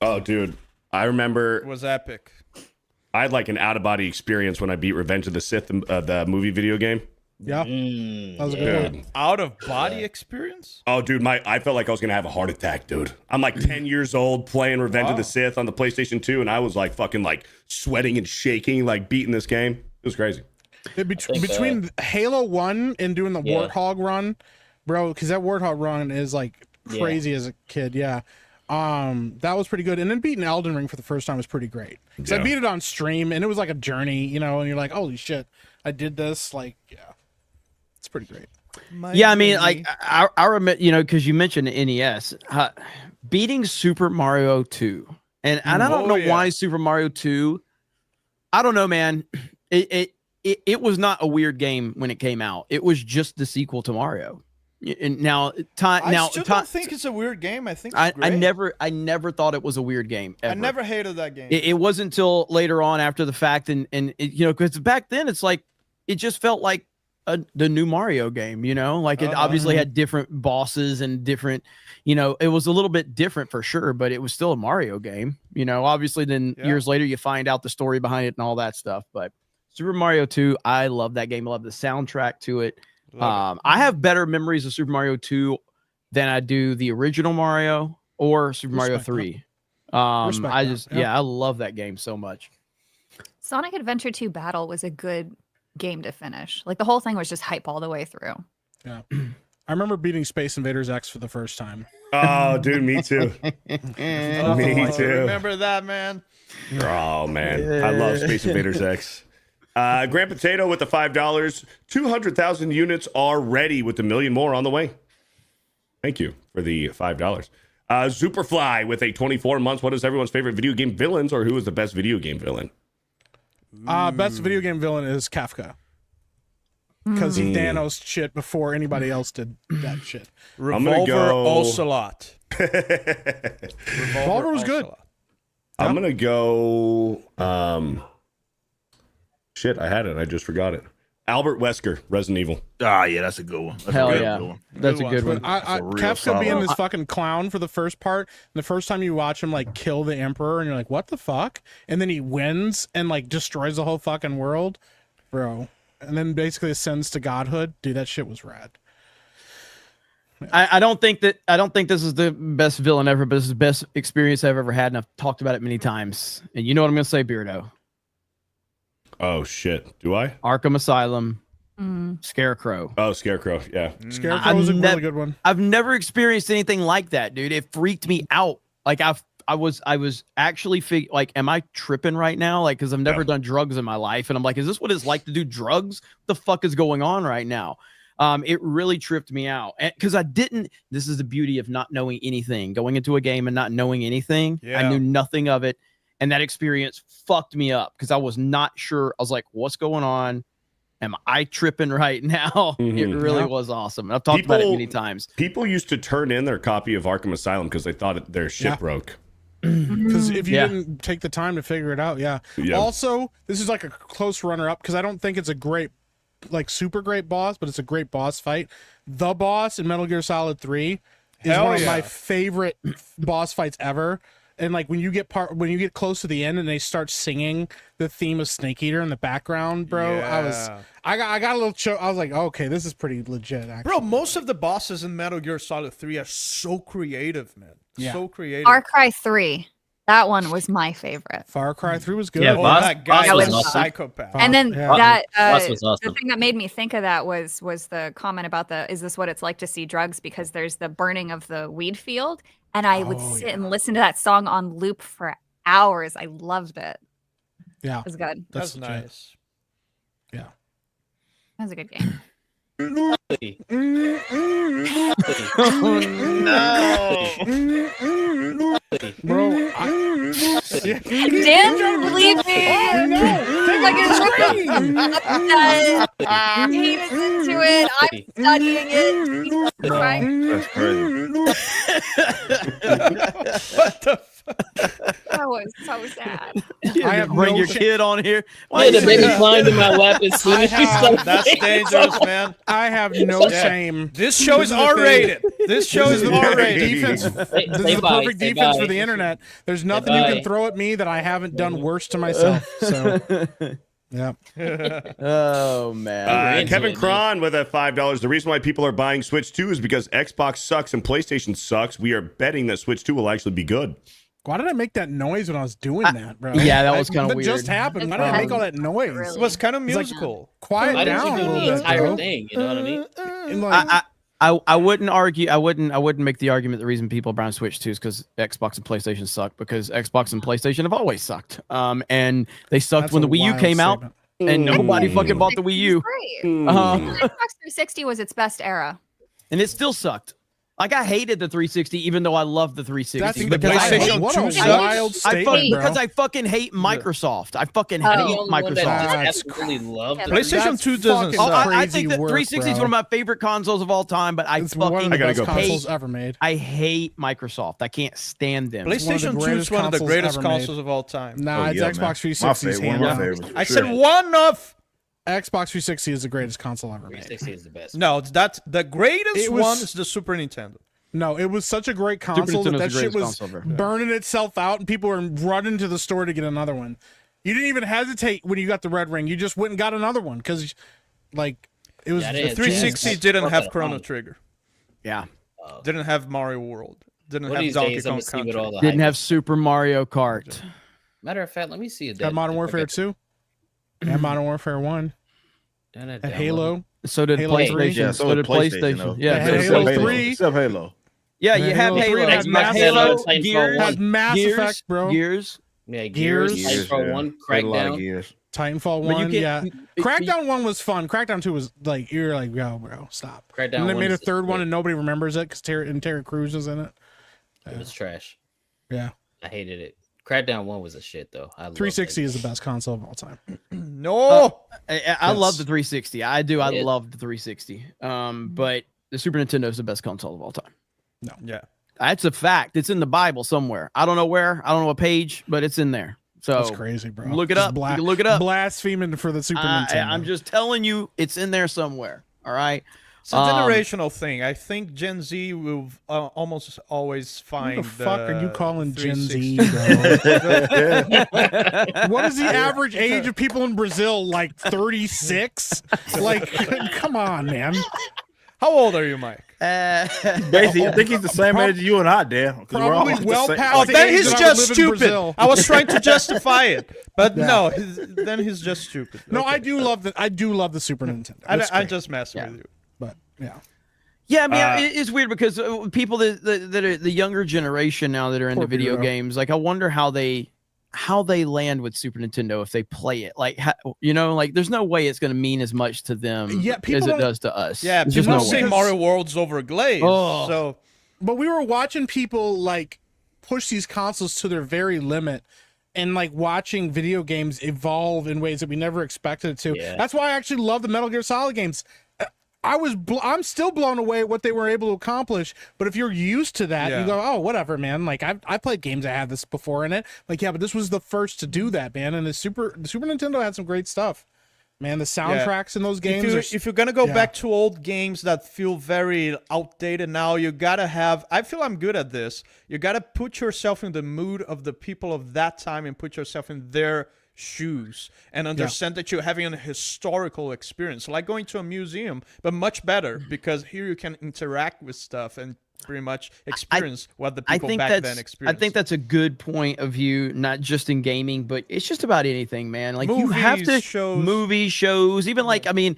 Oh, dude, I remember It was epic. I had like an out-of-body experience when I beat Revenge of the Sith, the movie video game. Yeah, that was a good one. Out-of-body experience? Oh, dude, I felt like I was gonna have a heart attack, dude. I'm like 10 years old playing Revenge of the Sith on the PlayStation 2, and I was like fucking like sweating and shaking, like beating this game. It was crazy. Between Halo 1 and doing the Warthog run, bro, because that Warthog run is like crazy as a kid. Yeah. That was pretty good. And then beating Elden Ring for the first time was pretty great. Because I beat it on stream and it was like a journey, you know, and you're like, holy shit, I did this. Like, yeah. It's pretty great. Yeah, I mean, like I remember, you know, because you mentioned the NES, beating Super Mario 2, and I don't know why Super Mario 2. I don't know, man. It was not a weird game when it came out. It was just the sequel to Mario. And now, I still don't think it's a weird game. I think it's great. I never thought it was a weird game. Ever. I never hated that game. It wasn't until later on after the fact, and it, you know, because back then it's like it just felt like the new Mario game, you know, like it obviously had different bosses and different, you know, it was a little bit different for sure, but it was still a Mario game, you know. Obviously, then years later you find out the story behind it and all that stuff. But Super Mario 2, I love that game. I love the soundtrack to it. I have better memories of Super Mario 2 than I do the original Mario or Super Mario 3. I just I love that game so much. Sonic Adventure 2 Battle was a good game to finish. Like the whole thing was just hype all the way through. Yeah. I remember beating Space Invaders X for the first time. Oh, dude, me too. Me too. Remember that, man? Oh, man. I love Space Invaders X. Grand Potato with the $5. 200,000 units are ready with a million more on the way. Thank you for the $5. Superfly with a 24 months. What is everyone's favorite video game villains, or who is the best video game villain? Best video game villain is Kafka. Because he Thanos shit before anybody else did that shit. Revolver Ocelot. Revolver was good. I'm going to go... Shit, I had it. I just forgot it. Albert Wesker, Resident Evil. Ah, yeah, that's a good one. That's Hell a yeah. good one. That's a good one. Kafka being this fucking clown for the first part, and the first time you watch him like kill the Emperor, and you're like, what the fuck? And then he wins and like destroys the whole fucking world, bro. And then basically ascends to godhood. Dude, that shit was rad. I don't think this is the best villain ever, but this is the best experience I've ever had, and I've talked about it many times. And you know what I'm gonna say, Beardo? Oh shit, do I? Arkham Asylum, Scarecrow. Oh, Scarecrow, yeah. Scarecrow was a really good one. I've never experienced anything like that, dude. It freaked me out. Like I was actually like, am I tripping right now? Like, because I've never done drugs in my life, and I'm like, is this what it's like to do drugs? What the fuck is going on right now? It really tripped me out because I didn't. This is the beauty of not knowing anything, going into a game and not knowing anything. I knew nothing of it. And that experience fucked me up because I was not sure. I was like, what's going on? Am I tripping right now? It really was awesome. I've talked about it many times. People used to turn in their copy of Arkham Asylum because they thought their shit broke. Because if you didn't take the time to figure it out, Also, this is like a close runner-up because I don't think it's a great, like super great boss, but it's a great boss fight. The boss in Metal Gear Solid 3 is one of my favorite boss fights ever. And like when you get close to the end and they start singing the theme of Snake Eater in the background, bro, I got a little choke. I was like, okay, this is pretty legit, actually. Bro, most of the bosses in Metal Gear Solid 3 are so creative, man. So creative. Far Cry 3. That one was my favorite. Far Cry 3 was good. Yeah, that guy was was a awesome. psychopath. And then was awesome. the thing that made me think of that was the comment about is this what it's like to see drugs? Because there's the burning of the weed field. And I would sit and listen to that song on loop for hours. I loved it. Yeah. It was good. That's nice. Yeah. That was a good game. Oh, no. Bro, Dan, don't believe me. Oh, no. fucking upset. He was into it. I'm studying it. He's trying. That's crazy. What the That was so sad. I have bring your kid on here. Yeah, the baby climbed in my lap as soon as she started. That's dangerous, man. I have no shame. This show is R-rated. This show is R-rated. Defense. This is the perfect defense for the internet. There's nothing you can throw at me that I haven't done worse to myself. So, yeah. Oh man. Kevin Cron with a $5. The reason why people are buying Switch 2 is because Xbox sucks and PlayStation sucks. We are betting that Switch 2 will actually be good. Why did I make that noise when I was doing that, bro? Yeah, that was kind of weird. That just happened. Why did I make all that noise? It was kind of musical. Quiet Why didn't down you a do little the bit, entire bro. thing? You know what I mean? And like, I wouldn't argue. I wouldn't make the argument the reason people buy Switch 2 is because Xbox and PlayStation suck. Because Xbox and PlayStation have always sucked. And they sucked That's when a the Wii U wild came out, statement. and nobody fucking bought the Wii U. Xbox 360 was its best era. And it still sucked. Like I hated the 360, even though I loved the 360. That's the because I hate, PlayStation 2 I sucked. hate- Wild I statement, fucking, bro. because I fucking hate Microsoft. I fucking The hate only one that Microsoft. just absolutely loved it. PlayStation 2 doesn't fucking suck. I think that work, 360 is bro. one of my favorite consoles of all time, but I It's one of fucking the I gotta best go consoles hate, ever made. I hate Microsoft. I can't stand them. one of the PlayStation 2 is greatest one of the consoles greatest ever made. consoles of all time. Nah, it's yeah, Xbox man. 360's One of hand my down. favorites. I said one of. Xbox 360 is the greatest console ever made. 360 is the best. No, that's the greatest It was- one is the Super Nintendo. No, it was such a great console that Nintendo's the shit greatest was console ever. burning itself out, and people were running to the store to get another one. You didn't even hesitate when you got the red ring. You just went and got another one because, like, it was. Yeah, The Yeah, 360 it's didn't have fucking Chrono wrong. Trigger. Yeah. Didn't have Mario World. Didn't One of have these Donkey days, I'm Kong gonna see what Country. all the Didn't hype have is. Super Mario Kart. Matter of fact, let me see it. Had Modern Warfare 2, and Modern Warfare 1, and Halo. So did Halo 3. PlayStation. Yeah, So did PlayStation. though. Yeah. Yeah, so did Halo PlayStation. 3. Except Halo. Yeah, you Yeah, have Halo 3 Halo. had Mass Halo, Effect. Gears, Had Mass Gears, Effect, bro. Gears. Yeah, Gears. Gears. Titanfall 1, Played a lot of Crackdown. Gears. Titanfall But you 1, can't- yeah. you- Crackdown 1 was fun. Crackdown 2 was like, you're like, yo, bro, stop. Crackdown And they 1 made a is third one good. and nobody remembers it because Terry Crews was in it. It was trash. Yeah. I hated it. Crackdown 1 was a shit though. I loved 360 it. is the best console of all time. No. I love the 360. I do. I Yeah. love the 360. But the Super Nintendo is the best console of all time. Yeah. That's a fact. It's in the Bible somewhere. I don't know where. I don't know what page, but it's in there. So That's crazy, bro. Look it Just up. You can look it up. Blaspheming for the Super Nintendo. I'm just telling you, it's in there somewhere. All right. It's a generational thing. I think Gen Z will almost always find. What the fuck are you calling Gen 360. Z, bro? What is the average age of people in Brazil? Like 36? Like, come on, man. How old are you, Mike? Basically, I think he's the same age as you and I, Dan. Probably well past Oh, the then age he's that I would just live in stupid. Brazil. I was trying to justify it, but Yeah. no, then he's just stupid. No, Okay. I do love the Super Nintendo. It's I great. just messing with you. But yeah. Yeah, I mean, it's weird because people that are the younger generation now that are into Poor video Bureau. games, like I wonder how they land with Super Nintendo if they play it. Like, like there's no way it's going to mean as much to them Yeah, people as it don't- does to us. Yeah, There's people just no say way. Mario World's overglazed. Oh. So But we were watching people like push these consoles to their very limit and like watching video games evolve in ways that we never expected it to. Yeah. That's why I actually love the Metal Gear Solid games. I'm still blown away at what they were able to accomplish. But if you're used to that, Yeah. you go, oh, whatever, man. Like I played games that had this before in it. Like, yeah, but this was the first to do that, man. And the Super Nintendo had some great stuff. Man, the soundtracks in those games. If you're gonna go yeah. back to old games that feel very outdated now, you gotta have. I feel I'm good at this. You gotta put yourself in the mood of the people of that time and put yourself in their shoes and understand that you're having a historical experience, like going to a museum, but much better because here you can interact with stuff and pretty much experience what the people back then experienced. I think that's a good point of view, not just in gaming, but it's just about anything, man. Like you have Movies, to shows. movies, shows, even like, I mean,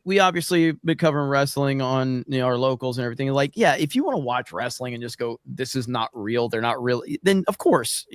we obviously been covering wrestling on our locals and everything. Like, yeah, if you want to watch wrestling and just go, this is not real, they're not real, then of course,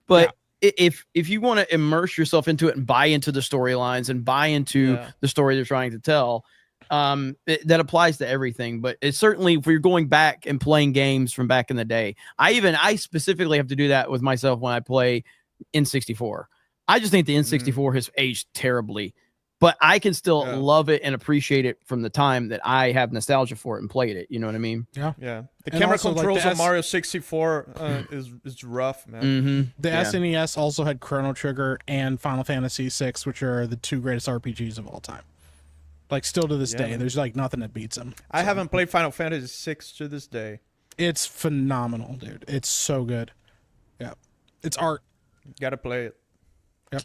but if you want to immerse yourself into it and buy into the storylines and buy into the story they're trying to tell, that applies to everything. But it's certainly, if you're going back and playing games from back in the day, I specifically have to do that with myself when I play N64. I just think the N64 has aged terribly, but I can still love it and appreciate it from the time that I have nostalgia for it and played it. You know what I mean? Yeah. The And camera also, like, controls the on Mario 64 is rough, man. Mm-hmm. The SNES also had Chrono Trigger and Final Fantasy VI, which are the two greatest RPGs of all time. Like, still to this day, man. there's like nothing that beats them. I haven't played Final Fantasy VI to this day. It's phenomenal, dude. It's so good. Yeah. It's art. Gotta play it. Yep.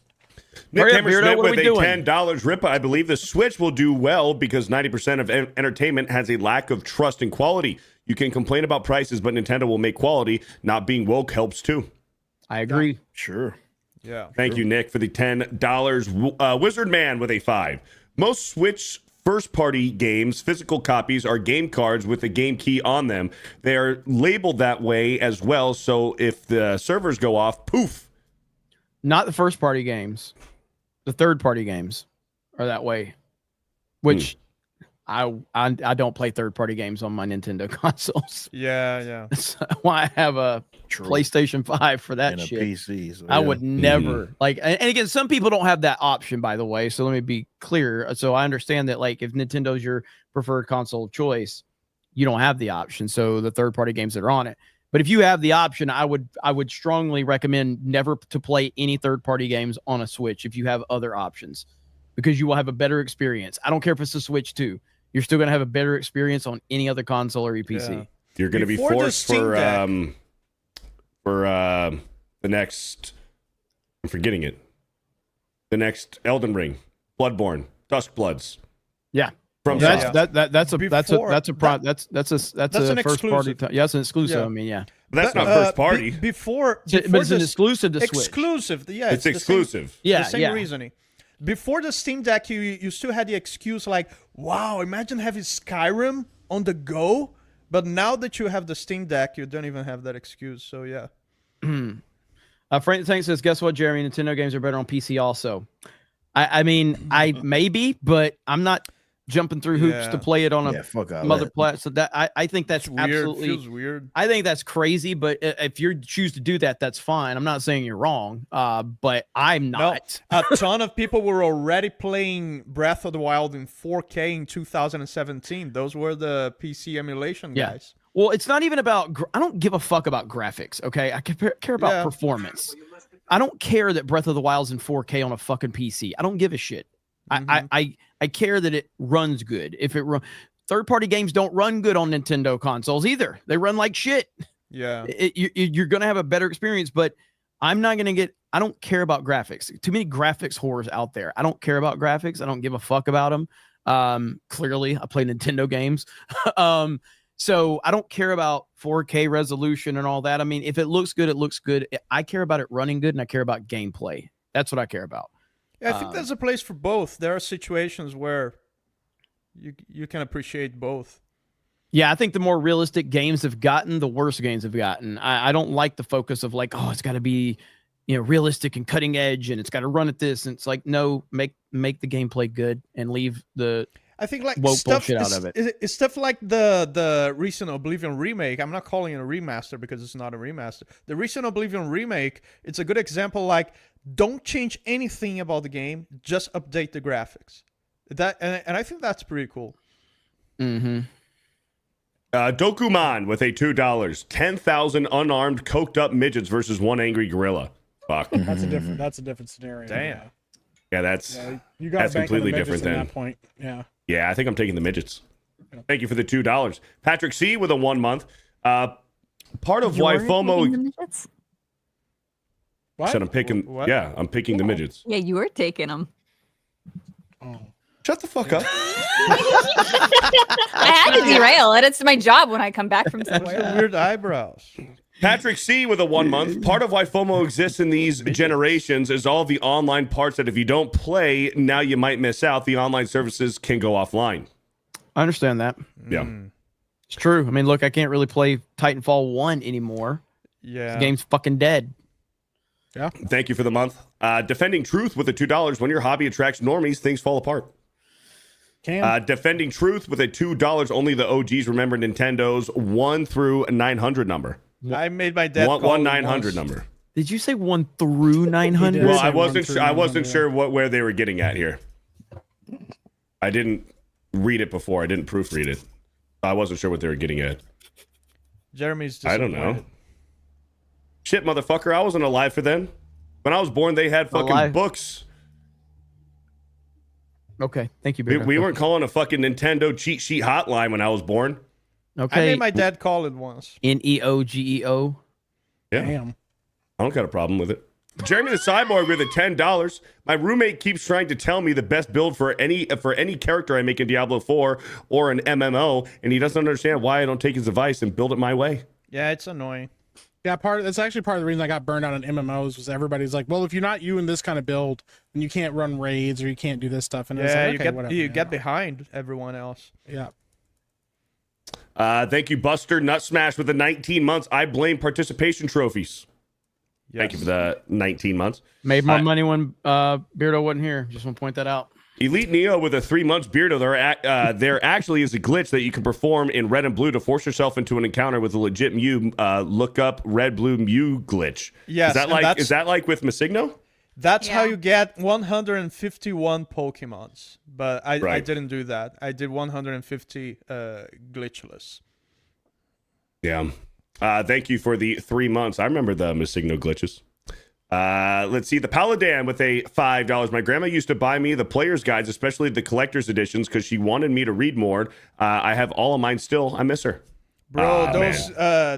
Nick Hammersmith with a $10 rip. I believe the Switch will do well because 90% of entertainment has a lack of trust and quality. You can complain about prices, but Nintendo will make quality. Not being woke helps too. I agree. Yeah. Sure. Yeah. Thank you, Nick, for the $10. Wizard Man with a 5. Most Switch first-party games, physical copies, are game cards with a game key on them. They are labeled that way as well, so if the servers go off, poof. Not the first-party games. The third-party games are that way, which I don't play third-party games on my Nintendo consoles. Yeah. That's why I have a PlayStation 5 for that and shit. a PC. So I would never like, and again, some people don't have that option, by the way. So let me be clear. So I understand that, like, if Nintendo's your preferred console of choice, you don't have the option. So the third-party games that are on it. But if you have the option, I would strongly recommend never to play any third-party games on a Switch if you have other options, because you will have a better experience. I don't care if it's a Switch 2. You're still going to have a better experience on any other console or your PC. Yeah. You're going to be forced for the next. I'm forgetting it. The next Elden Ring, Bloodborne, Duskbloods. Yeah. From that's Soft. that's a first an party. exclusive. Yeah, it's an exclusive. Yeah. I mean, yeah. But that's not first party. Before But it's an exclusive to Switch. Exclusive. Yeah, It's the same- exclusive. Yeah, the same yeah. reasoning. Before the Steam Deck, you still had the excuse like, wow, imagine having Skyrim on the go. But now that you have the Steam Deck, you don't even have that excuse. So yeah. Frank the Tank says, guess what, Jeremy? Nintendo games are better on PC also. I mean, I maybe, but I'm not jumping through hoops to play it on a mother platform. So that I think that's Weird. absolutely Feels weird. I think that's crazy, but if you choose to do that, that's fine. I'm not saying you're wrong, but I'm not. No, a ton of people were already playing Breath of the Wild in 4K in 2017. Those were the PC emulation guys. Well, it's not even about. I don't give a fuck about graphics. Okay, I care about performance. I don't care that Breath of the Wild's in 4K on a fucking PC. I don't give a shit. I care that it runs good. If it third-party games don't run good on Nintendo consoles either. They run like shit. Yeah. You're going to have a better experience, but I'm not going to get, I don't care about graphics. Too many graphics whores out there. I don't care about graphics. I don't give a fuck about them. Clearly, I play Nintendo games. So I don't care about 4K resolution and all that. I mean, if it looks good, it looks good. I care about it running good, and I care about gameplay. That's what I care about. Yeah, I think there's a place for both. There are situations where you can appreciate both. Yeah, I think the more realistic games have gotten, the worse games have gotten. I don't like the focus of like, oh, it's got to be, realistic and cutting edge, and it's got to run at this. And it's like, no, make the gameplay good and leave the I think like woke stuff bullshit out of it. It's stuff like the recent Oblivion remake. I'm not calling it a remaster because it's not a remaster. The recent Oblivion remake, it's a good example. Like, don't change anything about the game, just update the graphics. And I think that's pretty cool. Mm-hmm. Dokuman with a $2. 10,000 unarmed, coked up midgets versus one angry gorilla. Fuck. That's a different scenario. Damn. Yeah, that's you gotta that's bank on the completely midgets different at then. that point. Yeah. Yeah, I think I'm taking the midgets. Thank you for the $2. Patrick C with a 1 month. Part of why FOMO What? said I'm picking. What? Yeah, I'm picking the midgets. Yeah, you were taking them. Shut the fuck up. I had to derail it. It's my job when I come back from What's somewhere. the weird eyebrows? Patrick C with a 1 month. Part of why FOMO exists in these generations is all the online parts that if you don't play, now you might miss out. The online services can go offline. I understand that. Yeah. It's true. I mean, look, I can't really play Titanfall 1 anymore. Yeah. The game's fucking dead. Yeah. Thank you for the month. Defending Truth with a $2. When your hobby attracts normies, things fall apart. Defending Truth with a $2. Only the OGs remember Nintendo's 1 through 900 number. I made my dad call 1 me 900 once. number. Did you say 1 through 900? Well, I wasn't sure where they were getting at here. I didn't read it before. I didn't proofread it. I wasn't sure what they were getting at. Jeremy's I don't know. Shit, motherfucker, I wasn't alive for then. When I was born, they had fucking books. Okay, thank you. We weren't calling a fucking Nintendo cheat sheet hotline when I was born. Okay. I made my dad call it once. NEOGEO. Yeah. Damn. I don't got a problem with it. Jeremy the Cyborg with a $10. My roommate keeps trying to tell me the best build for any character I make in Diablo 4 or an MMO, and he doesn't understand why I don't take his advice and build it my way. Yeah, it's annoying. Yeah, that's actually part of the reason I got burned out on MMOs was everybody's like, well, if you're not you in this kind of build, then you can't run raids or you can't do this stuff. And it's like, okay, whatever. You get behind everyone else. Yeah. Thank you, Buster Nut Smash, with the 19 months. I blame participation trophies. Yes. Thank you for the 19 months. Made more money when Beardo wasn't here. Just want to point that out. Elite Neo with a 3 months Beardo. There actually is a glitch that you can perform in red and blue to force yourself into an encounter with a legit Mew. Look up red blue Mew glitch. Yes, is that like with Masigno? That's how you get 151 Pokemons. But I didn't do that. I did 150 glitchless. Yeah. Thank you for the 3 months. I remember the Masigno glitches. Let's see. The Paladin with a $5. My grandma used to buy me the player's guides, especially the collector's editions, because she wanted me to read more. I have all of mine still. I miss her. Bro,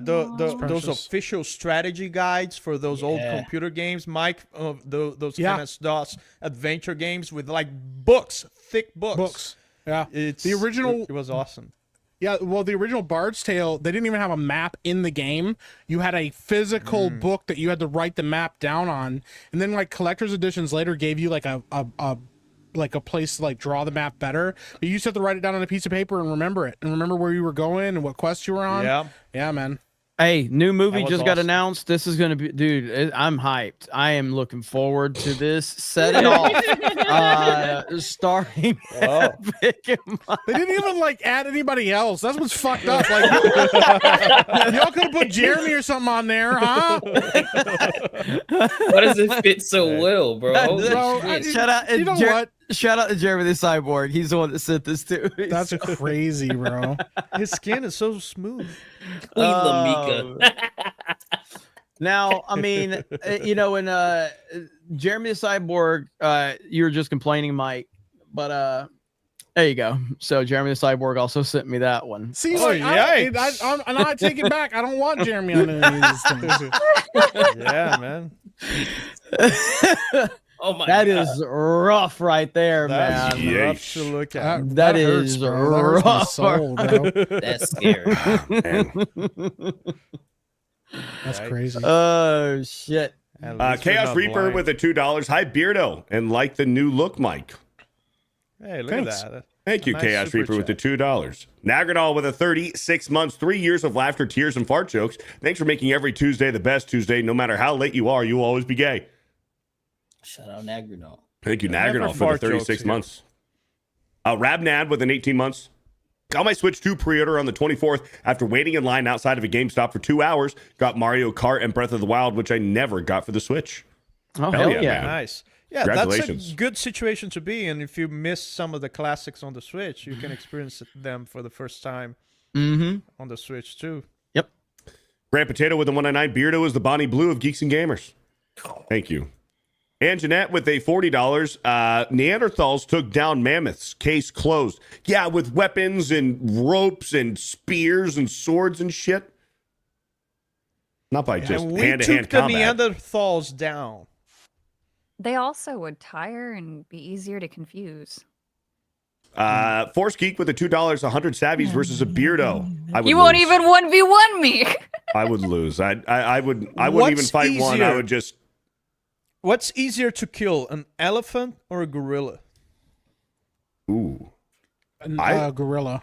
those official strategy guides for those old computer games, Mike, those MS-DOS adventure games with like thick books. Yeah. The original... It was awesome. Yeah, well, the original Bard's Tale, they didn't even have a map in the game. You had a physical book that you had to write the map down on, and then like collector's editions later gave you like a place to like draw the map better. But you used to have to write it down on a piece of paper and remember it, and remember where you were going and what quest you were on. Yeah, man. Hey, new movie just got announced. This is gonna be, dude. I'm hyped. I am looking forward to this. Set it off. Starring. They didn't even like add anybody else. That's what's fucked up. Like, y'all could have put Jeremy or something on there, huh? Why does it fit so well, bro? Shout out, you know what? Shout out to Jeremy the Cyborg. He's the one that sent this to me. That's crazy, bro. His skin is so smooth. Queen Lamika. Now, I mean, you know, when Jeremy the Cyborg, you were just complaining, Mike, but there you go. So Jeremy the Cyborg also sent me that one. See, I take it back. I don't want Jeremy on any of these things. Yeah, man. Oh my That God. is rough right there, That's man. rough to look at. That is rough. My soul, bro. That's scary. That's crazy. Oh shit. Chaos Reaper with a $2. Hi, Beardo, and like the new look, Mike. Hey, look Thanks. at that. Thank you, Nice Chaos super Reaper, with the chat. $2. Nagradol with a 36 months, 3 years of laughter, tears, and fart jokes. Thanks for making every Tuesday the best Tuesday. No matter how late you are, you will always be gay. Shout out Nagradol. Thank you, Never Nagradol, for the fart 36 jokes here. months. Rabnad with an 18 months. Got my Switch 2 pre-order on the 24th after waiting in line outside of a GameStop for 2 hours. Got Mario Kart and Breath of the Wild, which I never got for the Switch. Oh, hell yeah. man. Nice. Yeah, that's Congratulations. a good situation to be in. If you miss some of the classics on the Switch, you can experience them for the first time on the Switch too. Yep. Grand Potato with the 199. Beardo is the Bonnie Blue of Geeks and Gamers. Thank you. And Jeanette with a $40. Neanderthals took down mammoths. Case closed. Yeah, with weapons and ropes and spears and swords and shit. Not by just And we hand-to-hand took the combat. Neanderthals down. They also would tire and be easier to confuse. Force Geek with the $2. 100 Savvies versus a Beardo. I would You won't lose. even 1v1 me. I would lose. I wouldn't even What's fight one. I easier? would just. What's easier to kill, an elephant or a gorilla? Ooh. Gorilla.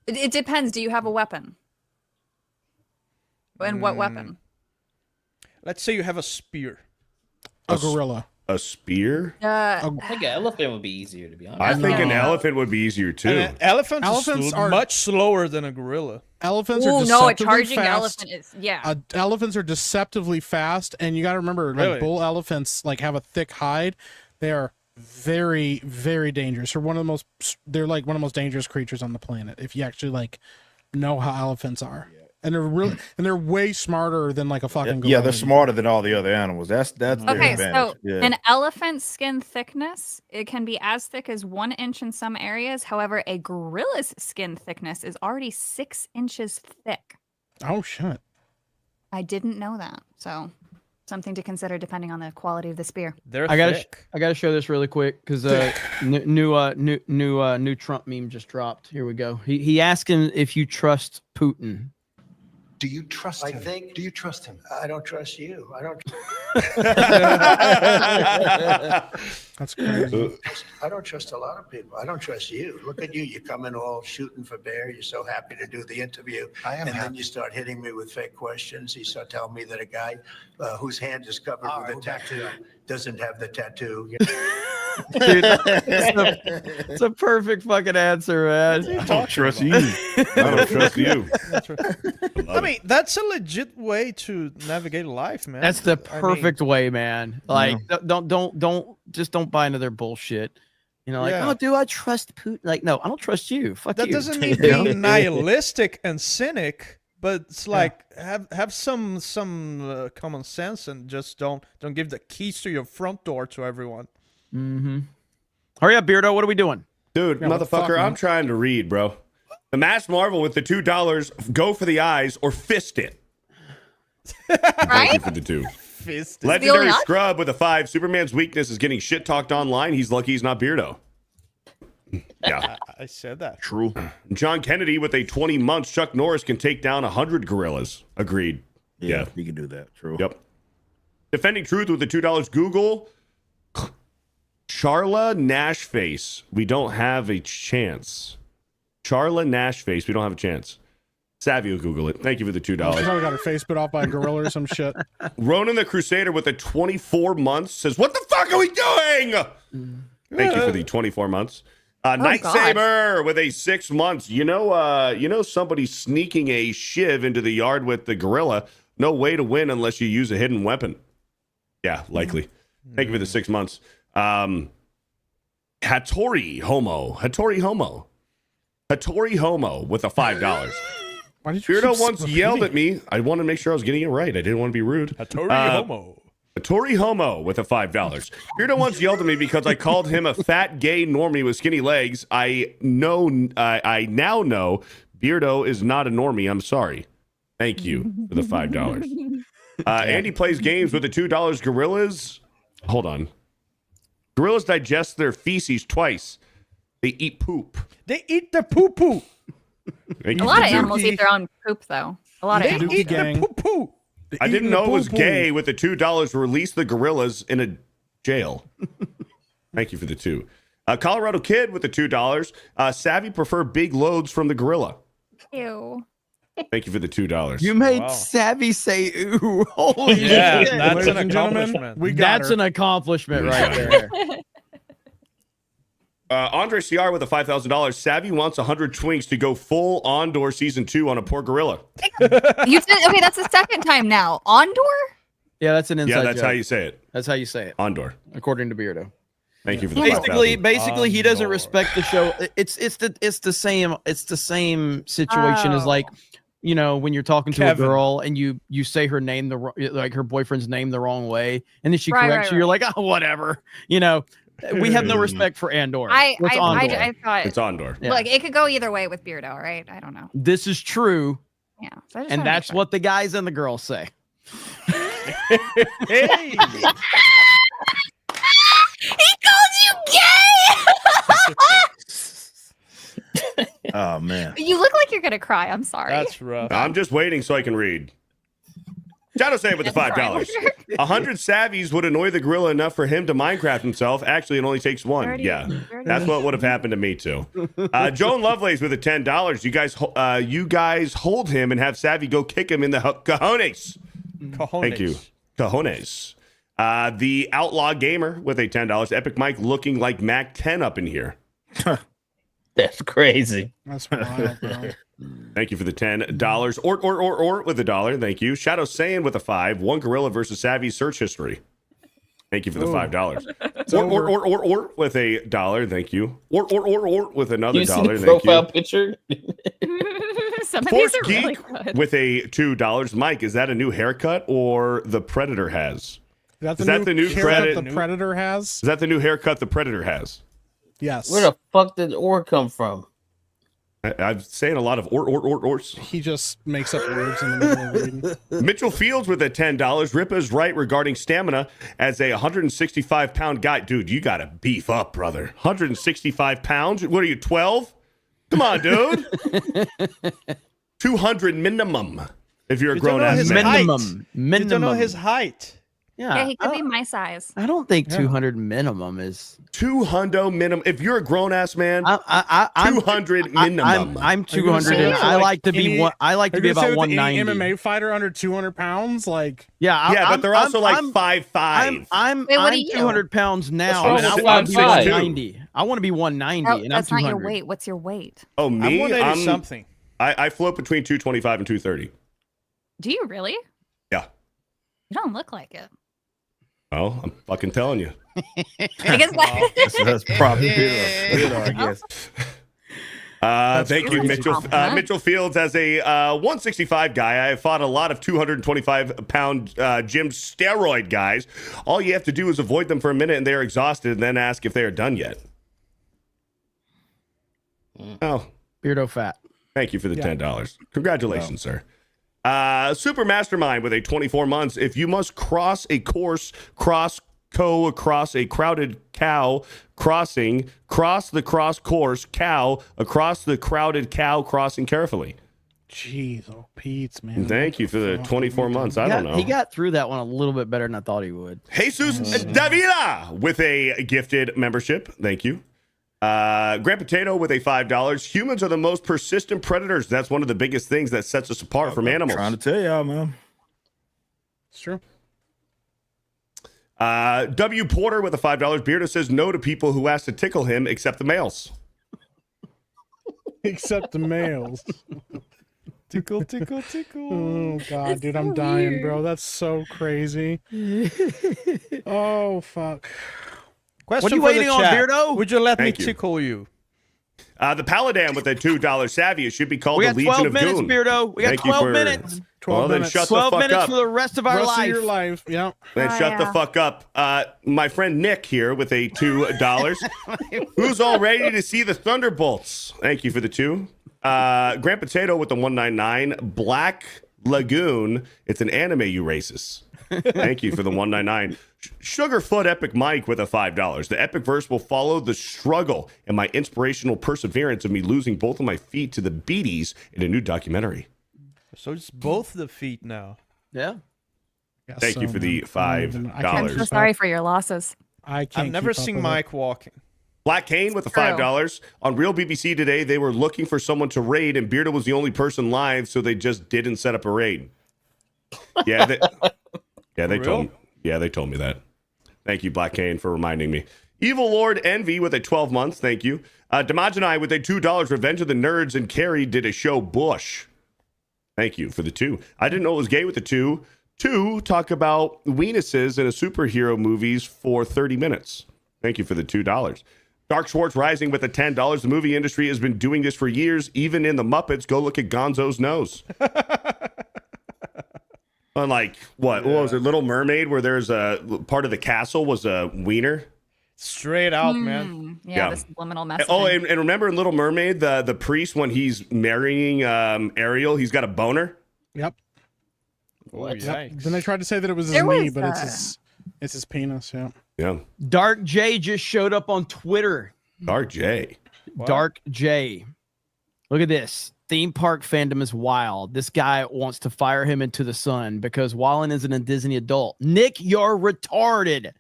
It depends. Do you have a weapon? And what weapon? Let's say you have a spear. A gorilla. a spear? I think an elephant would be easier, to be honest. I think an elephant would be easier too. Elephants are much slower than a gorilla. Elephants are Oh deceptively no, a charging fast. elephant is Elephants are deceptively fast, and you got to remember, Really? like bull elephants, like have a thick hide. They are very, very dangerous. They're one of the most. They're like one of the most dangerous creatures on the planet. If you actually like know how elephants are, and they're really, and they're way smarter than like a fucking. Yeah, gorilla. they're smarter than all the other animals. That's their Okay, advantage. so Yeah. an elephant's skin thickness, it can be as thick as 1 inch in some areas. However, a gorilla's skin thickness is already 6 inches thick. Oh shit! I didn't know that. So something to consider depending on the quality of the spear. I gotta show this really quick because new Trump meme just dropped. Here we go. He asked him if you trust Putin. Do you trust him? Do you trust him? I don't trust you. I don't. That's crazy. I don't trust a lot of people. I don't trust you. Look at you. You come in all shooting for bear. You're so happy to do the interview. I am. And then you start hitting me with fake questions. You start telling me that a guy whose hand is covered with a tattoo doesn't have the tattoo. Dude, it's a perfect fucking answer, man. I don't trust you. I don't trust you. I mean, that's a legit way to navigate life, man. That's the perfect way, man. Like, don't buy into their bullshit. You know, like, Yeah. oh, do I trust Putin? Like, no, I don't trust you. Fuck That you. doesn't mean being nihilistic and cynic, but it's like have some common sense and just don't give the keys to your front door to everyone. Mm-hmm. Hurry up, Beardo. What are we doing? Dude, motherfucker, I'm trying to read, bro. The Mass Marvel with the $2, go for the eyes or fist it. Thank you for the 2. Fist Legendary Scrub with a 5. Superman's weakness is getting shit talked online. He's lucky he's not Beardo. Yeah. I said that. True. John Kennedy with a 20 months. Chuck Norris can take down 100 gorillas. Agreed. Yeah, you can do that. True. Yep. Defending Truth with the $2. Google Charla Nashface. We don't have a chance. Charla Nashface. We don't have a chance. Savvy will Google it. Thank you for the $2. She's probably got her face bit off by a gorilla or some shit. Ronan the Crusader with the 24 months says, "What the fuck are we doing?" Thank you for the 24 months. Night Saber with a 6 months. You know somebody sneaking a shiv into the yard with the gorilla. No way to win unless you use a hidden weapon. Yeah, likely. Thank you for the 6 months. Hattori Homo with a $5. Why did you Beardo once yelled at me. I wanted to make sure I was getting it right. I didn't want to be rude. Hattori Homo with a $5. Beardo once yelled at me because I called him a fat gay normie with skinny legs. I now know Beardo is not a normie. I'm sorry. Thank you for the $5. Andy plays games with the $2. Gorillas. Hold on. Gorillas digest their feces twice. They eat poop. They eat the poo-poo. A lot of animals eat their own poop, though. A lot of animals. Eat the poo-poo. I didn't know it was gay with the $2 release the gorillas in a jail. Thank you for the 2. Colorado Kid with the $2. Savvy prefer big loads from the gorilla. Ew. Thank you for the $2. You made Savvy say ooh. Holy shit. That's an accomplishment. That's an accomplishment right there. Andre CR with a $5,000. Savvy wants 100 twinks to go full Ondor season 2 on a poor gorilla. You said okay. That's the second time now. Ondor. Yeah, that's an inside Yeah, that's joke. how you say it. That's how you say it. Ondor. According to Beardo. Thank you for the Basically, he doesn't respect the show. It's the same situation as like, you know, when you're talking to a girl and you say her name her boyfriend's name the wrong way, and then she corrects you. You're like, oh, whatever. You know, we have no respect for Andor. I thought it's Ondor. Yeah. Like it could go either way with Beardo, right? I don't know. This is true. Yeah, so I just and wanna that's what the guys and the girls say. Hey. He called you gay. Oh man. You look like you're gonna cry. I'm sorry. That's rough. I'm just waiting so I can read. Shadow Save with the $5. 100 savvies would annoy the gorilla enough for him to Minecraft himself. Actually, it only takes 1. Yeah, that's what would have happened to me too. Joan Lovelace with the $10. You guys hold him and have Savvy go kick him in the cojones. Thank you, cojones. The Outlaw Gamer with a $10. Epic Mike looking like Mac 10 up in here. That's crazy. That's wild, bro. Thank you for the $10. Or with $1. Thank you. Shadow Saiyan with a 5. One Gorilla versus Savvy search history. Thank you for the $5. Or with $1. Thank you. Or with another You see $1. the Thank profile you. picture? Some of Force these are really Geek good. with a $2. Mike, is that a new haircut or the Predator has? Is that the new haircut credit? the Predator has? Is that the new haircut the Predator has? Yes. Where the fuck did or come from? I'm saying a lot of ors. He just makes up words in the middle of reading. Mitchell Fields with a $10. Ripa is right regarding stamina as a 165-pound guy. Dude, you got to beef up, brother. 165 pounds? What are you, 12? Come on, dude. 200 minimum if you're a grown-ass man. You don't know his height. Yeah, he could be my size. I don't think 200 minimum is 200 minimum. If you're a grown-ass man, I'm 200 minimum. I'm 200. And I like to be one. I like to be about 190. Any MMA fighter under 200 pounds, like but they're also like 5'5". I'm Wait, what are you? 200 pounds now. What's And wrong I with want to be 5'5"? 190. I want to be 190, Oh, and that's I'm not 200. your weight. What's your weight? Oh, me? I'm 180 something. I float between 225 and 230. Do you really? Yeah. You don't look like it. Well, I'm fucking telling you. I guess That's probably I guess. Thank you, crazy Mitchell. compliment. Mitchell Fields, as a 165 guy, I fought a lot of 225-pound gym steroid guys. All you have to do is avoid them for a minute, and they're exhausted, and then ask if they are done yet. Oh, Beardo fat. thank you for the $10. Congratulations, sir. Super Mastermind with a 24 months. If you must cross a course, across a crowded cow crossing, cross the cross course cow across the crowded cow crossing carefully. Jeez, oh Pete's, man. Thank you for the 24 months. I don't know. He got through that one a little bit better than I thought he would. Jesus Davila with a gifted membership. Thank you. Grand Potato with a $5. Humans are the most persistent predators. That's one of the biggest things that sets us apart from animals. Trying to tell y'all, man. It's true. W. Porter with a $5. Beardo says no to people who ask to tickle him, except the males. Except the males. Tickle, tickle, tickle. Oh God, dude, I'm dying, bro. That's so crazy. Oh fuck. Question What are you for the waiting on, chat. Beardo? Would you let Thank me you. tickle you? The Paladin with a $2 savvy. It should be called We the got Legion 12 of minutes, Goon. Beardo. We got Thank you 12 for- minutes. 12 well, then minutes. shut the 12 fuck minutes up. for the rest of our Rest life. of your life. Yeah. Then shut the fuck up. My friend Nick here with a $2. Who's all ready to see the Thunderbolts? Thank you for the 2. Grand Potato with the 199. Black Lagoon. It's an anime, you racist. Thank you for the 199. Sugarfoot Epic Mike with a $5. The epic verse will follow the struggle and my inspirational perseverance of me losing both of my feet to the beaties in a new documentary. So it's both the feet now. Yeah. Thank you for the $5. I'm so sorry for your losses. I can't. I've never keep up seen with Mike walking. Black Kane with the True. $5. On Real BBC today, they were looking for someone to raid, and Beardo was the only person live, so they just didn't set up a raid. Yeah, they told me. Yeah, they told me that. Thank you, Black Kane, for reminding me. Evil Lord Envy with a 12 months. Thank you. Damajanai with a $2. Revenge of the Nerds and Carrie did a show Bush. Thank you for the 2. I didn't know it was gay with the 2. 2, talk about weenuses in a superhero movies for 30 minutes. Thank you for the $2. Dark Schwartz Rising with the $10. The movie industry has been doing this for years. Even in the Muppets, go look at Gonzo's nose. Unlike, what was it, Little Mermaid, where there's a part of the castle was a wiener? Straight out, man. Yeah, the subliminal message. Oh, and remember in Little Mermaid, the priest, when he's marrying Ariel, he's got a boner? Yep. Oh, Yep. yikes. Then they tried to say that it was his There knee, was, but it's his penis. Yeah. Yeah. Dark J just showed up on Twitter. Dark J. Dark J. Look at this. Theme park fandom is wild. This guy wants to fire him into the sun because Wallen isn't a Disney adult. Nick, you're retarded.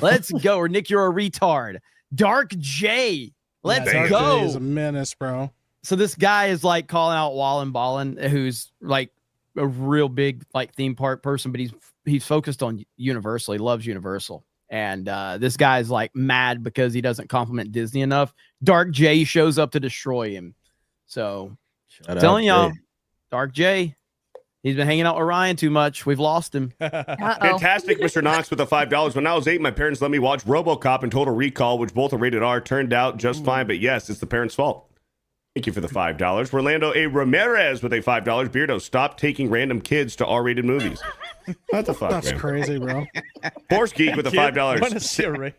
Let's go. Or Nick, you're a retard. Dark J. Let's Dark go. J is a menace, bro. So this guy is like calling out Wallen Ballin, who's like a real big like theme park person, but he's focused on Universal. He loves Universal. And this guy's like mad because he doesn't compliment Disney enough. Dark J shows up to destroy him. So I'm telling y'all, Dark J, he's been hanging out with Ryan too much. We've lost him. Fantastic, Mr. Knox with the $5. When I was 8, my parents let me watch RoboCop and Total Recall, which both are rated R. Turned out just fine, but yes, it's the parents' fault. Thank you for the $5. Orlando A. Ramirez with a $5. Beardo, stop taking random kids to R-rated movies. What the fuck, That's man? crazy, bro. Force Geek with the $5.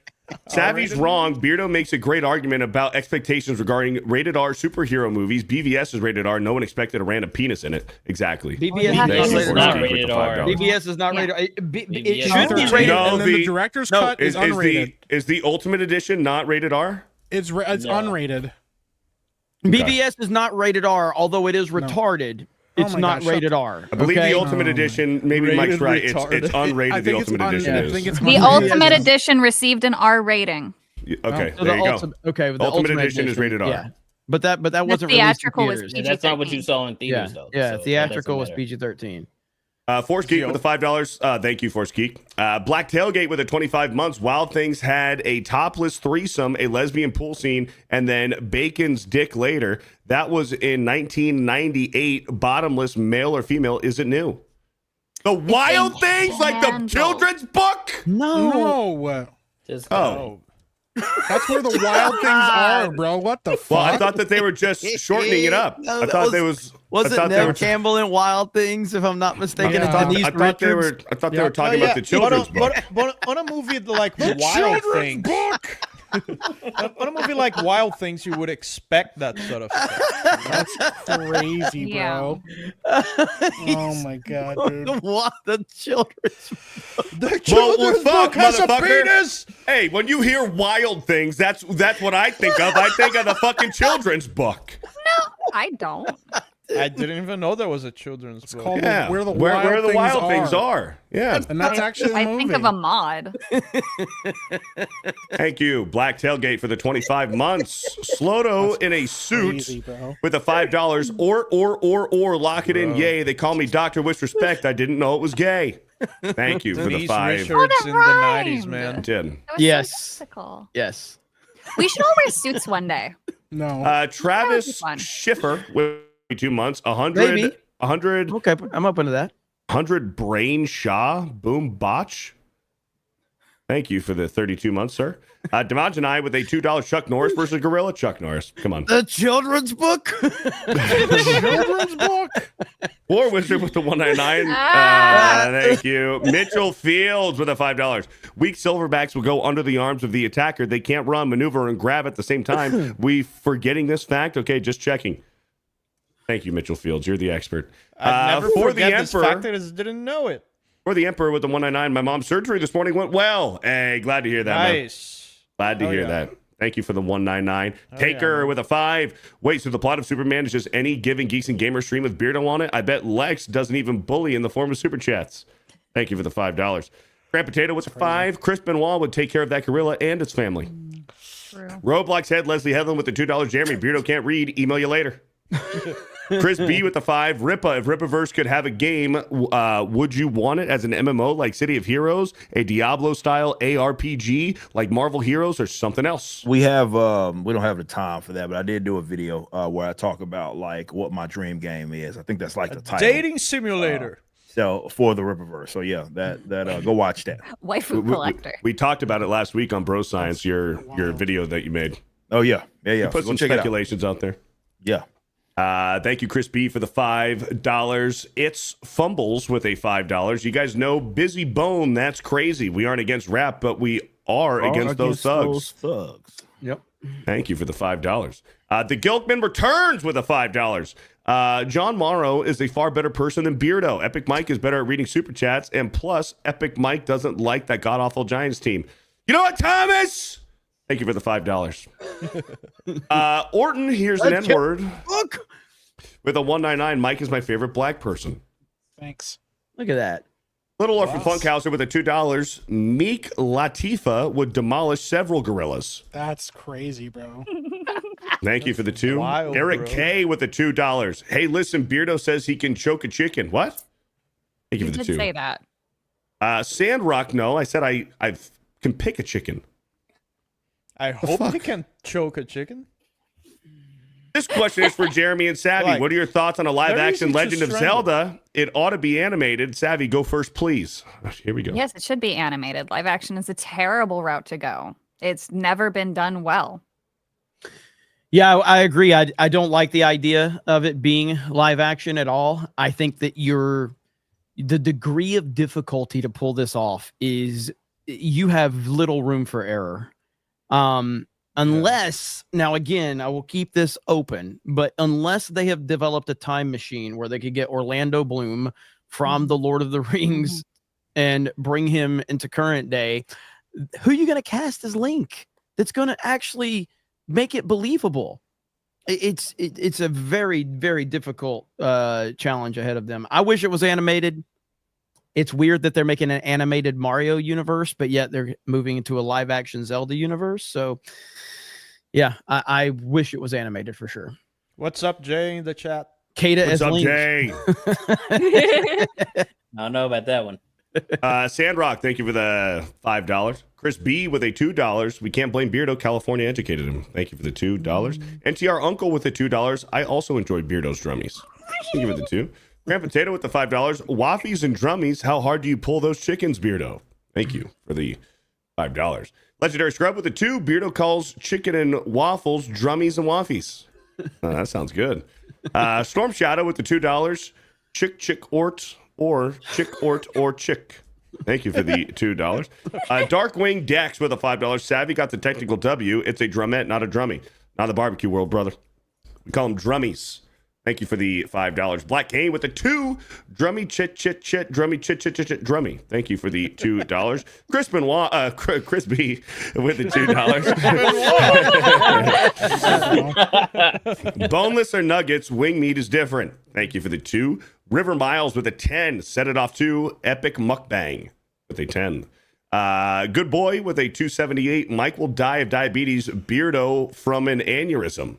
Savvy's wrong. Beardo makes a great argument about expectations regarding rated R superhero movies. BVS is rated R. No one expected a random penis in it. Exactly. BVS is not rated R. BVS is not rated. It should should be be rated. No, And then the director's cut is unrated. Is the Ultimate Edition not rated R? It's unrated. BVS is not rated R, although it is retarded. It's my not gosh, rated R. I believe okay? the Ultimate Edition, maybe Mike's right. It's unrated. I The think it's Ultimate Edition is. The Ultimate Edition received an R rating. Okay, So there you go. Okay, The Ultimate Edition is rated R. Yeah. But that wasn't theatrical released was in theaters. Yeah, that's not what you saw in theaters, Yeah, though. yeah. so Theatrical that was doesn't matter. PG-13. Force Geek with the $5. Thank you, Force Geek. Black Tailgate with a 25 months. Wild Things had a topless threesome, a lesbian pool scene, and then Bacon's dick later. That was in 1998. Bottomless, male or female, isn't new. The Wild Things, like the children's book? No. Just That's where the wild things are, bro. What the fuck? Well, I thought that they were just shortening it up. No, I that thought they was. Was I it thought they Nev were- Campbell in Wild Things, if I'm not mistaken? I thought, Denise I thought they were. Richards? I thought they were talking about the children's book. But on a movie like Wild Things, book. on a movie like Wild Things, you would expect that sort of stuff. That's crazy, bro. Oh my god, dude. The children's The Well, fuck, has a motherfucker. penis. Hey, when you hear Wild Things, that's what I think of. I think of the fucking children's book. No, I don't. I didn't even know there was a children's book. called Yeah, Where the where the Wild wild Things things are. Yeah. And that's actually a I movie. think of a mod. Thank you, Black Tailgate, for the 25 months. Sloto in a suit crazy, bro. with a $5. Or lock it in. Yay! They call me Dr. With Respect. I didn't know it was gay. Thank you for the Denise 5. Richards that in the rhymed. 90s, man. Did. That was Yes. so whimsical. Yes. We should all wear suits one day. No. Travis fun. Schiffer with 2 months. Maybe. 100 Okay, I'm open to that. 100 Brain Shaw Boom Botch. Thank you for the 32 months, sir. Damaj and I with a $2 Chuck Norris versus Gorilla Chuck Norris. Come on. The children's book. Children's book. War Wizard with the 199. Thank you. Mitchell Fields with a $5. Weak silverbacks will go under the arms of the attacker. They can't run, maneuver, and grab at the same time. We forgetting this fact? Okay, just checking. Thank you, Mitchell Fields. You're the expert. I never for forget the this Emperor. fact. I just didn't know it. For the Emperor with the 199. My mom's surgery this morning went well. Hey, glad to hear that, man. Nice. Glad to Oh, hear yeah. that. Thank you for the 199. Oh, Taker yeah. with a 5. Wait, so the plot of Superman is just any given Geeks and Gamers stream with Beardo on it? I bet Lex doesn't even bully in the form of super chats. Thank you for the $5. Grant Potato with a 5. Chris Benoit would take care of that gorilla and its family. True. Roblox head Leslie Headland with the $2. Jeremy Beardo can't read. Email you later. Chris B with the 5. Ripa, if Ripaverse could have a game, would you want it as an MMO like City of Heroes, a Diablo style ARPG like Marvel Heroes, or something else? We have we don't have the time for that, but I did do a video where I talk about like what my dream game is. I think that's like the title. Dating simulator. So for the Riververse. So yeah, that go watch that. Waifu collector. We talked about it last week on Bro Science, your video that you made. Oh yeah. You put Go some check it out. speculations out there. Yeah. Thank you, Chris B, for the $5. It's Fumbles with a $5. You guys know Busy Bone. That's crazy. We aren't against rap, but we are against those thugs. Yep. Thank you for the $5. The Gilkman returns with a $5. John Morrow is a far better person than Beardo. Epic Mike is better at reading super chats, and plus, Epic Mike doesn't like that god awful Giants team. You know what, Thomas? Thank you for the $5. Orton here's an N-word. Look. With a 199, Mike is my favorite black person. Thanks. Look at that. Little Orphan Funkhauser with a $2. Meek Latifah would demolish several gorillas. That's crazy, bro. Thank you for the $2. wild, Eric bro. K with the $2. Hey, listen, Beardo says he can choke a chicken. What? Thank you You for the did 2. say that. Sandrock, no. I said I can pick a chicken. I hope he can choke a chicken. This question is for Jeremy and Savvy. Like, What are your thoughts on a live very action easy to Legend of strangle. Zelda? It ought to be animated. Savvy, go first, please. Here we go. Yes, it should be animated. Live action is a terrible route to go. It's never been done well. Yeah, I agree. I don't like the idea of it being live action at all. I think that the degree of difficulty to pull this off is you have little room for error. Unless, now again, I will keep this open, but unless they have developed a time machine where they could get Orlando Bloom from the Lord of the Rings and bring him into current day, who are you going to cast as Link that's going to actually make it believable? It's a very, very difficult challenge ahead of them. I wish it was animated. It's weird that they're making an animated Mario universe, but yet they're moving into a live action Zelda universe. So yeah, I wish it was animated for sure. What's up, Jay, in the chat? Kata What's as up, Link. Jay? I don't know about that one. Sandrock, thank you for the $5. Chris B with a $2. We can't blame Beardo. California educated him. Thank you for the $2. NTR Uncle with the $2. I also enjoyed Beardo's drummies. Thank you for the 2. Grand Potato with the $5. Waffies and drummies. How hard do you pull those chickens, Beardo? Thank you for the $5. Legendary Scrub with the 2. Beardo calls chicken and waffles drummies and waffies. That sounds good. Storm Shadow with the $2. Chick Ort or Chick Ort or Chick. Thank you for the $2. Darkwing Dex with a $5. Savvy got the technical W. It's a drumette, not a drummy. Not the barbecue world, brother. We call them drummies. Thank you for the $5. Black Kane with the 2. Drummy chit drummy chit drummy. Thank you for the $2. Chris Benoit, Chris B with the $2. Boneless or nuggets, wing meat is different. Thank you for the 2. River Miles with a 10. Set it off to Epic Mukbang with a 10. Good Boy with a 278. Mike will die of diabetes. Beardo from an aneurysm.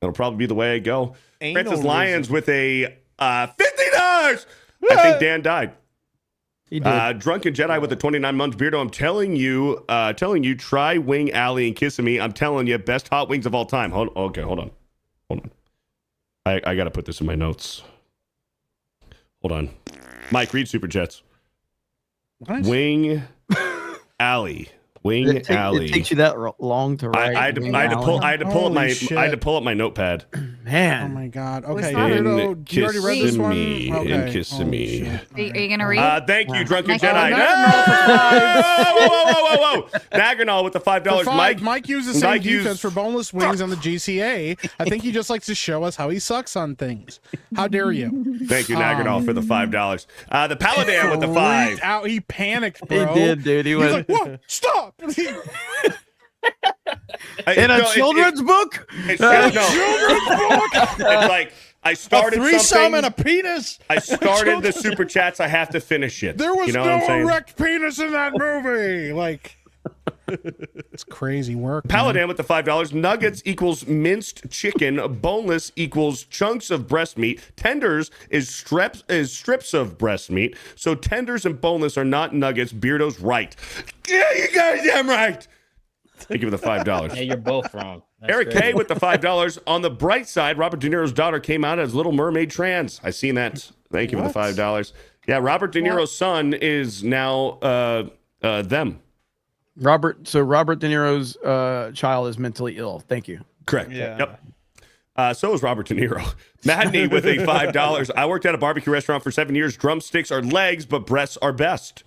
That'll probably be the way I go. Francis Lyons with a $50. I think Dan died. He did. Drunken Jedi with a 29 months. Beardo, I'm telling you, try Wing Alley and Kissing Me. I'm telling you, best hot wings of all time. Hold on. I got to put this in my notes. Hold on. Mike, read Super Chats. What? Wing Alley. Wing Alley. It takes you that long to write. I had to pull up my notepad. Man. Oh my God. Okay. that? Beardo, you already read this one? And kissing me. Are you gonna read? Thank you, Drunken Michael, Jedi. Whoa. Nagernal with the $5. Mike used the same defense for boneless wings on the GCA. I think he just likes to show us how he sucks on things. How dare you? Thank you, Nagernal, for the $5. The Paladin with the 5. Out, he panicked, bro. He did, dude. He He's was like, "What? Stop!" in a children's book. It's like I started a threesome something. and a penis. I started the super chats. I have to finish it. There was you know what I'm no saying? erect penis in that movie. Like, it's crazy work. Paladin with the $5. Nuggets equals minced chicken. Boneless equals chunks of breast meat. Tenders is strips of breast meat. So tenders and boneless are not nuggets. Beardo's right. Yeah, you guys damn right. Thank you for the $5. Yeah, you're both wrong. That's Eric great. K with the $5. On the bright side, Robert De Niro's daughter came out as Little Mermaid trans. I seen that. Thank you for the $5. Yeah, Robert De Niro's son is now them. Robert De Niro's child is mentally ill. Thank you. Correct. Yeah. Yep. So is Robert De Niro. Madney with a $5. I worked at a barbecue restaurant for 7 years. Drumsticks are legs, but breasts are best.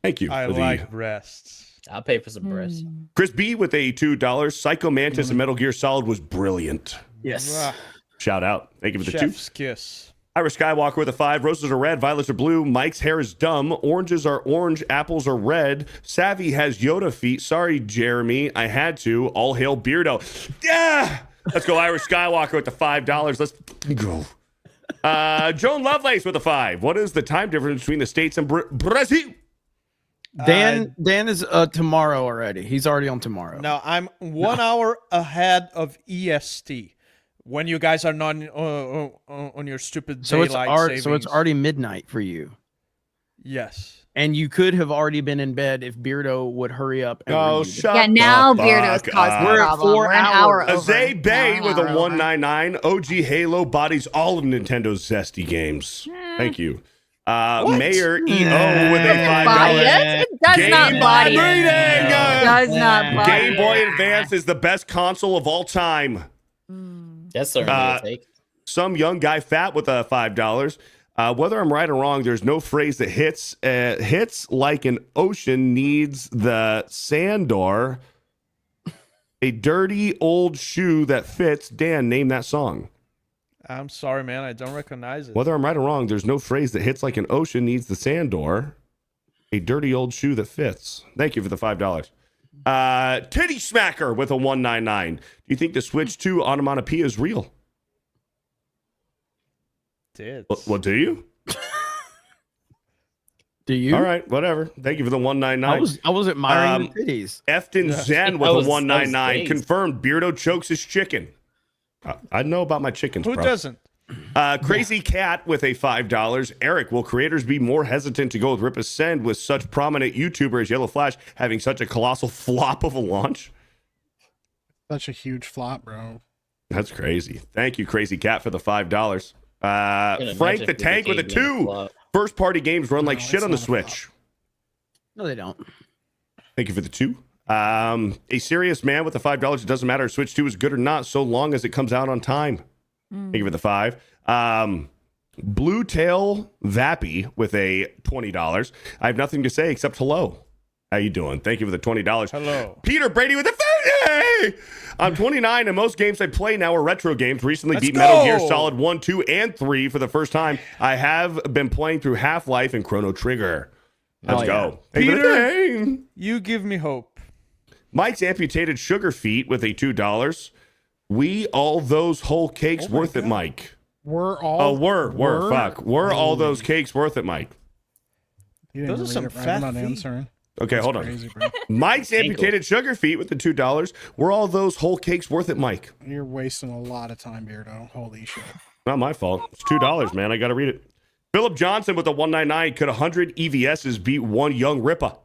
Thank you. I for like breasts. I'll pay for some breasts. Chris B with a $2. Psycho Mantis and Metal Gear Solid was brilliant. Yes. Shout out. Thank you for the Chef's 2. kiss. Irish Skywalker with a 5. Roses are red, violets are blue. Mike's hair is dumb. Oranges are orange, apples are red. Savvy has Yoda feet. Sorry, Jeremy. I had to. All hail Beardo. Yeah! Let's go, Irish Skywalker with the $5. Let's go. Joan Lovelace with a 5. What is the time difference between the States and Brazil? Dan is tomorrow already. He's already on tomorrow. Now I'm 1 hour ahead of EST. When you guys are not on your stupid daylight savings. So it's already midnight for you. Yes. And you could have already been in bed if Beardo would hurry up. And read. Shut Yeah, now the Beardo's fuck causing up. a We're at problem. 4 We're an hour over. Azay Bay Now with an a hour over. 199. OG Halo bodies all of Nintendo's zesty games. Thank you. Mayor EO with a $5. Bias? It does not body it. It Does not body Game Boy it. Advance is the best console of all time. That's certainly a take. Some young guy fat with a $5. Whether I'm right or wrong, there's no phrase that hits like an ocean needs the sandor. A dirty old shoe that fits. Dan, name that song. I'm sorry, man. I don't recognize it. Whether I'm right or wrong, there's no phrase that hits like an ocean needs the sandor. A dirty old shoe that fits. Thank you for the $5. Titty Smacker with a 199. Do you think the Switch 2 onomatopoeia is real? What do you? Do you? All right, whatever. Thank you for the 199. I was admiring the titties. Efton Zen with a 199. Confirmed Beardo chokes his chicken. I know about my chickens, Who bro. doesn't? Crazy Cat with a $5. Eric, will creators be more hesitant to go with Rip Ascend with such prominent YouTuber as Yellow Flash having such a colossal flop of a launch? Such a huge flop, bro. That's crazy. Thank you, Crazy Cat, for the $5. Frank the Tank with a 2. First party games run like shit on the Switch. No, they don't. Thank you for the 2. A serious man with the $5. It doesn't matter if Switch 2 is good or not, so long as it comes out on time. Thank you for the 5. Blue Tail Vappy with a $20. I have nothing to say except hello. How you doing? Thank you for the $20. Hello. Peter Brady with a 50. I'm 29 and most games I play now are retro games. Recently Let's beat Metal go. Gear Solid 1, 2, and 3 for the first time. I have been playing through Half-Life and Chrono Trigger. Let's go. Thank you for the Peter, thing. you give me hope. Mike's amputated sugar feet with a $2. We all those whole cakes worth it, Mike. We're all. Were all those cakes worth it, Mike? You didn't Those are read some it right. fat I'm not feet. answering. Okay, hold on. Crazy, bro. Mike's amputated sugar feet with the $2. Were all those whole cakes worth it, Mike? You're wasting a lot of time, Beardo. Holy shit. Not my fault. It's $2, man. I got to read it. Philip Johnson with the 199. Could 100 EVSs beat one young Ripper?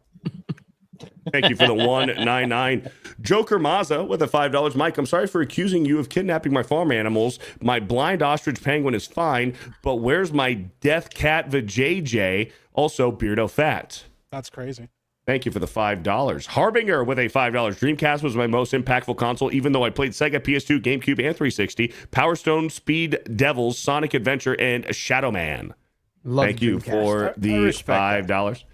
Thank you for the 199. Joker Mazza with a $5. Mike, I'm sorry for accusing you of kidnapping my farm animals. My blind ostrich penguin is fine, but where's my death cat vajayjay? Also, Beardo Fat. That's crazy. Thank you for the $5. Harbinger with a $5. Dreamcast was my most impactful console, even though I played Sega, PS2, GameCube, and 360. Power Stone, Speed Devils, Sonic Adventure, and Shadow Man. Thank you for the $5.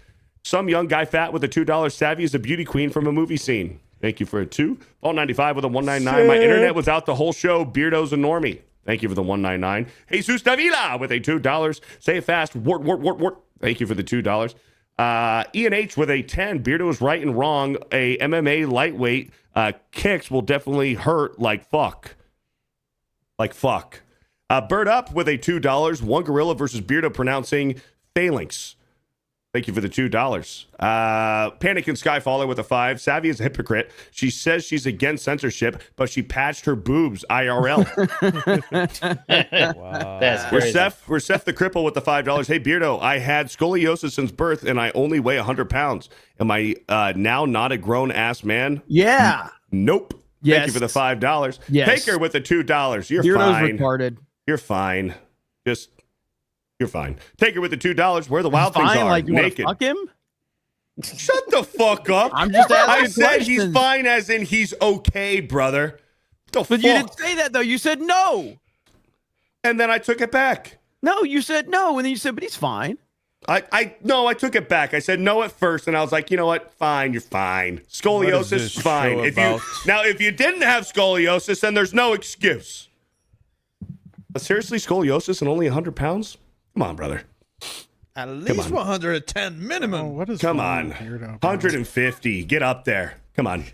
Some young guy fat with a $2. Savvy is a beauty queen from a movie scene. Thank you for a 2. All 95 with a 199. My internet was out the whole show. Beardo's a normie. Thank you for the 199. Jesus Davila with a $2. Say it fast. Wart. Thank you for the $2. Ian H with a 10. Beardo is right and wrong. A MMA lightweight kicks will definitely hurt like fuck. Bird Up with a $2. One gorilla versus Beardo pronouncing phalanx. Thank you for the $2. Panic and Skyfaller with a 5. Savvy is a hypocrite. She says she's against censorship, but she patched her boobs IRL. Wow. That's crazy. We're Seth the Cripple with the $5. Hey, Beardo, I had scoliosis since birth, and I only weigh 100 pounds. Am I now not a grown-ass man? Yeah. Nope. Yes. Thank you for the $5. Yes. Taker with the $2. You're Beardo's fine. retarded. You're fine. You're fine. Taker with the $2. Where the wild things Fine, are. like you wanna naked. fuck him? Shut the fuck up. I'm just asking I said he's questions. fine as in he's okay, brother. But you didn't say that though. You said no. And then I took it back. No, you said no, and then you said, but he's fine. I took it back. I said no at first, and I was like, you know what? Fine, you're fine. Scoliosis, this fine. show If you didn't have scoliosis, then there's no excuse. But seriously, scoliosis and only 100 pounds? Come on, brother. At least 110 minimum. What is Come wrong on. with Beardo, bro? 150. Get up there. Come on.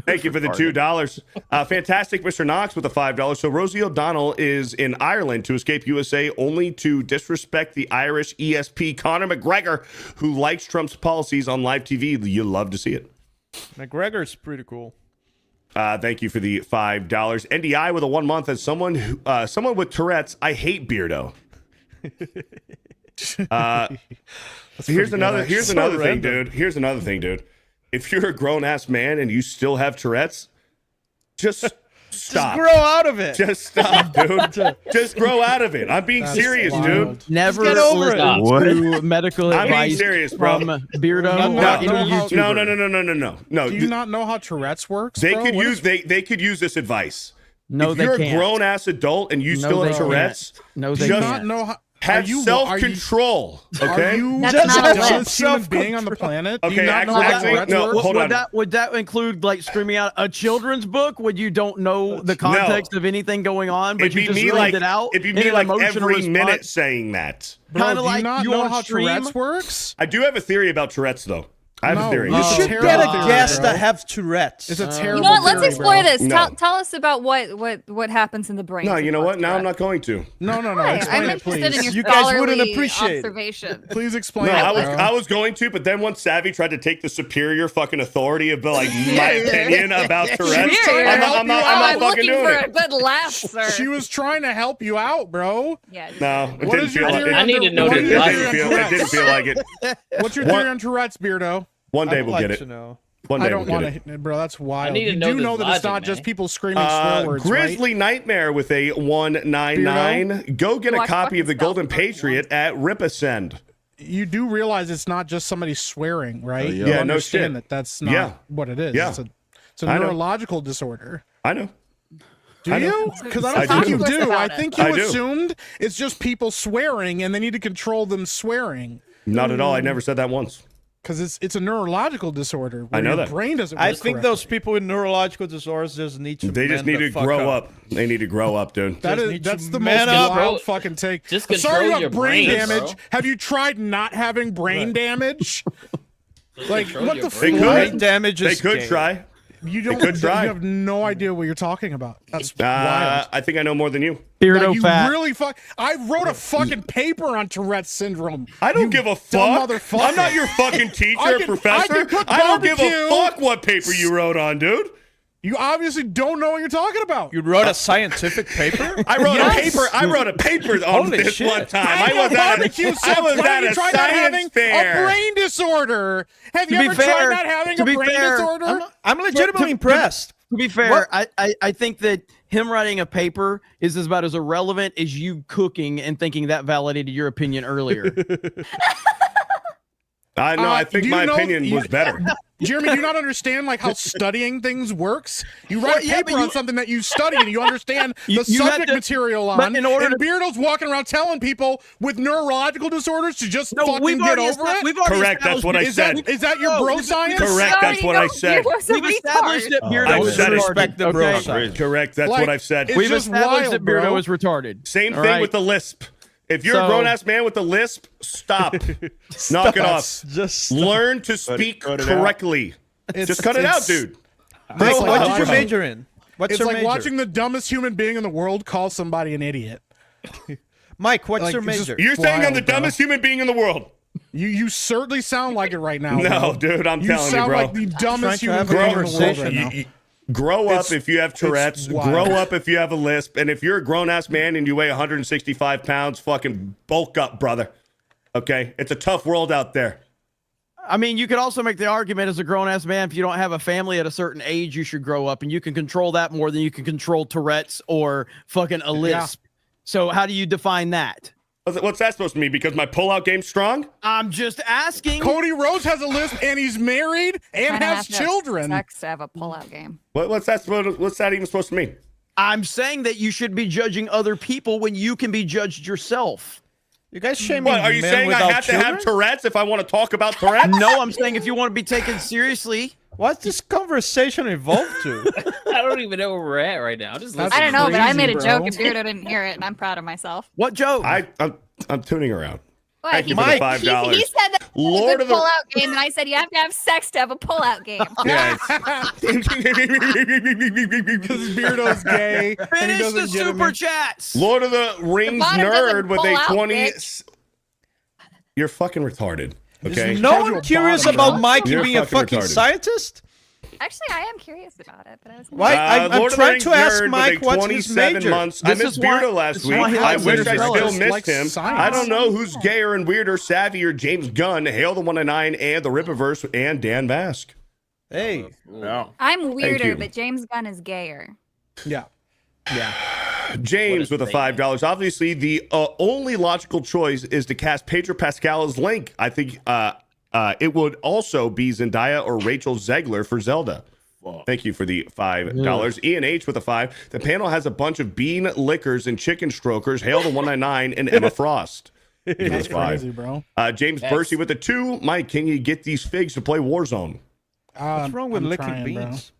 Thank you for the $2. Fantastic, Mr. Knox, with the $5. So Rosie O'Donnell is in Ireland to escape USA, only to disrespect the Irish ESP Conor McGregor, who likes Trump's policies on live TV. You love to see it. McGregor's pretty cool. Thank you for the $5. NDI with a 1 month. As someone with Tourette's, I hate Beardo. Here's another thing, dude. Here's another thing, dude. If you're a grown ass man and you still have Tourette's, just stop. Just grow out of it. Just stop, dude. Just grow out of it. I'm being serious, dude. Never get over it. To medical I'm advice being serious, bro. from Beardo or any YouTuber. No. Do you not know how Tourette's works? They bro? could use they could use this advice. No, if they you're can't. a grown ass adult and you No, still they have Tourette's, can't. No, they just can't. Not know how. have self-control. Okay. Are you That's just not the a dumbest human being on the planet? Do Okay, you not know how actually, Tourette's no, works? hold on. Would that include like screaming out a children's book when you don't know the context of anything going on, but It'd you be just me read like it out? it'd be in me an like emotional every response? minute saying that. Bro, Kinda do you like not you know on how stream? Tourette's works? I do have a theory about Tourette's, though. I have a theory. You should terrible get a theory, guest bro. that have Tourette's. It's a terrible You know what? Let's theory, explore bro. this. No. Tell us about what happens in the brain. No, you know what? Now I'm not going to. No. Why? Explain I'm it, interested please. in your You guys wouldn't scholarly appreciate it. observation. Please explain No, it, I bro. was going to, but then once Savvy tried to take the superior fucking authority of like my opinion about Tourette's, Sure. I'm not fucking looking doing for it. a good laugh, sir. She was trying to help you out, bro. Yeah. No, it What didn't is your feel theory like I on need to know what this is your life. theory on it didn't Tourette's? feel like it. What's your What- theory on Tourette's, Beardo? One day I'd we'll like get it. to know. One I day don't we'll want get it. to, bro. That's wild. need to You know do this know that it's logic, not man. just people screaming swear words, Grizzly Nightmare with a 199. Go get a Watch copy of the fucking Golden stuff. Patriot at Ripasend. You do realize it's not just somebody swearing, right? Oh, yeah. You Yeah, no understand shit. that's not Yeah. what it is. Yeah. It's a I know. neurological disorder. I know. Do I know. you? Because I I don't think do. you Talk to us do. I about it. think you I do. assumed it's just people swearing and they need to control them swearing. Not at all. I never said that once. Because it's a neurological disorder. I Where know your that. brain doesn't. I work think correctly. those people with neurological disorders just need to. They just man need the to fuck grow up. They need to grow up, dude. That Just is, need that's to the man most up. wild fucking take. Just I'm sorry you control have your brain brain, damage. bro. Have you tried not having brain damage? Like control what your the brain. They fuck? could. damage They is could gay. try. You don't. could try. You have no idea what you're talking about. That's wild. I think I know more than you. Beardo Like, you fat. really fuck. I wrote a fucking paper on Tourette's syndrome. I don't You give a dumb fuck. motherfucker. I'm not your fucking teacher, I can- professor. I can cook I don't give a barbecue. fuck what paper you wrote on, dude. You obviously don't know what you're talking about. You wrote a scientific paper? I wrote Yes. a paper. I wrote a paper on Holy this shit. one time. I I was at barbecue a, sauce. I was Why at have you a tried not having science fair. a brain disorder? Have you To be ever fair- tried not having to a be brain fair, disorder? I'm legitimately impressed. To be fair, I think that him writing a paper is about as irrelevant as you cooking and thinking that validated your opinion earlier. I know. I do think you my know- opinion was better. Jeremy, do you not understand like how studying things works? You write Well, a yeah, paper but on something that you study and you understand You- the you have subject to- material but on. in order and to- Beardo's walking around telling people with neurological disorders to just No, fucking get over it. We've already Correct, that's what I established- said. Is that your No, bro we've- science? Correct. That's what I said. We've established that Beardo I is said it. retarded. Respect the bro okay? science. Correct. That's Like, what I've said. it's We've just established wild, that Beardo bro. is retarded. Same All thing right? with the lisp. If you're So- a grown ass man with a lisp, stop. Knock it off. Just Learn to speak cut it out. correctly. Just cut it out, dude. Bro, It's what like did you watching- major in? What's It's your like major? watching the dumbest human being in the world call somebody an idiot. Mike, what's Like, your it's just- major? You're saying I'm Wild, the bro. dumbest human being in the world. You certainly sound like it right now. No, bro. dude, I'm you telling you, sound bro. like the dumbest to human have a being in the world conversation. right now. Grow up It's- if you have Tourette's. wild. Grow up if you have a lisp. And if you're a grown ass man and you weigh 165 pounds, fucking bulk up, brother. Okay? It's a tough world out there. I mean, you could also make the argument as a grown ass man, if you don't have a family at a certain age, you should grow up and you can control that more than you can control Tourette's or fucking a lisp. So how do you define that? What's that supposed to mean? Because my pullout game's strong? I'm just asking. Cody Rhodes has a lisp and he's married and Kinda has have to have children. Sex to have a pullout game. What's that even supposed to mean? I'm saying that you should be judging other people when you can be judged yourself. You guys shaming What, are you men saying I without have children? to have Tourette's if I want to talk about Tourette's? No, I'm saying if you want to be taken seriously. What's this conversation evolved to? I don't even know where we're at right now. I'm just That's I don't know, but I crazy, made a bro. joke and Beardo didn't hear it, and I'm proud of myself. What joke? I'm tuning around. What, Thank you for the $5. He said that Lord of a the pull-out game, and I said you have to have sex to have a pull-out game. Yeah, Because Beardo's gay. and he Finish the doesn't get super any- chats. Lord of the Rings bottom doesn't nerd with pull a out, 20. bitch. You're fucking retarded. Okay. No one curious about Mikey You're being a fucking retarded. scientist? Actually, I am curious about it, but I was. Why? I'm Lord of the trying Rings to ask nerd Mike with a what's his 27 major. months. I missed Beardo last week. I wish I still missed him. I don't know who's gayer and weirder, Savvy or James Gunn, Hail the 109 and the Rippaverse and Dan Bask. Hey. I'm weirder, you. but James Gunn is gayer. Yeah. James with a $5. Obviously, the only logical choice is to cast Pedro Pascal as Link. I think it would also be Zendaya or Rachel Zegler for Zelda. Thank you for the $5. Ian H with a 5. The panel has a bunch of bean lickers and chicken strokers. Hail the 199 and Emma Frost. That's crazy, bro. James Bursey with a 2. Mike, can you get these figs to play Warzone? What's wrong with I'm licking trying, bro. beans?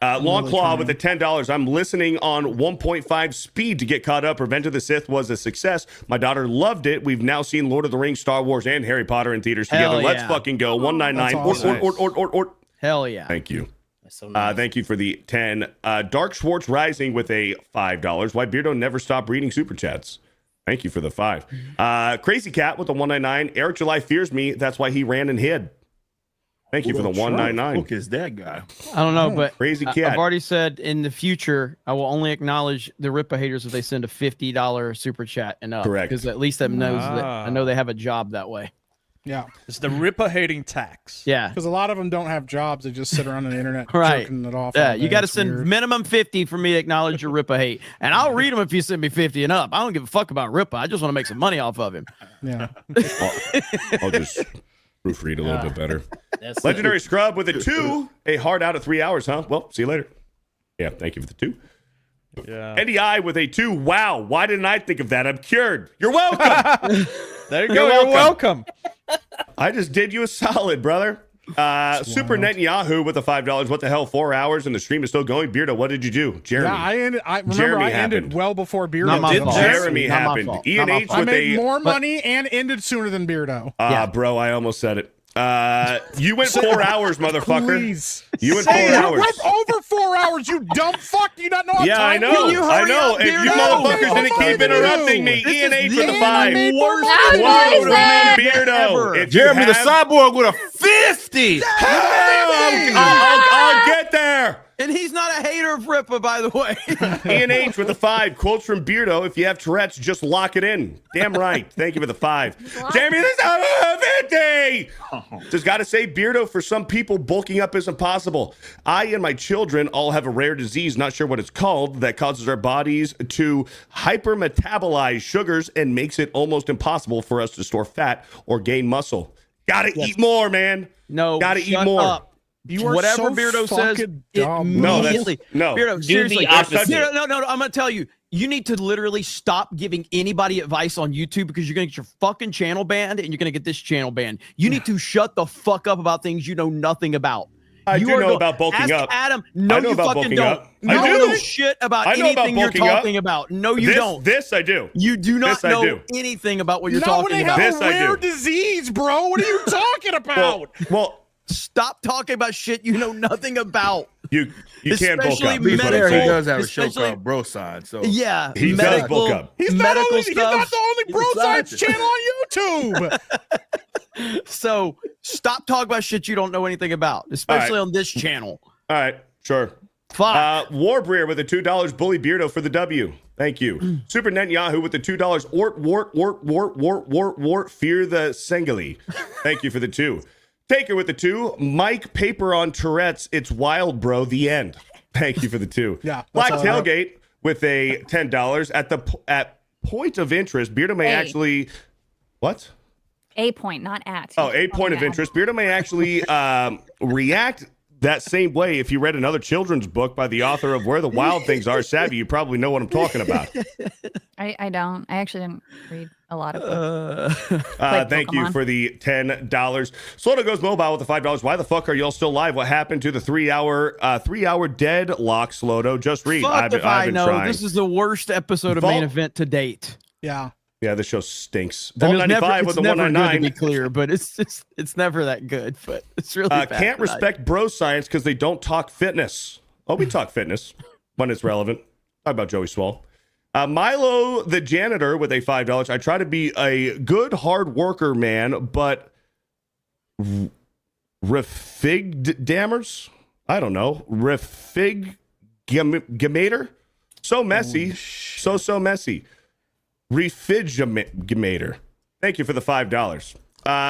Long Claw with the $10. I'm listening on 1.5 speed to get caught up. Revenge of the Sith was a success. My daughter loved it. We've now seen Lord of the Rings, Star Wars, and Harry Potter in theaters together. Hell Let's yeah. fucking go. 199. That's awesome. Or. Hell yeah. Thank you. That's so nice. Thank you for the 10. Dark Schwartz Rising with a $5. Why Beardo never stopped reading super chats. Thank you for the 5. Crazy Cat with the 199. Eric July fears me. That's why he ran and hid. Thank you for the 199. Look, is that guy? I don't know, but Crazy Cat. I've already said in the future, I will only acknowledge the Rippa haters if they send a $50 super chat and up. Correct. Because at least that knows that I know they have a job that way. Yeah. It's the Rippa hating tax. Yeah. Because a lot of them don't have jobs. They just sit around on the internet Right. jerking it off. Yeah, all you day. got to It's send weird. minimum 50 for me to acknowledge your Rippa hate. And I'll read them if you send me 50 and up. I don't give a fuck about Rippa. I just want to make some money off of him. Yeah. I'll just proofread a little bit better. That's Legendary Scrub with a 2. A hard out of 3 hours, huh? Well, see you later. Yeah, thank you for the 2. Yeah. NDI with a 2. Wow, why didn't I think of that? I'm cured. You're welcome. There you go. You're welcome. I just did you a solid, brother. Super Netanyahu with the $5. What the hell? 4 hours and the stream is still going. Beardo, what did you do? Jeremy. Yeah, I ended Jeremy ended happened. well before Beardo. Not my did. fault. Jeremy Not my happened. fault. Ian Not my H fault. I with made a more money and ended sooner than Beardo. bro, I almost said it. You went 4 hours, motherfucker. Please. You went 4 Say it. hours. Went over 4 hours, you dumb fuck. Do you not know how Yeah, I time know. works? I know. If you motherfuckers didn't keep interrupting me, Ian H with the 5. Worst That's Whoa, what I to said. Beardo. If you Jeremy the have- Cyborg with a 50. I'll get there. And he's not a hater of Rippa, by the way. Ian H with the 5. Quotes from Beardo. If you have Tourette's, just lock it in. Damn right. Thank you for the 5. Jeremy, this is 50. Just got to say, Beardo, for some people, bulking up is impossible. I and my children all have a rare disease, not sure what it's called, that causes our bodies to hypermetabolize sugars and makes it almost impossible for us to store fat or gain muscle. Gotta eat more, man. No, Gotta eat shut more. up. You are Whatever so Beardo says, fucking dumb. No, that's- immediately. no. Beardo, Do seriously. the opposite. Beardo, no. I'm going to tell you. You need to literally stop giving anybody advice on YouTube because you're going to get your fucking channel banned and you're going to get this channel banned. You need to shut the fuck up about things you know nothing about. I You do are know go- about bulking ask up. Adam, no, I know you about fucking bulking don't. up. You I don't do. know shit about I know about anything you're bulking up. talking about. No, you This- don't. This I do. You do not This I know do. anything about what you're Not when talking they about. have This a I rare do. disease, bro. What are you talking about? Well, Stop talking about shit you know nothing about. you can't bulk Especially up. is what I'm medical- saying. He does have a show especially- called Bro Side. So Yeah, He does medical, bulk up. He's not medical only, he's stuff. not the only He's bro a science scientist. channel on YouTube. So stop talking about shit you don't know anything about, especially on this channel. All right, sure. Fuck. Warbreer with the $2. Bully Beardo for the W. Thank you. Super Netanyahu with the $2. Wart. Fear the Sengeli. Thank you for the 2. Taker with the 2. Mike Paper on Tourette's. It's wild, bro. The end. Thank you for the 2. Yeah, Black that's all I have. Tailgate with a $10. At point of interest, Beardo may Hey. actually. What? A point, not at. Oh, a point of interest. Beardo may actually react that same way if you read another children's book by the author of Where the Wild Things Are. Savvy, you probably know what I'm talking about. I don't. I actually didn't read a lot of books. Thank you Pokemon. for the $10. Sloto Goes Mobile with the $5. Why the fuck are y'all still live? What happened to the 3-hour deadlock, Sloto? Just read. Fuck I've if I been know. trying. This is the worst episode of Vault- main event to date. Yeah. Yeah, this show stinks. I mean, Vault 95 with the never good, to 199. be clear, but it's never that good. But it's really bad can't tonight. respect bro science because they don't talk fitness. Oh, we talk fitness when it's relevant. Talk about Joey Swall. Milo the janitor with a $5. I try to be a good hard worker, man, but refig dammers? I don't know. Refig gemator? So messy. So messy. Refigimator. Thank you for the $5.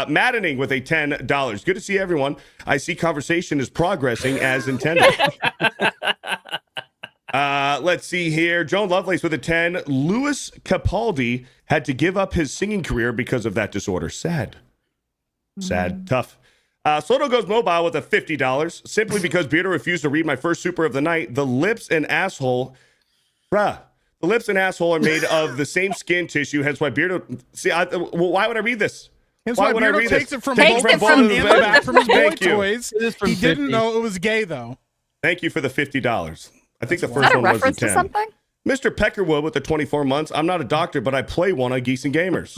Maddening with a $10. Good to see everyone. I see conversation is progressing as intended. Let's see here. Joan Lovelace with a 10. Louis Capaldi had to give up his singing career because of that disorder. Sad. Tough. Soto goes mobile with a $50. Simply because Beardo refused to read my first super of the night. The lips and asshole. The lips and asshole are made of the same skin tissue. Hence why Beardo. See, why would I read this? Hence why would I Beardo read takes this? it from Takes both it from his boy Thank you. toys. He didn't know it was gay though. Thank you for the $50. I think the Is first that a one was reference the 10. to something? Mr. Peckerwood with the 24 months. I'm not a doctor, but I play one on Geeks and Gamers.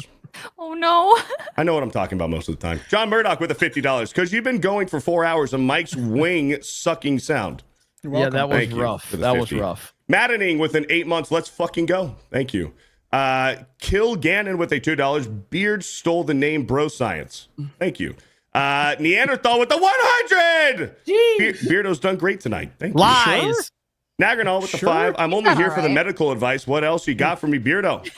Oh no. I know what I'm talking about most of the time. John Murdoch with the $50 because you've been going for 4 hours and Mike's wing sucking sound. Yeah, that was Thank you rough. for the That was 50. rough. Maddening with an 8 months. Let's fucking go. Thank you. Kill Gannon with a $2. Beard stole the name Bro Science. Thank you. Neanderthal with the 100. Beardo's done great tonight. Thank you. Lies. Sure. Nagranol with the Sure. 5. I'm only done here for the alright. medical advice. What else you got for me, Beardo?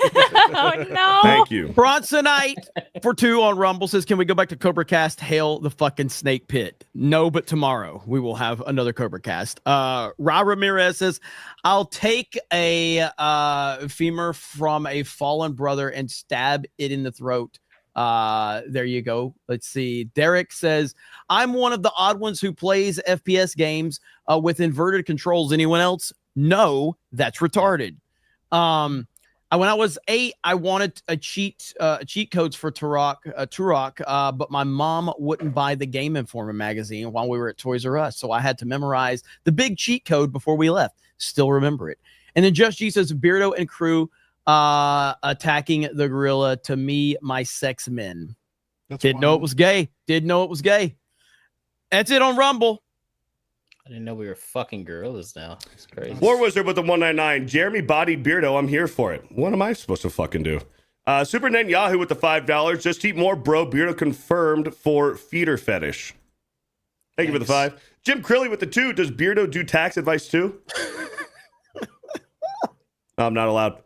Oh no. Thank you. Bronsonite for 2 on Rumble says, can we go back to Cobra Cast? Hail the fucking snake pit. No, but tomorrow we will have another Cobra Cast. Ra Ramirez says, I'll take a femur from a fallen brother and stab it in the throat. There you go. Let's see. Derek says, I'm one of the odd ones who plays FPS games with inverted controls. Anyone else? No, that's retarded. When I was 8, I wanted a cheat codes for Turok, but my mom wouldn't buy the Game Informer magazine while we were at Toys R Us, so I had to memorize the big cheat code before we left. Still remember it. And then Just G says, Beardo and crew attacking the gorilla. To me, my sex men. Didn't know it was gay. Didn't know it was gay. That's it on Rumble. I didn't know we were fucking gorillas now. It's crazy. War Wizard with the 199. Jeremy bodied Beardo. I'm here for it. What am I supposed to fucking do? Super Netanyahu with the $5. Just eat more, bro. Beardo confirmed for feeder fetish. Thank you for the 5. Jim Crilly with the 2. Does Beardo do tax advice too? I'm not allowed.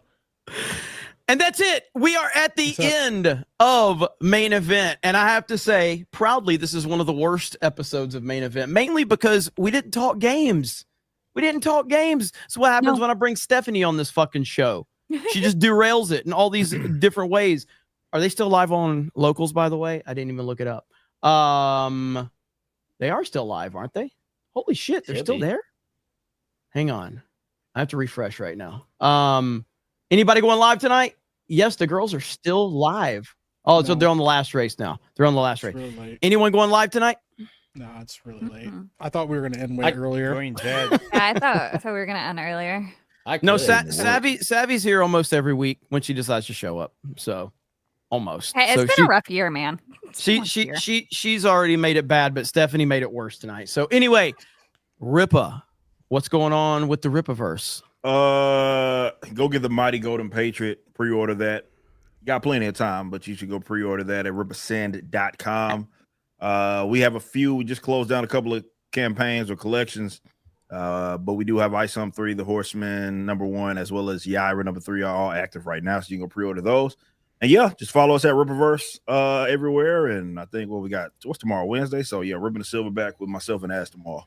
And that's it. We are at the end of Main Event. And I have to say, proudly, this is one of the worst episodes of Main Event, mainly because we didn't talk games. We didn't talk games. That's what happens when I bring Stephanie on this fucking show. She just derails it in all these different ways. Are they still live on Locals, by the way? I didn't even look it up. They are still live, aren't they? Holy shit, they're still there? Hang on. I have to refresh right now. Anybody going live tonight? Yes, the girls are still live. Oh, so they're on the last race now. They're on the last race. Really Anyone going live tonight? No, it's really late. I thought we were going to end way earlier. Yeah, I thought we were gonna end earlier. No, Savvy's here almost every week when she decides to show up. So almost. Hey, it's been a rough year, man. She's already made it bad, but Stephanie made it worse tonight. So anyway, Rippa, what's going on with the Rippaverse? Go get the Mighty Golden Patriot. Pre-order that. Got plenty of time, but you should go pre-order that at rippasend.com. We have a few. We just closed down a couple of campaigns or collections. But we do have Isom 3, The Horseman #1, as well as Yaira #3 are all active right now. So you can go pre-order those. And yeah, just follow us at Rippaverse everywhere. And I think we got, what's tomorrow? Wednesday. So yeah, ripping the silverback with myself and Ash tomorrow.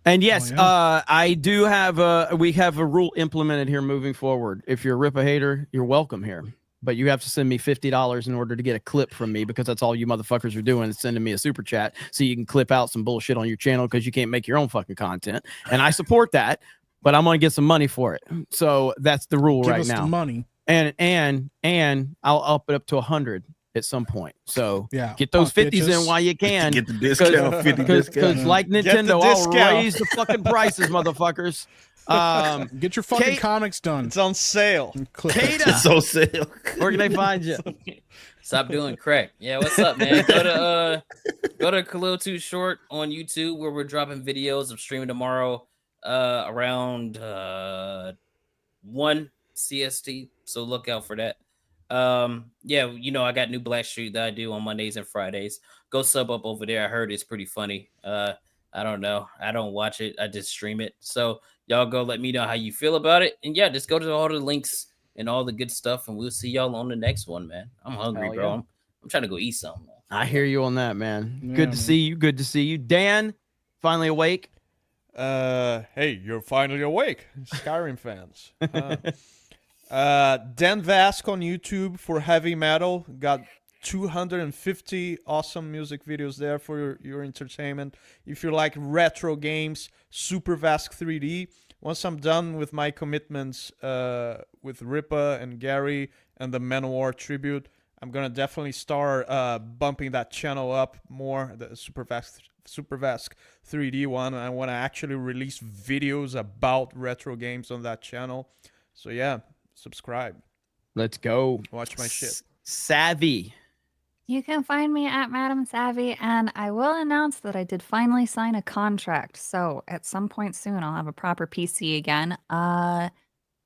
And yes, I do have we have a rule implemented here moving forward. If you're a Rippa hater, you're welcome here. But you have to send me $50 in order to get a clip from me, because that's all you motherfuckers are doing is sending me a super chat so you can clip out some bullshit on your channel because you can't make your own fucking content. And I support that, but I'm going to get some money for it. So that's the rule right now. Give us the money. And I'll up it up to 100 at some point. So yeah, get those 50s in while you can. Get the discount, 50 discount. Because like Nintendo, I'll raise the fucking prices, motherfuckers. Get your fucking comics done. It's on sale. Kata, It's on sale. where can they find you? Stop doing crack. Yeah, what's up, man? Go to Khalil Too Short on YouTube, where we're dropping videos. I'm streaming tomorrow around 1 CST, so look out for that. Yeah, you know, I got new Black Street that I do on Mondays and Fridays. Go sub up over there. I heard it's pretty funny. I don't know. I don't watch it. I just stream it. So y'all go let me know how you feel about it. And yeah, just go to all the links and all the good stuff, and we'll see y'all on the next one, man. I'm hungry, Hell bro. yeah. I'm trying to go eat something. Man. I hear you on that, man. Yeah, Good to see you. Good to see you. Dan, finally awake. Hey, you're finally awake, Skyrim fans. Dan Vask on YouTube for heavy metal. Got 250 awesome music videos there for your entertainment. If you like retro games, Super Vask 3D. Once I'm done with my commitments with Ripa and Gary and the Manowar tribute, I'm gonna definitely start bumping that channel up more. The Super Vask 3D one. I want to actually release videos about retro games on that channel. So yeah, subscribe. Let's go. Watch my shit. Savvy. You can find me at Madam Savvy, and I will announce that I did finally sign a contract. So at some point soon, I'll have a proper PC again. I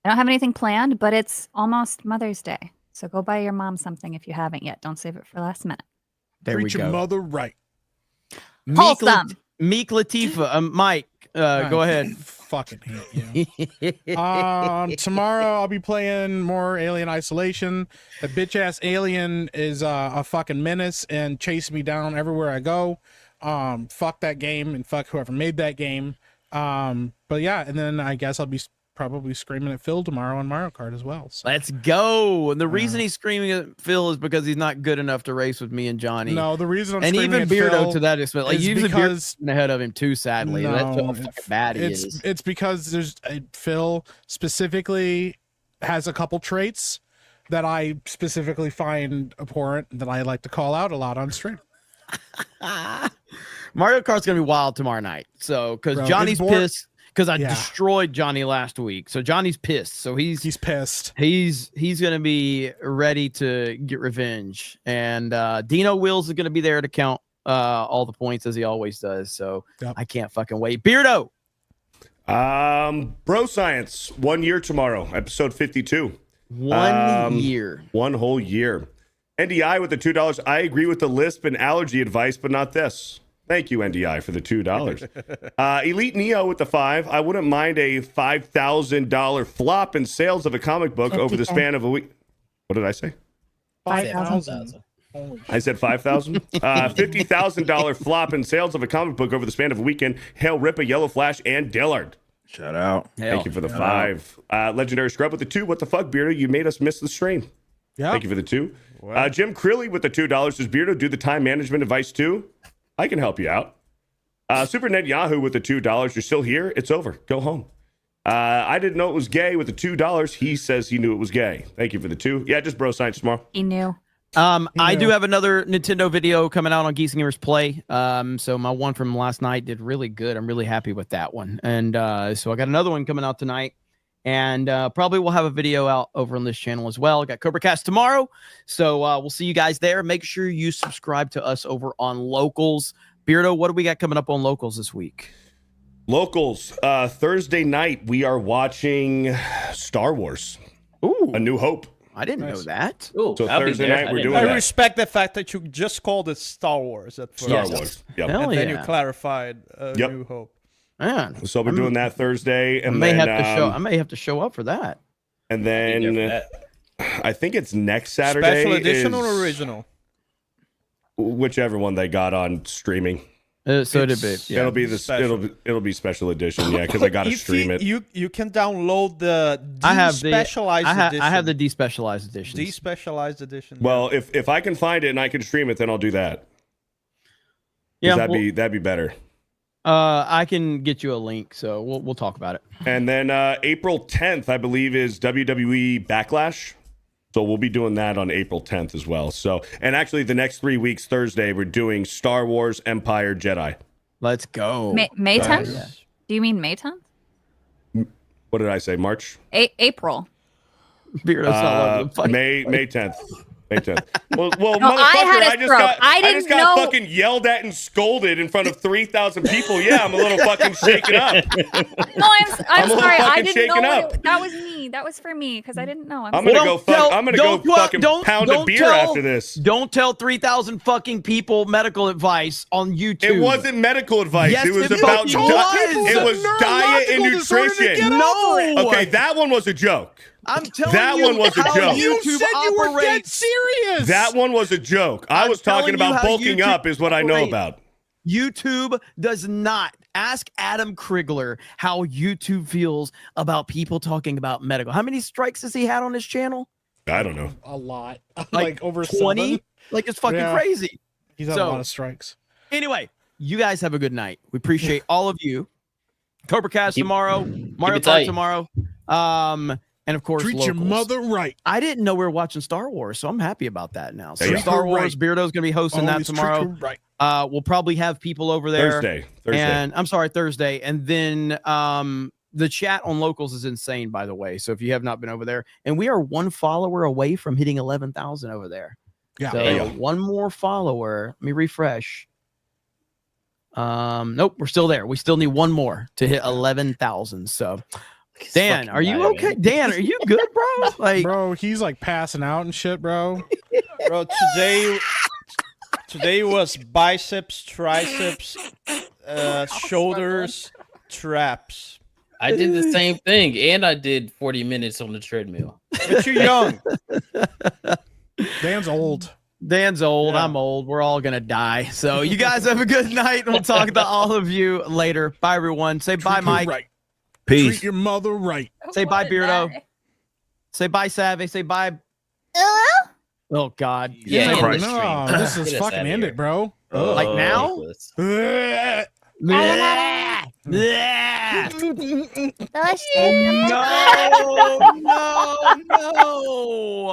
don't have anything planned, but it's almost Mother's Day. So go buy your mom something if you haven't yet. Don't save it for last minute. There Treat we your go. mother right. Wholesome. Meek Latifah. Mike, go ahead. Fucking hate you. Tomorrow I'll be playing more Alien Isolation. The bitch ass alien is a fucking menace and chases me down everywhere I go. Fuck that game and fuck whoever made that game. But yeah, and then I guess I'll be probably screaming at Phil tomorrow on Mario Kart as well. So. Let's go. And the reason he's screaming at Phil is because he's not good enough to race with me and Johnny. No, the reason I'm and screaming even at Beardo Phil to that extent, like is usually because Beardo's ahead of him too. Sadly, no, that's how fucking bad he is. It's because there's Phil specifically has a couple traits that I specifically find abhorrent that I like to call out a lot on stream. Mario Kart's gonna be wild tomorrow night. So because Johnny's pissed. Because I destroyed Johnny last week, so Johnny's pissed. So he's pissed. He's gonna be ready to get revenge, and Dino Wills is gonna be there to count all the points as he always does. So I can't fucking wait. Beardo, Bro Science, 1 year tomorrow, episode 52. 1 year, one whole year. NDI with the $2. I agree with the lisp and allergy advice, but not this. Thank you, NDI, for the $2. Elite Neo with the 5. I wouldn't mind a $5,000 flop in sales of a comic book over the span of a week. What did I say? 5,000. I said 5,000. $50,000 flop in sales of a comic book over the span of a weekend. Hail Ripa, Yellow Flash, and Dillard. Shout out. Thank you for the 5. Legendary Scrub with the 2. What the fuck, Beardo? You made us miss the stream. Yeah. Thank you for the 2. Jim Crilly with the $2. Does Beardo do the time management advice too? I can help you out. Super Ned Yahoo with the $2. You're still here? It's over. Go home. I didn't know it was gay with the $2. He says he knew it was gay. Thank you for the 2. Yeah, just Bro Science tomorrow. He knew. I do have another Nintendo video coming out on Geeks and Gamers Play. So my one from last night did really good. I'm really happy with that one. And so I got another one coming out tonight. And probably we'll have a video out over on this channel as well. Got Cobra Cast tomorrow. So we'll see you guys there. Make sure you subscribe to us over on Locals. Beardo, what do we got coming up on Locals this week? Locals, Thursday night, we are watching Star Wars. Ooh. A New Hope. I didn't know that. Ooh, So Thursday night, we're doing I that. respect the fact that you just called it Star Wars at first. Star Wars. Yep. Hell And then you yeah. clarified New Hope. Man, So we're doing that Thursday. I And may then, I may have to show up for that. And then I think it's next Saturday. Special edition is or original? Whichever one they got on streaming. So it'll be. Yeah. It'll be the Special. it'll be special edition, yeah, because I got to If stream it. You can download the I have despecialized edition. I have the despecialized edition. Despecialized edition. Well, if I can find it and I can stream it, then I'll do that. Yeah, that'd be better. I can get you a link, so we'll talk about it. And then April 10th, I believe, is WWE Backlash. So we'll be doing that on April 10th as well. So, and actually, the next 3 weeks, Thursday, we're doing Star Wars Empire Jedi. Let's go. May 10th? Do you mean May 10th? What did I say? March? April. Beardo's not loving May 10th. May 10th. Well, No, motherfucker, I had a I just stroke. got I didn't just got know- fucking yelled at and scolded in front of 3,000 people. Yeah, I'm a little fucking shaken up. No, I'm I'm a little sorry. I fucking didn't know shaken what up. that was me. That was for me because I didn't know. I'm gonna go fucking pound a beer after this. Don't tell 3,000 fucking people medical advice on YouTube. It wasn't medical advice. Yes, it was it about fucking was. it was diet and nutrition. No. Okay, that one was a joke. I'm telling that you one was a how joke. YouTube You said you were dead operates. serious. That one was a joke. I was talking telling you about how bulking YouTube up is what I know operates. about. YouTube does not. Ask Adam Krigler how YouTube feels about people talking about medical. How many strikes has he had on his channel? I don't know. A lot. Like over 20? 7? Like it's fucking crazy. He's had a lot of strikes. Anyway, you guys have a good night. We appreciate all of you. Cobra Cast tomorrow, Mario it Kart tight. tomorrow. And of course, Treat your locals. mother right. I didn't know we were watching Star Wars, so I'm happy about that now. So Yeah. Star Wars, Right. Beardo's gonna be hosting that Always treat tomorrow. her right. We'll probably have people over there Thursday. and I'm sorry, Thursday, and then the chat on locals is insane, by the way. So if you have not been over there, and we are one follower away from hitting 11,000 over there. Yeah. So Yeah. one more follower. Let me refresh. Nope, we're still there. We still need one more to hit 11,000. So Dan, are you okay? Dan, are you good, bro? Like, bro, he's like passing out and shit, bro. Bro, today was biceps, triceps, shoulders, traps. I did the same thing, and I did 40 minutes on the treadmill. But you're young. Dan's old. Dan's old. Yeah. I'm old. We're all gonna die. So you guys have a good night. We'll talk to all of you later. Bye, everyone. Say bye, Treat her Mike. Right. Peace. Treat your mother right. Say bye, Beardo. Say bye, Savvy. Say bye. Oh God. Yeah, Say- Christ. No, this is Get us fucking outta end here. it, bro. Like now? Ugh. Bleh. Delicious. No, no, no.